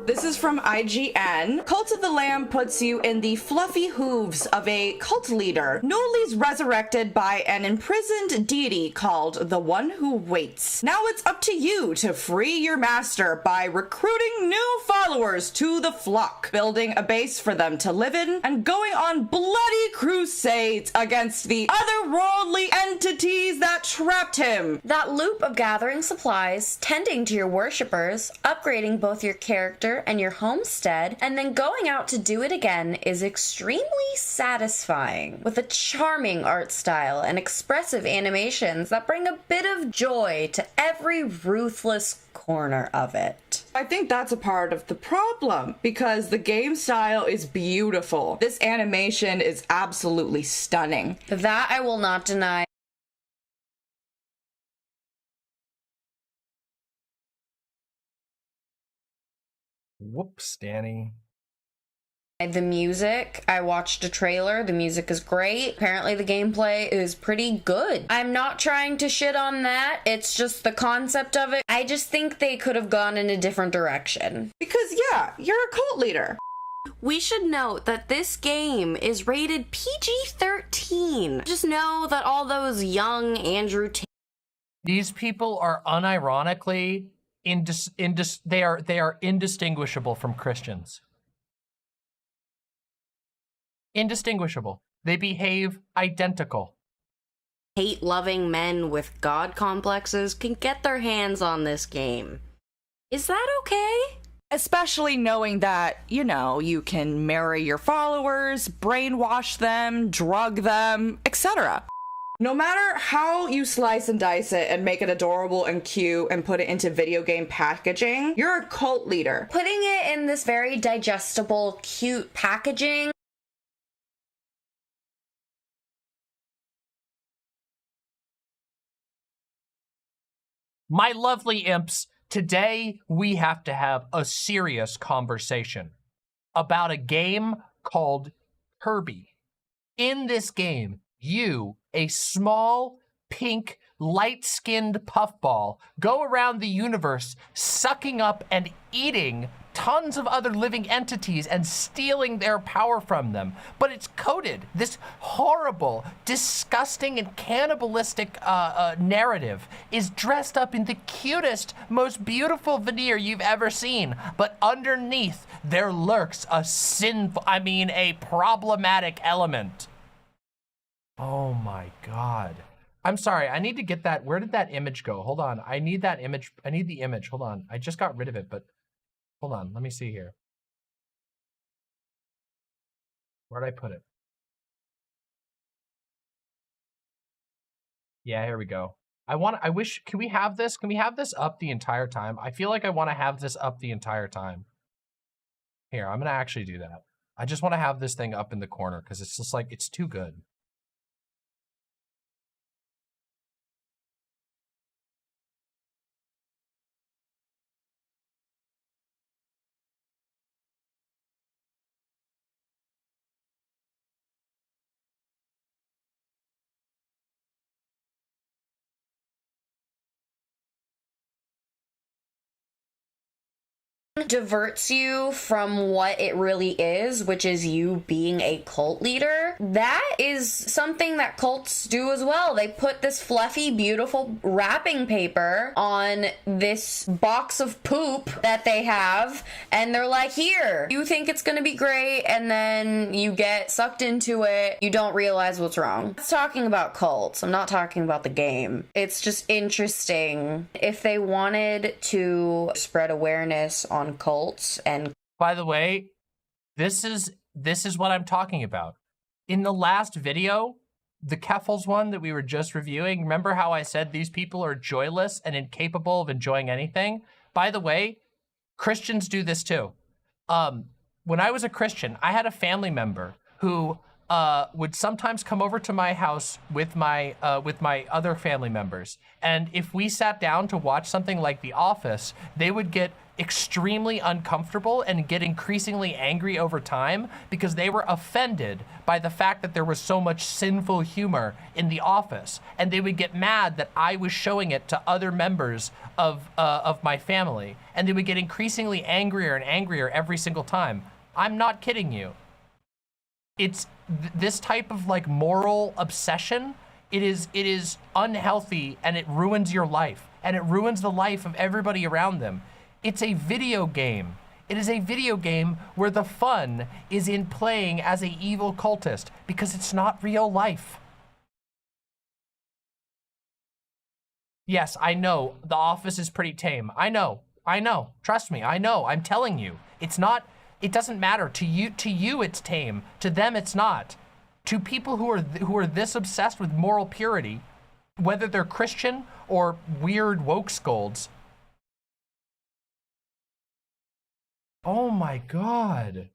This is from IGN. Cult of the Lamb puts you in the fluffy hooves of a cult leader, newly resurrected by an imprisoned deity called the One Who Waits. Now it's up to you to free your master by recruiting new followers to the flock, building a base for them to live in, and going on bloody crusades against the otherworldly entities that trapped him. That loop of gathering supplies, tending to your worshippers, upgrading both your character and your homestead, and then going out to do it again is extremely satisfying, with a charming art style and expressive animations that bring a bit of joy to every ruthless corner of it. I think that's a part of the problem, because the game style is beautiful. This animation is absolutely stunning. That I will not deny. Whoops, Danny. The music, I watched a trailer, the music is great. Apparently the gameplay is pretty good. I'm not trying to shit on that, it's just the concept of it. I just think they could have gone in a different direction. Because yeah, you're a cult leader. We should note that this game is rated PG-13. Just know that all those young Andrew These people are unironically they are indistinguishable from Christians. Indistinguishable. They behave identical. hate-loving men with god complexes can get their hands on this game. Is that okay? Especially knowing that, you know, you can marry your followers, brainwash them, drug them, etc. No matter how you slice and dice it and make it adorable and cute and put it into video game packaging, you're a cult leader. Putting it in this very digestible, cute packaging. My lovely imps, today we have to have a serious conversation about a game called Kirby. In this game, you, a small, pink, light-skinned puffball, go around the universe sucking up and eating tons of other living entities and stealing their power from them. But it's coded. This horrible, disgusting, and cannibalistic narrative is dressed up in the cutest, most beautiful veneer you've ever seen. But underneath, there lurks a problematic element. Oh my God. I'm sorry, I need to get that. Where did that image go? Hold on, I need that image. I need the image, hold on. I just got rid of it, but hold on, let me see here. Where'd I put it? Yeah, here we go. Can we have this? Can we have this up the entire time? I feel like I want to have this up the entire time. Here, I'm gonna actually do that. I just want to have this thing up in the corner because it's just like, it's too good. diverts you from what it really is, which is you being a cult leader. That is something that cults do as well. They put this fluffy, beautiful wrapping paper on this box of poop that they have, and they're like, here, you think it's gonna be great, and then you get sucked into it. You don't realize what's wrong. I'm talking about cults. I'm not talking about the game. It's just interesting. If they wanted to spread awareness on cults and By the way, this is what I'm talking about. In the last video, the Keffals one that we were just reviewing, remember how I said these people are joyless and incapable of enjoying anything? By the way, Christians do this too. When I was a Christian, I had a family member who would sometimes come over to my house with my other family members. And if we sat down to watch something like The Office, they would get extremely uncomfortable and get increasingly angry over time because they were offended by the fact that there was so much sinful humor in The Office. And they would get mad that I was showing it to other members of my family. And they would get increasingly angrier and angrier every single time. I'm not kidding you. It's this type of like moral obsession. It is unhealthy, and it ruins your life, and it ruins the life of everybody around them. It's a video game. It is a video game where the fun is in playing as an evil cultist because it's not real life. Yes, I know The Office is pretty tame. I know. Trust me, I know. I'm telling you, it's not. It doesn't matter to you. To you, it's tame. To them, it's not. To people who are this obsessed with moral purity, whether they're Christian or weird woke scolds. Oh my God.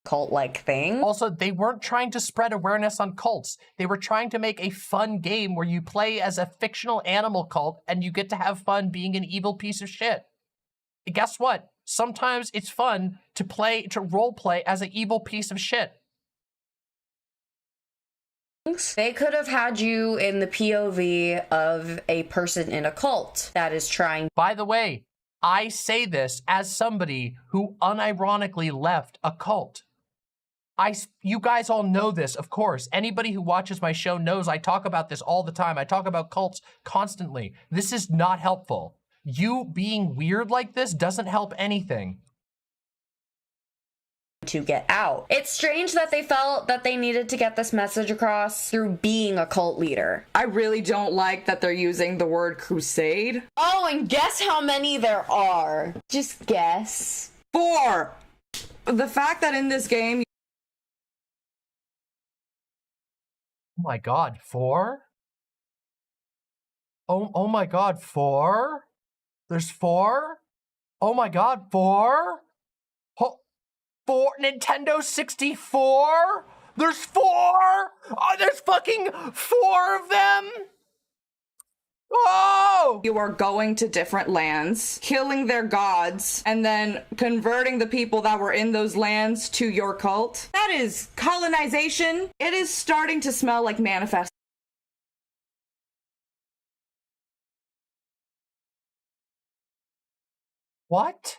cult-like thing. Also, they weren't trying to spread awareness on cults. They were trying to make a fun game where you play as a fictional animal cult and you get to have fun being an evil piece of shit. Guess what? Sometimes it's fun to role play as an evil piece of shit. They could have had you in the POV of a person in a cult that is trying. By the way, I say this as somebody who unironically left a cult. You guys all know this, of course. Anybody who watches my show knows I talk about this all the time. I talk about cults constantly. This is not helpful. You being weird like this doesn't help anything. To get out. It's strange that they felt that they needed to get this message across through being a cult leader. I really don't like that they're using the word crusade. Oh, and guess how many there are? Just guess. 4! The fact that in this game... Oh my God, 4? Oh my God, 4? There's 4? Oh my God, 4? 4 Nintendo 64? There's 4? Oh, there's fucking 4 of them? Oh! You are going to different lands, killing their gods, and then converting the people that were in those lands to your cult. That is colonization. It is starting to smell like manifest. What?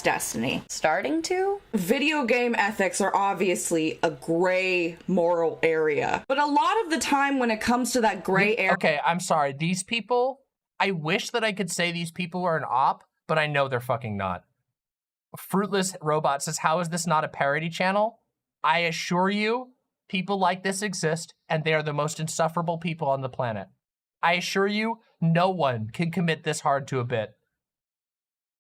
Destiny. Starting to? Video game ethics are obviously a gray moral area, but a lot of the time when it comes to that gray area... Okay, I'm sorry. These people, I wish that I could say these people are an op, but I know they're fucking not. Fruitless Robot says, how is this not a parody channel? I assure you, people like this exist, and they are the most insufferable people on the planet. I assure you, no one can commit this hard to a bit.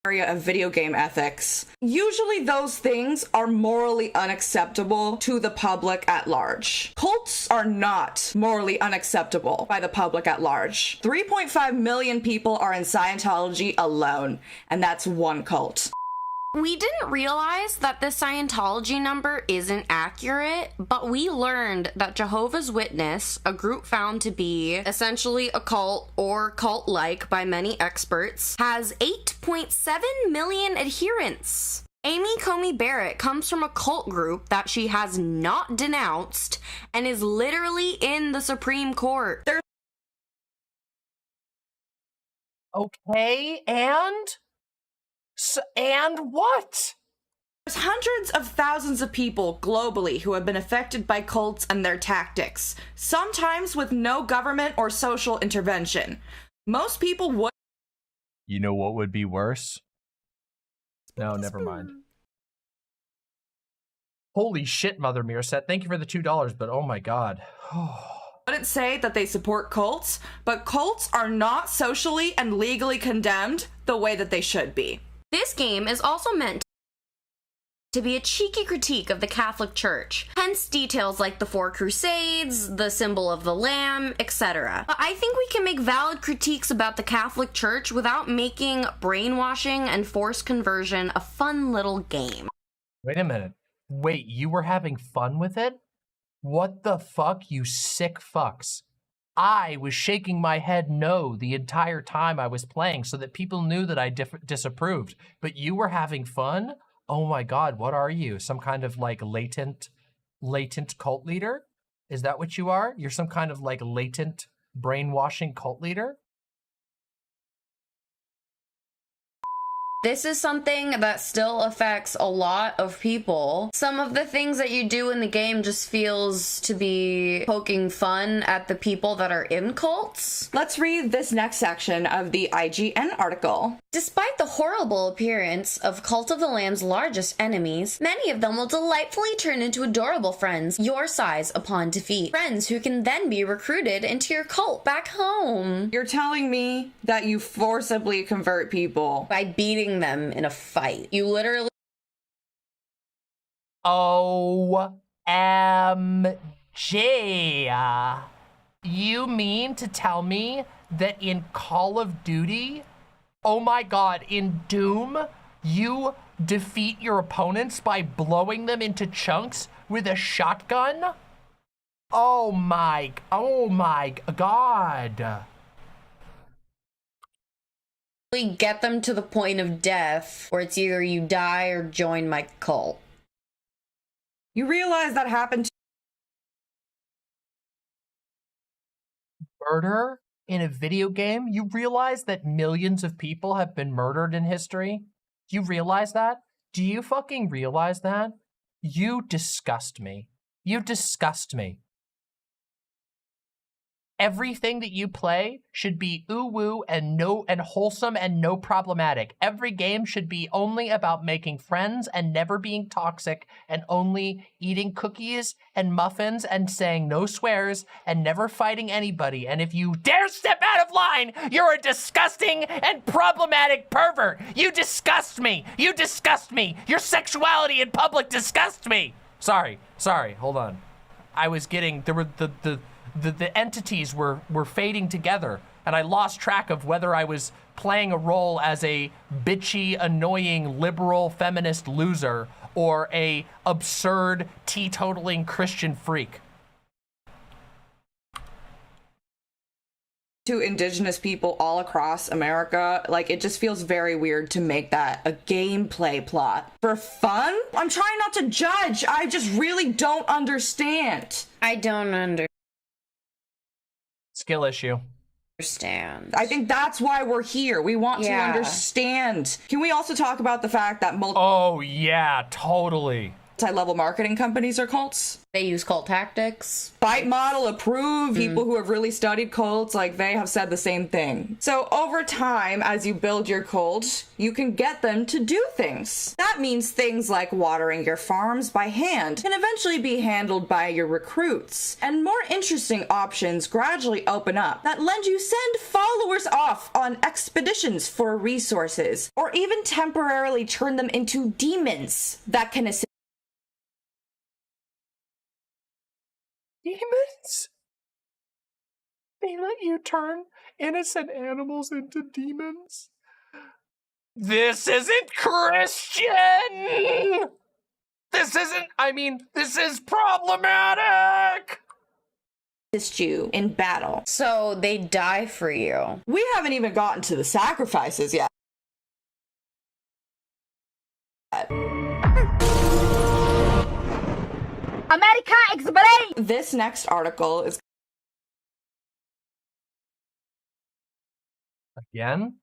Area of video game ethics. Usually those things are morally unacceptable to the public at large. Cults are not morally unacceptable by the public at large. 3.5 million people are in Scientology alone, and that's one cult. We didn't realize that the Scientology number isn't accurate, but we learned that Jehovah's Witness, a group found to be essentially a cult or cult-like by many experts, has 8.7 million adherents. Amy Comey Barrett comes from a cult group that she has not denounced and is literally in the Supreme Court. Okay, and what? There's hundreds of thousands of people globally who have been affected by cults and their tactics, sometimes with no government or social intervention. Most people would. You know what would be worse? No, never mind. Holy shit, Mother Meerset. Thank you for the $2, but oh my god. Wouldn't say that they support cults, but cults are not socially and legally condemned the way that they should be. This game is also meant to be a cheeky critique of the Catholic Church, hence details like the Four Crusades, the symbol of the Lamb, etc. But I think we can make valid critiques about the Catholic Church without making brainwashing and forced conversion a fun little game. Wait a minute. Wait, you were having fun with it? What the fuck, you sick fucks? I was shaking my head no the entire time I was playing so that people knew that I disapproved. But you were having fun? Oh my god, what are you? Some kind of like latent cult leader? Is that what you are? You're some kind of like latent brainwashing cult leader? This is something that still affects a lot of people. Some of the things that you do in the game just feels to be poking fun at the people that are in cults. Let's read this next section of the IGN article. Despite the horrible appearance of Cult of the Lamb's largest enemies, many of them will delightfully turn into adorable friends your size upon defeat. Friends who can then be recruited into your cult back home. You're telling me that you forcibly convert people by beating them in a fight. You literally... OMG. You mean to tell me that in Call of Duty, oh my god, in Doom, you defeat your opponents by blowing them into chunks with a shotgun? Oh my god. Get them to the point of death, or it's either you die or join my cult. You realize that happened to murder in a video game? You realize that millions of people have been murdered in history? You realize that? Do you fucking realize that? You disgust me. You disgust me. Everything that you play should be ooh-woo and wholesome and no problematic. Every game should be only about making friends and never being toxic and only eating cookies and muffins and saying no swears and never fighting anybody. And if you dare step out of line, you're a disgusting and problematic pervert. You disgust me. You disgust me. Your sexuality in public disgusts me. Sorry, hold on. I was getting, there were the entities were fading together, and I lost track of whether I was playing a role as a bitchy, annoying, liberal, feminist loser or a absurd, teetotaling Christian freak. To indigenous people all across America, like, it just feels very weird to make that a gameplay plot. For fun? I'm trying not to judge. I just really don't understand. I don't understand. Skill issue. I think that's why we're here. We want to understand. Can we also talk about the fact that oh yeah, totally. multi-level marketing companies are cults? They use cult tactics. Fight model approved. People who have really studied cults, like, they have said the same thing. So over time, as you build your cult, you can get them to do things. That means things like watering your farms by hand can eventually be handled by your recruits. And more interesting options gradually open up that lend you send followers off on expeditions for resources, or even temporarily turn them into demons that can assist. Demons? They let you turn innocent animals into demons? This isn't Christian! This is problematic! Assist you in battle. So they die for you. We haven't even gotten to the sacrifices yet. America, explain! This next article is Again?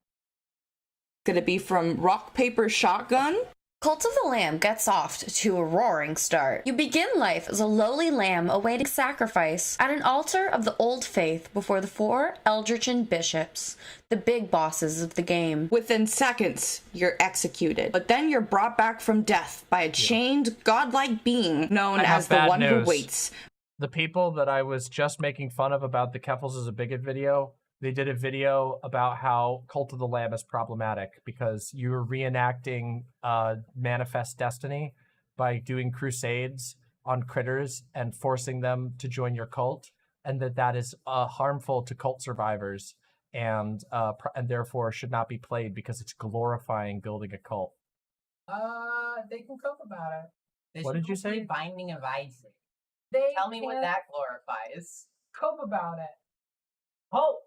going to be from Rock Paper Shotgun. Cult of the Lamb gets off to a roaring start. You begin life as a lowly lamb awaiting sacrifice at an altar of the old faith before the 4 Eldritchen bishops, the big bosses of the game. Within seconds, you're executed. But then you're brought back from death by a chained, godlike being known as the one who waits. The people that I was just making fun of about the Keffals is a bigot video, they did a video about how Cult of the Lamb is problematic because you're reenacting Manifest Destiny by doing crusades on critters and forcing them to join your cult, and that is harmful to cult survivors and therefore should not be played because it's glorifying building a cult. They can cope about it. What did you say? Binding of Isaac. Tell me what that glorifies. Cope about it. Hope.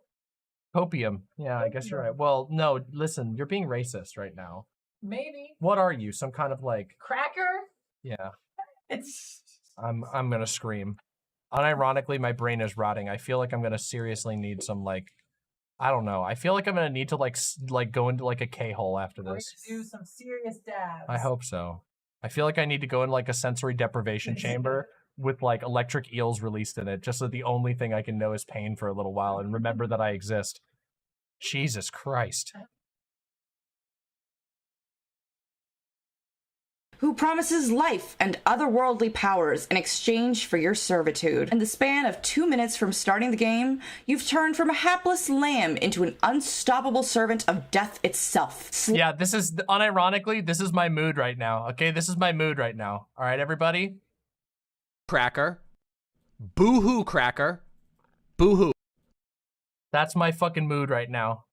Copium. Yeah, I guess you're right. Well, no, listen, you're being racist right now. Maybe. What are you? Some kind of like Cracker? Yeah. It's I'm gonna scream. Unironically, my brain is rotting. I feel like I'm gonna seriously need some like I don't know. I feel like I'm gonna need to like go into like a K-hole after this. do some serious dabs. I hope so. I feel like I need to go in like a sensory deprivation chamber with like electric eels released in it, just so the only thing I can know is pain for a little while and remember that I exist. Jesus Christ. Who promises life and otherworldly powers in exchange for your servitude. In the span of 2 minutes from starting the game, you've turned from a hapless lamb into an unstoppable servant of death itself. Yeah, this is, unironically, this is my mood right now, okay? This is my mood right now. All right, everybody? Cracker. Boo-hoo, Cracker. Boo-hoo. That's my fucking mood right now.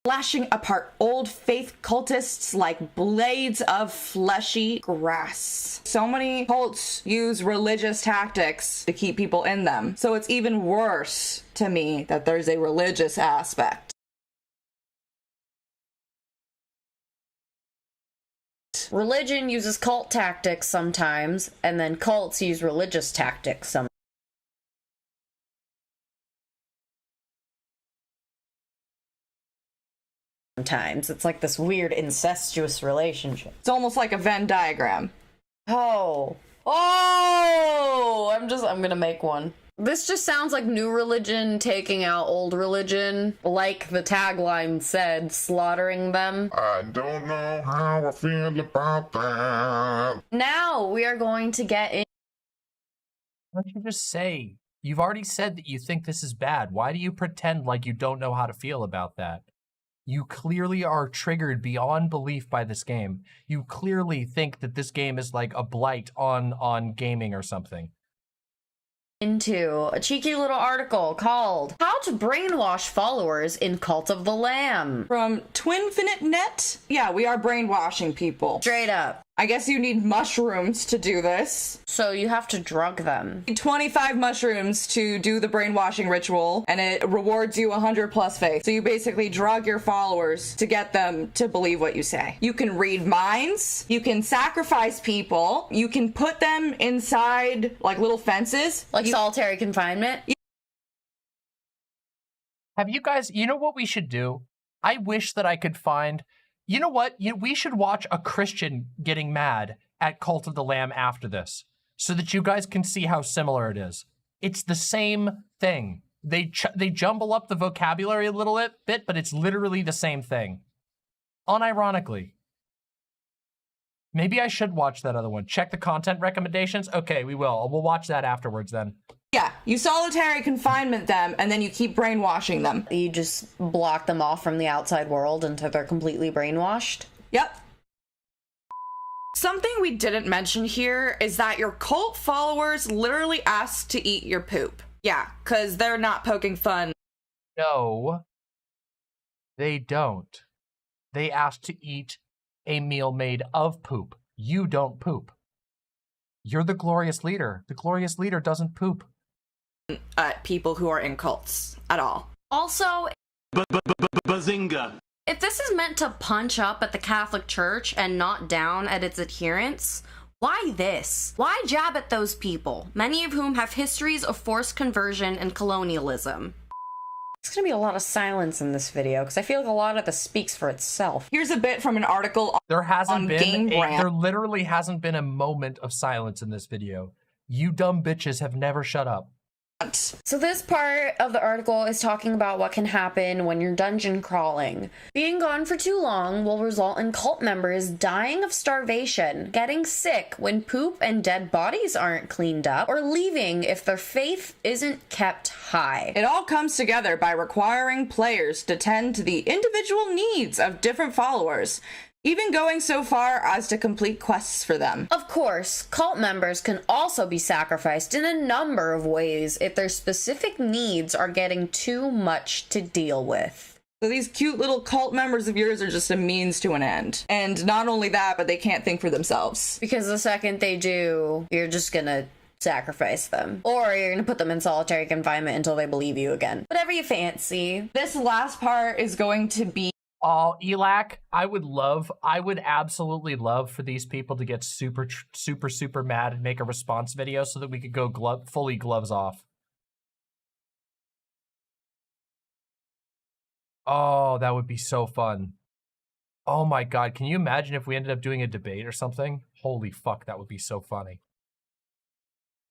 Slashing apart old faith cultists like blades of fleshy grass. So many cults use religious tactics to keep people in them. So it's even worse to me that there's a religious aspect. Religion uses cult tactics sometimes, and then cults use religious tactics sometimes. It's like this weird incestuous relationship. It's almost like a Venn diagram. Oh, I'm gonna make one. This just sounds like new religion taking out old religion, like the tagline said, slaughtering them. I don't know how I feel about that. Now we are going to get in. Why don't you just say, you've already said that you think this is bad. Why do you pretend like you don't know how to feel about that? You clearly are triggered beyond belief by this game. You clearly think that this game is like a blight on gaming or something. Into a cheeky little article called How to Brainwash Followers in Cult of the Lamb. From Twinfinite.net? Yeah, we are brainwashing people. Straight up. I guess you need mushrooms to do this. So you have to drug them. 25 mushrooms to do the brainwashing ritual, and it rewards you 100 plus faith. So you basically drug your followers to get them to believe what you say. You can read minds, you can sacrifice people, you can put them inside like little fences. Like solitary confinement. Have you guys, you know what we should do? I wish that I could find, you know what? We should watch a Christian getting mad at Cult of the Lamb after this so that you guys can see how similar it is. It's the same thing. They jumble up the vocabulary a little bit, but it's literally the same thing. Unironically. Maybe I should watch that other one. Check the content recommendations. Okay, we will. We'll watch that afterwards then. Yeah, you solitary confinement them, and then you keep brainwashing them. You just block them off from the outside world until they're completely brainwashed? Yep. Something we didn't mention here is that your cult followers literally ask to eat your poop. Yeah, because they're not poking fun. No, they don't. They ask to eat a meal made of poop. You don't poop. You're the glorious leader. The glorious leader doesn't poop. People who are in cults at all. Also, Bazinga. if this is meant to punch up at the Catholic Church and not down at its adherents, Why this? Why jab at those people, many of whom have histories of forced conversion and colonialism? There's gonna be a lot of silence in this video because I feel like a lot of this speaks for itself. Here's a bit from an article There hasn't on been Game Rant. there literally hasn't been a moment of silence in this video. You dumb bitches have never shut up. So this part of the article is talking about what can happen when you're dungeon crawling. Being gone for too long will result in cult members dying of starvation, getting sick when poop and dead bodies aren't cleaned up, or leaving if their faith isn't kept high. It all comes together by requiring players to tend to the individual needs of different followers, even going so far as to complete quests for them. Of course, cult members can also be sacrificed in a number of ways if their specific needs are getting too much to deal with. So these cute little cult members of yours are just a means to an end. And not only that, but they can't think for themselves. Because the second they do, you're just gonna sacrifice them. Or you're gonna put them in solitary confinement until they believe you again. Whatever you fancy. This last part is going to be Oh, Elac, I would absolutely love for these people to get super mad and make a response video so that we could go fully gloves off. Oh, that would be so fun. Oh my God, can you imagine if we ended up doing a debate or something? Holy fuck, that would be so funny.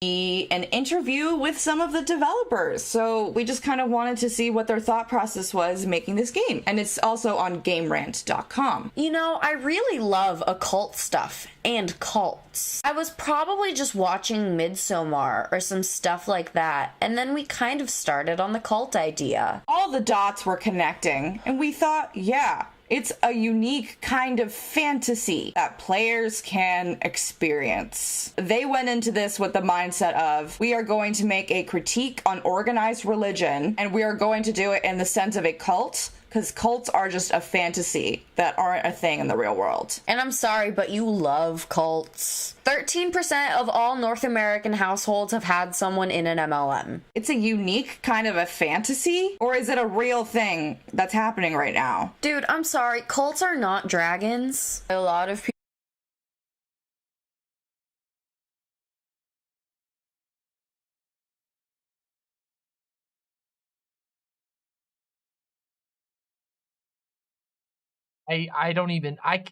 An interview with some of the developers. So we just kind of wanted to see what their thought process was making this game. And it's also on GameRant.com. You know, I really love occult stuff and cults. I was probably just watching Midsommar or some stuff like that, and then we kind of started on the cult idea. All the dots were connecting, and we thought, yeah, it's a unique kind of fantasy that players can experience. They went into this with the mindset of, we are going to make a critique on organized religion, and we are going to do it in the sense of a cult, because cults are just a fantasy that aren't a thing in the real world. And I'm sorry, but you love cults. 13% of all North American households have had someone in an MLM. It's a unique kind of a fantasy, or is it a real thing that's happening right now? Dude, I'm sorry, cults are not dragons. A lot of people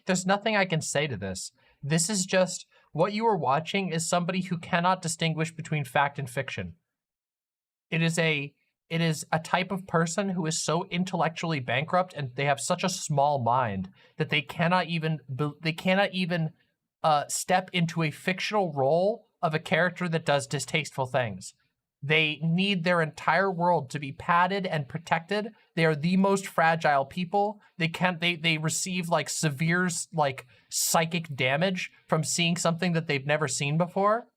there's nothing I can say to this. This is just, what you are watching is somebody who cannot distinguish between fact and fiction. It is a type of person who is so intellectually bankrupt and they have such a small mind that they cannot even step into a fictional role of a character that does distasteful things. They need their entire world to be padded and protected. They are the most fragile people. They receive like severe like psychic damage from seeing something that they've never seen before.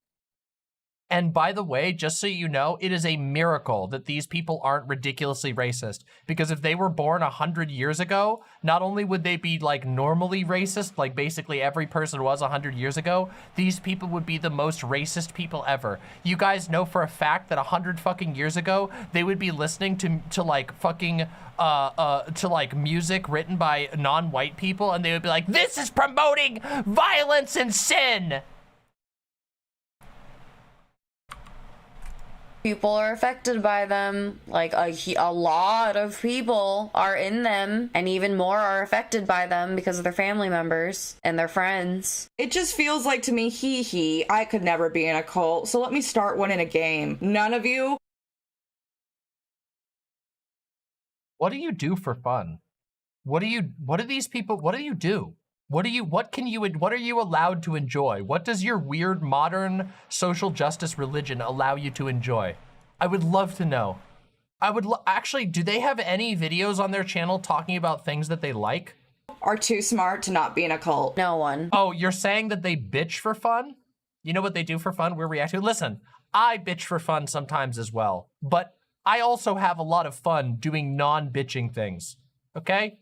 And by the way, just so you know, it is a miracle that these people aren't ridiculously racist. Because if they were born 100 years ago, not only would they be like normally racist, like basically every person was 100 years ago, these people would be the most racist people ever. You guys know for a fact that 100 fucking years ago, they would be listening to like fucking, to like music written by non-white people, and they would be like, this is promoting violence and sin! People are affected by them. Like a lot of people are in them, and even more are affected by them because of their family members and their friends. It just feels like to me, I could never be in a cult, so let me start one in a game. None of you. What do you do for fun? What do you do? What are you allowed to enjoy? What does your weird modern social justice religion allow you to enjoy? I would love to know. Actually, do they have any videos on their channel talking about things that they like? Are too smart to not be in a cult. No one. Oh, you're saying that they bitch for fun? You know what they do for fun? We're reacting. Listen, I bitch for fun sometimes as well, but I also have a lot of fun doing non-bitching things, okay?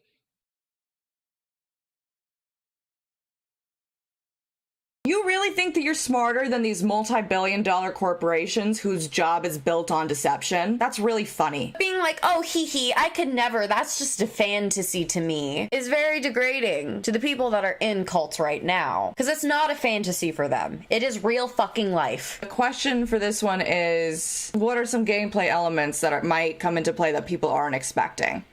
You really think that you're smarter than these multi-billion-dollar corporations whose job is built on deception? That's really funny. Being like, oh, hee, I could never, that's just a fantasy to me, is very degrading to the people that are in cults right now. Because it's not a fantasy for them. It is real fucking life. The question for this one is, what are some gameplay elements that might come into play that people aren't expecting?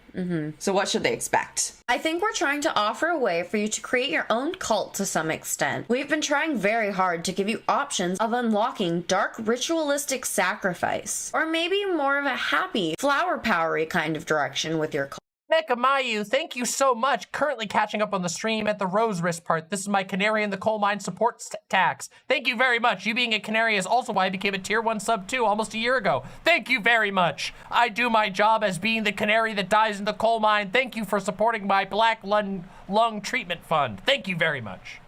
So what should they expect? I think we're trying to offer a way for you to create your own cult to some extent. We've been trying very hard to give you options of unlocking dark ritualistic sacrifice, or maybe more of a happy, flower powery kind of direction with your cult. Nekamayu, thank you so much. Currently catching up on the stream at the Rose Wrist part. This is my Canary in the Coal Mine support tax. Thank you very much. You being a canary is also why I became a tier 1 sub 2 almost a year ago. Thank you very much. I do my job as being the canary that dies in the coal mine. Thank you for supporting my Black Lung Treatment Fund. Thank you very much.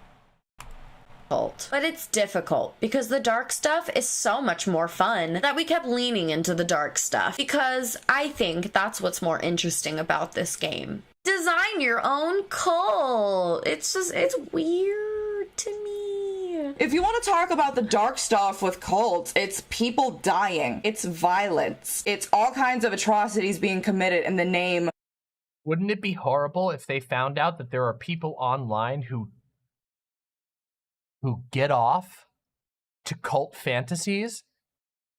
But it's difficult because the dark stuff is so much more fun that we kept leaning into the dark stuff because I think that's what's more interesting about this game. Design your own cult. It's weird to me. If you want to talk about the dark stuff with cults, it's people dying. It's violence. It's all kinds of atrocities being committed in the name. Wouldn't it be horrible if they found out that there are people online who get off to cult fantasies?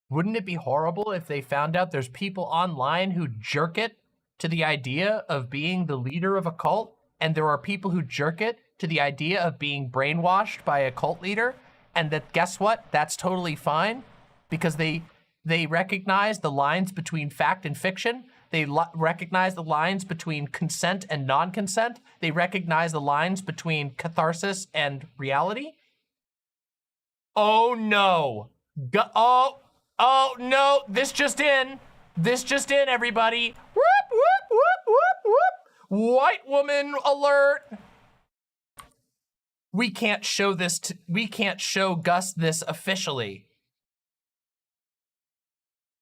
Wouldn't it be horrible if they found out there's people online who jerk it to the idea of being the leader of a cult, and there are people who jerk it to the idea of being brainwashed by a cult leader, and that, guess what? That's totally fine because they recognize the lines between fact and fiction. They recognize the lines between consent and non-consent. They recognize the lines between catharsis and reality. Oh no. Oh no. This just in, everybody. Whoop, whoop, whoop, whoop, whoop. White woman alert. We can't show Gus this officially.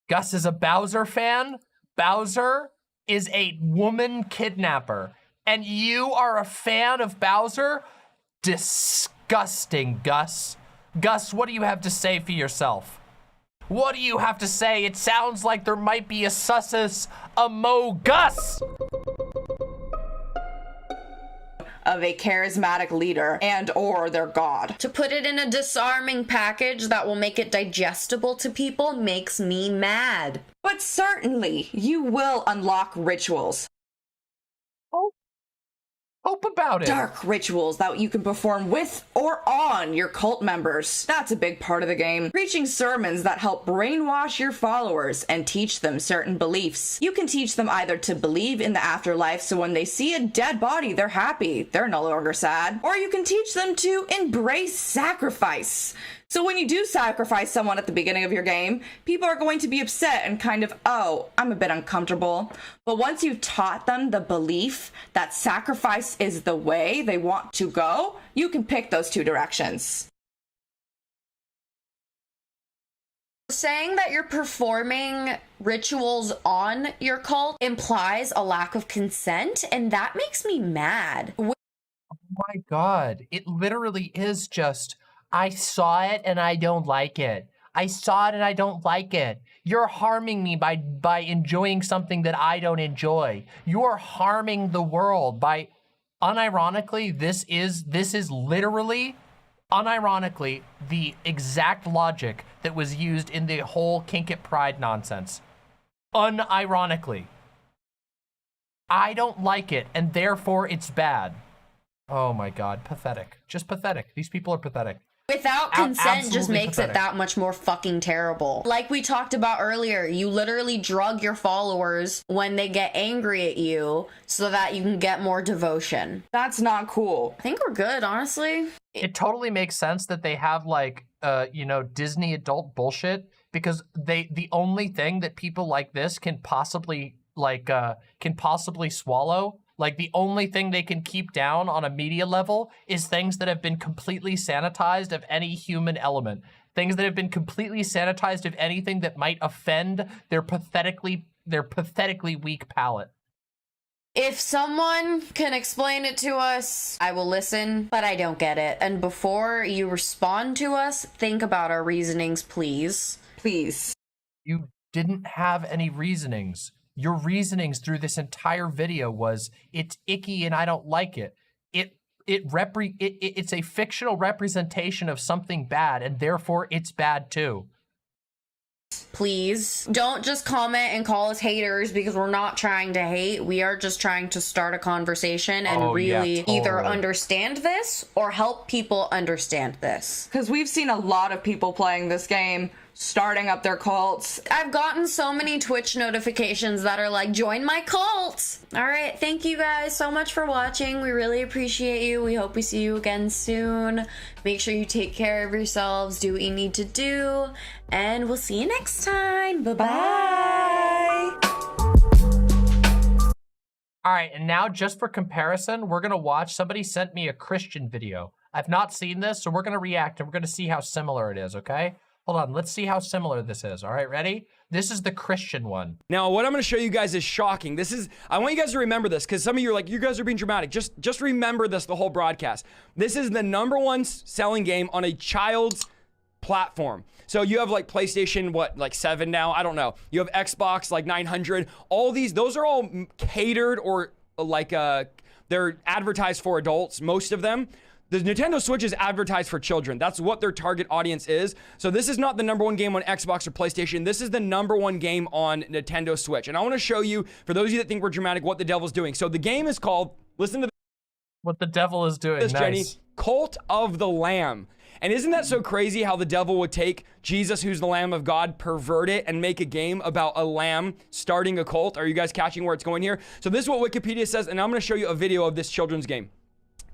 Gus is a Bowser fan. Bowser is a woman kidnapper. And you are a fan of Bowser? Disgusting, Gus. Gus, what do you have to say for yourself? What do you have to say? It sounds like there might be a sussus among Gus. Of a charismatic leader and or their god. To put it in a disarming package that will make it digestible to people makes me mad. But certainly, you will unlock rituals. Hope about it. Dark rituals that you can perform with or on your cult members. That's a big part of the game. Preaching sermons that help brainwash your followers and teach them certain beliefs. You can teach them either to believe in the afterlife, so when they see a dead body, they're happy. They're no longer sad. Or you can teach them to embrace sacrifice. So when you do sacrifice someone at the beginning of your game, people are going to be upset and kind of, oh, I'm a bit uncomfortable. But once you've taught them the belief that sacrifice is the way they want to go, you can pick those two directions. Saying that you're performing rituals on your cult implies a lack of consent, and that makes me mad. Oh my God, it literally is just, I saw it and I don't like it. I saw it and I don't like it. You're harming me by enjoying something that I don't enjoy. You're harming the world by, unironically, this is literally, unironically, the exact logic that was used in the whole Kink It Pride nonsense. Unironically. I don't like it and therefore it's bad. Oh my God, pathetic. Just pathetic. These people are pathetic. Without consent just makes pathetic. it that much more fucking terrible. Like we talked about earlier, you literally drug your followers when they get angry at you so that you can get more devotion. That's not cool. I think we're good, honestly. It totally makes sense that they have like, Disney adult bullshit, because the only thing that people like this can possibly swallow, like the only thing they can keep down on a media level is things that have been completely sanitized of any human element. Things that have been completely sanitized of anything that might offend their pathetically weak palate. If someone can explain it to us, I will listen, but I don't get it. And before you respond to us, think about our reasonings, please. Please. You didn't have any reasonings. Your reasonings through this entire video was, it's icky and I don't like it. It's a fictional representation of something bad, and therefore it's bad too. Please don't just comment and call us haters, because we're not trying to hate. We are just trying to start a conversation and really either understand this or help people understand this. Because we've seen a lot of people playing this game, starting up their cults. I've gotten so many Twitch notifications that are like, join my cult. All right, thank you guys so much for watching. We really appreciate you. We hope we see you again soon. Make sure you take care of yourselves, do what you need to do, and we'll see you next time. Bye-bye. All right, and now just for comparison, we're gonna watch, somebody sent me a Christian video. I've not seen this, so we're gonna react and we're gonna see how similar it is, okay? Hold on, let's see how similar this is. All right, ready? This is the Christian one. Now, what I'm gonna show you guys is shocking. I want you guys to remember this, because some of you are like, you guys are being dramatic. Just remember this the whole broadcast. This is the #1 selling game on a child's platform. So you have like PlayStation, like 7 now? I don't know. You have Xbox, like 900. All these, those are all catered or like, they're advertised for adults, most of them. The Nintendo Switch is advertised for children. That's what their target audience is. So this is not the #1 game on Xbox or PlayStation. This is the #1 game on Nintendo Switch. And I want to show you, for those of you that think we're dramatic, what the devil's doing. So the game is called, listen to what the devil is doing. This, nice. Jenny, Cult of the Lamb. And isn't that so crazy how the devil would take Jesus, who's the Lamb of God, pervert it, and make a game about a lamb starting a cult? Are you guys catching where it's going here? So this is what Wikipedia says, and I'm going to show you a video of this children's game.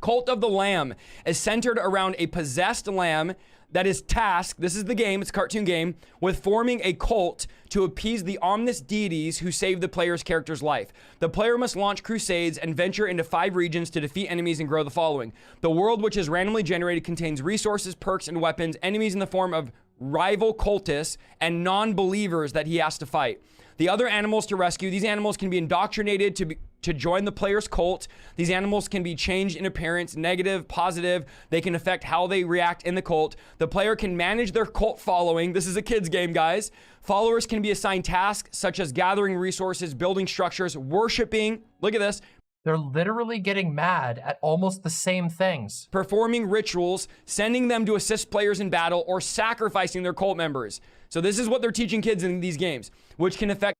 Cult of the Lamb is centered around a possessed lamb that is tasked, this is the game, it's a cartoon game, with forming a cult to appease the ominous deities who save the player's character's life. The player must launch crusades and venture into 5 regions to defeat enemies and grow the following. The world, which is randomly generated, contains resources, perks, and weapons, enemies in the form of rival cultists, and non-believers that he has to fight. The other animals to rescue, these animals can be indoctrinated to join the player's cult. These animals can be changed in appearance, negative, positive. They can affect how they react in the cult. The player can manage their cult following. This is a kid's game, guys. Followers can be assigned tasks such as gathering resources, building structures, worshiping. Look at this. They're literally getting mad at almost the same things. Performing rituals, sending them to assist players in battle, or sacrificing their cult members. So this is what they're teaching kids in these games, which can affect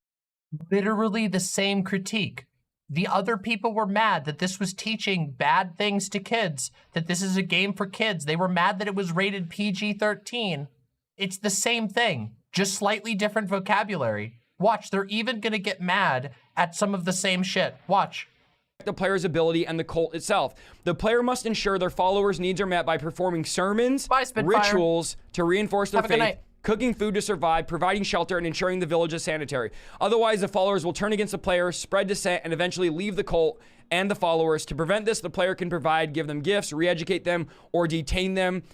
literally the same critique. The other people were mad that this was teaching bad things to kids, that this is a game for kids. They were mad that it was rated PG-13. It's the same thing, just slightly different vocabulary. Watch, they're even gonna get mad at some of the same shit. Watch. The player's ability and the cult itself. The player must ensure their followers' needs are met by performing sermons, rituals to reinforce their faith, cooking food to survive, providing shelter, and ensuring the village is sanitary. Otherwise, the followers will turn against the player, spread dissent, and eventually leave the cult and the followers. To prevent this, the player can give them gifts, re-educate them, or detain them,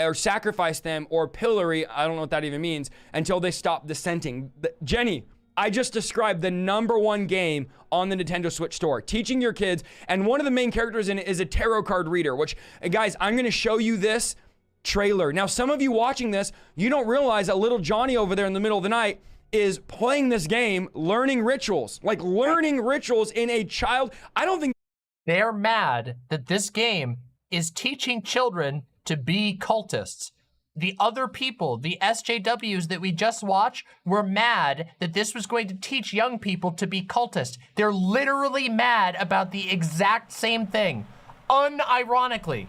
or sacrifice them, or pillory, I don't know what that even means, until they stop dissenting. Jenny, I just described the #1 game on the Nintendo Switch store, teaching your kids, and one of the main characters in it is a tarot card reader, which, guys, I'm gonna show you this trailer. Now, some of you watching this, you don't realize that little Johnny over there in the middle of the night is playing this game, learning rituals, like learning rituals in a child. I don't think they're mad that this game is teaching children to be cultists. The other people, the SJWs that we just watched, were mad that this was going to teach young people to be cultists. They're literally mad about the exact same thing, unironically.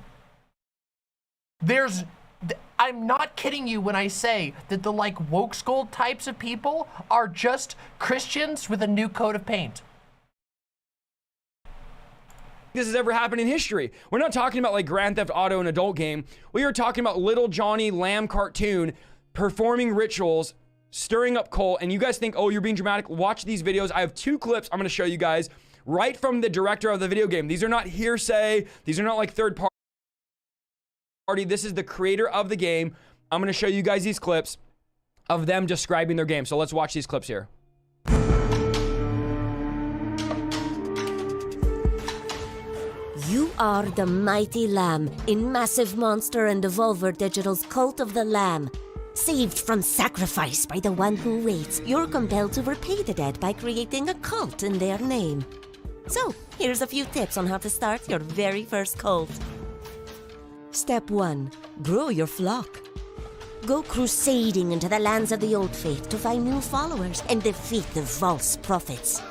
I'm not kidding you when I say that the like woke school types of people are just Christians with a new coat of paint. This has ever happened in history. We're not talking about like Grand Theft Auto, an adult game. We are talking about little Johnny Lamb cartoon performing rituals, stirring up cult, and you guys think, oh, you're being dramatic. Watch these videos. I have 2 clips I'm gonna show you guys right from the director of the video game. These are not hearsay. These are not like third party. This is the creator of the game. I'm gonna show you guys these clips of them describing their game. So let's watch these clips here. are the mighty lamb in Massive Monster and Devolver Digital's Cult of the Lamb. Saved from sacrifice by the one who waits, you're compelled to repay the dead by creating a cult in their name. So, here's a few tips on how to start your very first cult. Step 1. Grow your flock. Go crusading into the lands of the old faith to find new followers and defeat the false prophets.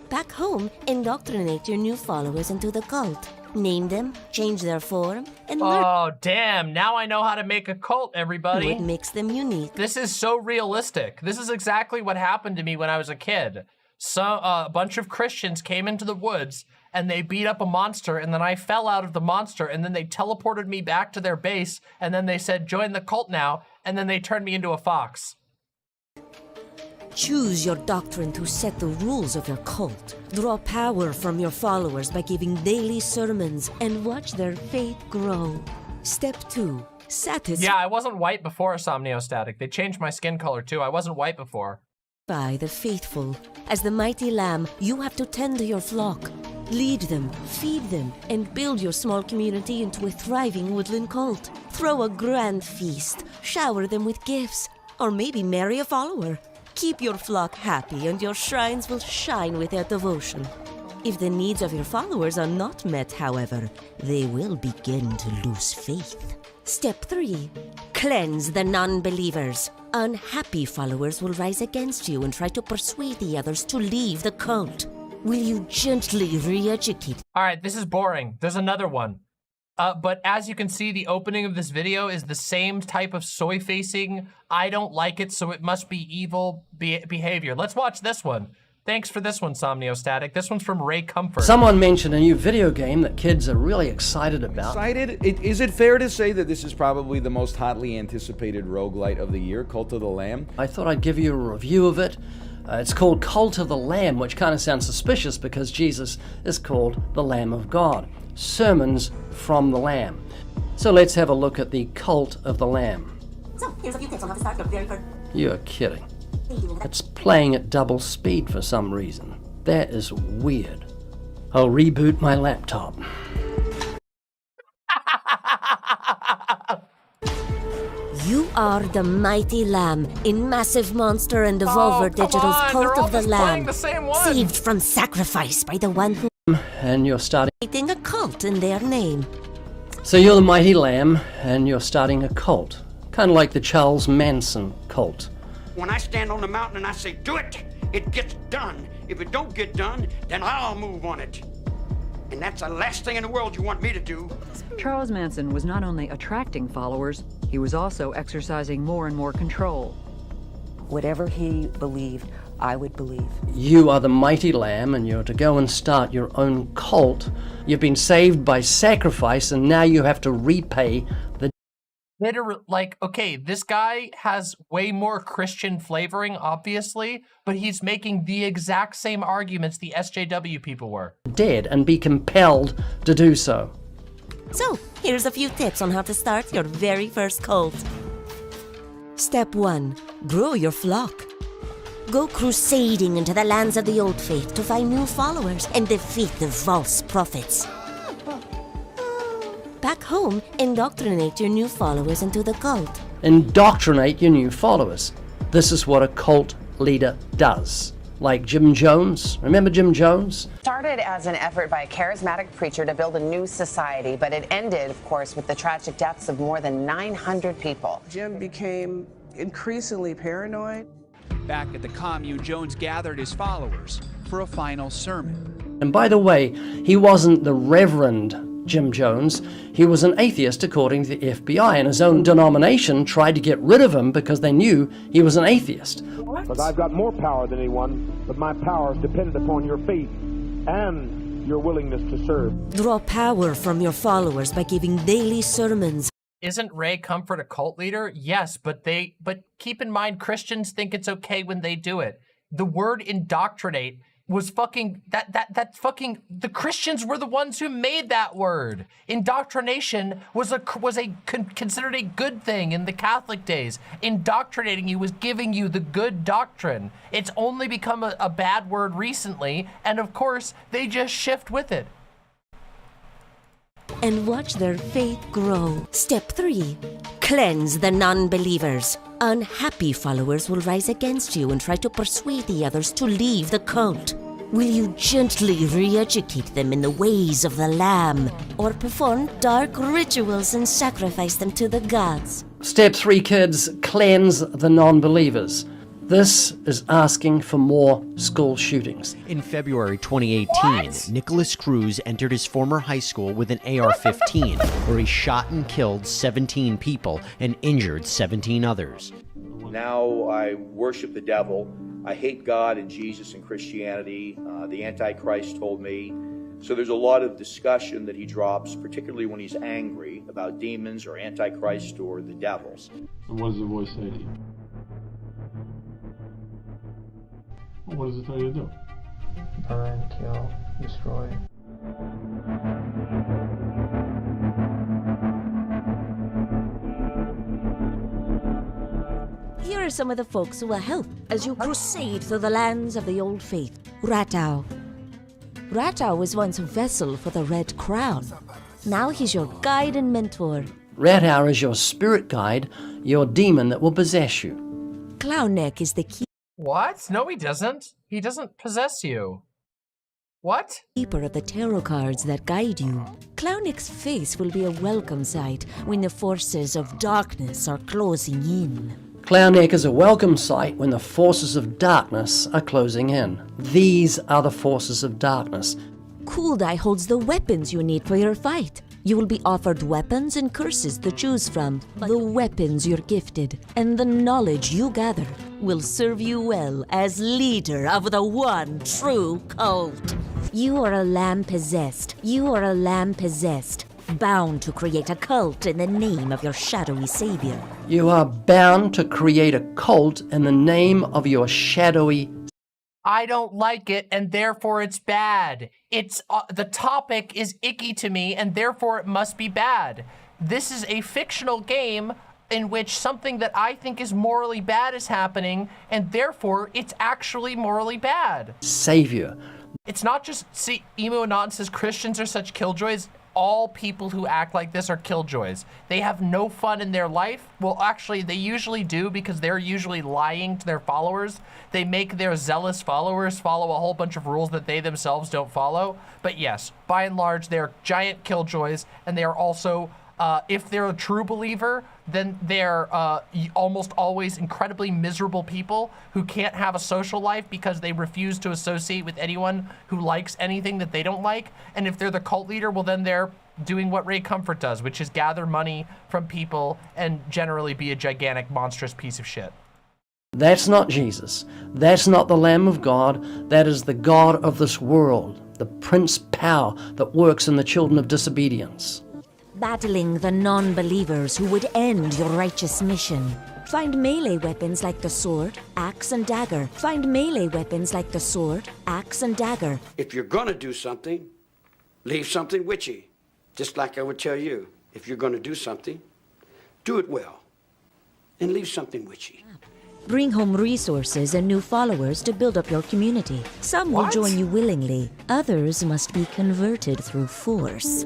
Back home, indoctrinate your new followers into the cult. Name them, change their form, and learn. Oh, damn. Now I know how to make a cult, everybody. What makes them unique. This is so realistic. This is exactly what happened to me when I was a kid. So a bunch of Christians came into the woods and they beat up a monster, and then I fell out of the monster, and then they teleported me back to their base, and then they said, join the cult now, and then they turned me into a fox. Choose your doctrine to set the rules of your cult. Draw power from your followers by giving daily sermons and watch their faith grow. Step 2. Yeah, I wasn't white before Somniostatic. They changed my skin color too. I wasn't white before. By the faithful. As the mighty lamb, you have to tend to your flock. Lead them, feed them, and build your small community into a thriving woodland cult. Throw a grand feast, shower them with gifts, or maybe marry a follower. Keep your flock happy and your shrines will shine with their devotion. If the needs of your followers are not met, however, they will begin to lose faith. Step 3. Cleanse the non-believers. Unhappy followers will rise against you and try to persuade the others to leave the cult. Will you gently re-educate? All right, this is boring. There's another one. But as you can see, the opening of this video is the same type of soy-facing, I don't like it, so it must be evil behavior. Let's watch this one. Thanks for this one, Somniostatic. This one's from Ray Comfort. Someone mentioned a new video game that kids are really excited about. Excited? Is it fair to say that this is probably the most hotly anticipated roguelite of the year, Cult of the Lamb? I thought I'd give you a review of it. It's called Cult of the Lamb, which kind of sounds suspicious because Jesus is called the Lamb of God. Sermons from the Lamb. So let's have a look at the Cult of the Lamb. So, here's a few tips on how to start your very first... You're kidding. It's playing at double speed for some reason. That is weird. I'll reboot my laptop. You are the mighty lamb in Massive Monster and Devolver Digital's Cult of the Lamb. Saved from sacrifice by the one who... And you're starting a cult in their name. So you're the mighty lamb, and you're starting a cult. Kind of like the Charles Manson cult. When I stand on the mountain and I say, do it, it gets done. If it don't get done, then I'll move on it. And that's the last thing in the world you want me to do. Charles Manson was not only attracting followers, he was also exercising more and more control. Whatever he believed, I would believe. You are the mighty lamb, and you're to go and start your own cult. You've been saved by sacrifice, and now you have to repay the... Literally, like, okay, this guy has way more Christian flavoring, obviously, but he's making the exact same arguments the SJW people were. Dead, and be compelled to do so. So, here's a few tips on how to start your very first cult. Step 1. Grow your flock. Go crusading into the lands of the old faith to find new followers and defeat the false prophets. Back home, indoctrinate your new followers into the cult. Indoctrinate your new followers. This is what a cult leader does. Like Jim Jones. Remember Jim Jones? Started as an effort by a charismatic preacher to build a new society, but it ended, of course, with the tragic deaths of more than 900 people. Jim became increasingly paranoid. Back at the commune, Jones gathered his followers for a final sermon. And by the way, he wasn't the Reverend Jim Jones. He was an atheist according to the FBI, and his own denomination tried to get rid of him because they knew he was an atheist. Because I've got more power than anyone, but my power is dependent upon your faith and your willingness to serve. Draw power from your followers by giving daily sermons. Isn't Ray Comfort a cult leader? Yes, but keep in mind, Christians think it's okay when they do it. The word indoctrinate was fucking, the Christians were the ones who made that word. Indoctrination was considered a good thing in the Catholic days. Indoctrinating you was giving you the good doctrine. It's only become a bad word recently, and of course, they just shift with it. and watch their faith grow. Step 3. Cleanse the non-believers. Unhappy followers will rise against you and try to persuade the others to leave the cult. Will you gently re-educate them in the ways of the Lamb, or perform dark rituals and sacrifice them to the gods? Step 3, kids, cleanse the non-believers. This is asking for more school shootings. In February 2018, Nicholas Cruz entered his former high school with an AR-15, where he shot and killed 17 people and injured 17 others. Now I worship the devil. I hate God and Jesus and Christianity. The Antichrist told me. So there's a lot of discussion that he drops, particularly when he's angry, about demons or Antichrist or the devils. So what does the voice say to you? Well, what does it tell you to do? Burn, kill, destroy. Here are some of the folks who will help as you crusade through the lands of the old faith. Ratau. Ratau was once a vessel for the Red Crown. Now he's your guide and mentor. Ratau is your spirit guide, your demon that will possess you. Clownneck is the key. What? No, he doesn't. He doesn't possess you. What? Keeper of the tarot cards that guide you. Clownneck's face will be a welcome sight when the forces of darkness are closing in. Clownneck is a welcome sight when the forces of darkness are closing in. These are the forces of darkness. Kuldai holds the weapons you need for your fight. You will be offered weapons and curses to choose from. The weapons you're gifted and the knowledge you gather will serve you well as leader of the one true cult. You are a lamb possessed. You are a lamb possessed. Bound to create a cult in the name of your shadowy savior. You are bound to create a cult in the name of your shadowy. I don't like it, and therefore it's bad. It's the topic is icky to me, and therefore it must be bad. This is a fictional game in which something that I think is morally bad is happening, and therefore it's actually morally bad. Savior. It's not just, see, Emo Anon says Christians are such killjoys. All people who act like this are killjoys. They have no fun in their life. Well, actually, they usually do because they're usually lying to their followers. They make their zealous followers follow a whole bunch of rules that they themselves don't follow. But yes, by and large, they're giant killjoys, and they are also, if they're a true believer, then they're almost always incredibly miserable people who can't have a social life because they refuse to associate with anyone who likes anything that they don't like. And if they're the cult leader, well, then they're doing what Ray Comfort does, which is gather money from people and generally be a gigantic, monstrous piece of shit. That's not Jesus. That's not the Lamb of God. That is the God of this world, the Prince Power that works in the children of disobedience. Battling the non-believers who would end your righteous mission. Find melee weapons like the sword, axe, and dagger. Find melee weapons like the sword, axe, and dagger. If you're gonna do something, leave something witchy. Just like I would tell you, if you're gonna do something, do it well, and leave something witchy. Bring home resources and new followers to build up your community. Some will join you willingly. Others must be converted through force.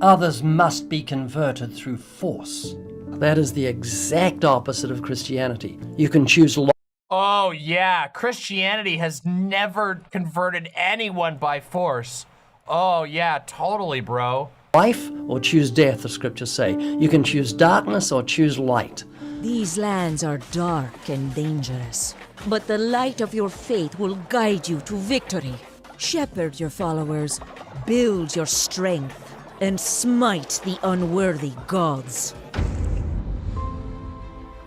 Others must be converted through force. That is the exact opposite of Christianity. You can choose life. Oh yeah, Christianity has never converted anyone by force. Oh yeah, totally, bro. Life or choose death, the scriptures say. You can choose darkness or choose light. These lands are dark and dangerous, but the light of your faith will guide you to victory. Shepherd your followers, build your strength, and smite the unworthy gods.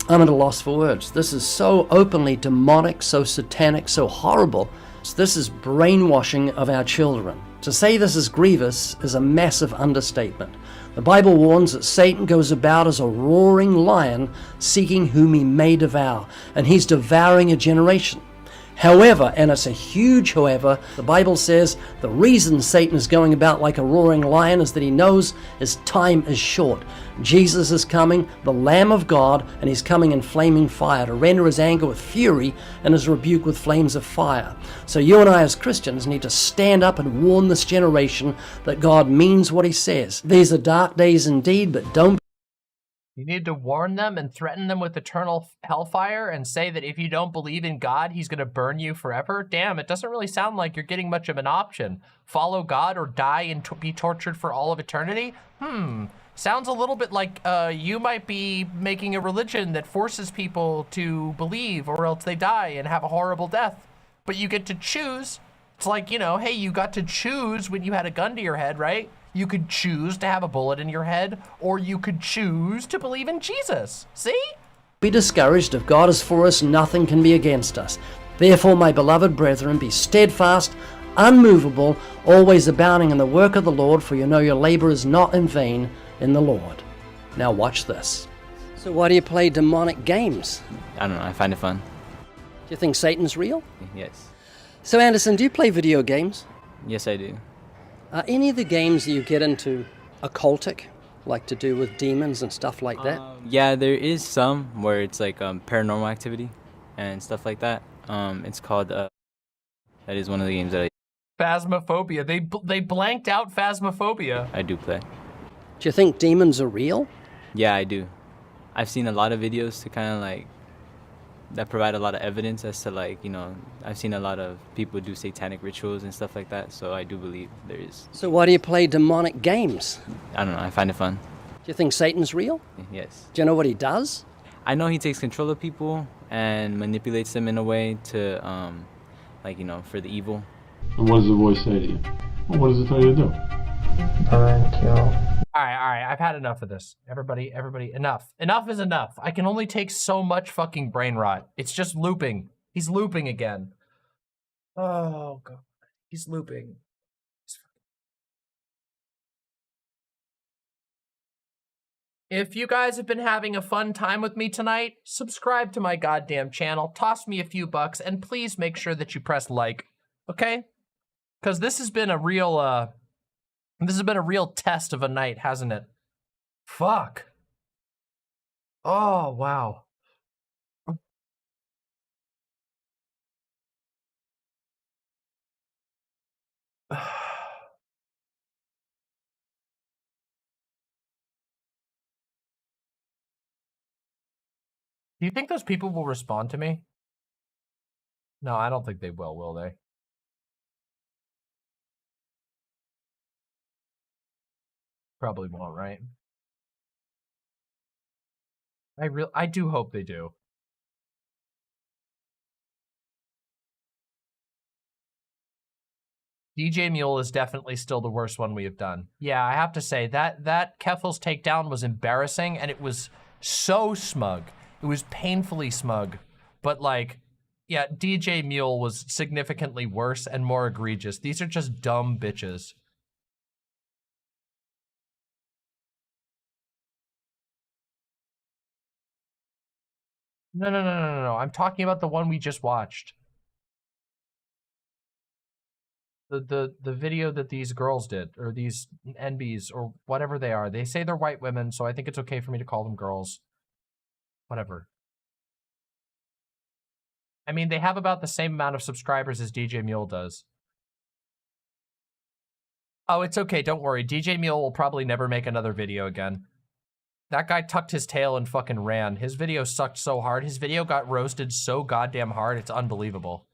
I'm at a loss for words. This is so openly demonic, so satanic, so horrible. This is brainwashing of our children. To say this is grievous is a massive understatement. The Bible warns that Satan goes about as a roaring lion, seeking whom he may devour, and he's devouring a generation. However, and it's a huge however, the Bible says the reason Satan is going about like a roaring lion is that he knows his time is short. Jesus is coming, the Lamb of God, and he's coming in flaming fire to render his anger with fury and his rebuke with flames of fire. So you and I as Christians need to stand up and warn this generation that God means what he says. These are dark days indeed, but don't. You need to warn them and threaten them with eternal hellfire and say that if you don't believe in God, he's going to burn you forever? Damn, it doesn't really sound like you're getting much of an option. Follow God or die and be tortured for all of eternity? Sounds a little bit like you might be making a religion that forces people to believe or else they die and have a horrible death. But you get to choose. It's like, you know, hey, you got to choose when you had a gun to your head, right? You could choose to have a bullet in your head, or you could choose to believe in Jesus. See? Be discouraged. If God is for us, nothing can be against us. Therefore, my beloved brethren, be steadfast, unmovable, always abounding in the work of the Lord, for you know your labor is not in vain in the Lord. Now watch this. So why do you play demonic games? I don't know, I find it fun. Do you think Satan's real? Yes. So Anderson, do you play video games? Yes, I do. Are any of the games that you get into occultic, like to do with demons and stuff like that? Yeah, there is some where it's like paranormal activity and stuff like that. It's called, that is one of the games that Phasmophobia. They blanked out Phasmophobia. I do play. Do you think demons are real? Yeah, I do. I've seen a lot of videos to kind of like, that provide a lot of evidence as to like, you know, I've seen a lot of people do satanic rituals and stuff like that, so I do believe there is. So why do you play demonic games? I don't know, I find it fun. Do you think Satan's real? Yes. Do you know what he does? I know he takes control of people and manipulates them in a way to, like, you know, for the evil. And what does the voice say to you? Well, what does it tell you to do? Burn, kill. All right, I've had enough of this. Everybody, enough. Enough is enough. I can only take so much fucking brain rot. It's just looping. He's looping again. Oh, God. He's looping. If you guys have been having a fun time with me tonight, subscribe to my goddamn channel, toss me a few bucks, and please make sure that you press like, okay? Because this has been a real, test of a night, hasn't it? Fuck. Oh, wow. Do you think those people will respond to me? No, I don't think they will they? Probably won't, right? I do hope they do. DJ Mule is definitely still the worst one we have done. Yeah, I have to say that Keffals takedown was embarrassing and it was so smug. It was painfully smug. But like, yeah, DJ Mule was significantly worse and more egregious. These are just dumb bitches. No. I'm talking about the one we just watched. The video that these girls did, or these NBs, or whatever they are. They say they're white women, so I think it's okay for me to call them girls. Whatever. I mean, they have about the same amount of subscribers as DJ Mule does. Oh, it's okay, don't worry. DJ Mule will probably never make another video again. That guy tucked his tail and fucking ran. His video sucked so hard. His video got roasted so goddamn hard, it's unbelievable.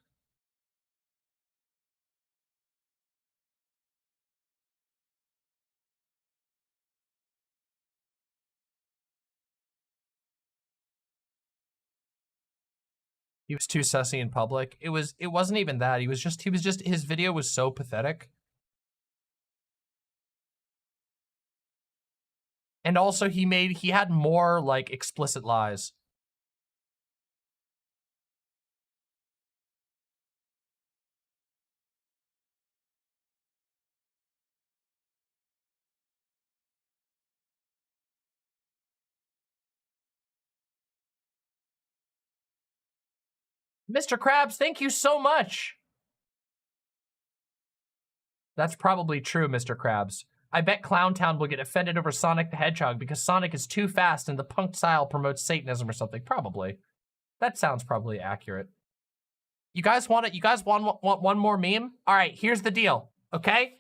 He was too sussy in public. It wasn't even that. His video was so pathetic. And also he had more like explicit lies. Mr. Krabs, thank you so much. That's probably true, Mr. Krabs. I bet Clowntown will get offended over Sonic the Hedgehog because Sonic is too fast and the punk style promotes Satanism or something. Probably. That sounds probably accurate. You guys want it? You guys want one more meme? All right, here's the deal, okay?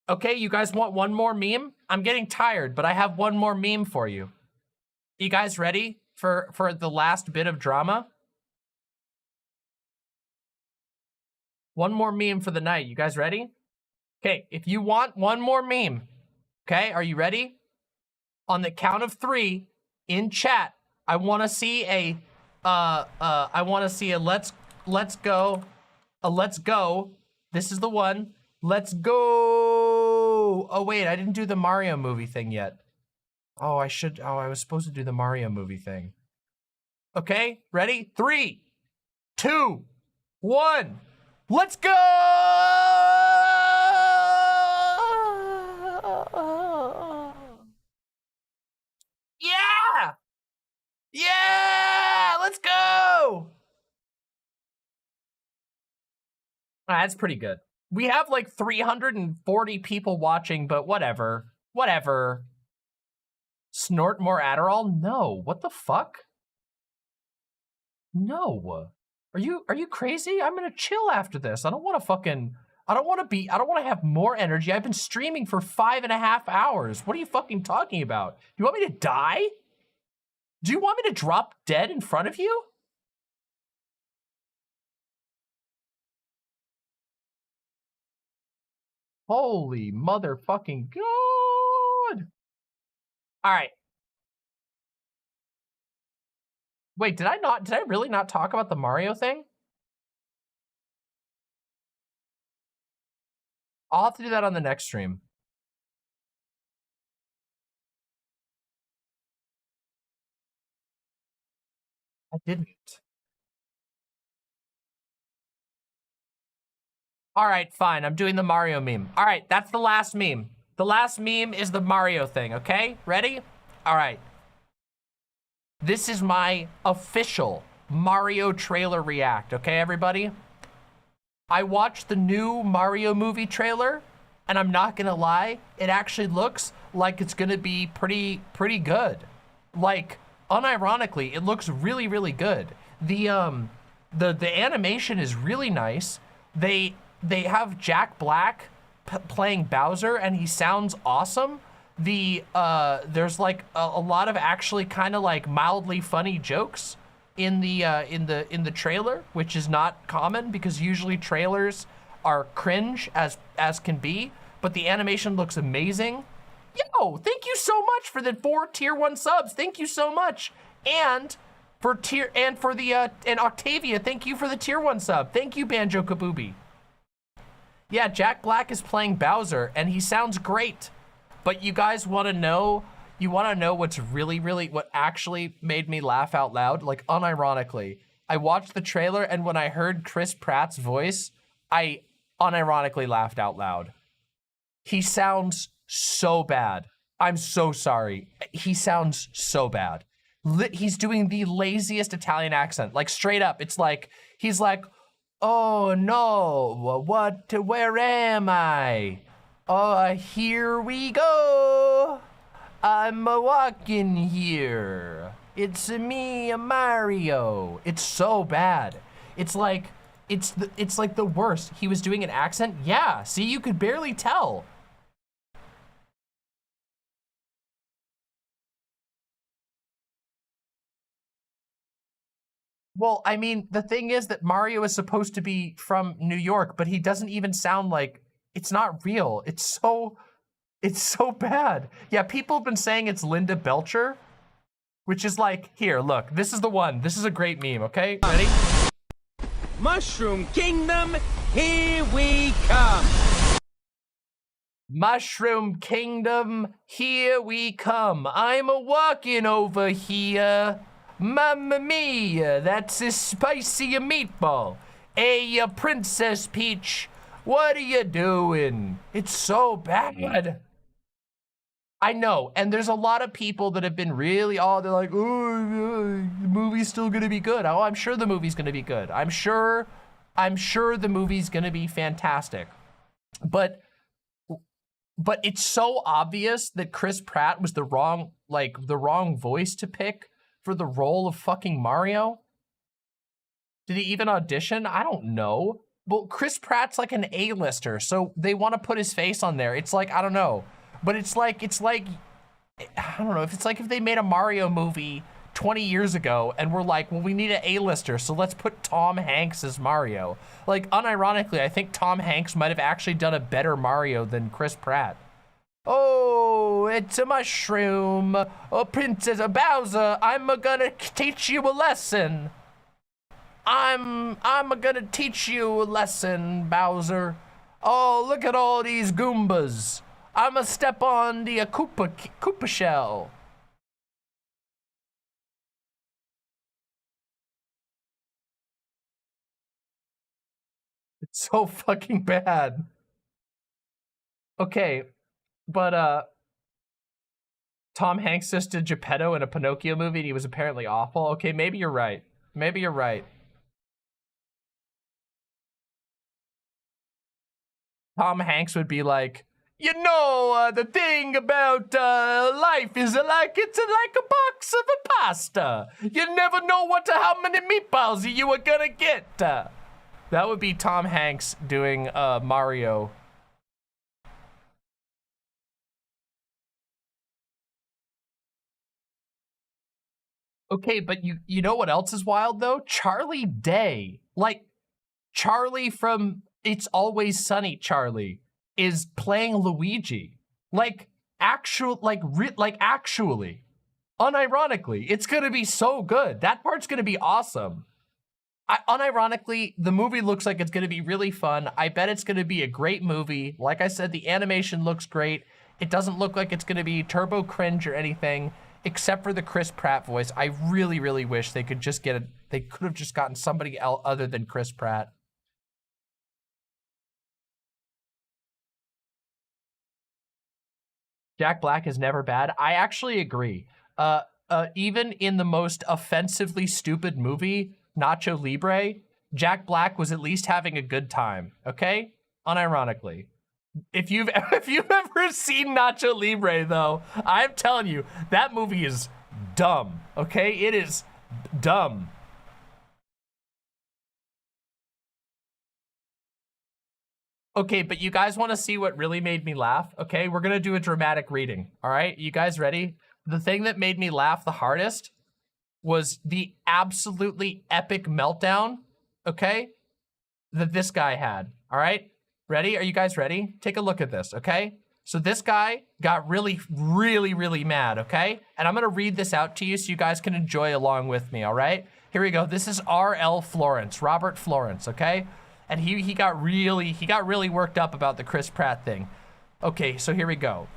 Okay, you guys want one more meme? I'm getting tired, but I have one more meme for you. You guys ready for the last bit of drama? One more meme for the night. You guys ready? Okay, if you want one more meme, okay, are you ready? On the count of 3 in chat, I want to see a let's go. This is the one. Let's go. Oh wait, I didn't do the Mario movie thing yet. Oh, I was supposed to do the Mario movie thing. Okay, ready? 3, 2, 1. Let's go! Yeah! Yeah! Let's go! That's pretty good. We have like 340 people watching, but whatever. Whatever. Snort more Adderall? No. What the fuck? No. Are you crazy? I'm gonna chill after this. I don't want to have more energy. I've been streaming for 5.5 hours. What are you fucking talking about? Do you want me to die? Do you want me to drop dead in front of you? Holy motherfucking God. All right. Wait, did I really not talk about the Mario thing? I'll have to do that on the next stream. I didn't. All right, fine. I'm doing the Mario meme. All right, that's the last meme. The last meme is the Mario thing, okay? Ready? All right. This is my official Mario trailer react, okay, everybody? I watched the new Mario movie trailer, and I'm not gonna lie, it actually looks like it's gonna be pretty good. Like, unironically, it looks really, really good. The animation is really nice. They have Jack Black playing Bowser, and he sounds awesome. There's like a lot of actually kind of like mildly funny jokes in the trailer, which is not common because usually trailers are cringe as can be, but the animation looks amazing. Yo, thank you so much for the 4 tier 1 subs. Thank you so much. And Octavia, thank you for the tier 1 sub. Thank you, Banjo Kabooby. Yeah, Jack Black is playing Bowser and he sounds great. But you guys want to know, what's what actually made me laugh out loud? Like, unironically, I watched the trailer and when I heard Chris Pratt's voice, I unironically laughed out loud. He sounds so bad. I'm so sorry. He sounds so bad. He's doing the laziest Italian accent. Like, straight up, it's like, he's like, oh no, where am I? Here we go. I'm walking here. It's me, Mario. It's so bad. It's like the worst. He was doing an accent. Yeah, see, you could barely tell. Well, I mean, the thing is that Mario is supposed to be from New York, but he doesn't even sound like, it's not real. It's so bad. Yeah, people have been saying it's Linda Belcher, which is like, here, look, this is the one. This is a great meme, okay? Ready? Mushroom Kingdom, here we come. Mushroom Kingdom, here we come. I'm a-walking over here. Mamma mia, that's a spicy meatball. Hey, Princess Peach, what are you doing? It's so bad. I know, and there's a lot of people that have been really, they're like, oh, the movie's still gonna be good. Oh, I'm sure the movie's gonna be good. I'm sure the movie's gonna be fantastic. But it's so obvious that Chris Pratt was the wrong voice to pick for the role of fucking Mario. Did he even audition? I don't know. But Chris Pratt's like an A-lister, so they want to put his face on there. It's like, I don't know. But it's like, I don't know, if it's like if they made a Mario movie 20 years ago and we're like, well, we need an A-lister, so let's put Tom Hanks as Mario. Like, unironically, I think Tom Hanks might have actually done a better Mario than Chris Pratt. Oh, it's a mushroom. Oh, Princess Bowser, I'm gonna teach you a lesson. I'm gonna teach you a lesson, Bowser. Oh, look at all these Goombas. I'ma step on the Koopa shell. It's so fucking bad. Okay, but Tom Hanks just did Geppetto in a Pinocchio movie and he was apparently awful. Okay, maybe you're right. Maybe you're right. Tom Hanks would be like, you know, the thing about life is it's like a box of a pasta. You never know how many meatballs you are gonna get. That would be Tom Hanks doing Mario. Okay, but you know what else is wild though? Charlie Day, like Charlie from It's Always Sunny, Charlie is playing Luigi. Like actually, unironically, it's gonna be so good. That part's gonna be awesome. Unironically, the movie looks like it's gonna be really fun. I bet it's gonna be a great movie. Like I said, the animation looks great. It doesn't look like it's gonna be turbo cringe or anything, except for the Chris Pratt voice. I really, really wish they could just they could have just gotten somebody else other than Chris Pratt. Jack Black is never bad. I actually agree. Even in the most offensively stupid movie, Nacho Libre, Jack Black was at least having a good time, okay? Unironically. If you've ever seen Nacho Libre, though, I'm telling you, that movie is dumb, okay? It is dumb. Okay, but you guys want to see what really made me laugh? Okay, we're gonna do a dramatic reading, all right? You guys ready? The thing that made me laugh the hardest was the absolutely epic meltdown, okay, that this guy had, all right? Ready? Are you guys ready? Take a look at this, okay? So this guy got really, really, really mad, okay? And I'm gonna read this out to you so you guys can enjoy along with me, all right? Here we go. This is R.L. Florence, Robert Florence, okay? And he got really worked up about the Chris Pratt thing. Okay, so here we go.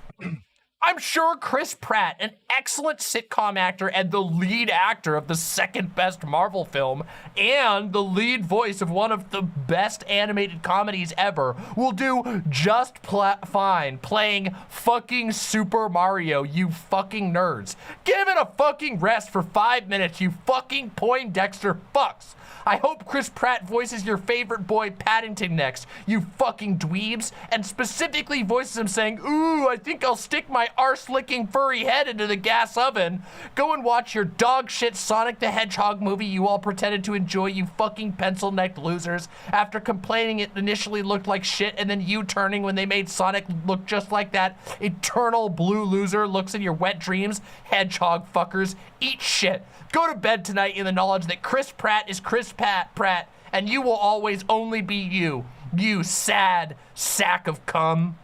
I'm sure Chris Pratt, an excellent sitcom actor and the lead actor of the second best Marvel film and the lead voice of one of the best animated comedies ever, will do just fine playing fucking Super Mario, you fucking nerds. Give it a fucking rest for 5 minutes, you fucking Poindexter fucks. I hope Chris Pratt voices your favorite boy Paddington next, you fucking dweebs, and specifically voices him saying, ooh, I think I'll stick my arse-licking furry head into the gas oven. Go and watch your dog shit Sonic the Hedgehog movie you all pretended to enjoy, you fucking pencil-necked losers, after complaining it initially looked like shit and then you turning when they made Sonic look just like that eternal blue loser looks in your wet dreams. Hedgehog fuckers, eat shit. Go to bed tonight in the knowledge that Chris Pratt is Chris Pratt, and you will always only be you, you sad sack of cum.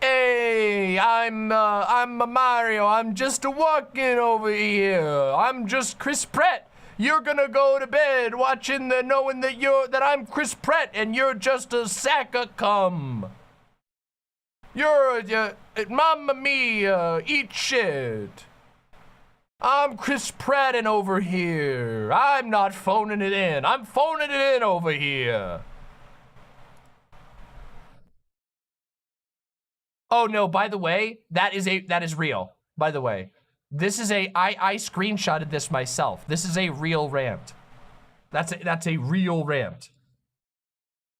Hey, I'm Mario. I'm just walking over here. I'm just Chris Pratt. You're gonna go to bed watching knowing that I'm Chris Pratt and you're just a sack of cum. You're Mamma Mia, eat shit. I'm Chris Prattin' over here. I'm not phoning it in. I'm phoning it in over here. Oh no, by the way, that is real. By the way, this is I screenshotted this myself. This is a real rant. That's a real rant.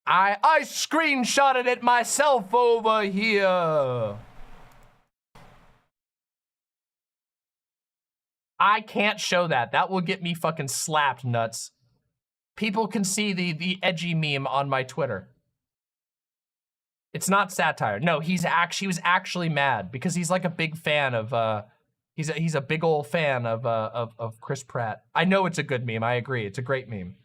I screenshotted it myself over here. I can't show that. That will get me fucking slapped, nuts. People can see the edgy meme on my Twitter. It's not satire. No, he was actually mad because he's like a big fan of he's a big old fan of Chris Pratt. I know it's a good meme. I agree. It's a great meme.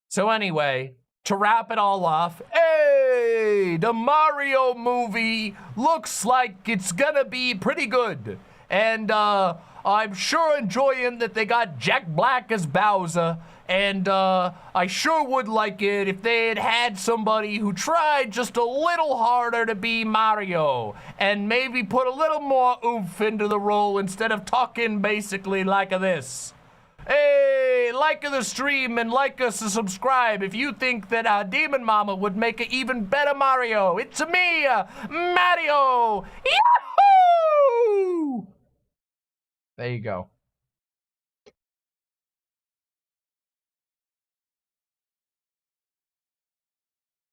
So anyway, to wrap it all off, hey, the Mario movie looks like it's gonna be pretty good. And I'm sure enjoying that they got Jack Black as Bowser. And I sure would like it if they had somebody who tried just a little harder to be Mario and maybe put a little more oomph into the role instead of talking basically like this. Hey, like the stream and like us to subscribe if you think that Demon Mama would make an even better Mario. It's me, Mario. Yahoo! There you go.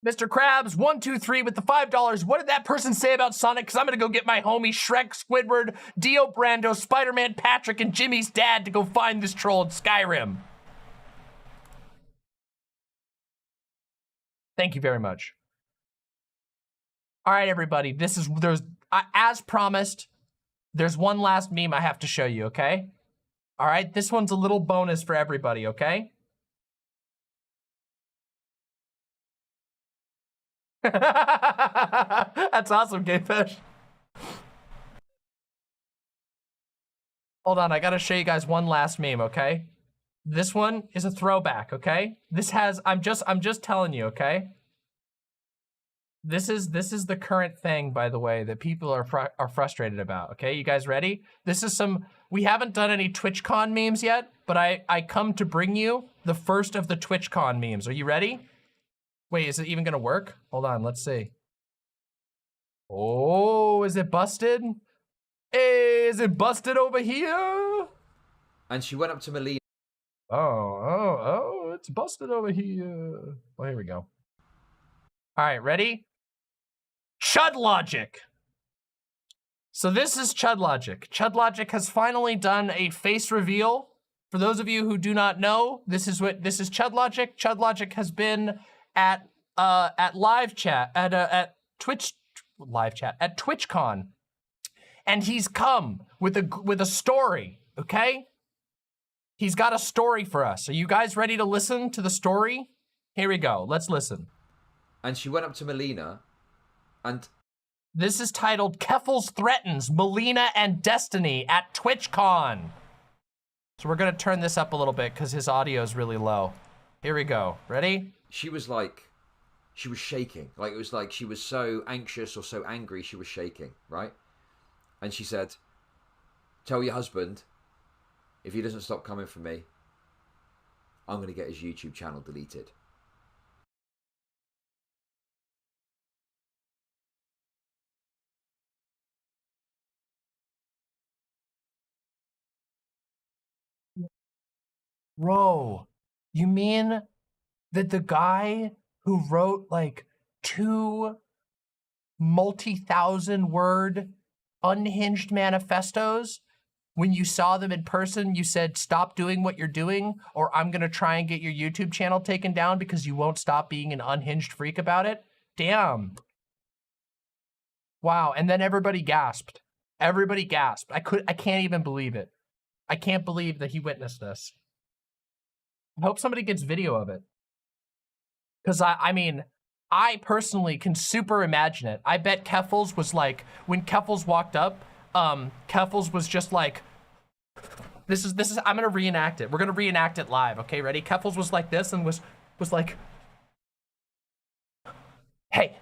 Mr. Krabs, 123 with the $5. What did that person say about Sonic? Because I'm going to go get my homie Shrek, Squidward, Dio Brando, Spider-Man, Patrick, and Jimmy's dad to go find this troll in Skyrim. Thank you very much. All right, everybody. As promised, there's one last meme I have to show you, okay? All right, this one's a little bonus for everybody, okay? That's awesome, Gay Fish. Hold on, I gotta show you guys one last meme, okay? This one is a throwback, okay? I'm just telling you, okay? This is the current thing, by the way, that people are frustrated about, okay? You guys ready? We haven't done any TwitchCon memes yet, but I come to bring you the first of the TwitchCon memes. Are you ready? Wait, is it even gonna work? Hold on, let's see. Oh, is it busted? Hey, is it busted over here? And she went up to Melina. Oh, it's busted over here. Well, here we go. All right, ready? Chud Logic. So this is Chud Logic. Chud Logic has finally done a face reveal. For those of you who do not know, this is Chud Logic. Chud Logic has been at live chat at TwitchCon, and he's come with a story. Okay, he's got a story for us. Are you guys ready to listen to the story? Here we go. Let's listen. And she went up to Melina, and this is titled "Keffals Threatens Melina and Destiny at TwitchCon." So we're gonna turn this up a little bit because his audio is really low. Here we go. Ready? She was shaking. Like, it was like she was so anxious or so angry, she was shaking, right? And she said, tell your husband, if he doesn't stop coming for me, I'm going to get his YouTube channel deleted. Bro, you mean that the guy who wrote like 2 multi-thousand word unhinged manifestos, when you saw them in person, you said, stop doing what you're doing, or I'm gonna try and get your YouTube channel taken down because you won't stop being an unhinged freak about it? Damn. Wow, and then everybody gasped. Everybody gasped. I can't even believe it. I can't believe that he witnessed this. I hope somebody gets video of it. Because I mean, I personally can super imagine it. I bet Keffals was like, when Keffals walked up, Keffals was just like, this is, I'm gonna reenact it. We're gonna reenact it live, okay, ready? Keffals was like this and was like, hey,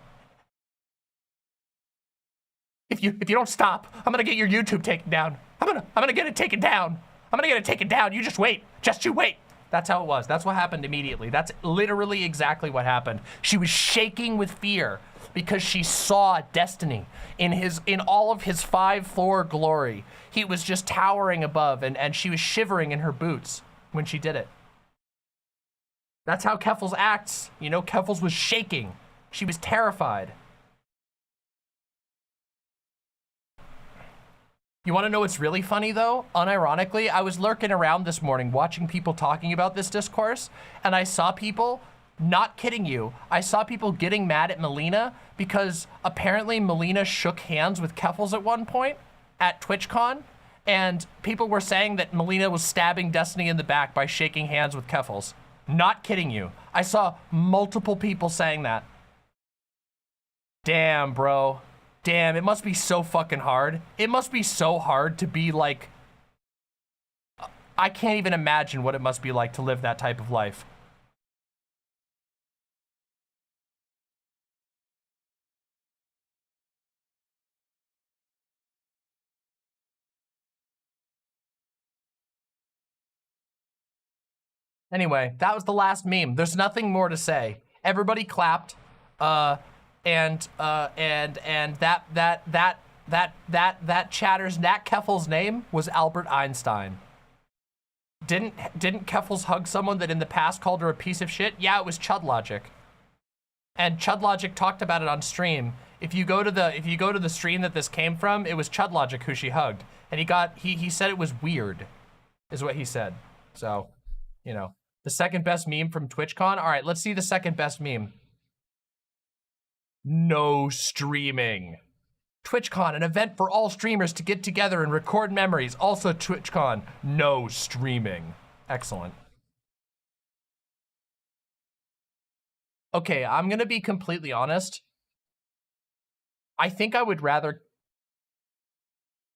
if you don't stop, I'm gonna get your YouTube taken down. I'm gonna get it taken down. I'm gonna get it taken down. You just wait. Just you wait. That's how it was. That's what happened immediately. That's literally exactly what happened. She was shaking with fear because she saw destiny in all of his 5-floor glory. He was just towering above, and she was shivering in her boots when she did it. That's how Keffals acts. You know, Keffals was shaking. She was terrified. You want to know what's really funny, though? Unironically, I was lurking around this morning watching people talking about this discourse, and I saw people, not kidding you, I saw people getting mad at Melina because apparently Melina shook hands with Keffals at one point at TwitchCon, and people were saying that Melina was stabbing Destiny in the back by shaking hands with Keffals. Not kidding you. I saw multiple people saying that. Damn, bro. Damn, it must be so fucking hard. It must be so hard to be like... I can't even imagine what it must be like to live that type of life. Anyway, that was the last meme. There's nothing more to say. Everybody clapped. And that chatter's Nat Keffals' name was Albert Einstein. Didn't Keffals hug someone that in the past called her a piece of shit? Yeah, it was ChudLogic. And ChudLogic talked about it on stream. If you go to the stream that this came from, it was ChudLogic who she hugged. And he said it was weird, is what he said. So, you know, the second best meme from TwitchCon. All right, let's see the second best meme. No streaming. TwitchCon, an event for all streamers to get together and record memories. Also TwitchCon, no streaming. Excellent. Okay, I'm gonna be completely honest. I think I would rather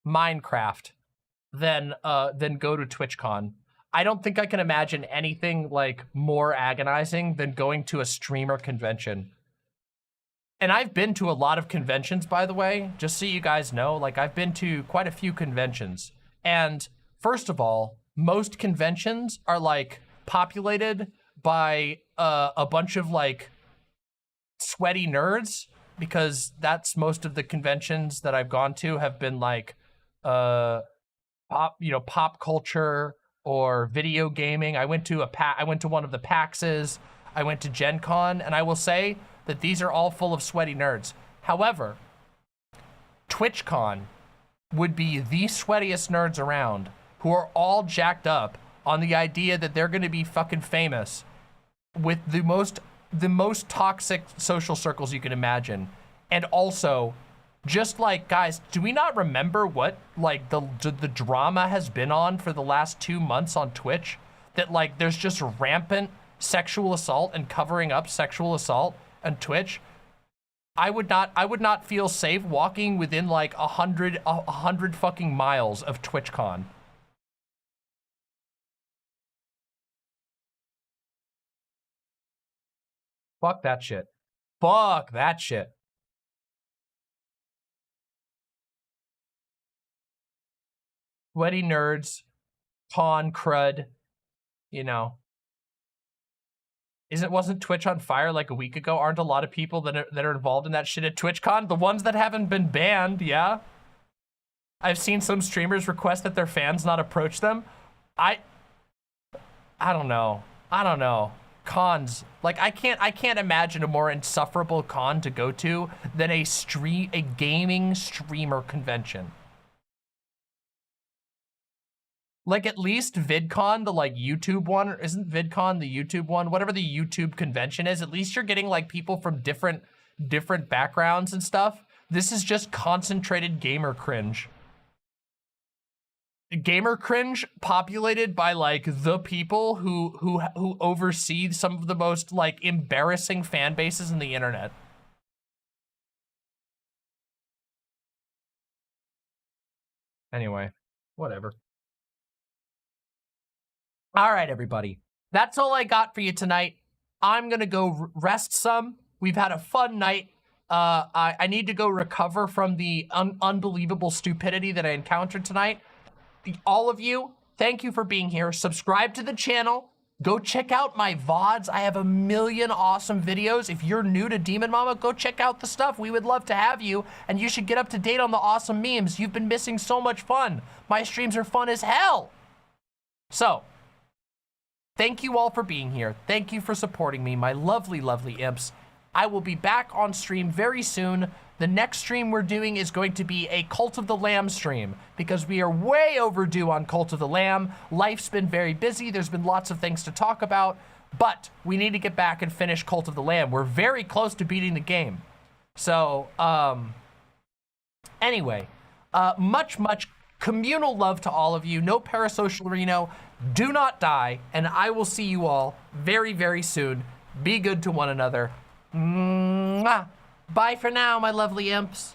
Minecraft than go to TwitchCon. I don't think I can imagine anything like more agonizing than going to a streamer convention. And I've been to a lot of conventions, by the way, just so you guys know. Like, I've been to quite a few conventions. And first of all, most conventions are like populated by a bunch of like sweaty nerds, because that's most of the conventions that I've gone to have been like pop culture or video gaming. I went to one of the PAXs. I went to Gen Con, and I will say that these are all full of sweaty nerds. However, TwitchCon would be the sweatiest nerds around, who are all jacked up on the idea that they're gonna be fucking famous with the most toxic social circles you can imagine. And also, just like, guys, do we not remember what like the drama has been on for the last 2 months on Twitch? That like there's just rampant sexual assault and covering up sexual assault on Twitch. I would not feel safe walking within like 100 fucking miles of TwitchCon. Fuck that shit. Fuck that shit. Sweaty nerds, con crud, you know. Wasn't Twitch on fire like a week ago? Aren't a lot of people that are involved in that shit at TwitchCon? The ones that haven't been banned, yeah. I've seen some streamers request that their fans not approach them. I don't know. Cons, like I can't imagine a more insufferable con to go to than a gaming streamer convention. Like, at least VidCon, the like YouTube one, or isn't VidCon the YouTube one? Whatever the YouTube convention is, at least you're getting like people from different backgrounds and stuff. This is just concentrated gamer cringe. Gamer cringe populated by like the people who oversee some of the most like embarrassing fan bases in the internet. Anyway, whatever. All right, everybody. That's all I got for you tonight. I'm gonna go rest some. We've had a fun night. I need to go recover from the unbelievable stupidity that I encountered tonight. All of you, thank you for being here. Subscribe to the channel. Go check out my VODs. I have a million awesome videos. If you're new to Demon Mama, go check out the stuff. We would love to have you, and you should get up to date on the awesome memes. You've been missing so much fun. My streams are fun as hell. So, thank you all for being here. Thank you for supporting me, my lovely, lovely imps. I will be back on stream very soon. The next stream we're doing is going to be a Cult of the Lamb stream because we are way overdue on Cult of the Lamb. Life's been very busy. There's been lots of things to talk about, but we need to get back and finish Cult of the Lamb. We're very close to beating the game. So, anyway, much communal love to all of you. No parasocial Reno. Do not die. And I will see you all very, very soon. Be good to one another. Mwah. Bye for now, my lovely imps.